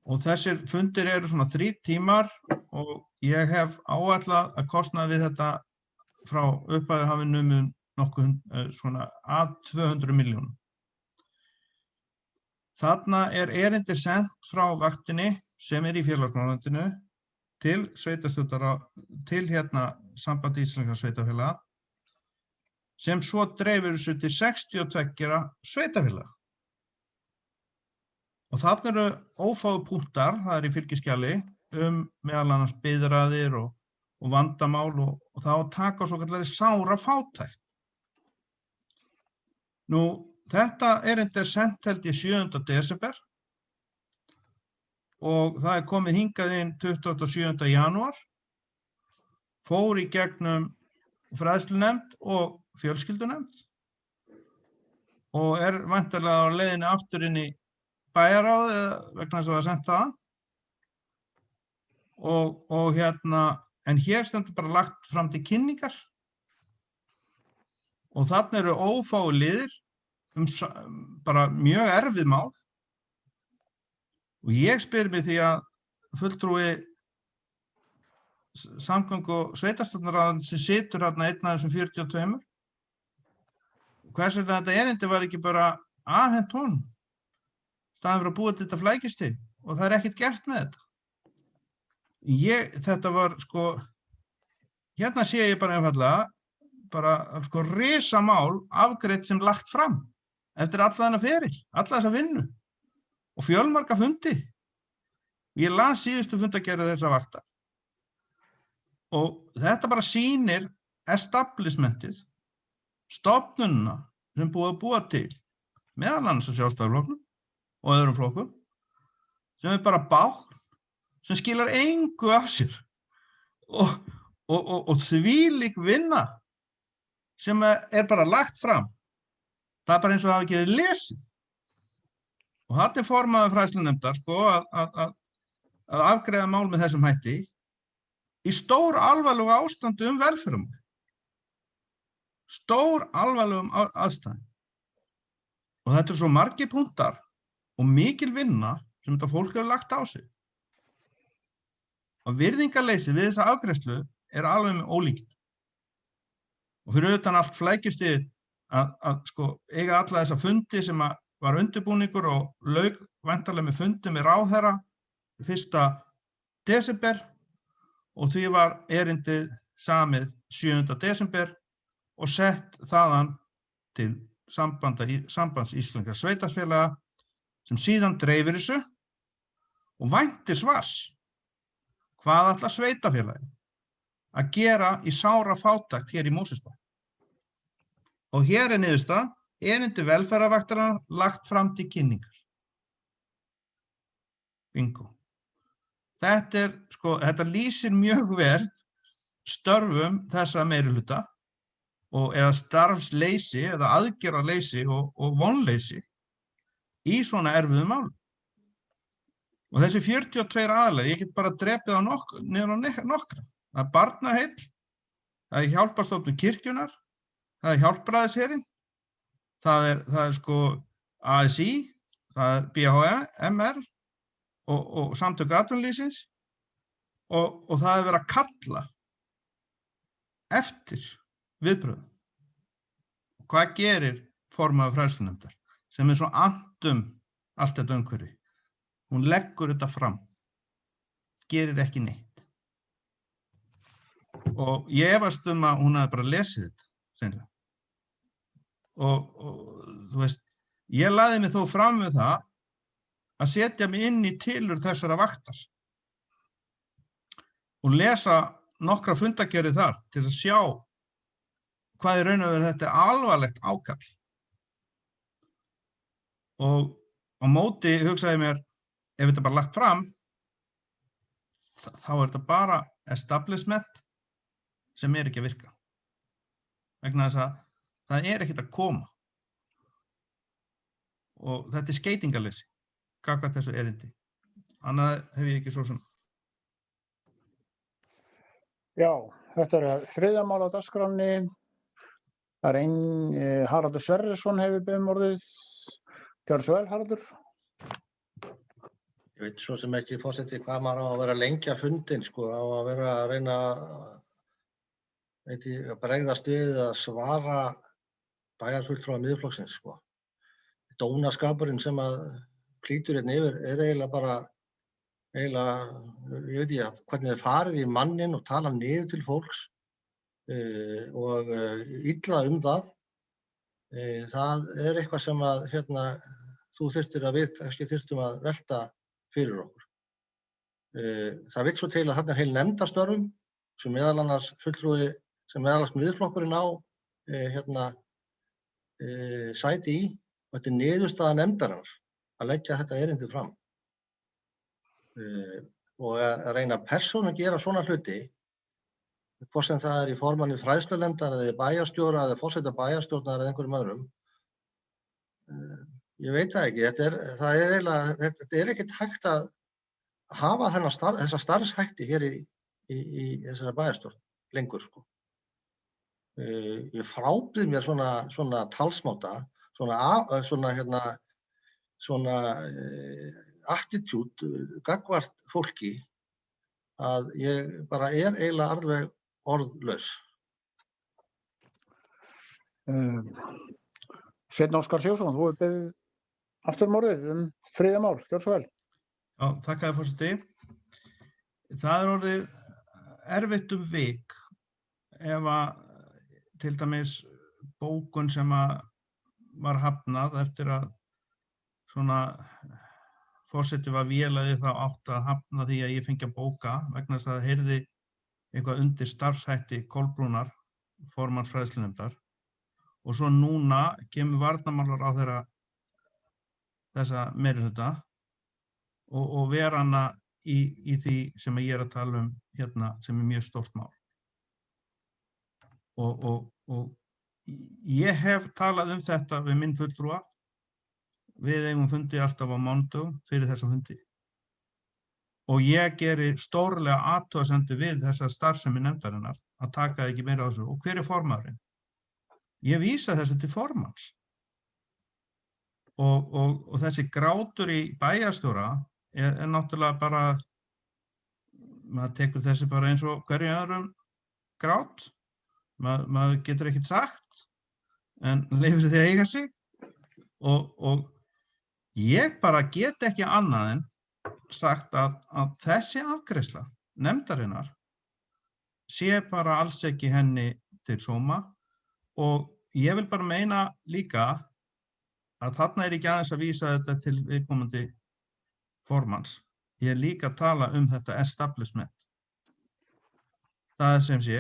Og þessir fundir eru svona 3 tímar og ég hef áætlað að kostnaður við þetta frá upphafi hafi numið nokkuð svona að 200 milljónum. Þarna erindi sent frá vaktinni sem í félagsmálaráðuneytinu til Sambandi íslenskra sveitarfélaga sem svo dreifir þessu til 62 sveitarfélaga. Og þarna eru ófáu punktar, það í fylgiskjali, meðal annars biðraðir og vandamál og það að taka svokallari sára fátækt. Nú, þetta erindi sent held í 7. desember og það komið hingað inn 27. janúar, fór í gegnum fræðslunefnd og fjölskyldunefnd og væntanlega á leiðinni aftur inn í bæjarráð vegna þess að það var sent þaðan. En hér stendur bara lagt fram til kynningar og þarna eru ófáu liðir bara mjög erfið mál og ég spyr mig því að fulltrúi samgöngu- og sveitarstjórnarráðuneytisins sem situr þarna einn af þessum 42 hvers vegna þetta erindi var ekki bara afhent honum staðinn fyrir að búa til þetta flækjustig og það ekkert gert með þetta. Þetta var sko, hérna sé ég bara einfaldlega risamál afgreitt sem lagt fram eftir alla þennan feril, alla þessa vinnu og fjölmarga fundi. Ég las síðustu fundagerð þessa vaktar og þetta bara sýnir establishmentið, stofnunina sem búið að búa til meðal annars á Sjálfstæðisflokknum og öðrum flokkum sem bara bákn sem skilar engu af sér og þvílík vinna sem bara lagt fram. Það bara eins og það hafi ekki verið lesið. Og þetta formaður fræðslunefndar að afgreiða mál með þessum hætti í stór alvarlegu ástandi velferðarmál. Stór alvarlegum aðstæðum. Og þetta svo margir punktar og mikil vinna sem þetta fólk hefur lagt á sig. Og virðingarleysi við þessa afgreiðslu alveg með ólíkindum. Og fyrir utan allt flækjustig að eiga alla þessa fundi sem var undirbúningur og lauk væntanlega með fundi með ráðherra 1. desember og því var erindið samið 7. desember og sett þaðan til Sambands íslenskra sveitarfélaga sem síðan dreifir þessu og væntir svars. Hvað ætlar sveitarfélagið að gera í sára fátækt hér í Mosfellsbæ? Og hér niðurstaðan, erindi velferðarvaktarinnar lagt fram til kynningar. Bingo. Þetta lýsir mjög vel störfum þessa meirihluta eða starfsleysi eða aðgerðarleysi og vonleysi í svona erfiðum málum. Og þessi 42 aðilar, ég get bara drepið á niður á nokkra. Það er Barnaheill, það er Hjálparstofnun kirkjunnar, það er Hjálpræðisherinn, það er ASÍ, það er BHMR og Samtök atvinnulífsins og það er verið að kalla eftir viðbrögðum. Hvað gerir formaður fræðslunefndar sem svo annt allt þetta umhverfi? Hún leggur þetta fram, gerir ekki neitt. Og ég efast að hún hafi bara lesið þetta, sennilega. Og þú veist, ég lagði mig þó fram við það að setja mig inn í tilurð þessara vaktar og lesa nokkra fundargerðir þar til að sjá hvað í raun og veru þetta er alvarlegt ákall. Og á móti hugsaði ég mér, ef þetta bara lagt fram, þá er þetta bara establishment sem er ekki að virka. Vegna þess að það er ekkert að koma. Og þetta er skeytingarleysi, gagnvart þessu erindi. Annað hef ég ekki svo sem. Já, þetta er þriðja mál á dagskránni. Það er Haraldur Sverrisson hefur beðið orðið. Gjörðu svo vel, Haraldur. Ég veit svo sem ekki, forseti, hvað maður á að vera að lengja fundinn, sko, á að vera að reyna að bregðast við að svara bæjarfulltrúa Miðflokksins, sko. Dónaskapurinn sem að plítur hérna yfir er eiginlega, ég veit ekki, hvernig þið farið í mannin og tala niður til fólks og illa það. Það er eitthvað sem að, þú við kannski þyrftum að velta fyrir okkur. Það vill svo til að þarna er heil nefndastörfum sem meðal annars fulltrúi sem meðal annars Miðflokkurinn á sæti í, og þetta er niðurstaða nefndarinnar að leggja þetta erindi fram. Og að reyna að persónu gera svona hluti, hvort sem það er í formanni fræðslunefndar eða bæjarstjóra eða forseta bæjarstjórnar eða einhverjum öðrum. Ég veit það ekki, þetta er ekkert hægt að hafa þessa starfshætti hér í þessari bæjarstjórn lengur, sko. Ég frábið mér svona talsmáta, svona attitúd gagnvart fólki að ég bara er eiginlega alveg orðlaus. Sveinn Óskar Sigurðsson, þú hefur beðið aftur orðið þriðja mál, gjörðu svo vel. Já, þakka þér, forseti. Það er orðið erfitt vik ef að til dæmis bókun sem var hafnað eftir að svona forseti var vélaði þá átt að hafna því að ég fengi að bóka vegna þess að það heyrði eitthvað undir starfshætti Kolbrúnar, formanns fræðslunefndar, og svo núna kemur varnarmálaráðherra þessa meirihluta og vera hana í því sem ég er að tala hérna sem er mjög stórt mál. Og ég hef talað þetta við minn fulltrúa. Við eigum fundi alltaf á mánudögum fyrir þessa fundi. Og ég geri stórlega athugasemdir við þessa starfsemi nefndarinnar að taka ekki meira á þessu. Og hver er formaðurinn? Ég vísa þessu til formanns. Og þessi grátur í bæjarstjóra er náttúrulega bara, maður tekur þessi bara eins og hverju öðrum grát. Maður getur ekkert sagt, en leyfir því að eiga sig. Og ég bara get ekki annað en sagt að þessi afgreiðsla nefndarinnar sé bara alls ekki henni til sóma, og ég vil bara meina líka að þarna er ekki aðeins að vísa þetta til viðkomandi formanns. Ég er líka að tala þetta establishment. Það er sem sé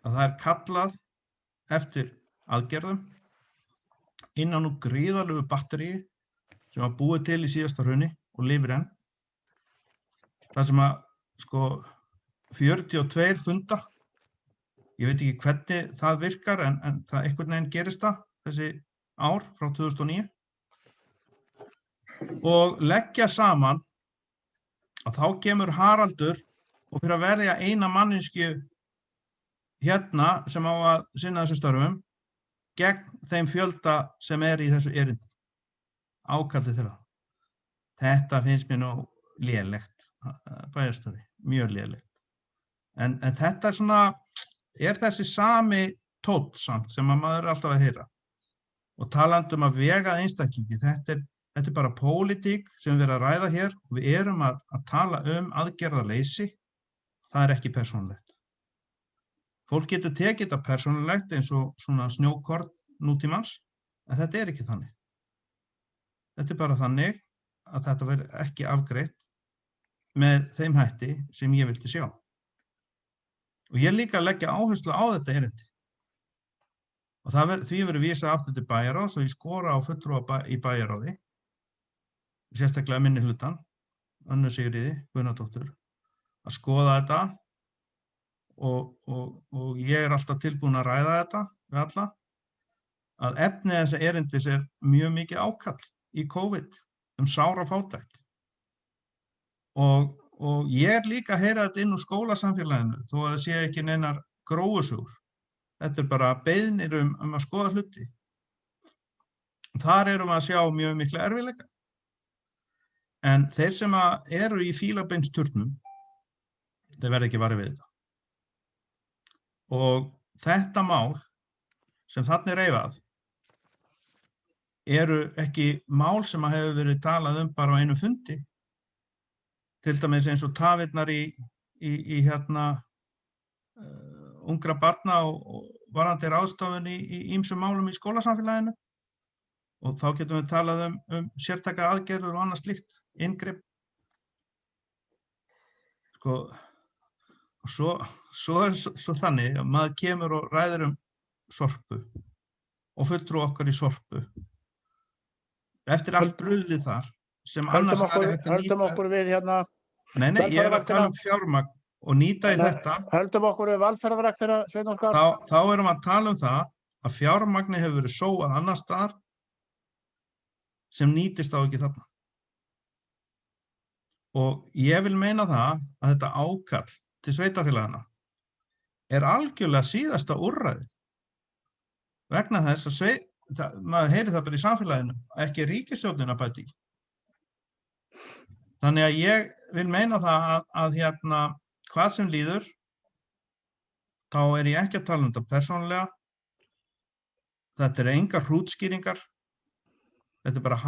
að það er kallað eftir aðgerðum innan úr gríðarlegu batteríi sem var búið til í síðasta hruni og lifir enn. Það sem að 42 funda, ég veit ekki hvernig það virkar en það einhvern veginn gerist þessi ár frá 2009, og leggja saman að þá kemur Haraldur og fyrir að verja eina manneskju hérna sem á að sinna þessum störfum gegn þeim fjölda sem er í þessu erindi. Ákallið þeirra. Þetta finnst mér nú lélegt, bæjarstjóri, mjög lélegt. En þetta er þessi sami tónn samt sem maður er alltaf að heyra. Og talandi að vega einstaklingi, þetta er bara pólitík sem við erum að ræða hér, og við erum að tala aðgerðaleysi. Það er ekki persónulegt. Fólk getur tekið þetta persónulegt eins og svona snjókorn nútímans, en þetta er ekki þannig. Þetta er bara þannig að þetta verði ekki afgreitt með þeim hætti sem ég vildi sjá. Og ég líka að leggja áherslu á þetta erindi. Og því verður vísað aftur til bæjarráðs og ég skora á fulltrúa í bæjarráði, sérstaklega minni hlutann, Önnu Sigríði Guðnadóttur, að skoða þetta og ég er alltaf tilbúin að ræða þetta við alla, að efni þessa erindis mjög mikið ákall í COVID sára fátækt. Og ég líka að heyra þetta inn úr skólasamfélaginu, þó að það sé ekki neinar gróusögur. Þetta bara beiðnir að skoða hluti. Þar erum við að sjá mjög mikla erfiðleika. En þeir sem eru í fílabeinsturnum, þeir verða ekki varið við þetta. Og þetta mál sem þarna reifað eru ekki mál sem hefur verið talað bara á einu fundi. Til dæmis eins og tafirnar í ungra barna og varðandi ráðstafun í ýmsum málum í skólasamfélaginu. Og þá getum við talað sértæka aðgerðir og annað slíkt, inngrip. Sko, svo þannig að maður kemur og ræðir Sorpu og fulltrúa okkar í Sorpu. Eftir allt bruðlið þar, sem annars væri hægt að nýta. Höldum okkur við hérna. Nei, ég er að tala fjármagn og nýta í þetta. Höldum okkur við velferðarvaktina, Sveinn Óskar. Þá erum við að tala það að fjármagni hefur verið sóað annars staðar sem nýtist á ekki þarna. Og ég vil meina það að þetta ákall til sveitarfélagana algjörlega síðasta úrræði. Vegna þess að maður heyrir það bara í samfélaginu, ekki ríkisstjórnin að bæta í. Þannig að ég vil meina það að hvað sem líður, þá er ég ekki að tala þetta persónulega. Þetta engar hrútskýringar. Þetta bara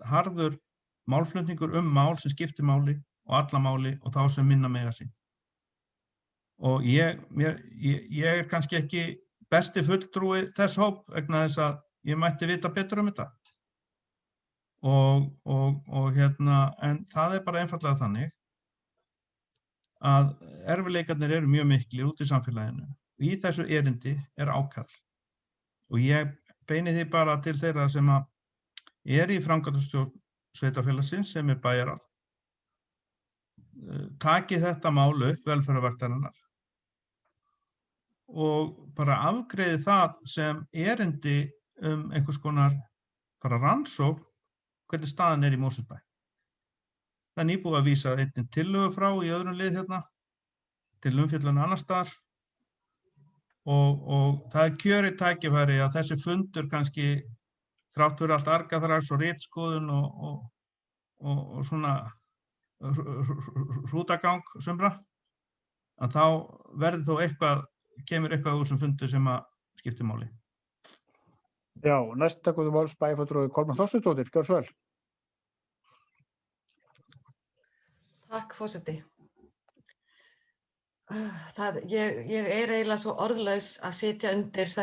harður málflutningur mál sem skiptir máli og alla máli og þá sem minna mega sín. Og ég kannski ekki besti fulltrúi þess hóp vegna þess að ég mætti vita betur þetta. En það bara einfaldlega þannig að erfiðleikarnir eru mjög miklir út í samfélaginu. Í þessu erindi ákall. Og ég beini því bara til þeirra sem í framkvæmdastjórn sveitarfélagsins sem bæjarráð. Taki þetta mál upp velferðarvaktarinnar og bara afgreiði það sem erindi einhvers konar bara rannsókn hvernig staðan í Mosfellsbæ. Það nýbúið að vísa einnig tillögu frá í öðrum lið til umfjöllun annars staðar og það kjörið tækifæri að þessi fundur kannski þrátt fyrir allt argaþras og ritskoðun og svona hrútagang sumra, að þá verði þó kemur eitthvað úr sem fundur sem skiptir máli. Já, næst tekur þú máls bæjarfulltrúi Kolbrún Þorsteinsdóttir, gjörðu svo vel. Takk, forseti. Ég eiginlega svo orðlaus að sitja undir í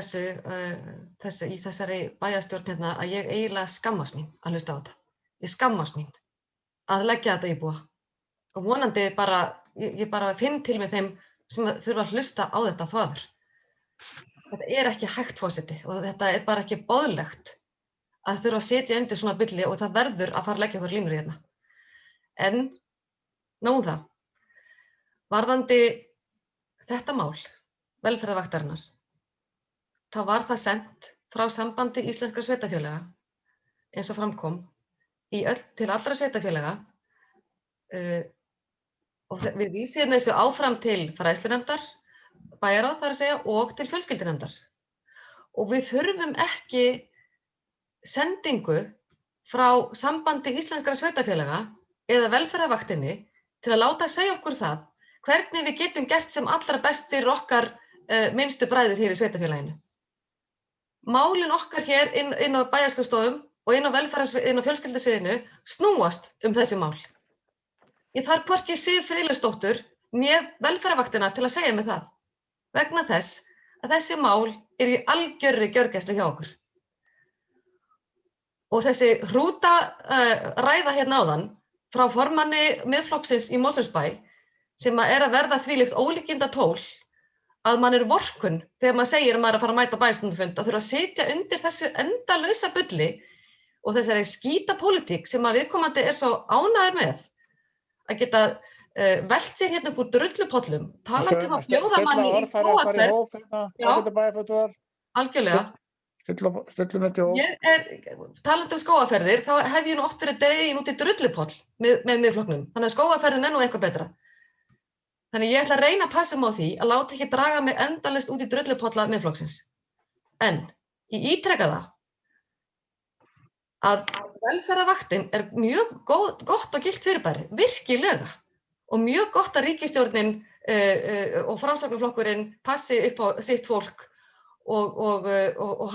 þessari bæjarstjórn hérna að ég eiginlega skammast mín að hlusta á þetta. Ég skammast mín að leggja þetta íbúa. Og vonandi ég bara finn til með þeim sem þurfa að hlusta á þetta þvaður. Þetta ekki hægt, forseti, og þetta bara ekki boðlegt að þurfa að sitja undir svona bulli og það verður að fara að leggja okkur línur hérna. En nóg það. Varðandi þetta mál, velferðarvaktarinnar, þá var það sent frá Sambandi íslenskra sveitarfélaga, eins og framkom, til allra sveitarfélaga og við vísum þessu áfram til fræðslunefndar, bæjarráð þar að segja, og til fjölskyldunefndar. Og við þurfum ekki sendingu frá Sambandi íslenskra sveitarfélaga eða velferðarvaktinni til að láta segja okkur það hvernig við getum gert sem allra bestir okkar minnstu bræður hér í sveitarfélaginu. Málin okkar hér inn á bæjarskrifstofum og inn á fjölskyldusviðinu snúast þessi mál. Ég þarf hvorki Sif Friðleifsdóttur né velferðarvaktina til að segja mig það, vegna þess að þessi mál í algjörri gjörgæslu hjá okkur. Og þessi hrúta ræða hérna áðan frá formanni Miðflokksins í Mosfellsbæ sem að verða þvílíkt ólíkinda tól að mann vorkunn þegar maður segir að maður að fara að mæta bæjarstjórnarfund að þurfa að sitja undir þessu endalausa bulli og þessari skítapólitík sem að viðkomandi svo ánægður með að geta velt sér hérna upp úr drullupollum, talandi að bjóða manni í skógaferð. Algjörlega. Talandi skógaferðir, þá hef ég nú oft verið dregin út í drullupoll með Miðflokknum, þannig að skógaferðin nú eitthvað betra. Þannig ég ætla að reyna að passa mig á því að láta ekki draga mig endalaust út í drullupolla Miðflokksins. En ég ítreka það að velferðarvaktin mjög gott og gilt fyrirbæri, virkilega. Og mjög gott að ríkisstjórnin og Framsóknarflokkurinn passi upp á sitt fólk og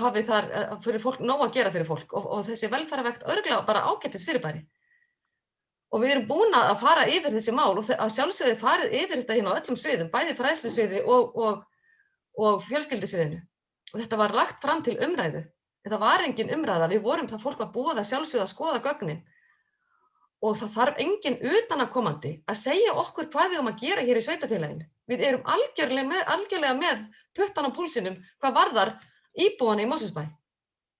hafi þar fyrir fólk nóg að gera fyrir fólk. Og þessi velferðarvakt örugglega bara ágætis fyrirbæri. Og við erum búin að fara yfir þessi mál og að sjálfsögðu farið yfir þetta hérna á öllum sviðum, bæði fræðslusviði og fjölskyldusviðinu. Og þetta var lagt fram til umræðu. Þetta var engin umræða, við vorum það fólk að búa það sjálfsögðu að skoða gögnin. Og það þarf engin utanaðkomandi að segja okkur hvað við að gera hér í sveitarfélaginu. Við erum algjörlega með puttan á púlsinum hvað varðar íbúana í Mosfellsbæ.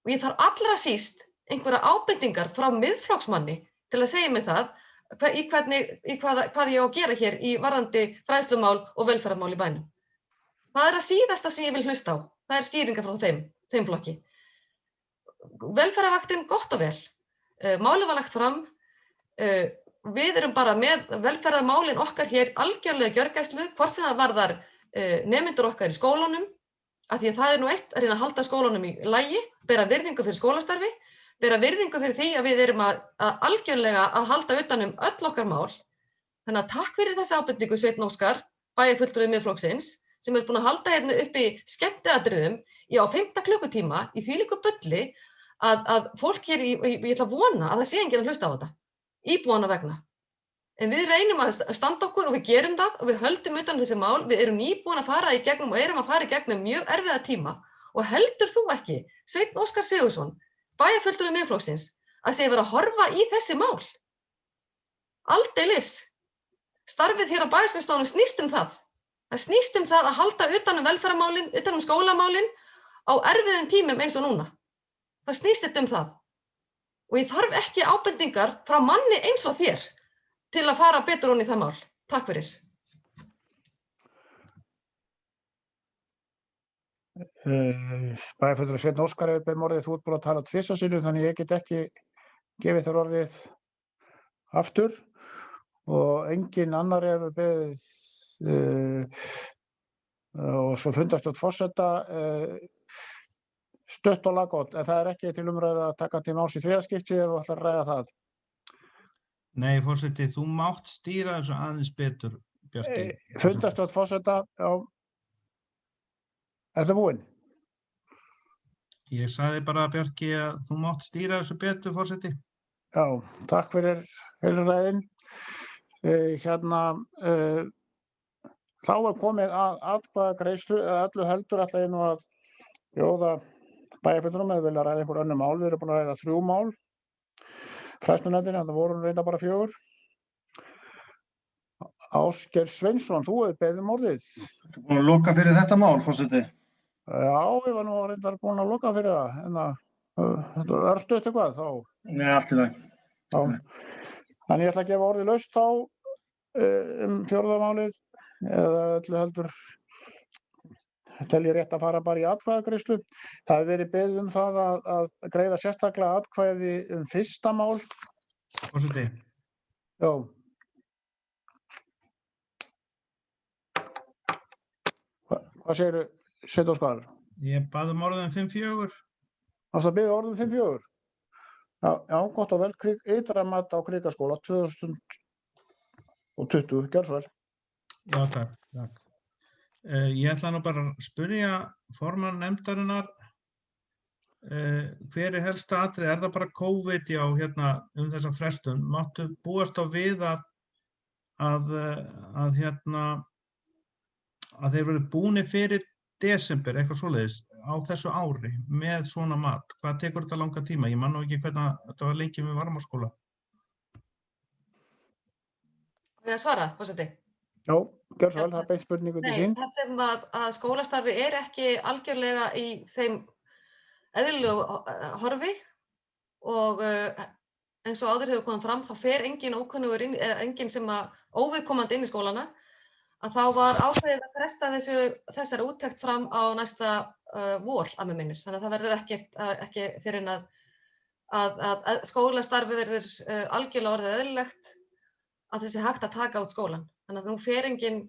Og ég þarf allra síst einhverja ábendingar frá Miðflokksmanni til að segja mig það hvað ég á að gera hér í varðandi fræðslumál og velferðarmál í bænum. Það að síðasta sem ég vil hlusta á. Það skýringar frá þeim flokki. Velferðarvaktin gott og vel. Málið var lagt fram. Við erum bara með velferðarmálin okkar hér algjörlega gjörgæslu, hvort sem það varðar nemendur okkar í skólunum, af því að það nú eitt að reyna að halda skólunum í lagi, bera virðingu fyrir skólastarfi, bera virðingu fyrir því að við erum að algjörlega að halda utan öll okkar mál. Þannig að takk fyrir þessi ábendingu Sveinn Óskar, bæjarfulltrúi Miðflokksins, sem búin að halda hérna upp í skemmtiatriðum á 5. klukkutíma í þvílíku bulli að fólk hér, ég ætla að vona að það sé enginn að hlusta á þetta, íbúana vegna. En við reynum að standa okkur og við gerum það og við höldum utan þessi mál, við erum nýbúin að fara í gegnum og erum að fara í gegnum mjög erfiða tíma og heldur þú ekki, Sveinn Óskar Sigurðsson, bæjarfulltrúi Miðflokksins, að segja vera að horfa í þessi mál. Aldeilis. Starfið hér á bæjarskrifstofunum snýst það. Það snýst það að halda utan velferðarmálin, utan skólamálin á erfiðum tímum eins og núna. Það snýst það. Og ég þarf ekki ábendingar frá manni eins og þér til að fara betur ofan í það mál. Takk fyrir. Bæjarfulltrúi Sveinn Óskar hefur beðið orðið, þú ert búin að tala tvisvar sinnum, þannig ég get ekki gefið þér orðið aftur og engin annar hefur beðið og svo fundarstjórn forseta stutt og laggott, en það ekki til umræðu að taka til máls í þriðaskipti ef þú ætlar að ræða það. Nei, forseti, þú mátt stýra þessu aðeins betur, Bjarki. Fundarstjórn forseta, já. Er það búinn? Ég sagði bara, Bjarki, að þú mátt stýra þessu betur, forseti. Já, takk fyrir heilræðin. Þá komið að atkvæðagreiðslu, öllu heldur ætla ég nú að bjóða bæjarfulltrúum eða vilja ræða einhver önnur mál. Við erum búin að ræða 3 mál. Fræðslunefndinni, það voru reynda bara 4. Ásgeir Sveinsson, þú hefur beðið orðið. Þú búin að loka fyrir þetta mál, forseti? Já, ég var nú reyndar búin að loka fyrir það, en þetta örstuðt eitthvað þá. Nei, allt í lagi. Þannig ég ætla að gefa orðið laust þá 4. málið, eða öllu heldur tel ég rétt að fara bara í atkvæðagreiðslu. Það hefur verið beðið það að greiða sérstaklega atkvæði 1. mál. Forseti. Já. Hvað segirðu, Sveinn Óskar? Ég bað orðið 5-4. Það beðið orðið 5-4? Já, gott og vel. Ytra mat á Krikaskóla 2020. Gjör svo vel. Já, takk. Ég ætla nú bara að spyrja formann nefndarinnar hver helsta atriði, það bara COVID hérna þessa frestun, máttu búast á við að þeir verið búnir fyrir desember, eitthvað svoleiðis, á þessu ári með svona mat? Hvað tekur þetta langa tíma? Ég man nú ekki hvernig þetta var lengi með Varmárskóla. Við að svara, forseti. Já, gjör svo vel, það er beint spurningu til Nei, þín. það sem að skólastarfi ekki algjörlega í þeim eðlilegu horfi og eins og áður hefur komið fram, þá fer engin ókunnugur inn, engin sem að óviðkomandi inn í skólana, að þá var ákveðið að fresta þessari úttekt fram á næsta vor, að mig minnir. Þannig að það verður ekki fyrir en að skólastarfi verður algjörlega orðið eðlilegt að þessi hægt að taka út skólan. Þannig að nú fer engin,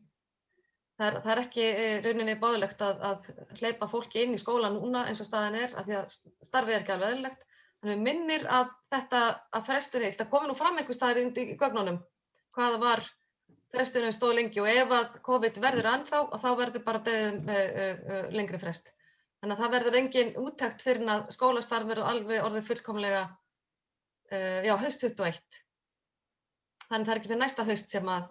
það er ekki rauninni boðlegt að hleypa fólki inn í skólan núna eins og staðan af því að starfið ekki alveg eðlilegt. Þannig að mig minnir að þetta að fresturinn, það komi nú fram einhvers staðar í gögnunum hvaða var fresturinn stóð lengi og ef að COVID verður ennþá, þá verður bara beðið lengri frest. Þannig að það verður engin úttekt fyrir að skólastarf verður alveg orðið fullkomlega haust 21. Þannig það er ekki fyrir næsta haust sem að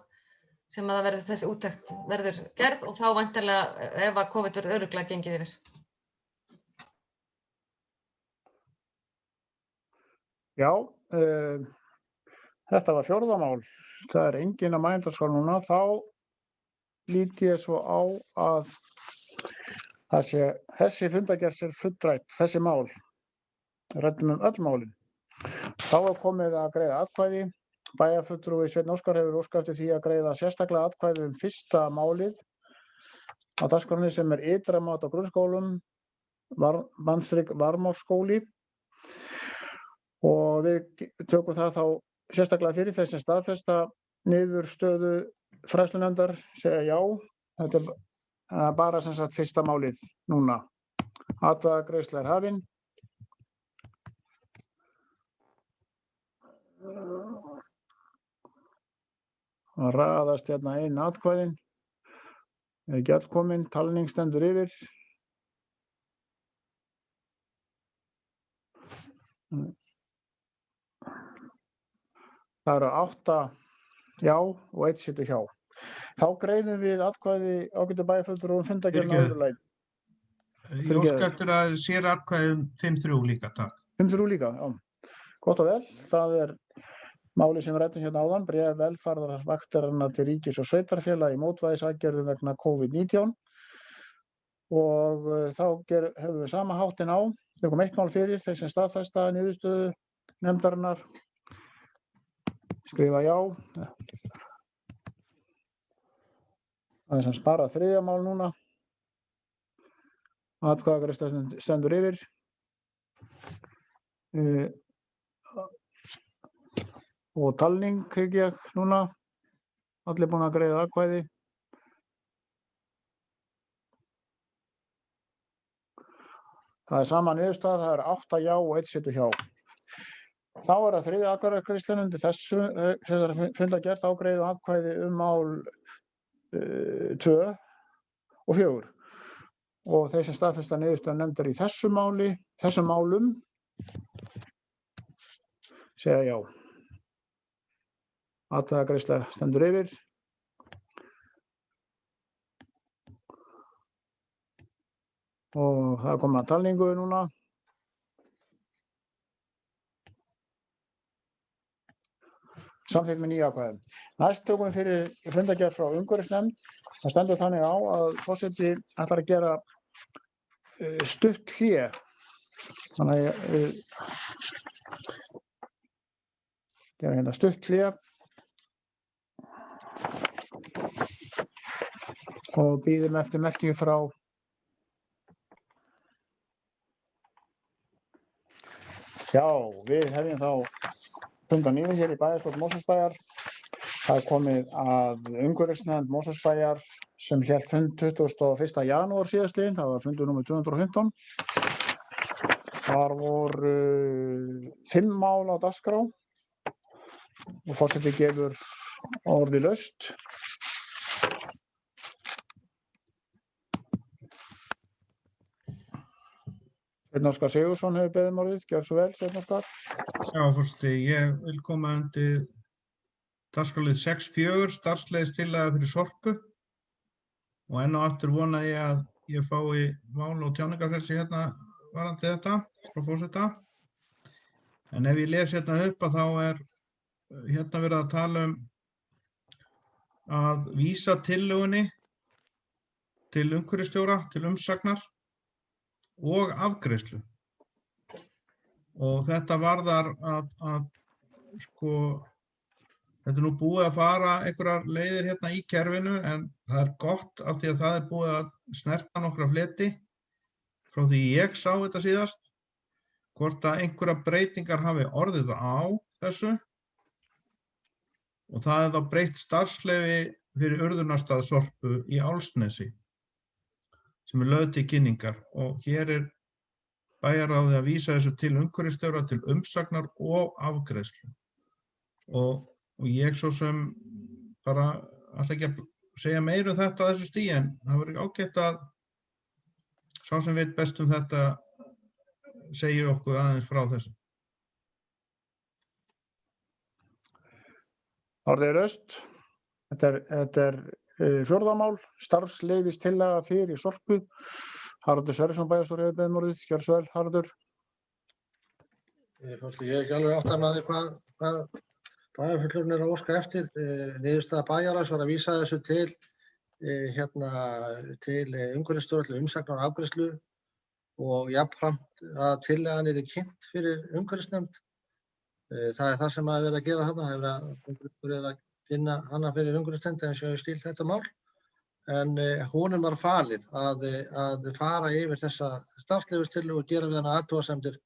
það verður þessi úttekt verður gerð og þá væntanlega ef að COVID verður örugglega gengið yfir. Já, þetta var 4. mál. Það er enginn að mældaskóla núna. Þá lít ég svo á að þessi fundargerð er fullrætt, þessi mál. Ræddum öll málin. Þá er komið að greiða atkvæði. Bæjarfulltrúi Sveinn Óskar hefur óskað eftir því að greiða sérstaklega atkvæði fyrsta málið á dagskránni sem er ytra mat á grunnskólum, Varmárskóli. Og við tökum það þá sérstaklega fyrir þess að staðfesta niðurstöðu fræðslunefndar, segja já. Þetta er bara sem sagt fyrsta málið núna. Atkvæðagreiðsla er hafin. Það raðast hérna einu atkvæðin. Er ekki öll komin, talning stendur yfir. Það eru 8 já og 1 situr hjá. Þá greiðum við atkvæði ágætu bæjarfulltrúa fundargerð á öðru lagi. Ég óska eftir að sér atkvæðum 5-3 líka, takk. 5-3 líka, já. Gott og vel. Það er máli sem við ræddum hérna áðan, bréf velferðarvaktarinnar til ríkis og sveitarfélaga í mótvægisaðgerðum vegna COVID-19 og þá hefur við sama háttinn á. Það kom 1 mál fyrir, þeir sem staðfesta niðurstöðu nefndarinnar skrifa já. Það er sem sparað 3. mál núna. Atkvæðagreiðsla stendur yfir. Og talning hygg ég núna. Allir búin að greiða atkvæði. Það er sama niðurstaða, það er 8 já og 1 situr hjá. Þá er það 3. atkvæðagreiðslan undir þessu fundargerð, þá greiða atkvæði mál 2 og 4. Og þeir sem staðfesta niðurstöðu nefndar í þessum málum, segja já. Atkvæðagreiðsla stendur yfir. Og það er komið að talningu núna. Samþykkt með 9 atkvæðum. Næst tökum við fyrir fundargerð frá umhverfisnefnd. Það stendur þannig á að forseti ætlar að gera stutt hlé. Þannig að ég gera hérna stutt hlé og bíðum eftir merkingu frá Já, við hefjum þá fundan yfir hér í bæjarstjórn Mosfellsbæjar. Það er komið að umhverfisnefnd Mosfellsbæjar sem hélt fund 21. janúar síðastliðinn. Það var fundur númer 215. Þar voru 5 mál á dagskrá og forseti gefur orði laust. Sveinn Óskar Sigurðsson hefur beðið orðið. Gjörðu svo vel, Sveinn Óskar. Já, forseti, ég vil koma undir dagskrárlið 6.4, starfsleyfistillaga fyrir Sorpu og enn og aftur vona ég að ég fái mál- og tjáningarfrelsi hérna varðandi þetta frá forseta. En ef ég les hérna upp að þá hérna verið að tala að vísa tillögunni til umhverfisstjóra, til umsagnar og afgreiðslu. Og þetta varðar að sko, þetta nú búið að fara einhverjar leiðir hérna í kerfinu en það gott af því að það búið að snerta nokkra fleti frá því ég sá þetta síðast, hvort að einhverjar breytingar hafi orðið á þessu og það þá breytt starfsleyfi fyrir urðunarstað Sorpu í Álfsnesi sem lögð til kynningar og hér bæjarráðið að vísa þessu til umhverfisstjóra til umsagnar og afgreiðslu. Og ég svo sem bara ætla ekki að segja meira þetta á þessu stigi en það verður ágætt að sá sem veit best þetta segir okkur aðeins frá þessu. Orðið laust. Þetta fjórða mál, starfsleyfistillaga fyrir Sorpu. Haraldur Sverrisson bæjarstjóri hefur beðið um orðið. Gjörðu svo vel, Haraldur. Ég er ekki alveg átt að maður hvað bæjarfulltrúinn að óska eftir. Niðurstaða bæjarráðs var að vísa þessu til umhverfisstjóra til umsagnar og afgreiðslu og jafnframt að tillagan yrði kynnt fyrir umhverfisnefnd. Það það sem að vera að gera þarna, umhverfisstjóri að kynna hana fyrir umhverfisnefnd eins og ég stíl þetta mál. En honum var falið að fara yfir þessa starfsleyfistillögu og gera við hana athugasemdir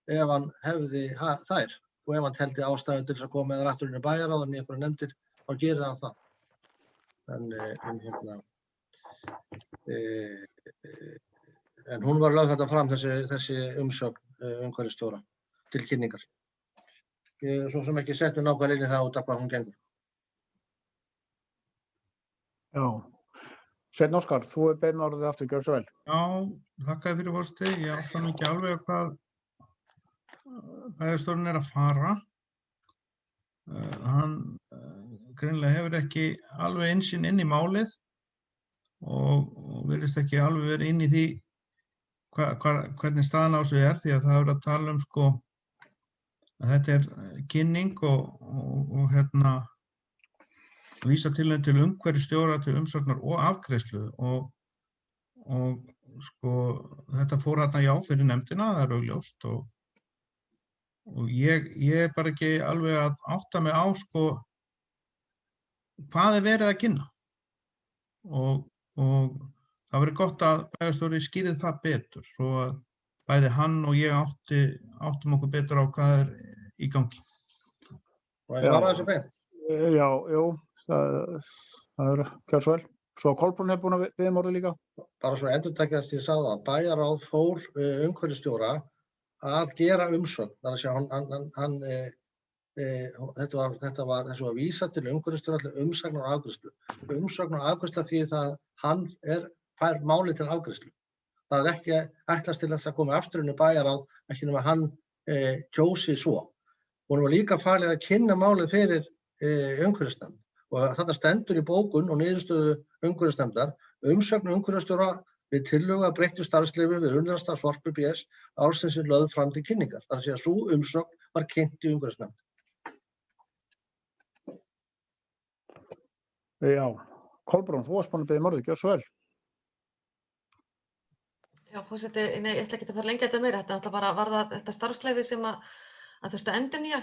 ef hann hefði þær og ef hann teldi ástæðu til þess að koma með aftur inn í bæjarráð en í einhverjar nefndir þá gerir hann það. En hún var lögð þetta fram þessi umsögn umhverfisstjóra til kynningar. Ég er svo sem ekki sett með nákvæmlega inn í það út af hvað hún gengur. Já. Sveinn Óskar, þú beðið orðið aftur, gjörðu svo vel. Já, þakka fyrir forseti. Ég átta nú ekki alveg hvað bæjarstjórinn að fara. Hann greinilega hefur ekki alveg innsýn inn í málið og virðist ekki alveg verið inn í því hvernig staðan á þessu því að það hefur að tala sko að þetta kynning og vísa til umhverfisstjóra til umsagnar og afgreiðslu og sko þetta fór þarna já fyrir nefndina, það augljóst og ég bara ekki alveg að átta mig á sko hvað verið að kynna og það verið gott að bæjarstjóri skýrði það betur svo að bæði hann og ég áttum okkur betur á hvað í gangi. Og ég svara þessu beint? Já, jú. Það gjörðu svo vel. Svo Kolbrún hefur búin að biðja orðið líka. Bara svo endurtekja þess að ég sagði það. Bæjarráð fór umhverfisstjóra að gera umsögn. Það er að þetta var vísa til umhverfisstjóra til umsagnar og afgreiðslu. Umsagnar og afgreiðslu því það hann fær málið til afgreiðslu. Það er ekki ætlast til þess að koma aftur inn í bæjarráð ekki nema hann kjósi svo. Honum var líka falið að kynna málið fyrir umhverfisnefnd. Og þetta stendur í bókun og niðurstöðu umhverfisnefndar umsögn umhverfisstjóra við tillögu að breyttu starfsleyfi við urðunarstað Sorpu BS Álfsnesi lögð fram til kynningar. Það er að segja sú umsögn var kynnt í umhverfisnefnd. Já, Kolbrún, þú varst búin að biðja orðið, gjörðu svo vel. Já, forseti, nei, ég ætla ekki að fara lengi þetta meira. Þetta er alltaf bara varða þetta starfsleyfi sem að þurfti að endurnýja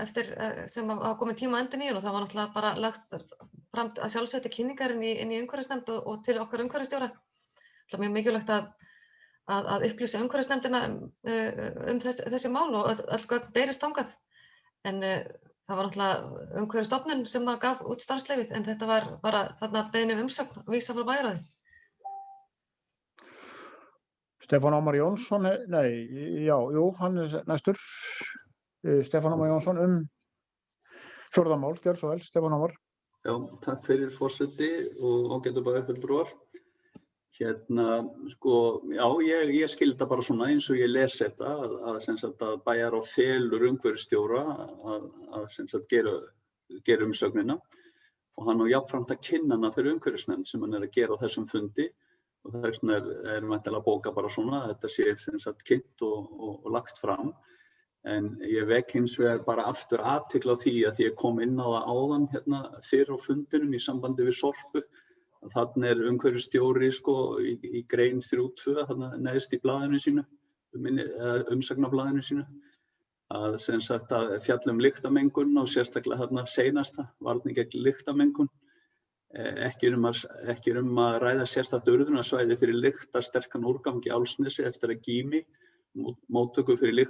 eftir sem að komið tíma á endurnýjun og það var náttúrulega bara lagt fram að sjálfsögðu kynningar inn í umhverfisnefnd og til okkar umhverfisstjóra. Það er mjög mikilvægt að upplýsa umhverfisnefndina þessi mál og öll gögn berist þangað. En það var náttúrulega umhverfisstofnun sem gaf út starfsleyfið en þetta var bara þarna beiðni umsögn vísa frá bæjarráði. Stefán Ómar Jónsson, hann næstur. Stefán Ómar Jónsson fjórða mál, gjörðu svo vel, Stefán Ómar. Já, takk fyrir forseti og ágætu bæjarfulltrúar. Sko, já, ég skil þetta bara svona eins og ég les þetta að bæjarráð felur umhverfisstjóra að gera umsögnina og hann á jafnframt að kynna hana fyrir umhverfisnefnd sem hann að gera á þessum fundi og þess vegna er væntanlega bóka bara svona að þetta sé sem sagt kynnt og lagt fram. En ég vek hins vegar bara aftur athygli á því að ég kom inn á það áðan hérna fyrir á fundinum í sambandi við Sorpu. Þarna er umhverfisstjóri sko í grein 3.2 þarna neðst í blaðinu sínu, umsagnarblaðinu sínu, að sem sagt að fjalla lyktarmengun og sérstaklega þarna seinasta varning gegn lyktarmengun. Ekki að ræða sérstakt urðunarsvæði fyrir lyktarsterkan úrgang í Álfsnesi eftir að Gými, móttöku fyrir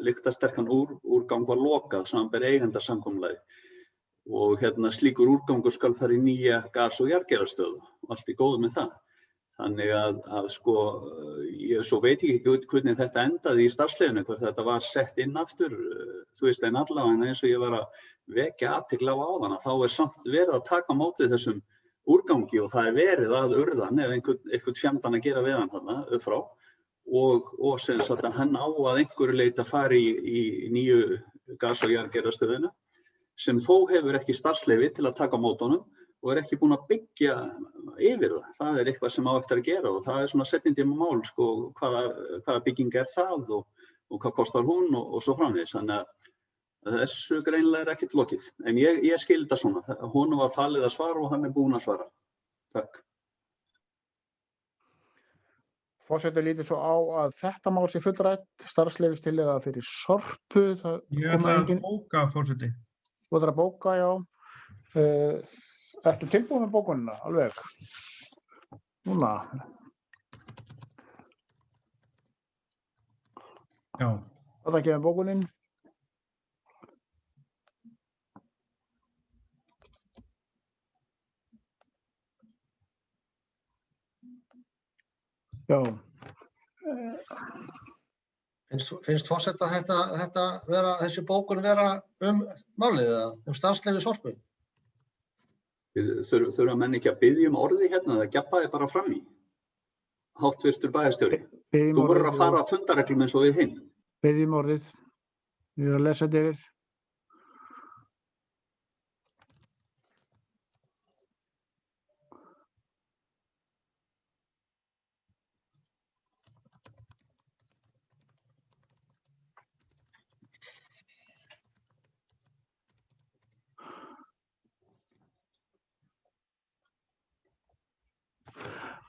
lyktarsterkan úrgang var lokað samanber eigendasamkomulagi. Og slíkur úrgangur skal fara í nýja gas- og jarðgerðarstöð og allt í góðu með það. Þannig að sko, ég svo veit ekki hvernig þetta endaði í starfsleyfinu, hvort þetta var sett inn aftur, þú veist, en allavega eins og ég var að vekja athygli á áðan, þá er samt verið að taka á móti þessum úrgangi og það er verið að urðan eða einhvern fjandana að gera við hann þarna upp frá og sem sagt að hann á að einhverju leyti að fara í nýju gas- og jarðgerðarstöðina sem þó hefur ekki starfsleyfi til að taka á móti honum og er ekki búin að byggja yfir það. Það er eitthvað sem á eftir að gera og það er svona setjandímamál, sko, hvaða bygging er það og hvað kostar hún og svo framvegis. Þannig að þessu greinilega er ekkert lokið. En ég skil þetta svona. Honum var falið að svara og hann er búinn að svara. Takk. Forseti lítur svo á að þetta mál sé fullrætt, starfsleyfistillaga fyrir Sorpu. Ég ætla að bóka, forseti. Þú ætlar að bóka, já. Ertu tilbúin með bókunina, alveg? Núna. Já. Þetta kemur bókunin. Já. Finnst forseta þessi bókun vera málið eða starfsleyfi Sorpu? Þurfa menn ekki að biðja orði hérna, það gjappaði bara fram í. Háttvirtur bæjarstjóri. Þú verður að fara að fundarreglum eins og við hinn. Biðjum orðið. Ég er að lesa þetta yfir.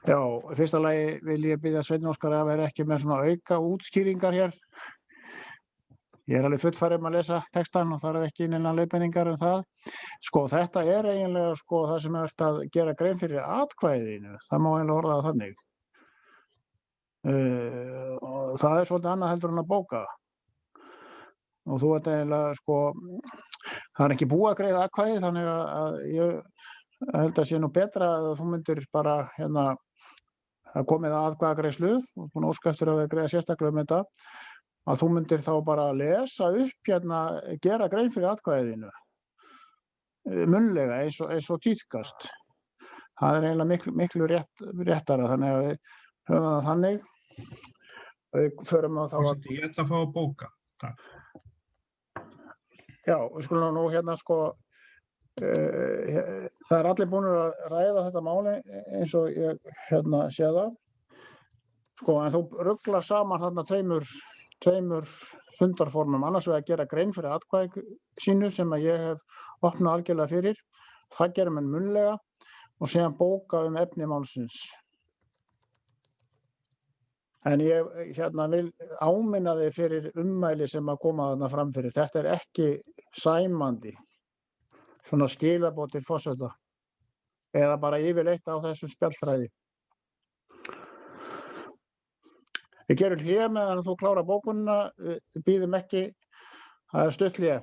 Já, í fyrsta lagi vil ég biðja Sveinn Óskar að vera ekki með svona auka útskýringar hér. Ég er alveg fullfærið með að lesa textan og þarf ekki neina leiðbeiningar það. Sko, þetta er eiginlega sko það sem er að gera grein fyrir atkvæðinu. Það má eiginlega orða það þannig. Og það er svolítið annað heldur en að bóka. Og þú ert eiginlega sko, það er ekki búið að greiða atkvæði þannig að ég held að sé nú betra að þú myndir bara að komið að atkvæðagreiðslu og búin að óska eftir að við greiða sérstaklega þetta, að þú myndir þá bara lesa upp gera grein fyrir atkvæðinu munnlega eins og tíðkast. Það er eiginlega miklu réttara, þannig að við höfum það þannig. Við förum að þá að... Ég ætla að fá að bóka. Takk. Já, við skulum nú sko það er allir búin að ræða þetta máli eins og ég sé það. Sko, en þú ruglar saman þarna tveimur fundarformum, annars vegar að gera grein fyrir atkvæði sínu sem að ég hef opnað algjörlega fyrir. Það gerir menn munnlega og síðan bóka efni málsins. En ég vil áminna þig fyrir ummæli sem að koma þarna fram fyrir. Þetta er ekki sæmandi. Svona skilaboð til forseta eða bara yfirleitt á þessum spjallfræði. Við gerum hlé meðan þú klárar bókunina, við bíðum ekki, það er stutt hlé.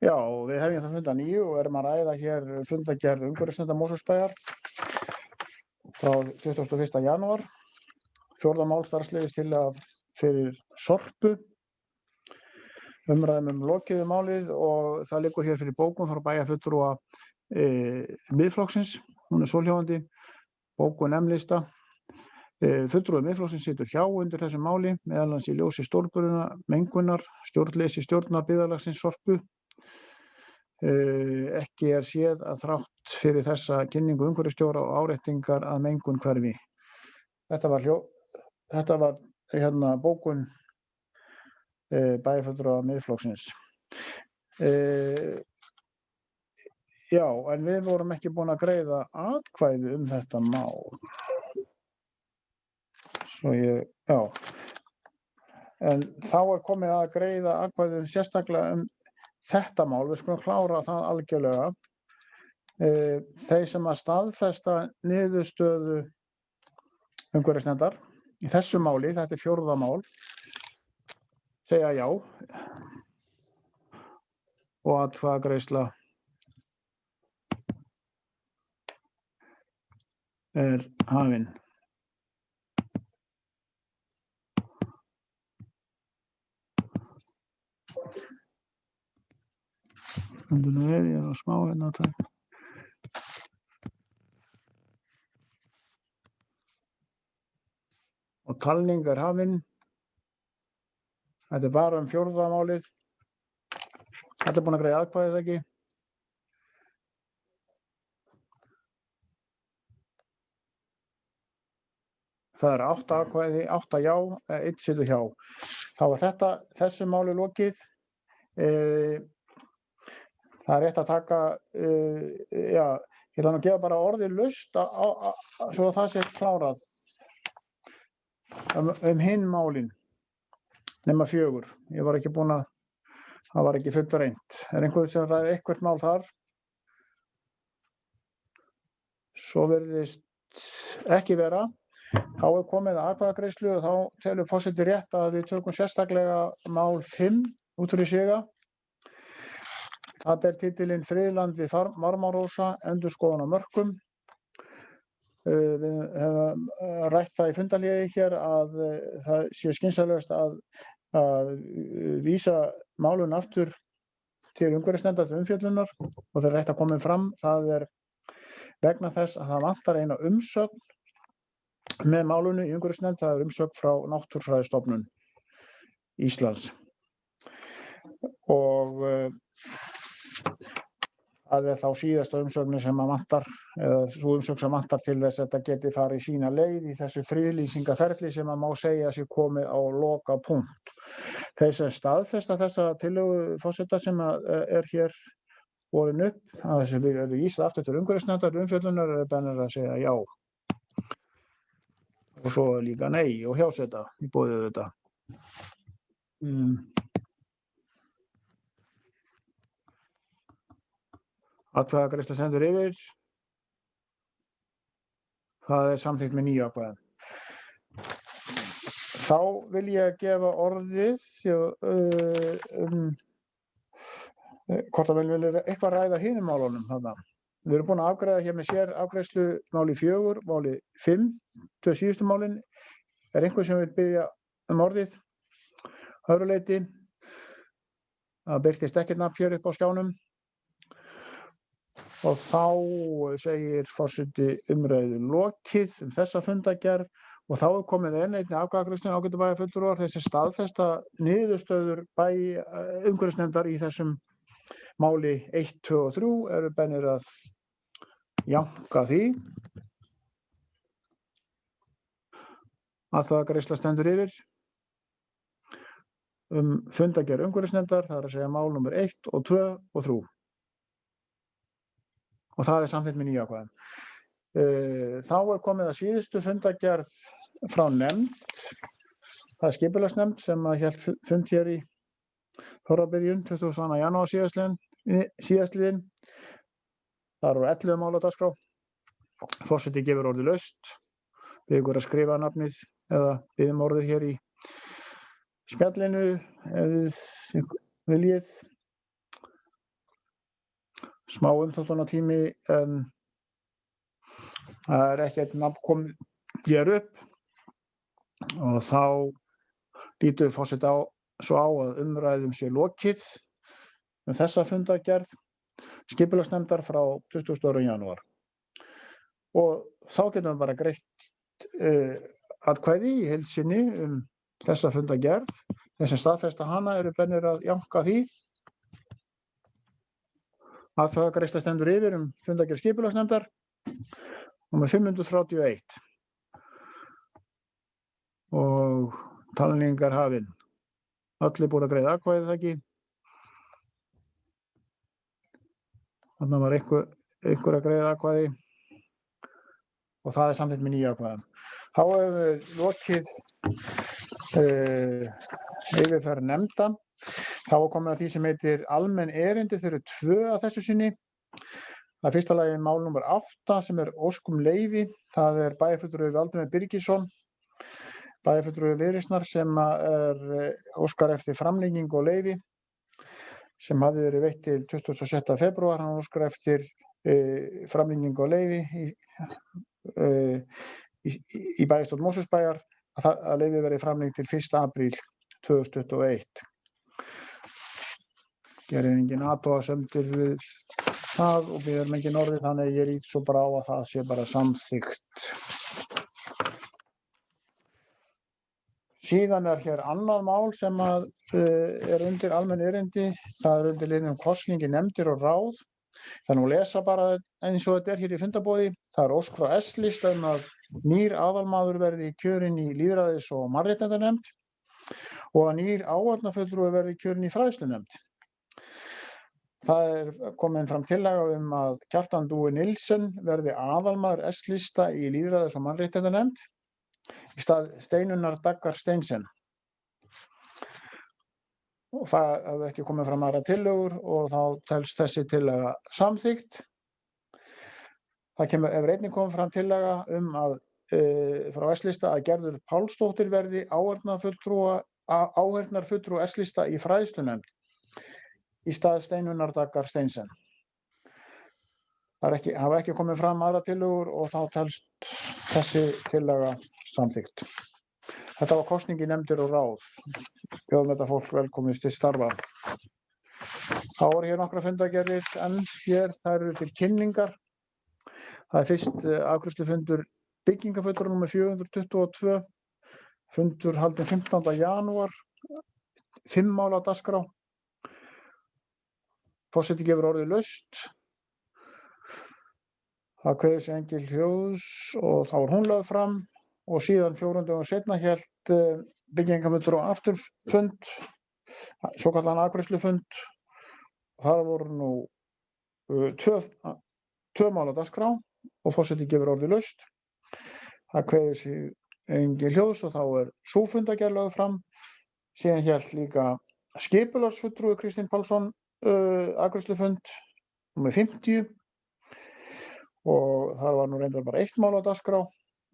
Já, við hefjum það fund að 9 og erum að ræða hér fundargerð umhverfisnefndar Mosfellsbæjar frá 21. janúar. 4. mál starfsleyfistillaga fyrir Sorpu. Umræðum lokið málið og það liggur hér fyrir bókun frá bæjarfulltrúa Miðflokksins. Hún er svohljóðandi, bókun M-lista. Fulltrúi Miðflokksins situr hjá undir þessu máli, meðal annars í ljósi stórbruna, mengunar, stjórnleysi stjórnar byggðarlagsins Sorpu. Ekki séð að þrátt fyrir þessa kynningu umhverfisstjóra og áréttingar að mengun hverfi. Þetta var bókun bæjarfulltrúa Miðflokksins. Já, en við vorum ekki búin að greiða atkvæði þetta mál. Já. En þá komið að greiða atkvæði sérstaklega þetta mál. Við skulum klára það algjörlega. Þeir sem að staðfesta niðurstöðu umhverfisnefndar í þessu máli, þetta 4. mál, segja já og atkvæðagreiðsla hafin. Ég smá takk. Og talning hafin. Þetta bara 4. málið. Þetta búin að greiða atkvæði eða ekki? Það 8 atkvæði, 8 já, 1 situr hjá. Þá þessu máli lokið. Það rétt að taka, ég ætla að gefa bara orðið laust svo það sé klárað hinn málin, nema 4. Ég var ekki búin að, það var ekki fullreynt. Einhver sem ræði eitthvert mál þar? Svo virðist ekki vera. Þá komið að atkvæðagreiðslu og þá telur forseti rétt að við tökum sérstaklega mál 5 út fyrir siga. Það ber titilinn Friðland við Marmarósa, endurskoðun á mörkum. Við hefum rætt það í fundarhléi hér að það sé skynsamlegast að vísa málun aftur til umhverfisnefndar til umfjöllunar og það rétt að koma fram. Það vegna þess að það vantar eina umsögn með málunu í umhverfisnefnd. Það umsögn frá Náttúrufræðistofnun Íslands. Og það þá síðasta umsögnin sem vantar, eða sú umsögn sem vantar til þess að þetta geti farið sína leið í þessu friðlýsingaferli sem má segja sé komið á lokapunkt. Þeir sem staðfesta þessa tillögu forseta sem hér borin upp, að þessi eru vísað aftur til umhverfisnefndar umfjöllunar, bennir að segja já. Og svo líka nei og hjáseta í boði þetta. Atkvæðagreiðsla sendur yfir. Það samþykkt með 9 atkvæðum. Þá vil ég gefa orðið hvort að vilja eitthvað ræða hinum málunum þarna. Við erum búin að afgreiða hér með sér afgreiðslu máli 4, máli 5, 2 síðustu málin. Einhver sem vil biðja orðið? Öðru leyti. Það birtist ekkert nafn hér upp á skjánum. Og þá segir forseti umræðu lokið þessa fundargerð og þá komið einnig afgreiðslu ágætu bæjarfulltrúar þessi staðfesta niðurstöður umhverfisnefndar í þessum máli 1, 2 og 3 eru bennir að jánka því. Atkvæðagreiðsla stendur yfir fundargerð umhverfisnefndar, það er að segja mál númer 1 og 2 og 3. Og það samþykkt með 9 atkvæðum. Þá komið að síðustu fundargerð frá nefnd. Það skipulagsnefnd sem hélt fund hér í þorrabyrjun 22. janúar síðastliðinn. Það eru 11 mál á dagskrá. Forseti gefur orðið laust. Við ykkur að skrifa nafnið eða biðjum orðið hér í spjallinu ef þið viljið. Smá umþóttunartími en það ekkert nafn komið hér upp og þá lítur forseti svo á að umræðum sé lokið þessa fundargerð skipulagsnefndar frá 22. janúar. Og þá getum við bara greitt atkvæði í heild sinni þessa fundargerð. Þeir sem staðfesta hana eru bennir að jánka því. Atkvæðagreiðsla stendur yfir fundargerð skipulagsnefndar númer 531 og talning hafin. Allir búin að greiða atkvæði, það ekki? Þannig var einhver að greiða atkvæði og það samþykkt með 9 atkvæðum. Þá hefur við lokið yfirferð nefnda. Þá er komið að því sem heitir almenn erindi, þeir eru 2 að þessu sinni. Það er fyrsta lagi mál númer 8 sem er ósk leyfi. Það er bæjarfulltrúi Valdimar Birgisson, bæjarfulltrúi Viðreisnar sem óskar eftir framlengingu og leyfi sem hafði verið veitt til 26. febrúar. Hann óskar eftir framlengingu og leyfi í bæjarstjórn Mosfellsbæjar að leyfi verið framlengt til 1. apríl 2021. Gerir engin athugasemdir við það og við erum engin orðið, þannig ég lít svo bara á að það sé bara samþykkt. Síðan er hér annað mál sem er undir almenn erindi. Það er undir liðnum kosningi nefndir og ráð. Það er nú að lesa bara eins og þetta er hér í fundarboði. Það er ósk frá S-lista að nýr aðalmaður verði kjörinn í lýðræðis- og mannréttindanefnd og að nýr áheyrnarfulltrúi verði kjörinn í fræðslunefnd. Það er komin fram tillaga að Kjartan Dúi Nilsen verði aðalmaður S-lista í lýðræðis- og mannréttindanefnd í stað Steinunnar Daggar Steinsen. Og það hefði ekki komið fram aðra tillögur og þá telst þessi tillaga samþykkt. Það hefur einnig komið fram tillaga frá S-lista að Gerður Pálsdóttir verði áheyrnarfulltrúi S-lista í fræðslunefnd í stað Steinunnar Daggar Steinsen. Það hafa ekki komið fram aðra tillögur og þá telst þessi tillaga samþykkt. Þetta var kosning í nefndir og ráð. Bjóðum þetta fólk velkomið til starfa. Þá eru hér nokkra fundargerðir en hér þær eru til kynningar. Það er fyrst afgreiðslufundur byggingafulltrúa númer 422. Fundur haldinn 15. janúar. 5 mál á dagskrá. Forseti gefur orðið laust. Það kveður sig engin hljóðs og þá er hún lögð fram. Og síðan 4 dögum seinna hélt byggingafulltrúa aftur fund, svokallaðan afgreiðslufund. Þar voru nú 2 mál á dagskrá og forseti gefur orðið laust. Það kveður sig engin hljóðs og þá er sú fundargerð lögð fram. Síðan hélt líka skipulagsfulltrúi Kristinn Pálsson afgreiðslufund númer 50 og þar var nú reyndar bara 1 mál á dagskrá.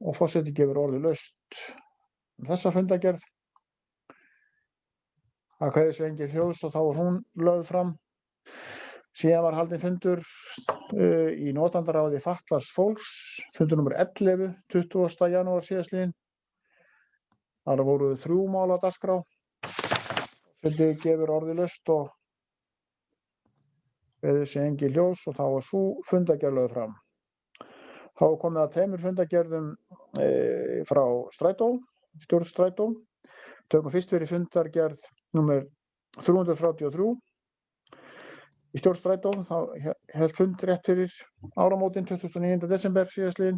Og forseti gefur orðið laust þessa fundargerð. Það kveður sig engin hljóðs og þá er hún lögð fram. Síðan var haldinn fundur í notendaráði fatlaðs fólks, fundur númer 11, 20. janúar síðastliðinn. Þar voru 3 mál á dagskrá. Forseti gefur orðið laust og kveður sig engin hljóðs og þá er sú fundargerð lögð fram. Þá er komið að 2 fundargerðum frá Strætó, stjórn Strætó. Tökum fyrst fyrir fundargerð númer 333 í stjórn Strætó. Þá hélt fund rétt fyrir áramótin 29. desember síðastliðinn.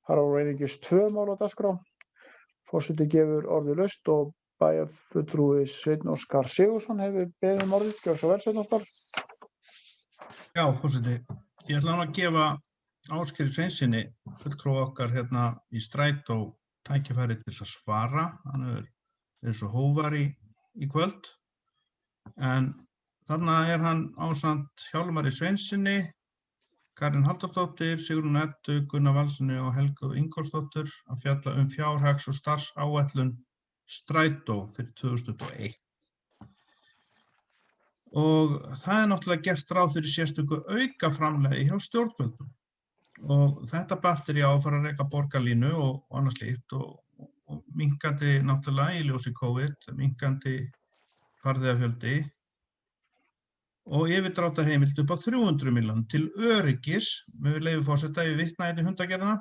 Þar voru einungis 2 mál á dagskrá. Forseti gefur orðið laust og bæjarfulltrúi Sveinn Óskar Sigurðsson hefur beðið orðið. Gjörðu svo vel, Sveinn Óskar. Já, forseti. Ég ætla að gefa Ásgeiri Sveinssyni, fulltrúa okkar hérna í Strætó, tækifæri til að svara. Hann er svo hóvar í kvöld. En þarna er hann ásamt Hjálmari Sveinssyni, Karin Halldórsdóttir, Sigrún Eddu, Gunnar Valssyni og Helgu Ingólfsdóttur að fjalla fjárhags- og starfsáætlun Strætó fyrir 2021. Og það er náttúrulega gert ráð fyrir sérstöku aukaframlagi hjá stjórnvöldum. Og þetta batteri á að fara að reka borgarlínu og annað slíkt og minnkandi náttúrulega í ljósi COVID, minnkandi farþegafjöldi og yfirdráttarheimild upp á 300 milljónir til öryggis, með leyfi forseta ég vitna í fundargerðina.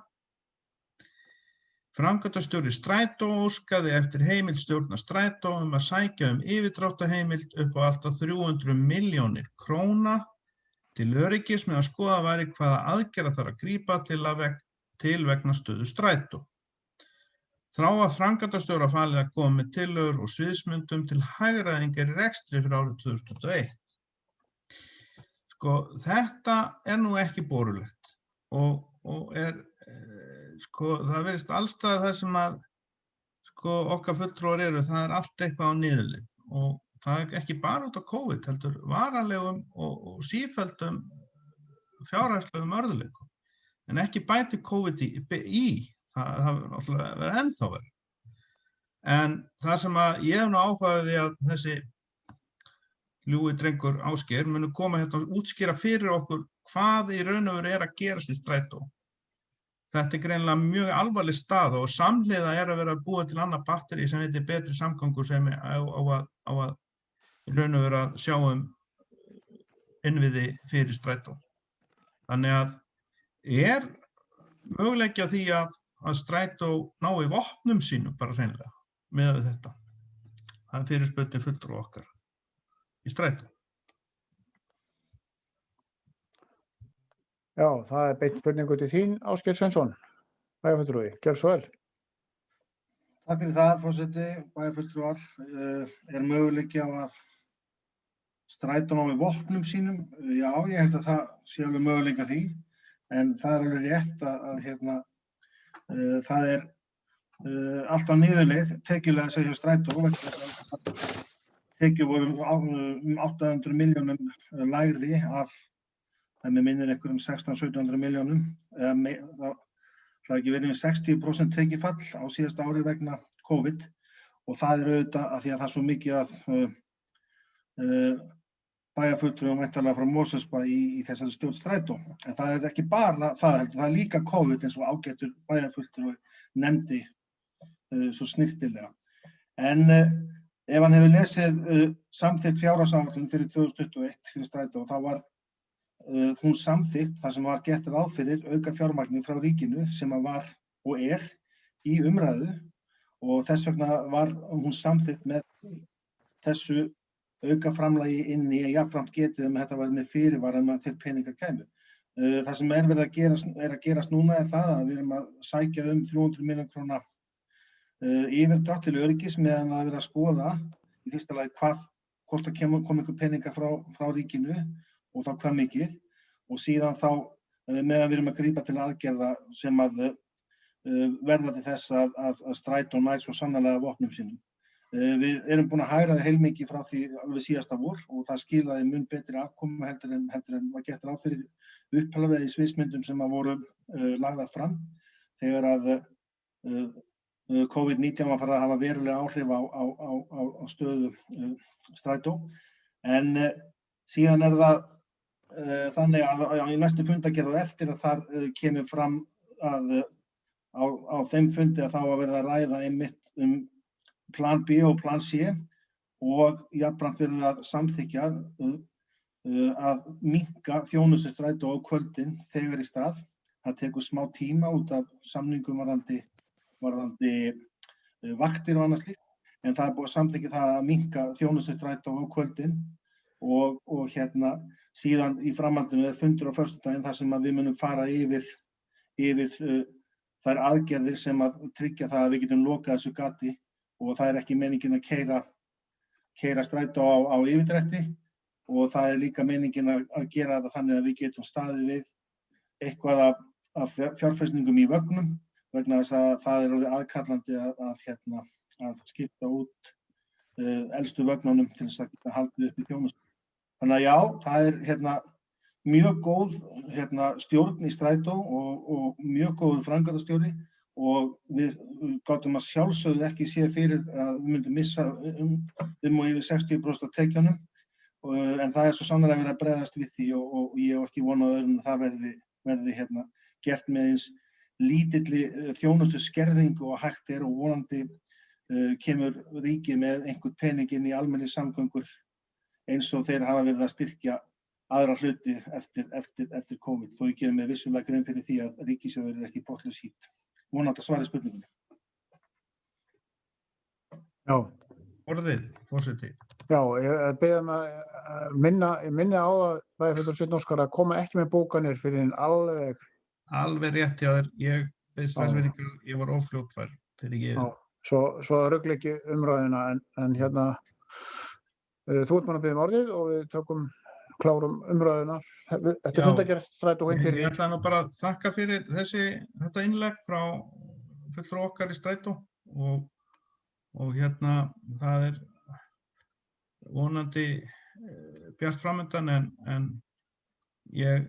Framkvæmdastjóri Strætó óskaði eftir heimild stjórnar Strætó að sækja yfirdráttarheimild upp á allt að 300 milljónir króna til öryggis með að skoða væri hvaða aðgerða þarf að grípa til vegna stöðu Strætó. Þá var framkvæmdastjóra falið að koma með tillögur og sviðsmyndum til hagræðingar í rekstri fyrir árið 2021. Þetta nú ekki borulegt og það virðist allstaðar þar sem að okkar fulltrúar eru, það allt eitthvað á niðurleið og það ekki bara út á COVID, heldur varanlegum og sífelldum fjárhagslegum örðugleikum, en ekki bæti COVID í. Það verður ennþá verið. En það sem að ég hef nú áhugaði að þessi ljúfi drengur Ásgeir muni koma hérna og útskýra fyrir okkur hvað í raun og veru að gerast í Strætó. Þetta greinilega mjög alvarleg staða og samhliða að vera að búa til annað batteri sem heitir betri samgangur sem á að í raun og veru að sjá innviði fyrir Strætó. Þannig að möguleiki því að Strætó nái vopnum sínum bara hreinlega með þetta. Það fyrirspurning fulltrúa okkar í Strætó. Já, það beint spurningu til þín, Ásgeir Sveinsson, bæjarfulltrúi. Gjörðu svo vel. Takk fyrir það, forseti, bæjarfulltrúar. Möguleiki á að Strætó nái vopnum sínum? Já, ég held að það sé alveg möguleiki á því, en það alveg rétt að það alltaf niðurleið tekjulega að segja Strætó tekjur voru 800 milljónum lægri af það með minnir einhverjum 1600-1700 milljónum það ekki verið 60% tekjufall á síðasta ári vegna COVID og það auðvitað að því að það svo mikið af bæjarfulltrúum væntanlega frá Mosfellsbæ í þessari stjórn Strætó. En það ekki bara það heldur, það líka COVID eins og ágætur bæjarfulltrúi nefndi svo snyrtilega. En ef hann hefur lesið samþykkt fjárhagsáætlun fyrir 2021 fyrir Strætó, þá var hún samþykkt þar sem var gert ráð fyrir auka fjármagni frá ríkinu sem var og í umræðu og þess vegna var hún samþykkt með þessu auka framlagi inn í jafnframt getið þetta var með fyrirvara að þeir peningar kæmu. Það sem verið að gerast núna það að við erum að sækja 300 milljón króna yfirdrátt til öryggis meðan að vera að skoða í fyrsta lagi hvort það kom einhver peningar frá ríkinu og þá hvað mikið og síðan þá meðan við erum að grípa til aðgerða sem að verða til þess að Strætó nær svo sannarlega vopnum sínum. Við erum búin að hagræða heilmikið frá því alveg síðasta vor og það skilaði mun betri afkomu heldur en var gert ráð fyrir upphaflega í sviðsmyndum sem að voru lagðar fram þegar að COVID-19 var farið að hafa verulega áhrif á stöðu Strætó. En síðan það þannig að í næstu fundagerð eftir að þar kemur fram að á þeim fundi að þá að verða að ræða einmitt plan B og plan C og jafnframt verið að samþykkja að minnka þjónustu Strætó á kvöldin þegar í stað. Það tekur smá tíma út af samningum varðandi vaktir og annað slíkt, en það búið að samþykkja það að minnka þjónustu Strætó á kvöldin og síðan í framhaldinu fundur á föstudaginn þar sem að við munum fara yfir þær aðgerðir sem að tryggja það að við getum lokað þessu gati og það ekki meiningin að keyra Strætó á yfirdrætti og það líka meiningin að gera það þannig að við getum staðið við eitthvað af fjárfestingum í vögnum vegna þess að það orðið aðkallandi að skipta út elstu vögnunum til þess að geta haldið upp í þjónustu. Þannig að já, það mjög góð stjórn í Strætó og mjög góð framkvæmdastjóri og við gátum að sjálfsögðu ekki séð fyrir að við myndum missa og yfir 60% af tekjunum en það svo sannarlega verið að bregðast við því og ég hef ekki vonað öðrum að það verði gert með eins lítilli þjónustu skerðingu og hægt og vonandi kemur ríkið með einhvern pening inn í almennis samgöngur eins og þeir hafa verið að styrkja aðra hluti eftir COVID. Þó ég gerir mér vissulega grein fyrir því að ríkissjóður ekki botnlaus hít. Vonandi að svara spurningunni. Já. Orðið, forseti. Já, ég beðum að minna á að bæjarfulltrúi Sveinn Óskar að koma ekki með bókanir fyrir en alveg. Alveg rétt hjá þér, ég beðst velvirðingar, ég var ófljótfær fyrir ég. Já, svo rugla ekki umræðina en hérna, þú ert mann að biðja orðið og við klárum umræðina. Þetta er fundargerð strætó hinn fyrir. Ég ætla nú bara að þakka fyrir þetta innlegg frá fulltrúa okkar í strætó og hérna það er vonandi bjart framundan en ég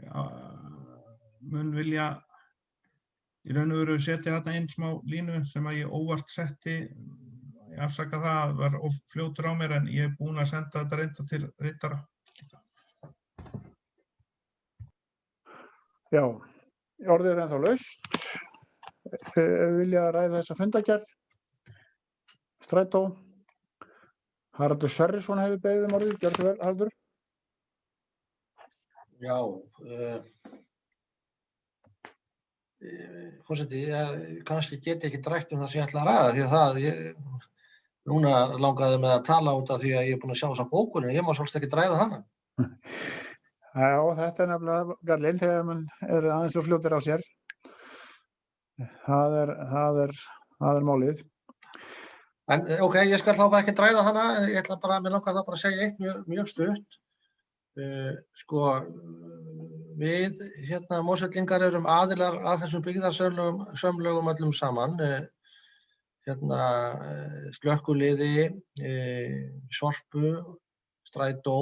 mun vilja í raun og veru setja þarna inn smá línu sem að ég óvart setti. Ég afsaka það að var of fljótur á mér en ég er búinn að senda þetta reynda til ritara. Já, orðið er ennþá laust. Vilja ræða þessa fundargerð. Strætó. Haraldur Sverrisson hefur beðið orðið, gjörðu vel, Haraldur. Já, forseti, kannski get ég ekki drægt það sem ég ætla að ræða því að núna langaði mig að tala út af því að ég er búinn að sjá þessa bókun en ég má svolítið ekki ræða hana. Já, þetta er nefnilega gallinn þegar mann er aðeins og fljótir á sér. Það er málið. En ok, ég skal þá bara ekki ræða hana, mér langar þá bara að segja eitt mjög stutt. Við Mosfellingar erum aðilar að þessum byggðasamlögum öllum saman. Slökkviliði, Sorpu, Strætó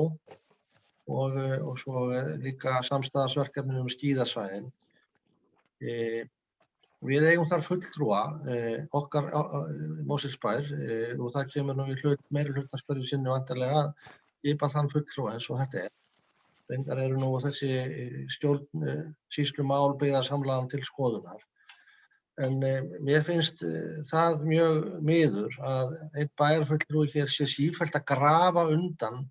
og svo líka samstæðarsverkefni skíðasvæðin. Við eigum þar fulltrúa, okkar Mosfellsbær, og það kemur nú í meiri hlutans hverju sinni væntanlega að skipa þann fulltrúa eins og þetta er. Reyndar eru nú þessi stjórnsýslumál byggðasamlagan til skoðunar. En mér finnst það mjög miður að einn bæjarfulltrúi hér sé sífellt að grafa undan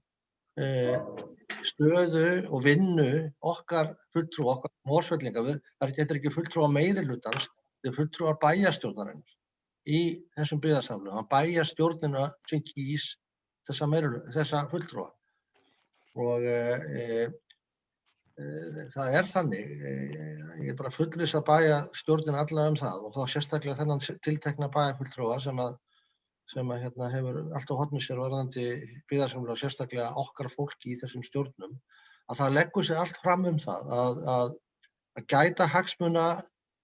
stöðu og vinnu okkar fulltrúa, okkar Mosfellinga. Þetta er ekki fulltrúa meirihlutans, þetta er fulltrúar bæjarstjórnarinnar í þessum byggðasamlögum. Bæjarstjórnina sem kýs þessa fulltrúa. Og það er þannig, ég er bara fullviss að bæjarstjórnin alla það og þá sérstaklega þennan tiltekna bæjarfulltrúa sem hefur allt á horni sér varðandi byggðasamlög og sérstaklega okkar fólki í þessum stjórnum, að það leggur sig allt fram það að gæta hagsmuna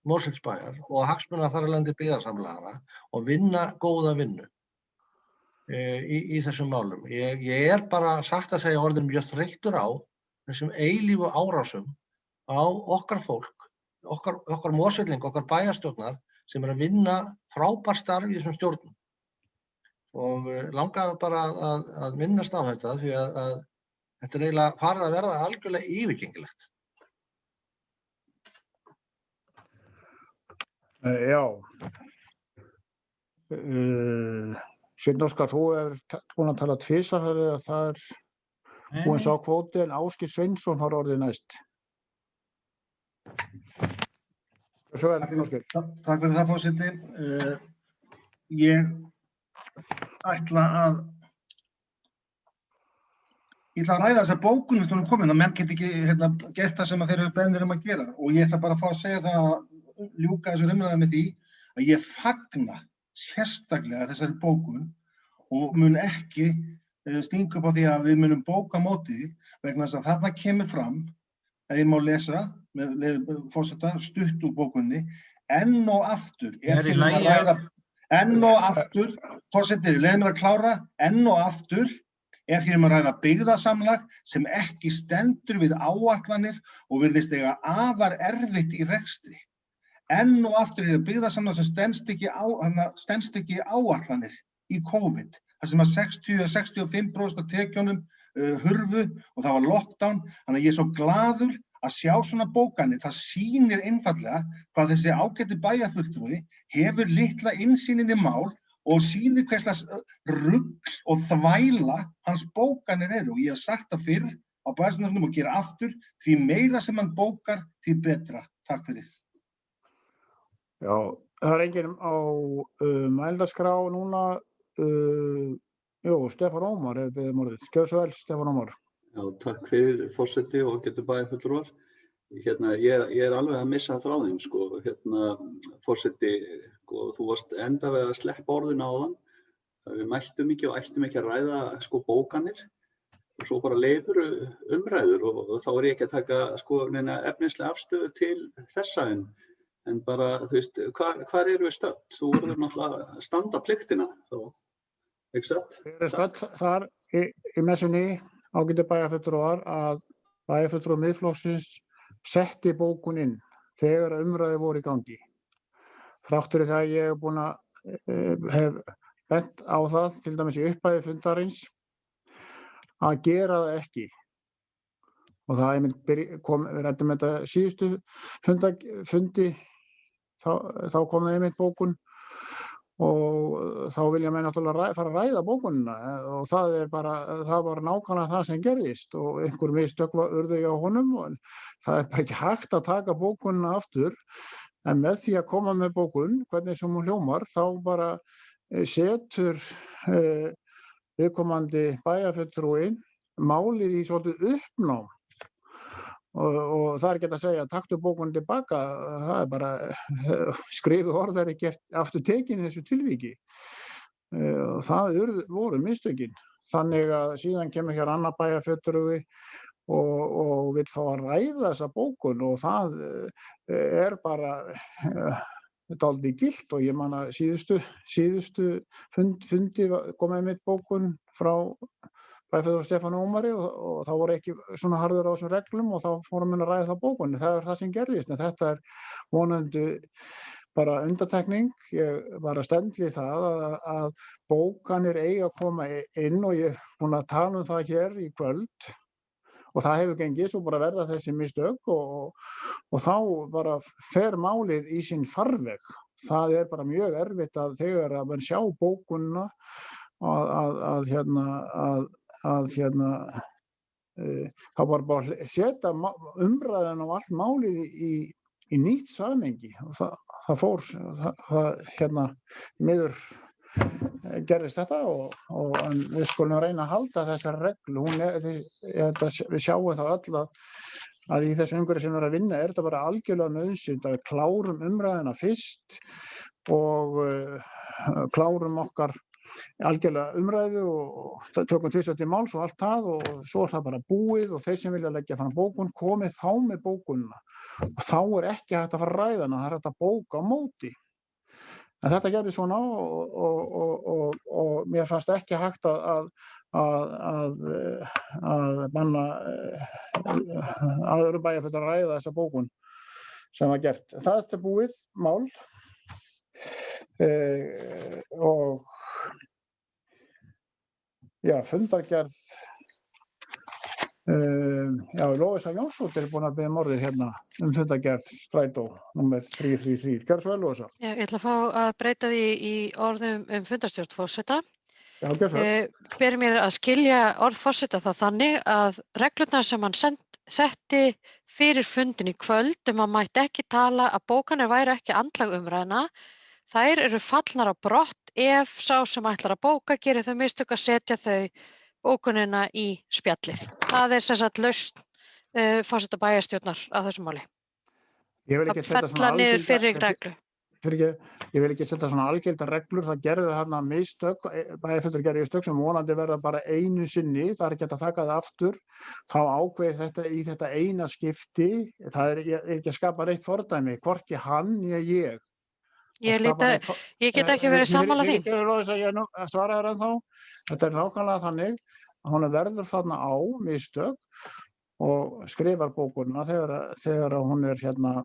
Mosfellsbæjar og hagsmuna þar af leiðandi byggðasamlaganna og vinna góða vinnu í þessum málum. Ég er bara satt að segja orðin mjög þreyttur á þessum eilífu árásum á okkar fólk, okkar Mosfelling, okkar bæjarstjórnar sem að vinna frábært starf í þessum stjórnum. Og langaði bara að minnast á þetta því að þetta er eiginlega farið að verða algjörlega yfirgengilegt. Já. Sveinn Óskar, þú hefur búinn að tala tvisvar þegar það er búinn sá kvóti en Ásgeir Sveinsson fara orðið næst. Svo Ásgeir. Takk fyrir það, forseti. Ég ætla að ræða þessa bókun sem hún er komin að menn get ekki gert það sem þeir eru beðnir að gera og ég ætla bara að fá að segja það að ljúka þessu umræðu með því að ég fagna sérstaklega þessari bókun og mun ekki stinga upp á því að við munum bóka mótið vegna þess að þarna kemur fram að ég má lesa með leyfi forseta stutt úr bókunni enn og aftur forseti, leyfðu mér að klára enn og aftur er hér að ræða byggðasamlag sem ekki stendur við áætlanir og virðist eiga afar erfitt í rekstri. Enn og aftur er byggðasamlag sem stenst ekki áætlanir í COVID, þar sem að 60-65% af tekjunum hurfu og það var lockdown, þannig að ég er svo glaður að sjá svona bókanir. Það sýnir einfaldlega hvað þessi ágæti bæjarfulltrúi hefur litla innsýnin í mál og sýnir hverslega rugl og þvæla hans bókanir eru og ég hef sagt það fyrr á bæjarstjórnarfundum og gera aftur, því meira sem hann bókar, því betra. Takk fyrir. Já, það er enginn á mælendaskrá núna. Jú, Stefán Ómar hefur beðið orðið. Gjörðu svo vel, Stefán Ómar. Já, takk fyrir forseti og getur bæjarfulltrúar. Ég alveg að missa þráðinn, sko, forseti, sko, þú varst enda við að sleppa orðinu áðan. Við mættum ekki og ættum ekki að ræða, sko, bókanir og svo bara leifur umræður og þá ég ekki að taka, sko, neina efnislega afstöðu til þessa en bara, þú veist, hvar eru við stödd? Þú verður náttúrulega að standa pliktina, þá, ekki satt? Við erum stödd þar í messunni ágæti bæjarfulltrúar að bæjarfulltrúar Miðflokksins setti bókun inn þegar umræður voru í gangi. Þrátt fyrir það ég hef bent á það, til dæmis í upphafi fundarins, að gera það ekki. Og það við ræddum þetta síðustu fundi, þá kom það einmitt bókun og þá vilja menn náttúrulega fara að ræða bókunina og það var nákvæmlega það sem gerðist og einhver mistök urðu hjá honum og það bara ekki hægt að taka bókunina aftur en með því að koma með bókun, hvernig sem hún hljómar, þá bara setur viðkomandi bæjarfulltrúi málið í svolítið uppnám og það er ekki að segja að taktu bókunni tilbaka, það er bara skrifuð orð er ekki aftur tekin í þessu tilviki. Það voru mistökin. Þannig að síðan kemur hér annar bæjarfulltrúi og vill fá að ræða þessa bókun og það er bara dálítið gilt og ég man að síðustu fundi kom einmitt bókun frá bæjarfulltrúa Stefán Ómari og þá voru ekki svona harður á þessum reglum og þá fórum við að ræða það bókunni. Það er það sem gerðist, en þetta er vonandi bara undantekning. Ég var að stend við það að bókanir eiga að koma inn og ég er búin að tala um það hér í kvöld og það hefur gengið svo bara verða þessi mistök og þá bara fer málið í sinn farveg. Það er bara mjög erfitt að þegar að mann sjá bókunina þá bara setja umræðan og allt málið í nýtt samhengi og það fór miður gerðist þetta en við skulum reyna að halda þessar reglu. Við sjáum það öll að í þessu umhverfi sem við erum að vinna er þetta bara algjörlega nauðsynlegt að við klárum umræðina fyrst og klárum okkar algjörlega umræðu og tökum tvisvar til máls og allt það og svo er það bara búið og þeir sem vilja leggja fram bókun komið þá með bókunina og þá er ekki hægt að fara að ræða hana, það er hægt að bóka á móti. En þetta gerði svona og mér fannst ekki hægt að banna aðra bæjarfulltrúar að ræða þessa bókun sem var gert. Það er búið mál og fundargerð Lovísa Jónsdóttir er búin að biðja orðið hérna fundargerð strætó númer 333. Gjörðu svo vel, Lovísa. Já, ég ætla að fá að breyta því í orðum fundarstjórn forseta. Já, gjörðu svo vel. Ber mér að skilja orð forseta það þannig að reglurnar sem hann setti fyrir fundin í kvöld að mætti ekki tala að bókanir væri ekki andlag umræðna, þær eru fallnar á brott ef sá sem ætlar að bóka gerir þau mistök að setja þau bókunina í spjallið. Það er sem sagt lausn forseta bæjarstjórnar á þessu máli. Að fella niður fyrri reglu. Ég vil ekki setja svona algildar reglur, það gerði þarna mistök, bæjarfulltrúar gerði mistök sem vonandi verða bara einu sinni, það er ekki hægt að taka það aftur, þá ákveði þetta í þetta eina skipti, það er ekki að skapa neitt fordæmi, hvorki hann né ég. Ég get ekki verið sammála því. Ég svara þér ennþá, þetta er nákvæmlega þannig að hún verður þarna á mistök og skrifar bókunina þegar hún er það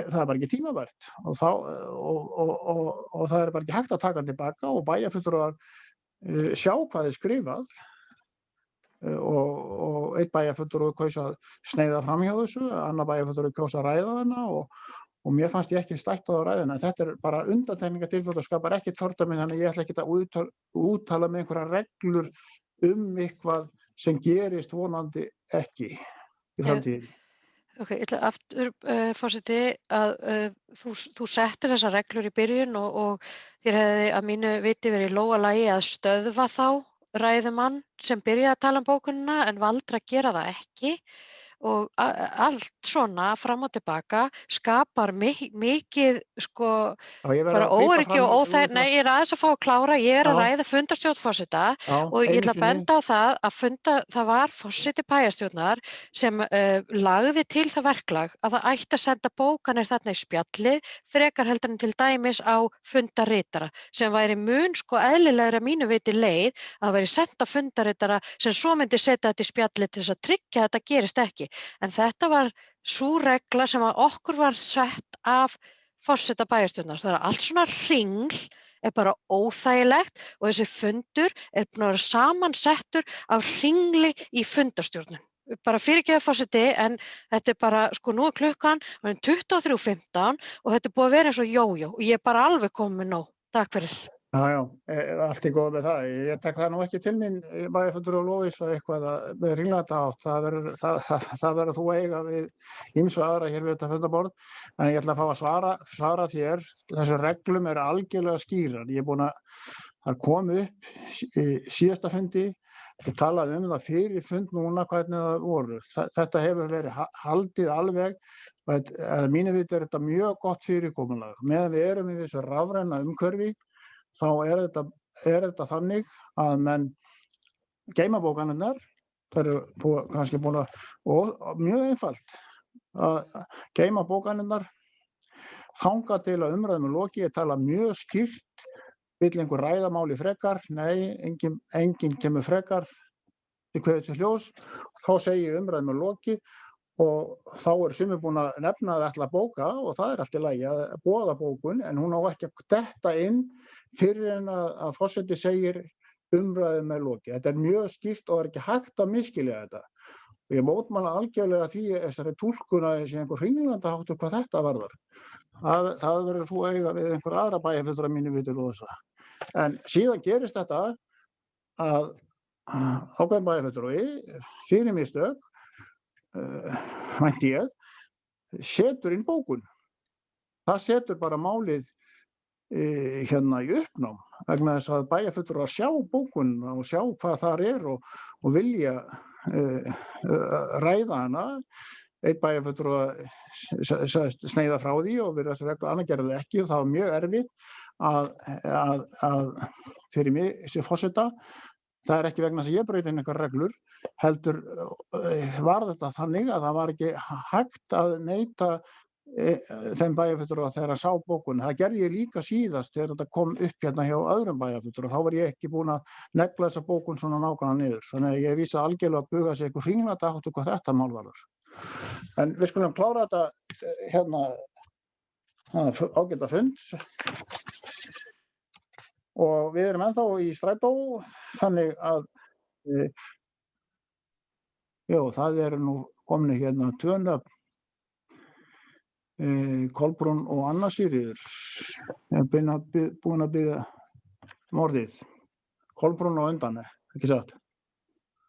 er bara ekki tímabært og það er bara ekki hægt að taka hann tilbaka og bæjarfulltrúar sjá hvað er skrifað og einn bæjarfulltrúi kaus að sneiða fram hjá þessu, annar bæjarfulltrúi kaus að ræða hana og mér fannst ég ekki stætt á að ræða hana. Þetta er bara undantekningartilfelli og skapar ekkert fordæmi, þannig ég ætla ekki að úttala með einhverjar reglur eitthvað sem gerist vonandi ekki í framtíðinni. Ok, ég ætla aftur, forseti, að þú settir þessar reglur í byrjun og þér hefði að mínu viti verið í lóga lagi að stöðva þá ræðumann sem byrjaði að tala um bókunina en valdur að gera það ekki. Og allt svona fram og tilbaka skapar mikið sko bara óöryggi og óþægindi. Nei, ég aðeins að fá að klára, ég að ræða fundarstjórn forseta og ég ætla að benda á það að það var forseti bæjarstjórnar sem lagði til það verklag að það ætti að senda bókanir þarna í spjallið frekar heldur en til dæmis á fundarritara sem væri mun sko eðlilegra mínu viti leið að það væri sent á fundarritara sem svo myndi setja þetta í spjallið til þess að tryggja að þetta gerist ekki. En þetta var sú regla sem að okkur var sett af forseta bæjarstjórnar. Það allt svona hringl er bara óþægilegt og þessi fundur er búin að vera samansettur af hringli í fundarstjórnum. Bara fyrirgeðu forseti en þetta er bara, sko nú er klukkan 23:15 og þetta er búið að vera eins og jójó og ég er bara alveg komið með nóg. Takk fyrir. Já, allt í góð með það. Ég tek það nú ekki til mín, bæjarfundur og Lóis og eitthvað með hringlata átt. Það verður þú eiga við ýmsu aðra hér við þetta fundarborð. En ég ætla að fá að svara þér. Þessu reglum eru algjörlega skýrar. Ég er búin að það komi upp í síðasta fundi. Ég talaði það fyrir fund núna hvernig það voru. Þetta hefur verið haldið alveg. Mínu viti er þetta mjög gott fyrirkomulag. Meðan við erum í þessu rafræna umhverfi þá er þetta þannig að menn geyma bókanirnar, það eru kannski búin að, og mjög einfalt, að geyma bókanirnar, þangað til að umræðum er lokið, ég tala mjög skýrt, vill einhver ræða máli frekar, nei, enginn kemur frekar, þið kveður til hljós, þá segi ég umræðum er lokið, og þá sumir búin að nefna að ætla að bóka og það allt í lagi að boða bókun en hún á ekki að detta inn fyrir en að forseti segir umræðum er lokið. Þetta er mjög skýrt og ekki hægt að misskilja þetta. Og ég mótmæla algjörlega því þessari túlkun að þessi einhver hringlandaháttur hvað þetta varðar. Það verður þú eiga við einhver aðra bæjarfulltrúa mínu viti og þessa. En síðan gerist þetta að ákveðin bæjarfulltrúi fyrir mistök vænti ég, setur inn bókun. Það setur bara málið hérna í uppnám vegna þess að bæjarfulltrúar að sjá bókun og sjá hvað þar er og vilja ræða hana. Einn bæjarfulltrúi sagðist sneiða frá því og virðast regla annað gerði ekki og það var mjög erfitt að fyrir mig sem forseta. Það ekki vegna þess að ég braut inn einhver reglur, heldur var þetta þannig að það var ekki hægt að neita þeim bæjarfulltrúa þegar að sá bókun. Það gerði ég líka síðast þegar þetta kom upp hérna hjá öðrum bæjarfulltrúa. Þá var ég ekki búin að negla þessa bókun svona nákvæmlega niður. Þannig að ég vísa algjörlega að buga sig einhver hringlata áttu hvað þetta mál varðar. En við skulum klára þetta hérna ágæta fund. Og við erum ennþá í strætó, þannig að það eru nú komin hérna tvö nöfn, Kolbrún og Anna Sigríður. Ég er búin að biðja orðið. Kolbrún og undan, ekki satt?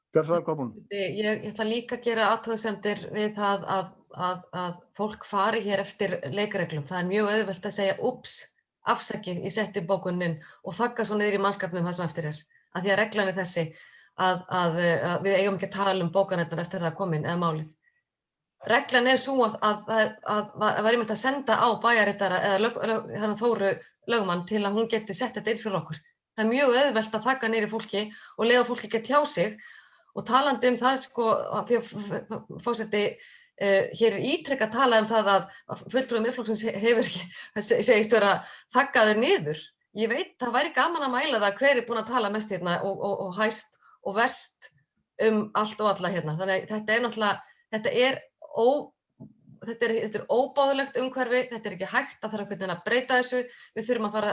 Gjörðu svo vel, Kolbrún. Ég ætla líka að gera athugasemdir við það að fólk fari hér eftir leikreglum. Það er mjög auðvelt að segja úps. Afsakið, ég setti bókunin og þagga svo niður í mannskapnum það sem eftir er. Að því að reglan er þessi að við eigum ekki að tala um bókanirnar eftir það komin eða málið. Reglan er svo að var einmitt að senda á bæjarritara eða Þóru lögmann til að hún geti sett þetta inn fyrir okkur. Það er mjög auðvelt að þagga niður í fólki og leyfa fólki ekki að tjá sig og talandi um það sko að því að forseti hér er ítrekka að tala um það að fulltrúi Miðflokksins hefur ekki, segist vera þaggaður niður. Ég veit, það væri gaman að mæla það hver er búin að tala mest hérna og hæst og verst allt og alla hérna. Þannig að þetta er náttúrulega, þetta er óbáðulegt umhverfi, þetta er ekki hægt að þarf að breyta þessu. Við þurfum að fara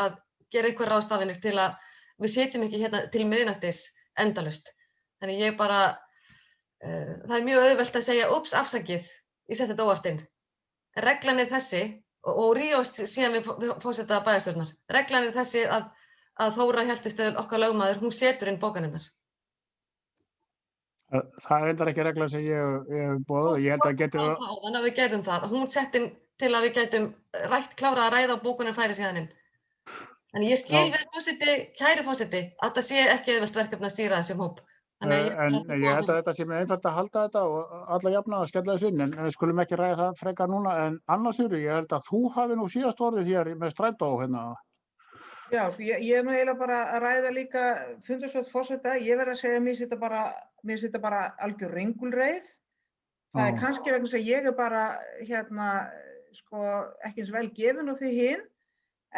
að gera einhver ráðstafanir til að við setjum ekki hérna til miðnættis endalaust. Þannig ég bara það er mjög auðvelt að segja úps, afsakið, ég setti þetta óvart inn. Reglan er þessi og rífast síðan við forseta bæjarstjórnar. Reglan er þessi að Þóra Hjaltested okkar lögmaður, hún setur inn bókanirnar. Það reyndar ekki regla sem ég boðað. Ég held að geti... Þannig að við gerðum það. Hún sett inn til að við gætum klárað að ræða og bókunin færi síðan inn. En ég skil vel kæri forseti, að það sé ekki auðvelt verkefni að stýra þessum hóp. En ég held að þetta sé með einfalt að halda þetta og alla jafna að skella þessu inn, en við skulum ekki ræða það frekar núna. En annars ég held að þú hafi nú síðast orðið hér með strætó hérna. Já, ég nú eiginlega bara að ræða líka fundarstjórn forseta. Ég verð að segja að mér finnst þetta bara algjör ringulreið. Það kannski vegna þess að ég bara ekki eins vel gefin og þið hin,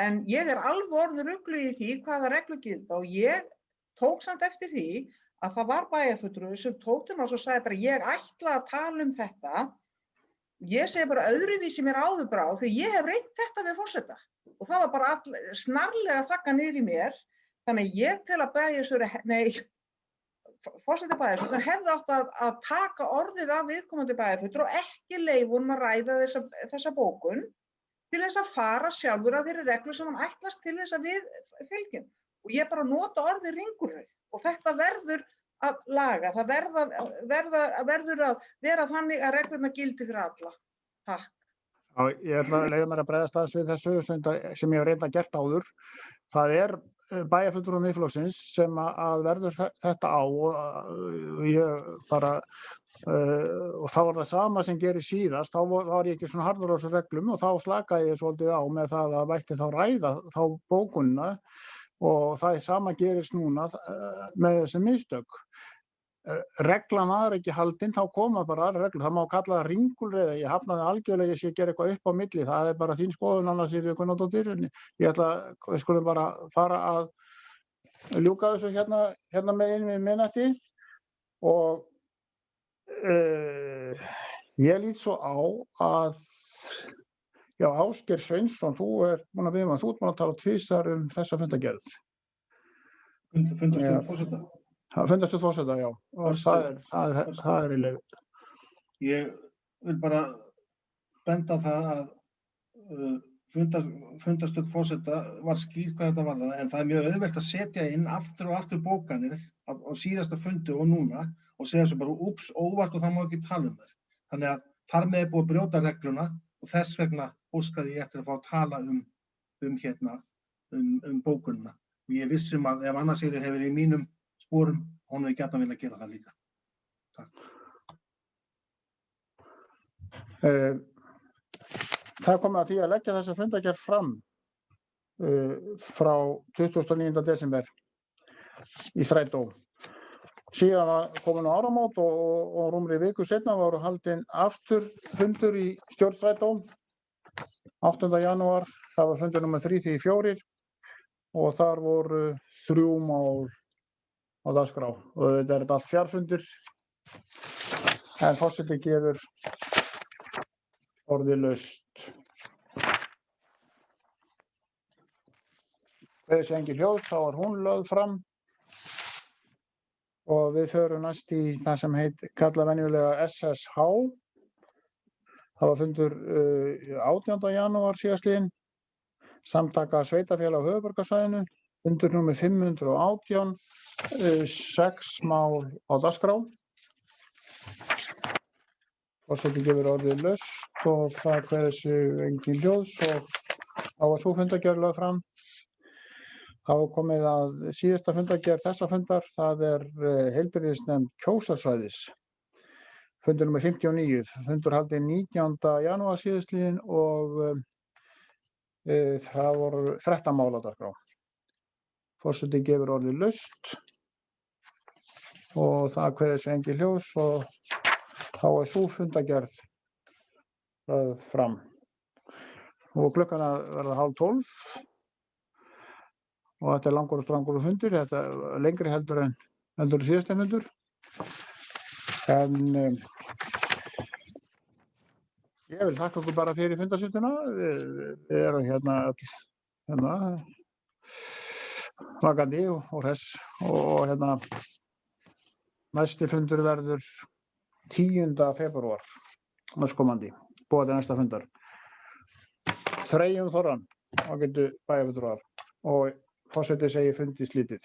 en ég alveg orðin rugluð í því hvaða reglur gilda og ég tók samt eftir því að það var bæjarfulltrúi sem tók til máls og sagði bara ég ætla að tala um þetta. Ég segi bara öðruvísi mér áður brá því ég hef reynt þetta við forseta og það var bara snarlega þakka niður í mér. Þannig ég tel að forseti bæjarfulltrúi hefði átt að taka orðið af viðkomandi bæjarfulltrúi og ekki leyfa honum að ræða þessa bókun til þess að fara sjálfur að þeirri reglu sem hann ætlast til þess að við fylgjum. Og ég bara nota orðið ringulreið og þetta verður að laga. Það verður að vera þannig að reglurnar gildi fyrir alla. Takk. Já, ég ætla að leyfa mér að bregðast aðeins við þessu sem ég hef reyndar gert áður. Það bæjarfulltrúi Miðflokksins sem að verður þetta á og ég bara og þá var það sama sem gerði síðast, þá var ég ekki svona harður á þessu reglum og þá slakaði ég svolítið á með það að vætti þá ræða þá bókunina og það sama gerist núna með þessi mistök. Reglan var ekki haldin, þá koma bara aðra reglur, það má kalla það ringulreið, ég hafnaði algjörlega að ég gera eitthvað upp á milli, það bara þín skoðun annars Gunnardóttir, ég ætla að við skulum bara fara að ljúka þessu hérna með miðnætti og ég lít svo á að Ásgeir Sveinsson, þú búin að biðja þú ert búin að tala tvisvar þessa fundargerð. Fundarstjórn forseta. Fundarstjórn forseta, já. Og það í leyfi. Ég vil bara benda á það að fundarstjórn forseta var skýr hvað þetta varðar, en það mjög auðvelt að setja inn aftur og aftur bókanir á síðasta fundi og núna og segja svo bara úps, óvart og það má ekki tala um þær. Þannig að þar með búið að brjóta regluna og þess vegna óskaði ég eftir að fá að tala um bókunina. Og ég vissum að ef Anna Sigríður hefur í mínum sporum, hún hefði gjarnan viljað gera það líka. Takk. Það kom að því að leggja þessa fundargerð fram frá 29. desember í strætó. Síðan var komin á áramót og rúmri viku seinna voru haldin aftur fundur í stjórn strætó 8. janúar, það var fundur nummer 334 og þar voru 3 mál á dagskrá og þetta þetta allt fjarfundur en forseti gefur orðið laust. Þessi engin hljóð, þá var hún lögð fram og við förum næst í það sem kalla venjulega SSH. Það var fundur 18. janúar síðastliðinn, samtaka sveitarfélag á höfuðborgarsvæðinu, fundur númer 518, 6 mál á dagskrá. Forseti gefur orðið laust og það kveður sig engin hljóðs og þá var sú fundargerð lögð fram. Það var komið að síðasta fundargerð þessa fundar, það heilbrigðisnefnd Kjósarsvæðis. Fundur nummer 59, fundur haldinn 19. janúar síðastliðinn og það voru 13 mál á dagskrá. Forseti gefur orðið laust og það kveður sig engin hljóðs og þá sú fundargerð lögð fram. Og klukkan verða 11:30. Og þetta langur og strangur fundur, þetta lengri heldur en síðasta fundur. En ég vil þakka okkur bara fyrir fundarsýttuna. Við erum hérna vakandi og hress og næsti fundur verður 10. febrúar næstkomandi, boðað til næsta fundar. Þrejum þorran, þá getur bæjarfulltrúar og forseti segir fundi slítið.